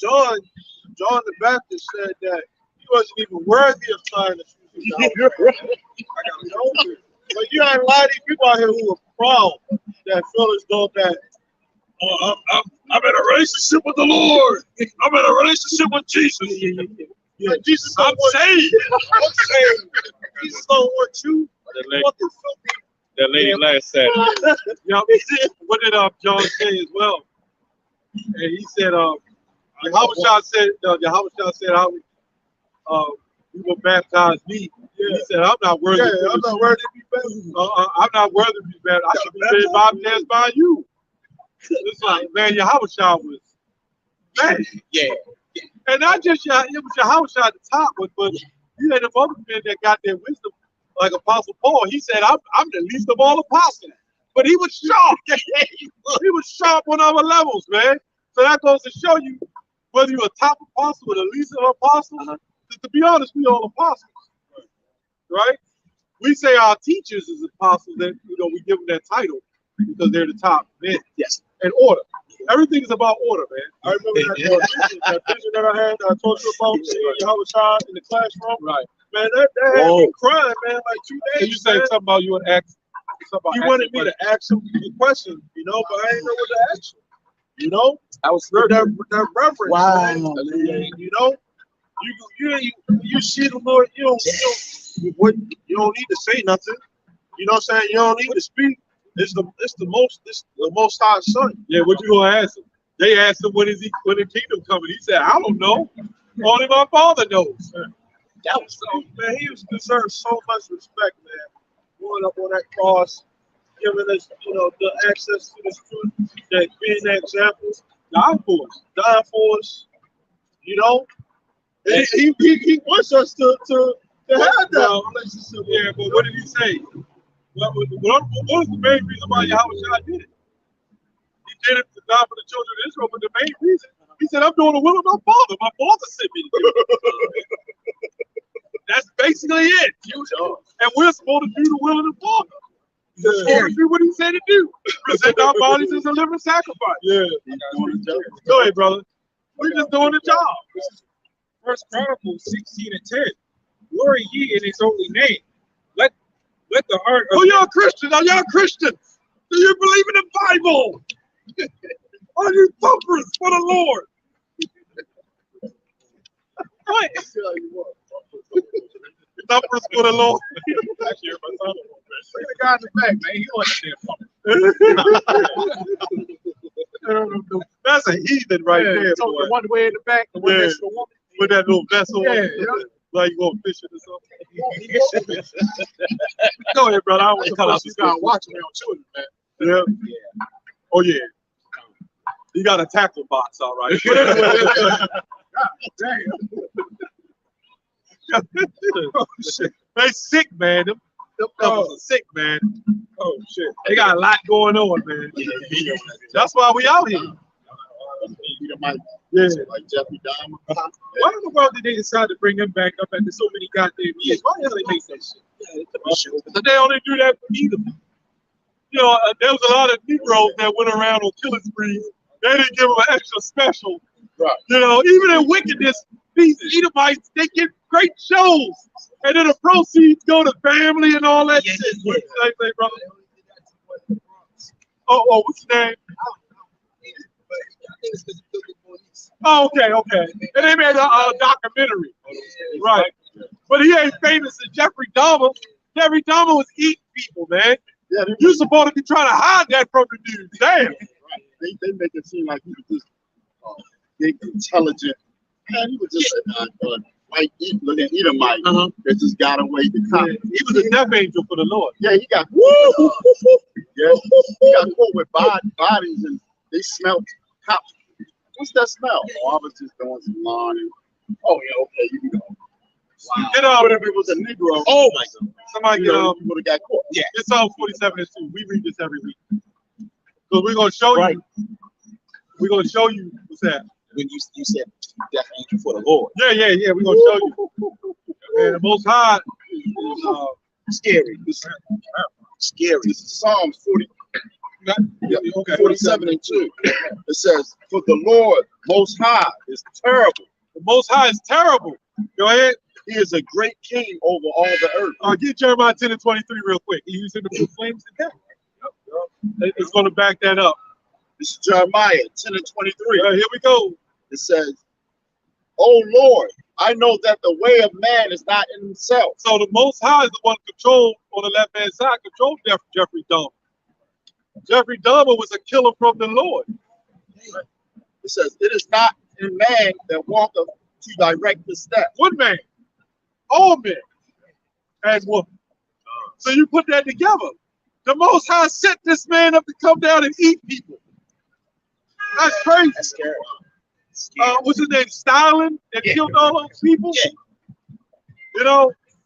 John the Baptist said that he wasn't even worthy of trying to shoot his out. But you got a lot of these people out here who are proud that feel as though that I'm in a relationship with the Lord. I'm in a relationship with Jesus. Yeah, Jesus, I'm saved. I'm saved. Jesus don't want you. That lady last Saturday. What did John say as well? And he said, Yahushua said, you will baptize me. Yeah. He said, I'm not worthy. Yeah, I'm not worthy to be baptized. I'm not worthy to be baptized. I should be baptized by you. It's like, man, Yahushua was, man. Yeah. And not just it was Yahushua at the top, but you had the other men that got their wisdom, like Apostle Paul. He said, I'm the least of all apostles. But he was sharp. He was sharp on other levels, man. So that goes to show you whether you're a top apostle or the least of apostles. To be honest, we all apostles, right? We say our teachers is apostles, that we give them that title because they're the top men. Yes. And order. Everything is about order, man. I remember that vision that I had that I told you about Yahushua in the classroom. Right. Man, that had me crying, man, like 2 days. And you say something about you would ask. He wanted me to ask him the question, but I didn't know what to ask him. I was that reverence. Wow, man. You see the Lord, you don't need to say nothing. You know what I'm saying? You don't need to speak. It's the most high son. Yeah, what you gonna ask him? They asked him when the kingdom coming. He said, I don't know. Only my father knows. That was so, man, he deserves so much respect, man. Going up on that cross, giving us, the access to this truth, that being that example, God for us. dying for us, and he wants us to have that relationship. Yeah, but what did he say? What was the main reason why Yahweh did it? He did it to die for the children of Israel, but the main reason, he said, I'm doing the will of my Father. My Father sent me to do it. That's basically it. And we're supposed to do the will of the Father. We're supposed to do what he said to do. Present our bodies as a living sacrifice. Yeah. Go ahead, brother. We're just doing the job. This is First Chronicles 16 and 10. Glory ye in his holy name. Let the heart of Oh, y'all Christians? Are y'all Christians? Do you believe in the Bible? Are you thumpers for the Lord? What? Thumpers for the Lord. Look at the guy in the back, man. He wasn't there. That's a heathen right there, So boy. the one way in the back, the one next to the woman. With that little vessel on. Yeah. Like you going fishing or something. Go ahead, brother. I don't want to cut off You your gotta watch me on children, man. Yeah. Oh, yeah. You got a tackle box, all right. But anyway, Oh, shit. they sick, man. Them fellas are sick, man. oh shit. They got a lot going on, man. That's why we out here. Yeah. Like Jeffrey Dahmer. Why in the world did they decide to bring him back up after so many goddamn years? Why the hell they make that shit? But they only do that for either. There was a lot of Negroes that went around on killing sprees. They didn't give them an extra special. Right. Even in wickedness, these Edomites, they get great shows. And then the proceeds go to family and all that shit. What you say, brother? Oh, what's his name? Oh, okay. And they made a documentary. Right. But he ain't famous as Jeffrey Dahmer. Jeffrey Dahmer was eating people, man. Yeah, You're supposed to be trying to hide that from the dude. Damn. they make it seem like he was just big, intelligent. Man, he was just a white looking Edomite that just got away to come. He was a death angel for the Lord. Yeah, he got he got caught with bodies and they smelled hot. What's that smell? Oh, I was just doing some lawn and okay, you can go. Wow. But if it was a Negro, Oh my God! Somebody get you would have got caught. Yeah, it's Psalm 47 and 2. We read this every week. So we're gonna show you. We're gonna show you what's that. When you said death angel for the Lord. Yeah. We're gonna show you. And the Most High is Scary. Scary. This is Psalms 47 and 2. It says, "For the Lord Most High is terrible. the Most High is terrible." Go ahead. He is a great king over all the earth." Get Jeremiah 10 and 23 real quick. He using the flames to death. It's gonna back that up. This is Jeremiah 10 and 23. Here we go. It says, "O Lord, I know that the way of man is not in himself." So the Most High is the one controlled on the left hand side, controlled Jeffrey Dahmer. Jeffrey Dahmer was a killer from the Lord. It says, "It is not in man that walketh to direct the steps." One man, all men, as one. So you put that together. The Most High set this man up to come down and eat people. That's crazy. That's scary. What's his name? Stalin that killed all those people. Yeah.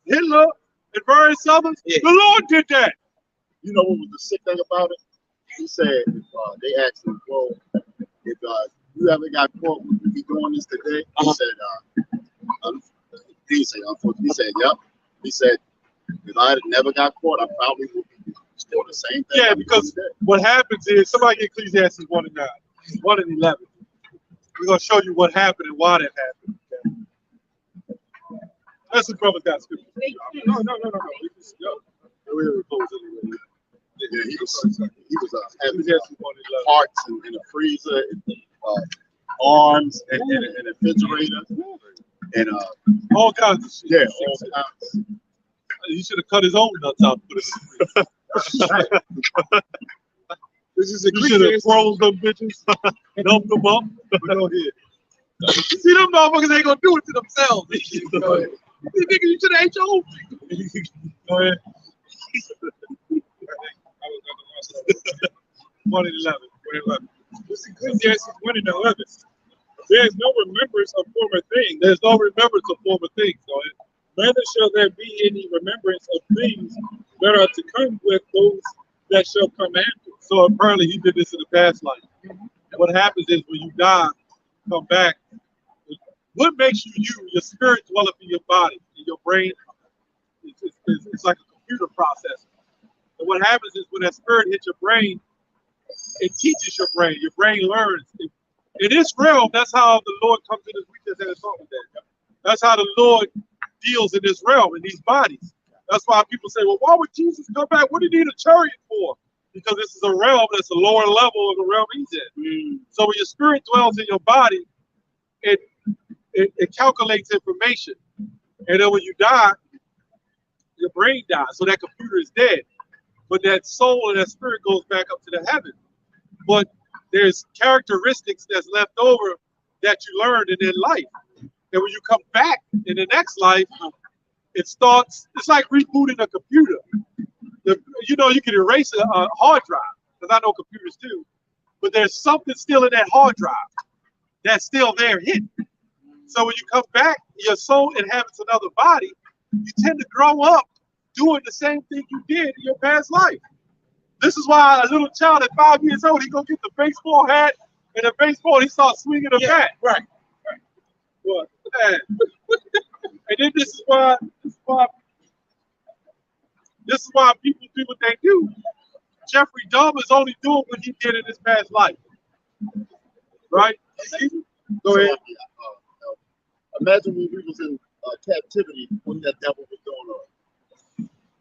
Hitler and various others. Yeah. The Lord did that. You know what was the sick thing about it? He said, they asked him, "Well, if you ever got caught, would you be doing this today?" He said, he said, "Yep." He said, "If I never got caught, I probably would be doing the same thing." Yeah, because what happens is, somebody get Ecclesiastes 1 and 9, 1 and 11. We're going to show you what happened and why that happened. Okay? That's the brother got scripture. No. We're close anyway. Yeah, he was having Ecclesiastes 1 and 11. parts in a freezer, arms and a refrigerator, and All kinds of shit. yeah, all kinds. He should have cut his own nuts out. This is He should have froze them bitches, dumped them up. Go ahead. See, them motherfuckers ain't gonna do it to themselves. Go ahead. You nigga, you should have ate your own. Go ahead. 1 and 11. This is Ecclesiastes 1 and 11. There is no remembrance of former things. There's no remembrance of former things. So Neither shall there be any remembrance of things that are to come with those that shall come after. So apparently he did this in the past life. And what happens is when you die, come back. What makes you you? Your spirit dwelleth in your body, in your brain. It's like a computer processor. And what happens is when that spirit hits your brain, it teaches your brain. Your brain learns. In this realm, that's how the Lord comes in. We just had a talk with that. That's how the Lord deals in this realm, in these bodies. That's why people say, well, why would Jesus come back? What do you need a chariot for? Because this is a realm that's a lower level of the realm he's in. So when your spirit dwells in your body, it calculates information. And then when you die, your brain dies. So that computer is dead. But that soul and that spirit goes back up to the heaven. But there's characteristics that's left over that you learned in life. And when you come back in the next life, it starts, it's like rebooting a computer. You can erase a hard drive, because I know computers too. But there's something still in that hard drive that's still there hidden. So when you come back, your soul inhabits another body, you tend to grow up doing the same thing you did in your past life. This is why a little child at 5 years old, he go get the baseball hat and the baseball, he starts swinging a bat. Right. What? And then this is why people do what they do. Jeffrey Dahmer is only doing what he did in his past life. Right? Go ahead. Imagine when we was in captivity when that devil was going on.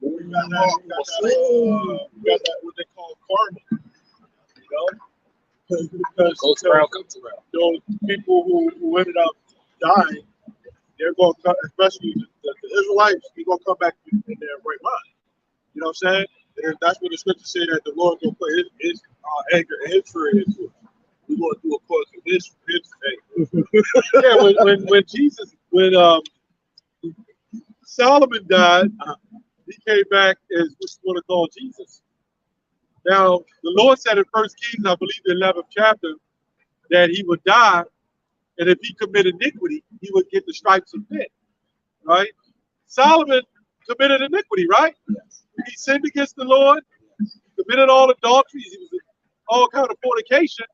We got that what they call karma. Because Goes around, comes around. Those people who ended up dying, they're going to come, especially the Israelites, they're going to come back in their right mind. You know what I'm saying? And that's what the scripture say that the Lord will put his anger and his fury into it. We're going to do according to his anger. When Solomon died, he came back as what's going to call Jesus. Now, the Lord said in 1 Kings, I believe the 11th chapter, that he would die, and if he committed iniquity, he would get the stripes of men. Right? Solomon committed iniquity, right? Yes. He sinned against the Lord, committed all adulteries, he was in all kind of fornication.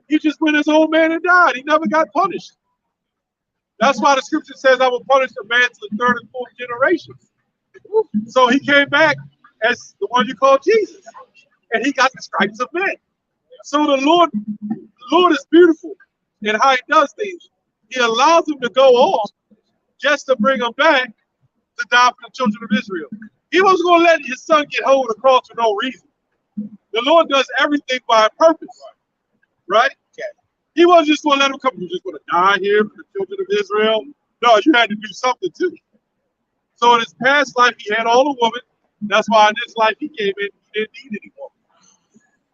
He just went his old man and died. He never got punished. That's why the scripture says, I will punish a man to the third and fourth generations. So he came back as the one you call Jesus. And he got the stripes of men. So the Lord is beautiful in how he does things. He allows him to go off just to bring him back to die for the children of Israel. He wasn't going to let his son get hold of the cross for no reason. The Lord does everything by a purpose. Right? He wasn't just going to let him come. You're just going to die here for the children of Israel. No, you had to do something too. So in his past life, he had all the women. That's why in this life he came in, he didn't need any woman.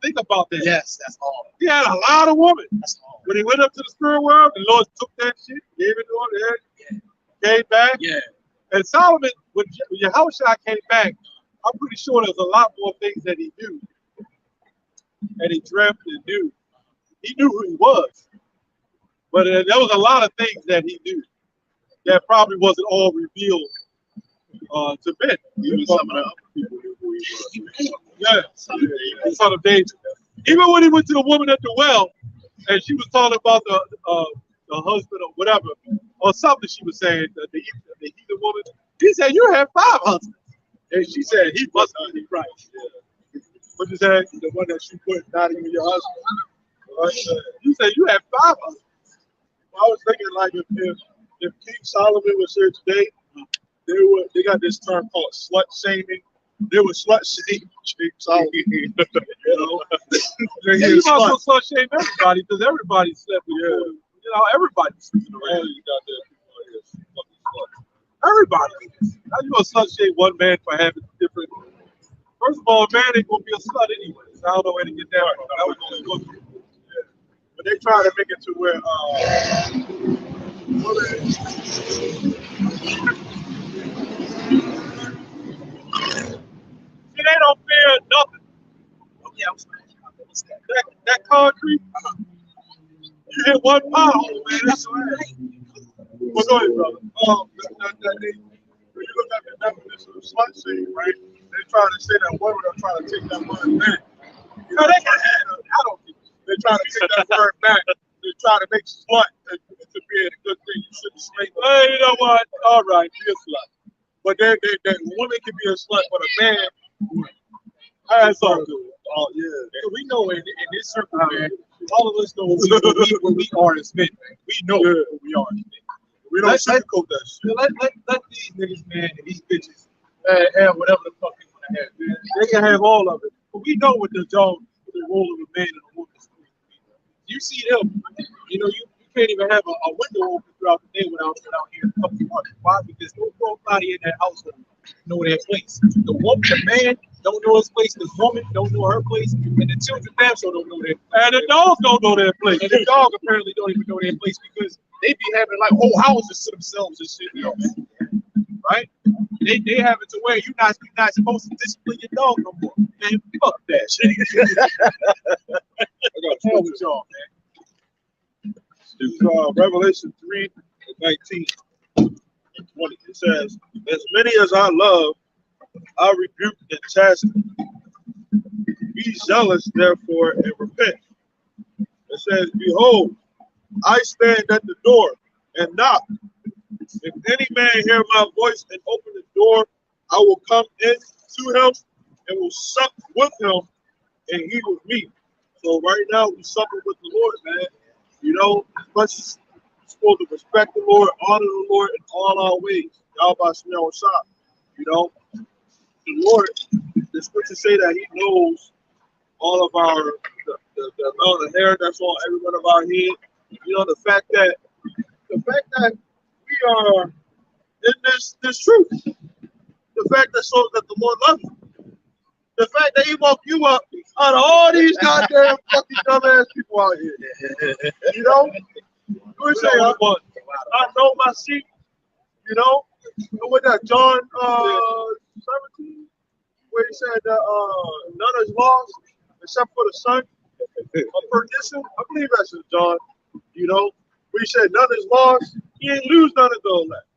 Think about that. Yes, that's all. He had a lot of women. That's all. When he went up to the spirit world, the Lord took that shit, gave it to him, came back. Yeah. And Solomon, when Yahushua came back, I'm pretty sure there's a lot more things that he knew. And he dreamt and knew. He knew who he was. But there was a lot of things that he knew that probably wasn't all revealed to men. Even some of the other people knew who he was. Yeah, son of David. Even when he went to the woman at the well, and she was talking about the husband or whatever, or something she was saying, the heathen woman, he said, you have 5 husbands. And she said, he must not be right. Yeah. What you say? The one that she put, not even your husband. You said, you have 5 husbands. I was thinking like if King Solomon was here today, they got this term called slut shaming. They were slut shaming King Solomon. You know, You also slut shame everybody because everybody slept with you. You know, everybody's sleeping around. Everybody. How you gonna slut shame one man for having different? First of all, a man ain't gonna be a slut anyway. So I don't know where to get that from. That was only one. but they try to make it to where See, they don't fear nothing. that concrete. You hit one pothole, man. That's all right. Well, go ahead, brother. When you look at the definition of slut shame, right? They're trying to say that women are trying to take that word back. You know, they're trying to take that word back. They're trying to make slut to be a good thing. You shouldn't slay them. Hey, you know what? All right, be a slut. But then women can be a slut, but a man. That's all good. Oh yeah. So we know in this circle, man, all of us know what we are as men, man. We know what we are as men. We don't sugarcoat that shit. Let these niggas, man, and these bitches have whatever the fuck they want to have, man. They can have all of it. But we know what the role of a man and a woman is. You see them, you know, you can't even have a window open throughout the day without hearing a couple of words. Why? Because nobody in that household know their place. The man don't know his place, the woman don't know her place, and the children also don't know their place. And the dogs don't know their place. And the dog apparently don't even know their place because they be having like whole houses to themselves and shit, you know, right? They have it to where you're not supposed to discipline your dog no more. Man, fuck that shit. I got to with y'all, man. This is Revelation 3:19 and 20. It says, "As many as I love, I rebuke and chasten. Be zealous, therefore, and repent." It says, "Behold, I stand at the door and knock. If any man hear my voice and open the door, I will come in to him and will sup with him, and he with me." So right now we supping with the Lord, man. You know, we're supposed to respect the Lord, honor the Lord in all our ways. Y'all by smell and shop. You know, the Lord, the scriptures say that He knows all of our the amount of hair that's on every one of our head. You know, the fact that we are in this truth. The fact that shows that the Lord loves you. The fact that He woke you up out of all these goddamn fucking dumbass people out here. You know? We say, I know my sheep. You know? With that John 17, where he said that none is lost except for the son of perdition. I believe that's in John. You know? Where he said none is lost. He ain't lose none of those left.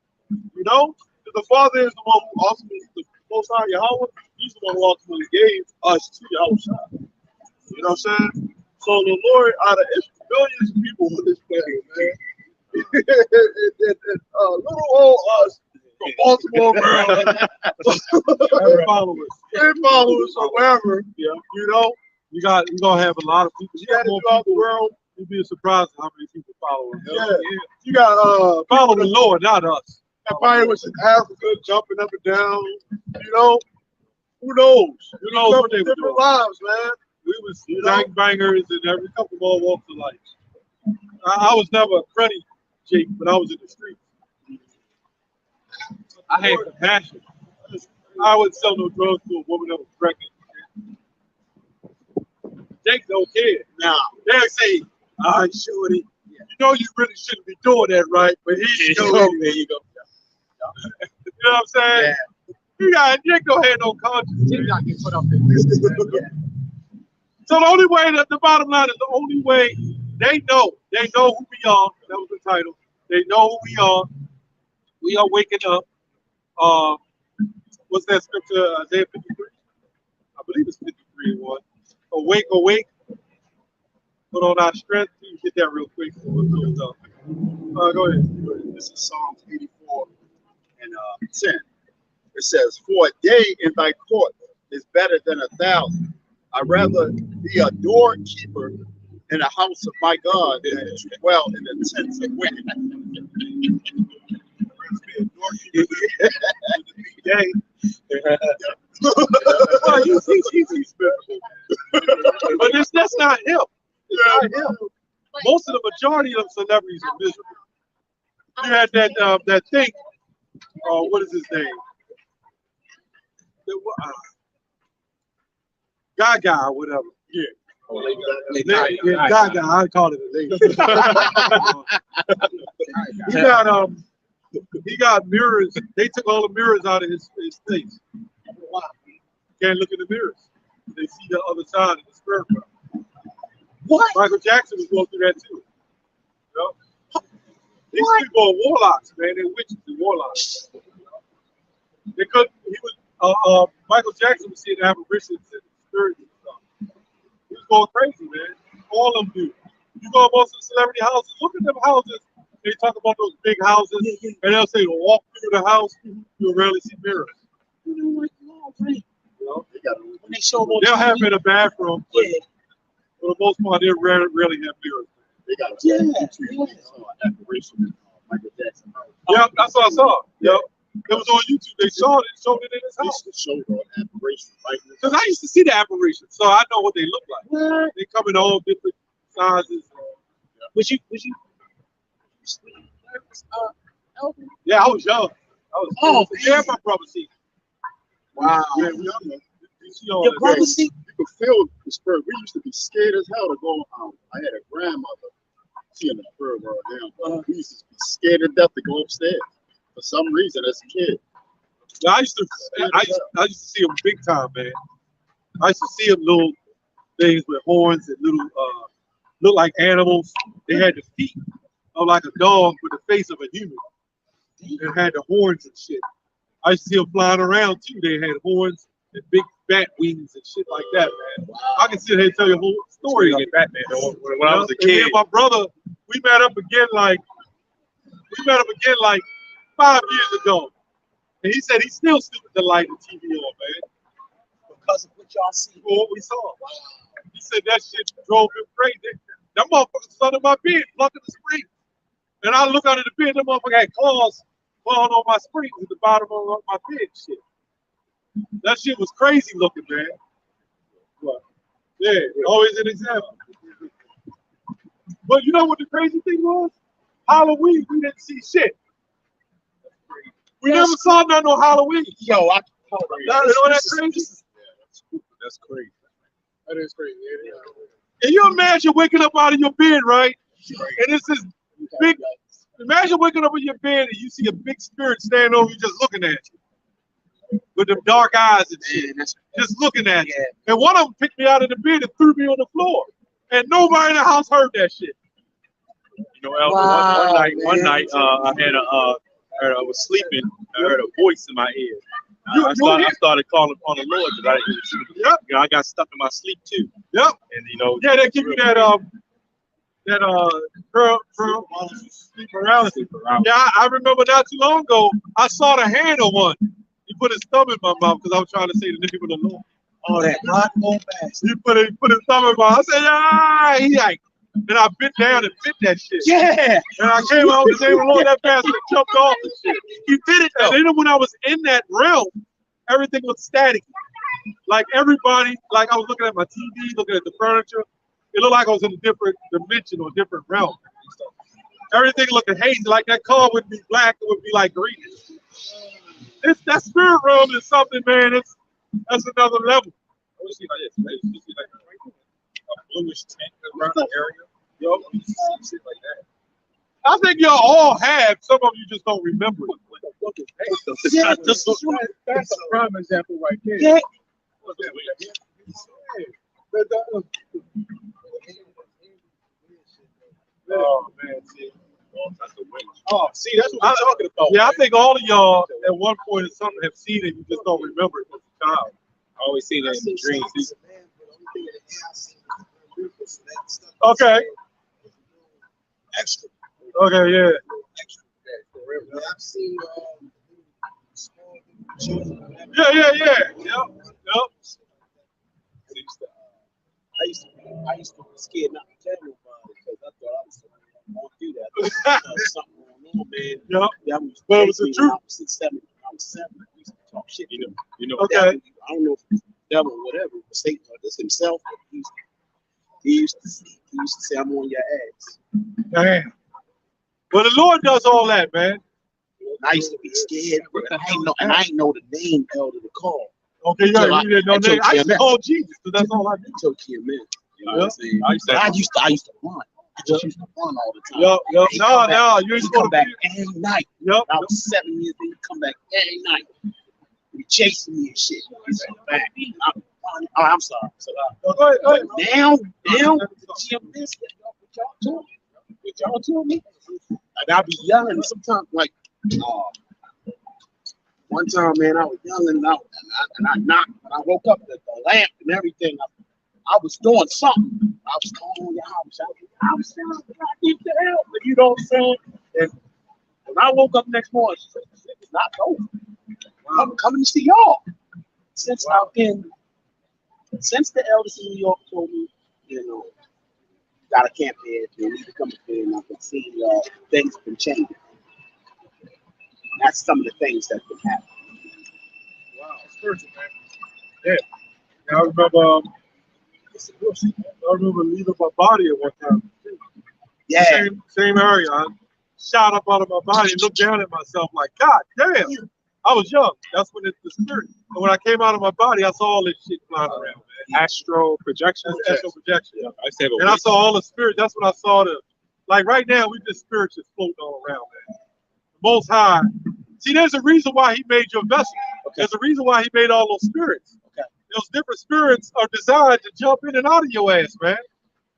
You know? The Father is the one who ultimately, the Most High Yahweh, He's the one who ultimately gave us to Yahweh. You know what I'm saying? So the Lord, out of billions of people on this planet, man, little old us from Baltimore, Maryland, And followers. or wherever, Yeah. you know, You're gonna have a lot of people. scattered throughout the world. You'd be surprised how many people follow us. Yeah. You got Follow the Lord, not us. that probably was in Africa jumping up and down, you know. Who knows? Who knows what they were different doing? lives, man. We was gangbangers and every couple more walks of life. I was never a cruddy Jake, but I was in the streets. I had compassion. I wouldn't sell no drugs to a woman that was pregnant. Jake don't care. Now, They'll say, all right, shorty, you know you really shouldn't be doing that, right? But he's doing it. There you go. You know what I'm saying? Yeah. Jake don't have no conscience. They got to get put up there. Yeah. So the only way, the bottom line is the only way they know who we are. That was the title. They know who we are. We are waking up. What's that scripture? Isaiah 53. I believe it's 53 and 1. Awake, awake. Put on our strength. You get that real quick. Go ahead. This is Psalms 84 and 10. It says, "For a day in thy court is better than 1,000. I'd rather be a doorkeeper in the house of my God than to dwell in the tents of wicked." Well, he's but that's not him. It's not him. Most of the majority of celebrities are miserable. You had that thing. What is his name? Gaga or whatever. Yeah. Gaga. I call it a lady. He got mirrors. They took all the mirrors out of his face. Wow. Can't look in the mirrors. They see the other side of the spirit realm. What? Michael Jackson was going through that too. You know? These people are warlocks, man. They're witches and warlocks. They could. He was. Michael Jackson was seeing apparitions and spirits and stuff. He was going crazy, man. All of them do. You go to most of the celebrity houses. Look at them houses. They talk about those big houses, and they'll say, "Walk through the house, you'll rarely see mirrors." You know what? No, right. You know? When they show them, They'll have them in a bathroom, but yeah, for the most part, they rarely have mirrors. They got a yeah. apparition of Michael Jackson. Yep, that's what I saw. Yep. It was on YouTube. They showed it in his house. This showed on apparition. Because I used to see the apparitions, so I know what they look like. What? They come in all different sizes. Was you Elvin? Yeah, I was young. Yeah, my brother see. Wow. Yeah, we young. You see all Your that. brother see? You could feel the spirit. We used to be scared as hell to go out. I had a grandmother. She in the spirit world now. We used to be scared to death to go upstairs for some reason as a kid. Yeah, I used to see them big time, man. I used to see them little things with horns and little look like animals. They had the feet of like a dog with the face of a human. They had the horns and shit. I used to see them flying around too. They had horns and big bat wings and shit like that, man. I can sit here and tell you a whole story of Batman. When I was a kid, and my brother, we met up again like 5 years ago. And he said he's still sleeping the light of TV on, man. Because of what y'all see. For what we saw. He said that shit drove him crazy. That motherfucker's under my bed, plucking the spring. And I look under the bed, that motherfucker had claws clawing on my springs at the bottom of my bed shit. That shit was crazy looking, man. But, yeah, always an example. But you know what the crazy thing was? Halloween, we didn't see shit. We never saw nothing on Halloween. Yo, you know that's crazy? That's crazy. That is crazy. Yeah. Can you imagine waking up out of your bed, right? And it's this big, imagine waking up in your bed and you see a big spirit standing over you just looking at you. With them dark eyes and shit. Just looking at you. And one of them picked me out of the bed and threw me on the floor. And nobody in the house heard that shit. you know, Elvin, one night, I was sleeping. I heard a voice in my ear. I started calling upon the Lord because I didn't sleep. Yep. You know, I got stuck in my sleep too. Yep. And you know, yeah, they give you that sleep paralysis. Yeah, I remember not too long ago. I saw the hand of one. He put his thumb in my mouth because I was trying to say the name of the Lord. Oh, that hot old bastard. He put his thumb in my mouth. I said, ah, he like. And I bit down and bit that shit. Yeah. And I came out with the name of the Lord, that bastard jumped off and shit. You did it though. And then when I was in that realm, everything was static. Like everybody, like I was looking at my TV, looking at the furniture. It looked like I was in a different dimension or different realm. Everything looked hazy. Like that car wouldn't be black, it would be like green. That spirit realm is something, man. That's another level. I want to see like this. You see like a bluish tint around the area. Yo, you see shit like that. I think y'all all have. Some of you just don't remember it. Yeah, That's a prime example right there. Yeah. Oh man, see. Oh, see, that's what I'm talking about. Yeah, I think all of y'all at one point in something have seen it. You just don't remember it as a child. I always see that in the dreams. Okay. Extra. Okay, yeah. I've seen Yeah. Yep. I used to be scared not to tell nobody because I thought I was going to do that. I thought something going on, man. Yep. That was But it was the truth. I was 7. I used to talk shit. You know. Okay. Devil, I don't know if it's the devil or whatever, but Satan or this himself. But he used to say, "I'm on your ass." Damn. But the Lord does all that, man. I used to be scared. I ain't know the name Elder to call. Okay, yeah, you didn't know that. I used to call Jesus, because that's all I did. Until Kim in. You know what I'm saying? I used to run. I just used to run all the time. Yup. No, you used to come back every night. Yup. I was 7 years, then you come back every night. You chasing me and shit. I'm back. Oh, I'm sorry. So, Go ahead. now, the gym this, what y'all told me. And I be yelling sometimes, like, one time, man, I was yelling out, and I knocked, and I woke up the lamp and everything. I was doing something. I was calling your house. I was saying, I need the help. You know what I'm saying? And when I woke up next morning, it was not over. I'm coming to see y'all. Since the elders in New York told me, you know, got a camp here, you need to come up here, and I've been seeing things have been changing. That's some of the things that have been happening. Wow, spiritual, man. Yeah. I remember leaving my body at one time. Yeah. Same area. I shot up out of my body and looked down at myself like, God damn. I was young. That's when it's the spirit. And when I came out of my body, I saw all this shit flying around, man. Astral projection. Astral projection. Yeah, I say and I saw all the spirit. That's when I saw like right now, we just spirits just floating all around, man. The Most High. See, there's a reason why he made your vessel. Okay. There's a reason why he made all those spirits. Okay. Those different spirits are designed to jump in and out of your ass, man,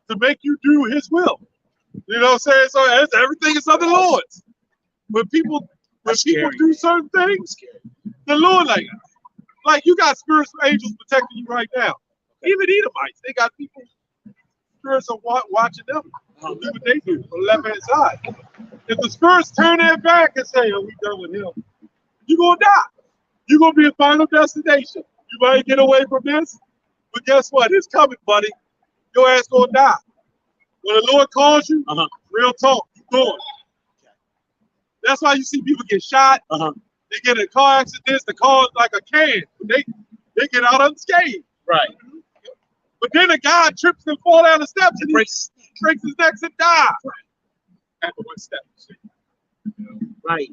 to make you do his will. You know what I'm saying? So everything is of the Lord's. When people do certain things, the Lord, like you got spiritual angels protecting you right now. Even Edomites, they got people, spirits are watching them. Do what they do on the left-hand side. If the spirits turn their back and say, "Oh, we done with him," you're gonna die. You're gonna be a final destination. You might get away from this, but guess what? It's coming, buddy. Your ass gonna die. When the Lord calls you, real talk, you're going. That's why you see people get shot. They get in car accidents. The car is like a can. They get out unscathed. Right. But then a guy trips and falls down the steps and he breaks his neck and dies. Right. After one step. Right.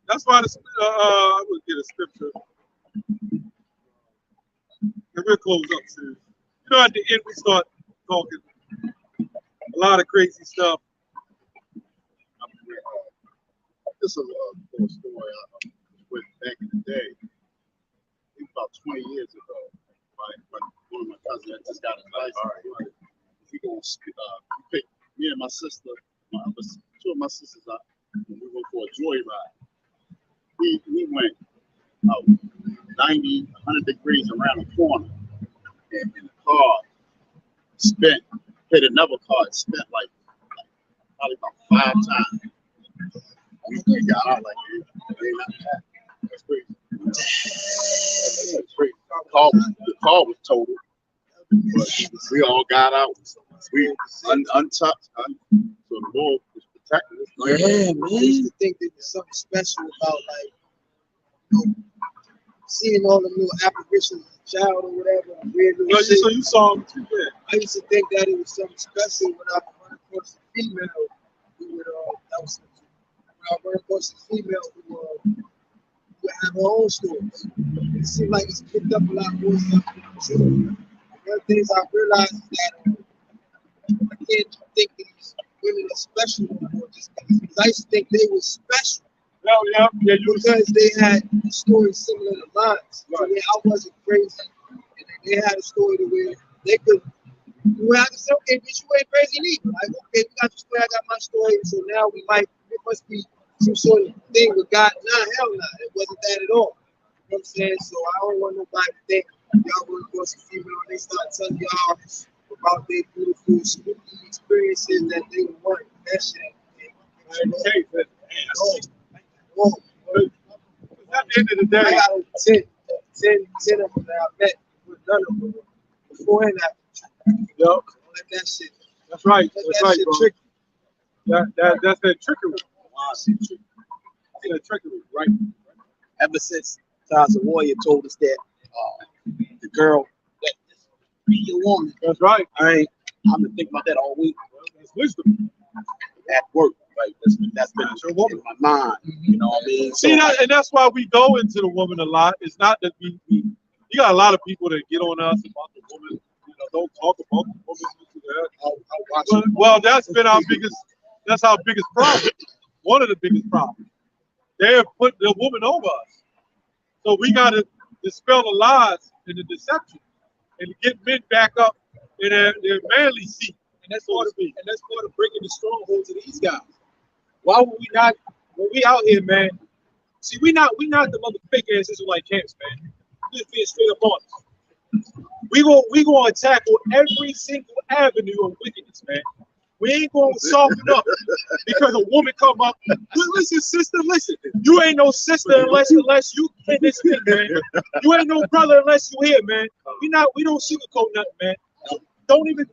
That's why I would get a scripture. And we'll close up soon. You know, at the end we start talking a lot of crazy stuff. This is a little story I went back in the day. I think about 20 years ago. One of my cousins had just got his license. He gonna pick me and my sister, two of my sisters up, and we went for a joyride. We went 90, 100 degrees around the corner, and the car hit another car, it spent like probably about 5 times. We got out like, hey, not that. That's crazy. That's crazy. The car was totaled, but we all got out. We untouched. So the Lord was protecting us. Yeah, man. I used to think there was something special about, like, you know, seeing all the little apparitions of a child or whatever. So you saw them too, yeah. I used to think that it was something special when I run across a female. When I run across a female who would have her own stories. It seems like it's picked up a lot more stuff. One of the things I realized is that I can't think that these women are special anymore just because I used to think they were special. Yeah, because they had stories similar to mine. So I wasn't crazy. And they had a story to where they could, you have to say, okay, bitch, you ain't crazy neither. Like, okay, you got your story, I got my story. So now it must be some sort of thing with God. Nah, hell no. It wasn't that at all. You know what I'm saying? So I don't want nobody to think y'all want to go to female and they start telling y'all about their beautiful, spooky experiences that they want. That shit. At the end of the day, I got over 10 of them that I met with none of them before and after. Yup. Let that shit. That's right. That's right, bro. tricky. That's that trickery. That's that trickery, right? Ever since Taza Warrior told us that the girl that be your woman. That's right. I've been thinking about that all week. That's wisdom. At work, right? That's been in my mind. You know what I mean? See, and that's why we go into the woman a lot. It's not that you got a lot of people that get on us about the woman. You know, don't talk about the woman. Well, that's been our biggest problem. One of the biggest problems. They have put the woman over us. So we got to dispel the lies and the deception, and to get men back up in their manly seat. And that's part of breaking the strongholds of these guys. Why would we not? When we out here, man. See, we not the mother fake ass Israelite camps, man. We just being straight up honest. We gonna attack on every single avenue of wickedness, man. We ain't gonna soften up because a woman come up. Listen, sister, listen. You ain't no sister unless you in this thing, man. You ain't no brother unless you here, man. We don't sugarcoat nothing, man. Don't even.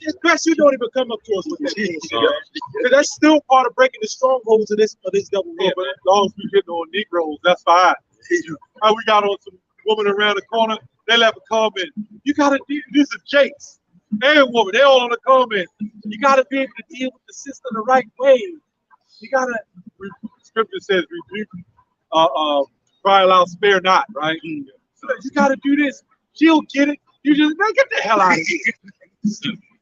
It's best you don't even come up to us with that bullshit, man. Because that's still part of breaking the strongholds of this double here, But man. as long as we get on Negroes, that's fine. How we got on some woman around the corner, they left a comment. You gotta do this is Jake's. They a woman, they all on the comment. You gotta be able to deal with the system the right way. You gotta scripture says rebuke, cry aloud, spare not, right? So you gotta do this. She'll get it. You just man, get the hell out of here.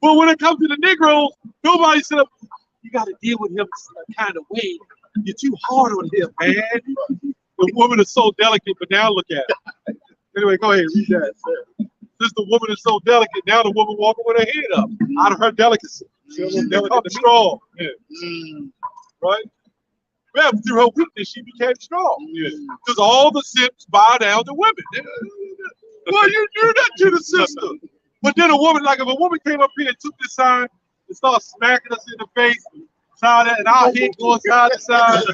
But when it comes to the Negroes, nobody said you gotta deal with him a kind of way. You're too hard on him, man. The woman is so delicate, but now look at her. Anyway, go ahead, read that. Since the woman is so delicate, now the woman walking with her head up out of her delicacy. She'll become strong. Yeah. Right? Yeah, through her weakness, she became strong. Because all the simps bow down to women. Well, you do that to the sister. But then a woman, like if a woman came up here and took this sign and started smacking us in the face, and our head going side to side,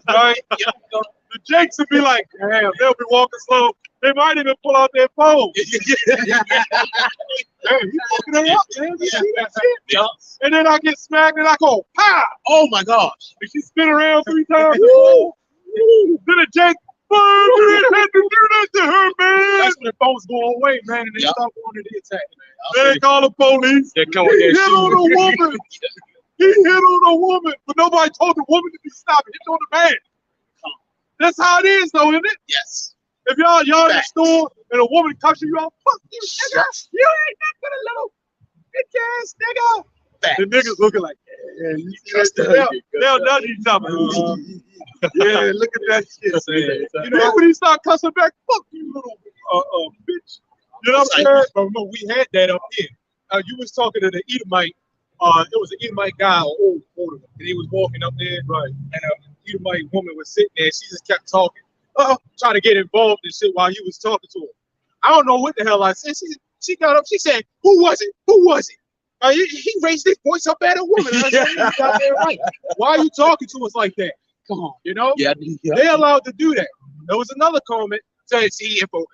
right? The Jakes would be like, damn, they'll be walking slow. They might even pull out their phone. Damn, you fucking her up, man. You see that shit? Yeah. And then I get smacked and I go, pow! Oh my gosh. And she spin around 3 times. Woo! Then a Jake, you didn't have to do that to her, man. That's when the phones go away, man, and they start going to the attack, man. They call the police. They come He with their hit shoes. on a woman. He hit on a woman, but nobody told the woman to be stopped. Hit on the man. That's how it is, though, isn't it? Yes. If y'all in the store and a woman cussing you out, fuck you, nigga. You ain't nothing, little bitch ass nigga. Facts. The niggas looking like, yeah, you see that? They'll nudge each other. Yeah, look at that shit. You know, when he start cussing back, fuck you, little bitch. You know what I'm saying? But no, we had that up here. You was talking to the Edomite. It was an Edomite guy, or older, and he was walking up there, right? And an Edomite woman was sitting there. She just kept talking, trying to get involved and shit while he was talking to her. I don't know what the hell I said. She got up. She said, "Who was it? Who was it?" He raised his voice up at a woman. And I said, "You got that right. Why are you talking to us like that? Come on, you know? Yeah. They allowed to do that." There was another comment said, "See, if a woman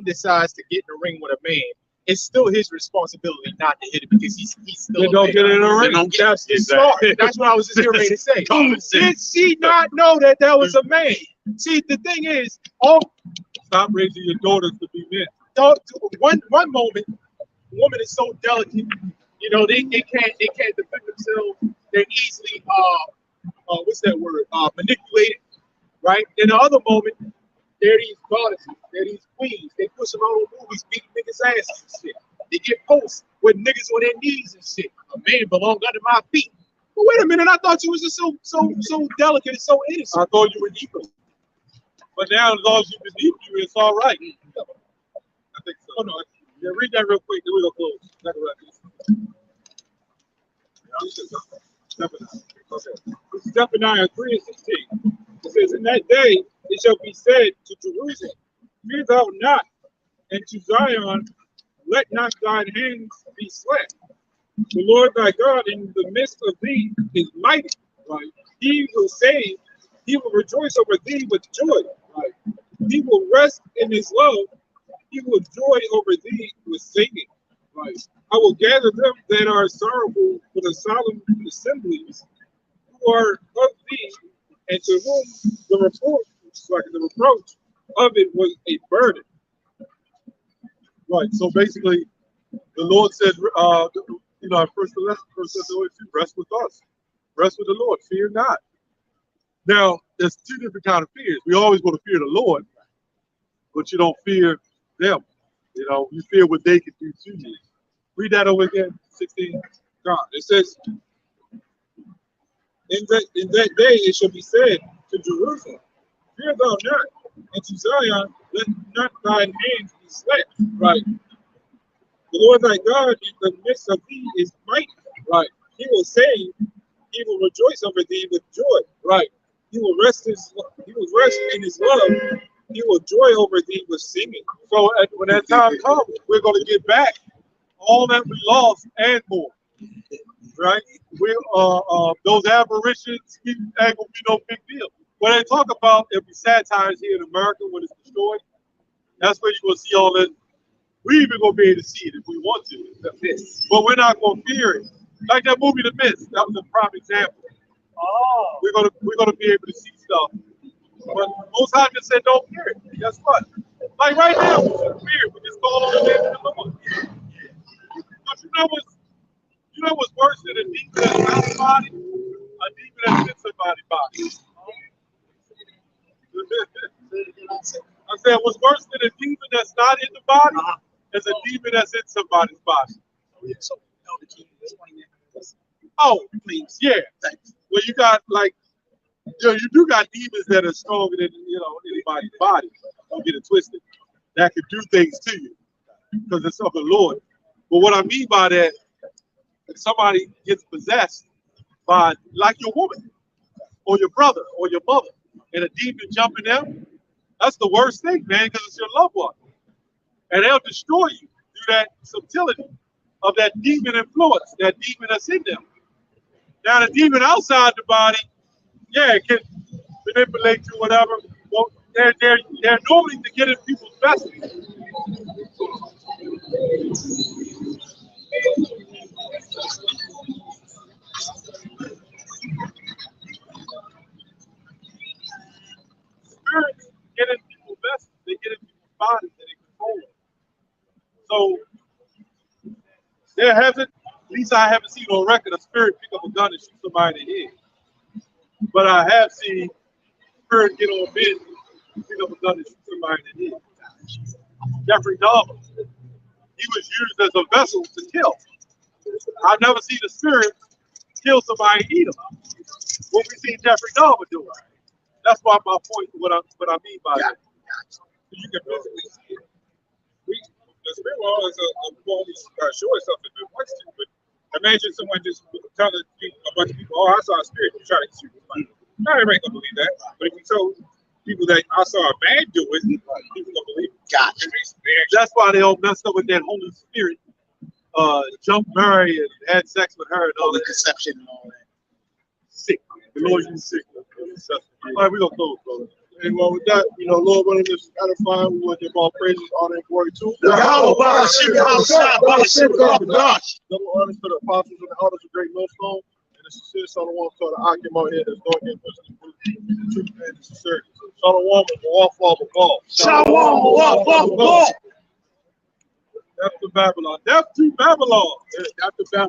decides to get in the ring with a man, it's still his responsibility not to hit it because he's still They a don't man. get in the ring. That's smart. That's what I was just getting ready to say. Did she not know that was a man? See, the thing is, Stop raising your daughters to be men. one moment, a woman is so delicate, you know, they can't defend themselves. They're easily what's that word? Manipulated, right? In the other moment, they're these goddesses, they're these queens. They push them out on movies, beating niggas' asses and shit. They get posts with niggas on their knees and shit. A man belong under my feet. But wait a minute, I thought you was just so delicate and so innocent. I thought you were equal. But now, as long as you believe you, it's all right. I think so. Oh no, yeah, read that real quick. Then we go close. Okay. Zephaniah 3:16. It says, "In that day it shall be said to Jerusalem, fear thou not, and to Zion, let not thine hands be slack. The Lord thy God in the midst of thee is mighty. Right? He will save. He will rejoice over thee with joy. Right? He will rest in his love. He will joy over thee with singing. Right? I will gather them that are sorrowful for the solemn assemblies, who are of thee, and to whom the reproach of it was a burden." Right. So basically, the Lord said, you know, first Thessalonians, rest with us. Rest with the Lord. Fear not. Now, there's 2 different kind of fears. We always want to fear the Lord, but you don't fear them. You know, you fear what they can do to you. Read that over again, 16. God, it says, in that day it shall be said to Jerusalem, fear thou not, into Zion, let not thine hands be slack. Right. The Lord thy God in the midst of thee is mighty. Right. He will save. He will rejoice over thee with joy. Right. He will rest in his love. He will joy over thee with singing. So when that time comes, we're going to get back all that we lost and more. Right? We those aberrations ain't going to be no big deal. When they talk about if we satires here in America when it's destroyed, that's where you're going to see all that. We even going to be able to see it if we want to. The Mist. But we're not going to fear it. Like that movie, The Mist. That was a prime example. Oh. We're gonna be able to see stuff. But most High just said don't fear it. Guess what? Like right now, we should fear it. We just call on the name of the Lord. But you know what's worse than a demon that's not a body? A demon that's in somebody's body. I said what's worse than a demon that's not in the body is a demon that's in somebody's body. Oh, please, yeah. Well, you got like, you do got demons that are stronger than anybody's body. Don't get it twisted. That could do things to you because it's of the Lord. But what I mean by that, if somebody gets possessed by like your woman or your brother or your mother, and a demon jumping them, that's the worst thing, man, because it's your loved one, and they'll destroy you through that subtlety of that demon influence, that demon that's in them. Now, the demon outside the body, yeah, it can manipulate you, whatever. Well, they're normally to get in people's vessels. Spirits get in people's vessels. They get in people's bodies and they control them. So there hasn't, at least I haven't seen on record, a spirit pick up a gun and shoot somebody in the head. But I have seen spirit get on men, pick up a gun and shoot somebody in the head. Jeffrey Dahmer, he was used as a vessel to kill. I've never seen a spirit kill somebody and eat them. What we see Jeffrey Dahmer doing. That's why my point, what I mean by that. You can physically see it. The spirit world is a form of show itself if it wants to, but imagine someone just telling a bunch of people, oh, I saw a spirit, you try to shoot somebody. Not everybody gonna believe that. But if you told people that I saw a man do it, people gonna believe it. Gotcha. That's why they all messed up with that Holy Spirit. Jumped Mary and had sex with her and all The that. conception and all that. Sick. The Lord, you sick. All right, we're gonna close, brother. And well, with that, Lord, when this is edifying, we want to give all praises, honor, and glory to Double honors to the apostles and the elders of Great Millstone, and the sincere Shalom to the Akim out here that's going against the truth and the sincerity. Shalom and walk for the ball. Shalom, walk for the ball. Death to Babylon. Death to Babylon. Death to Babylon.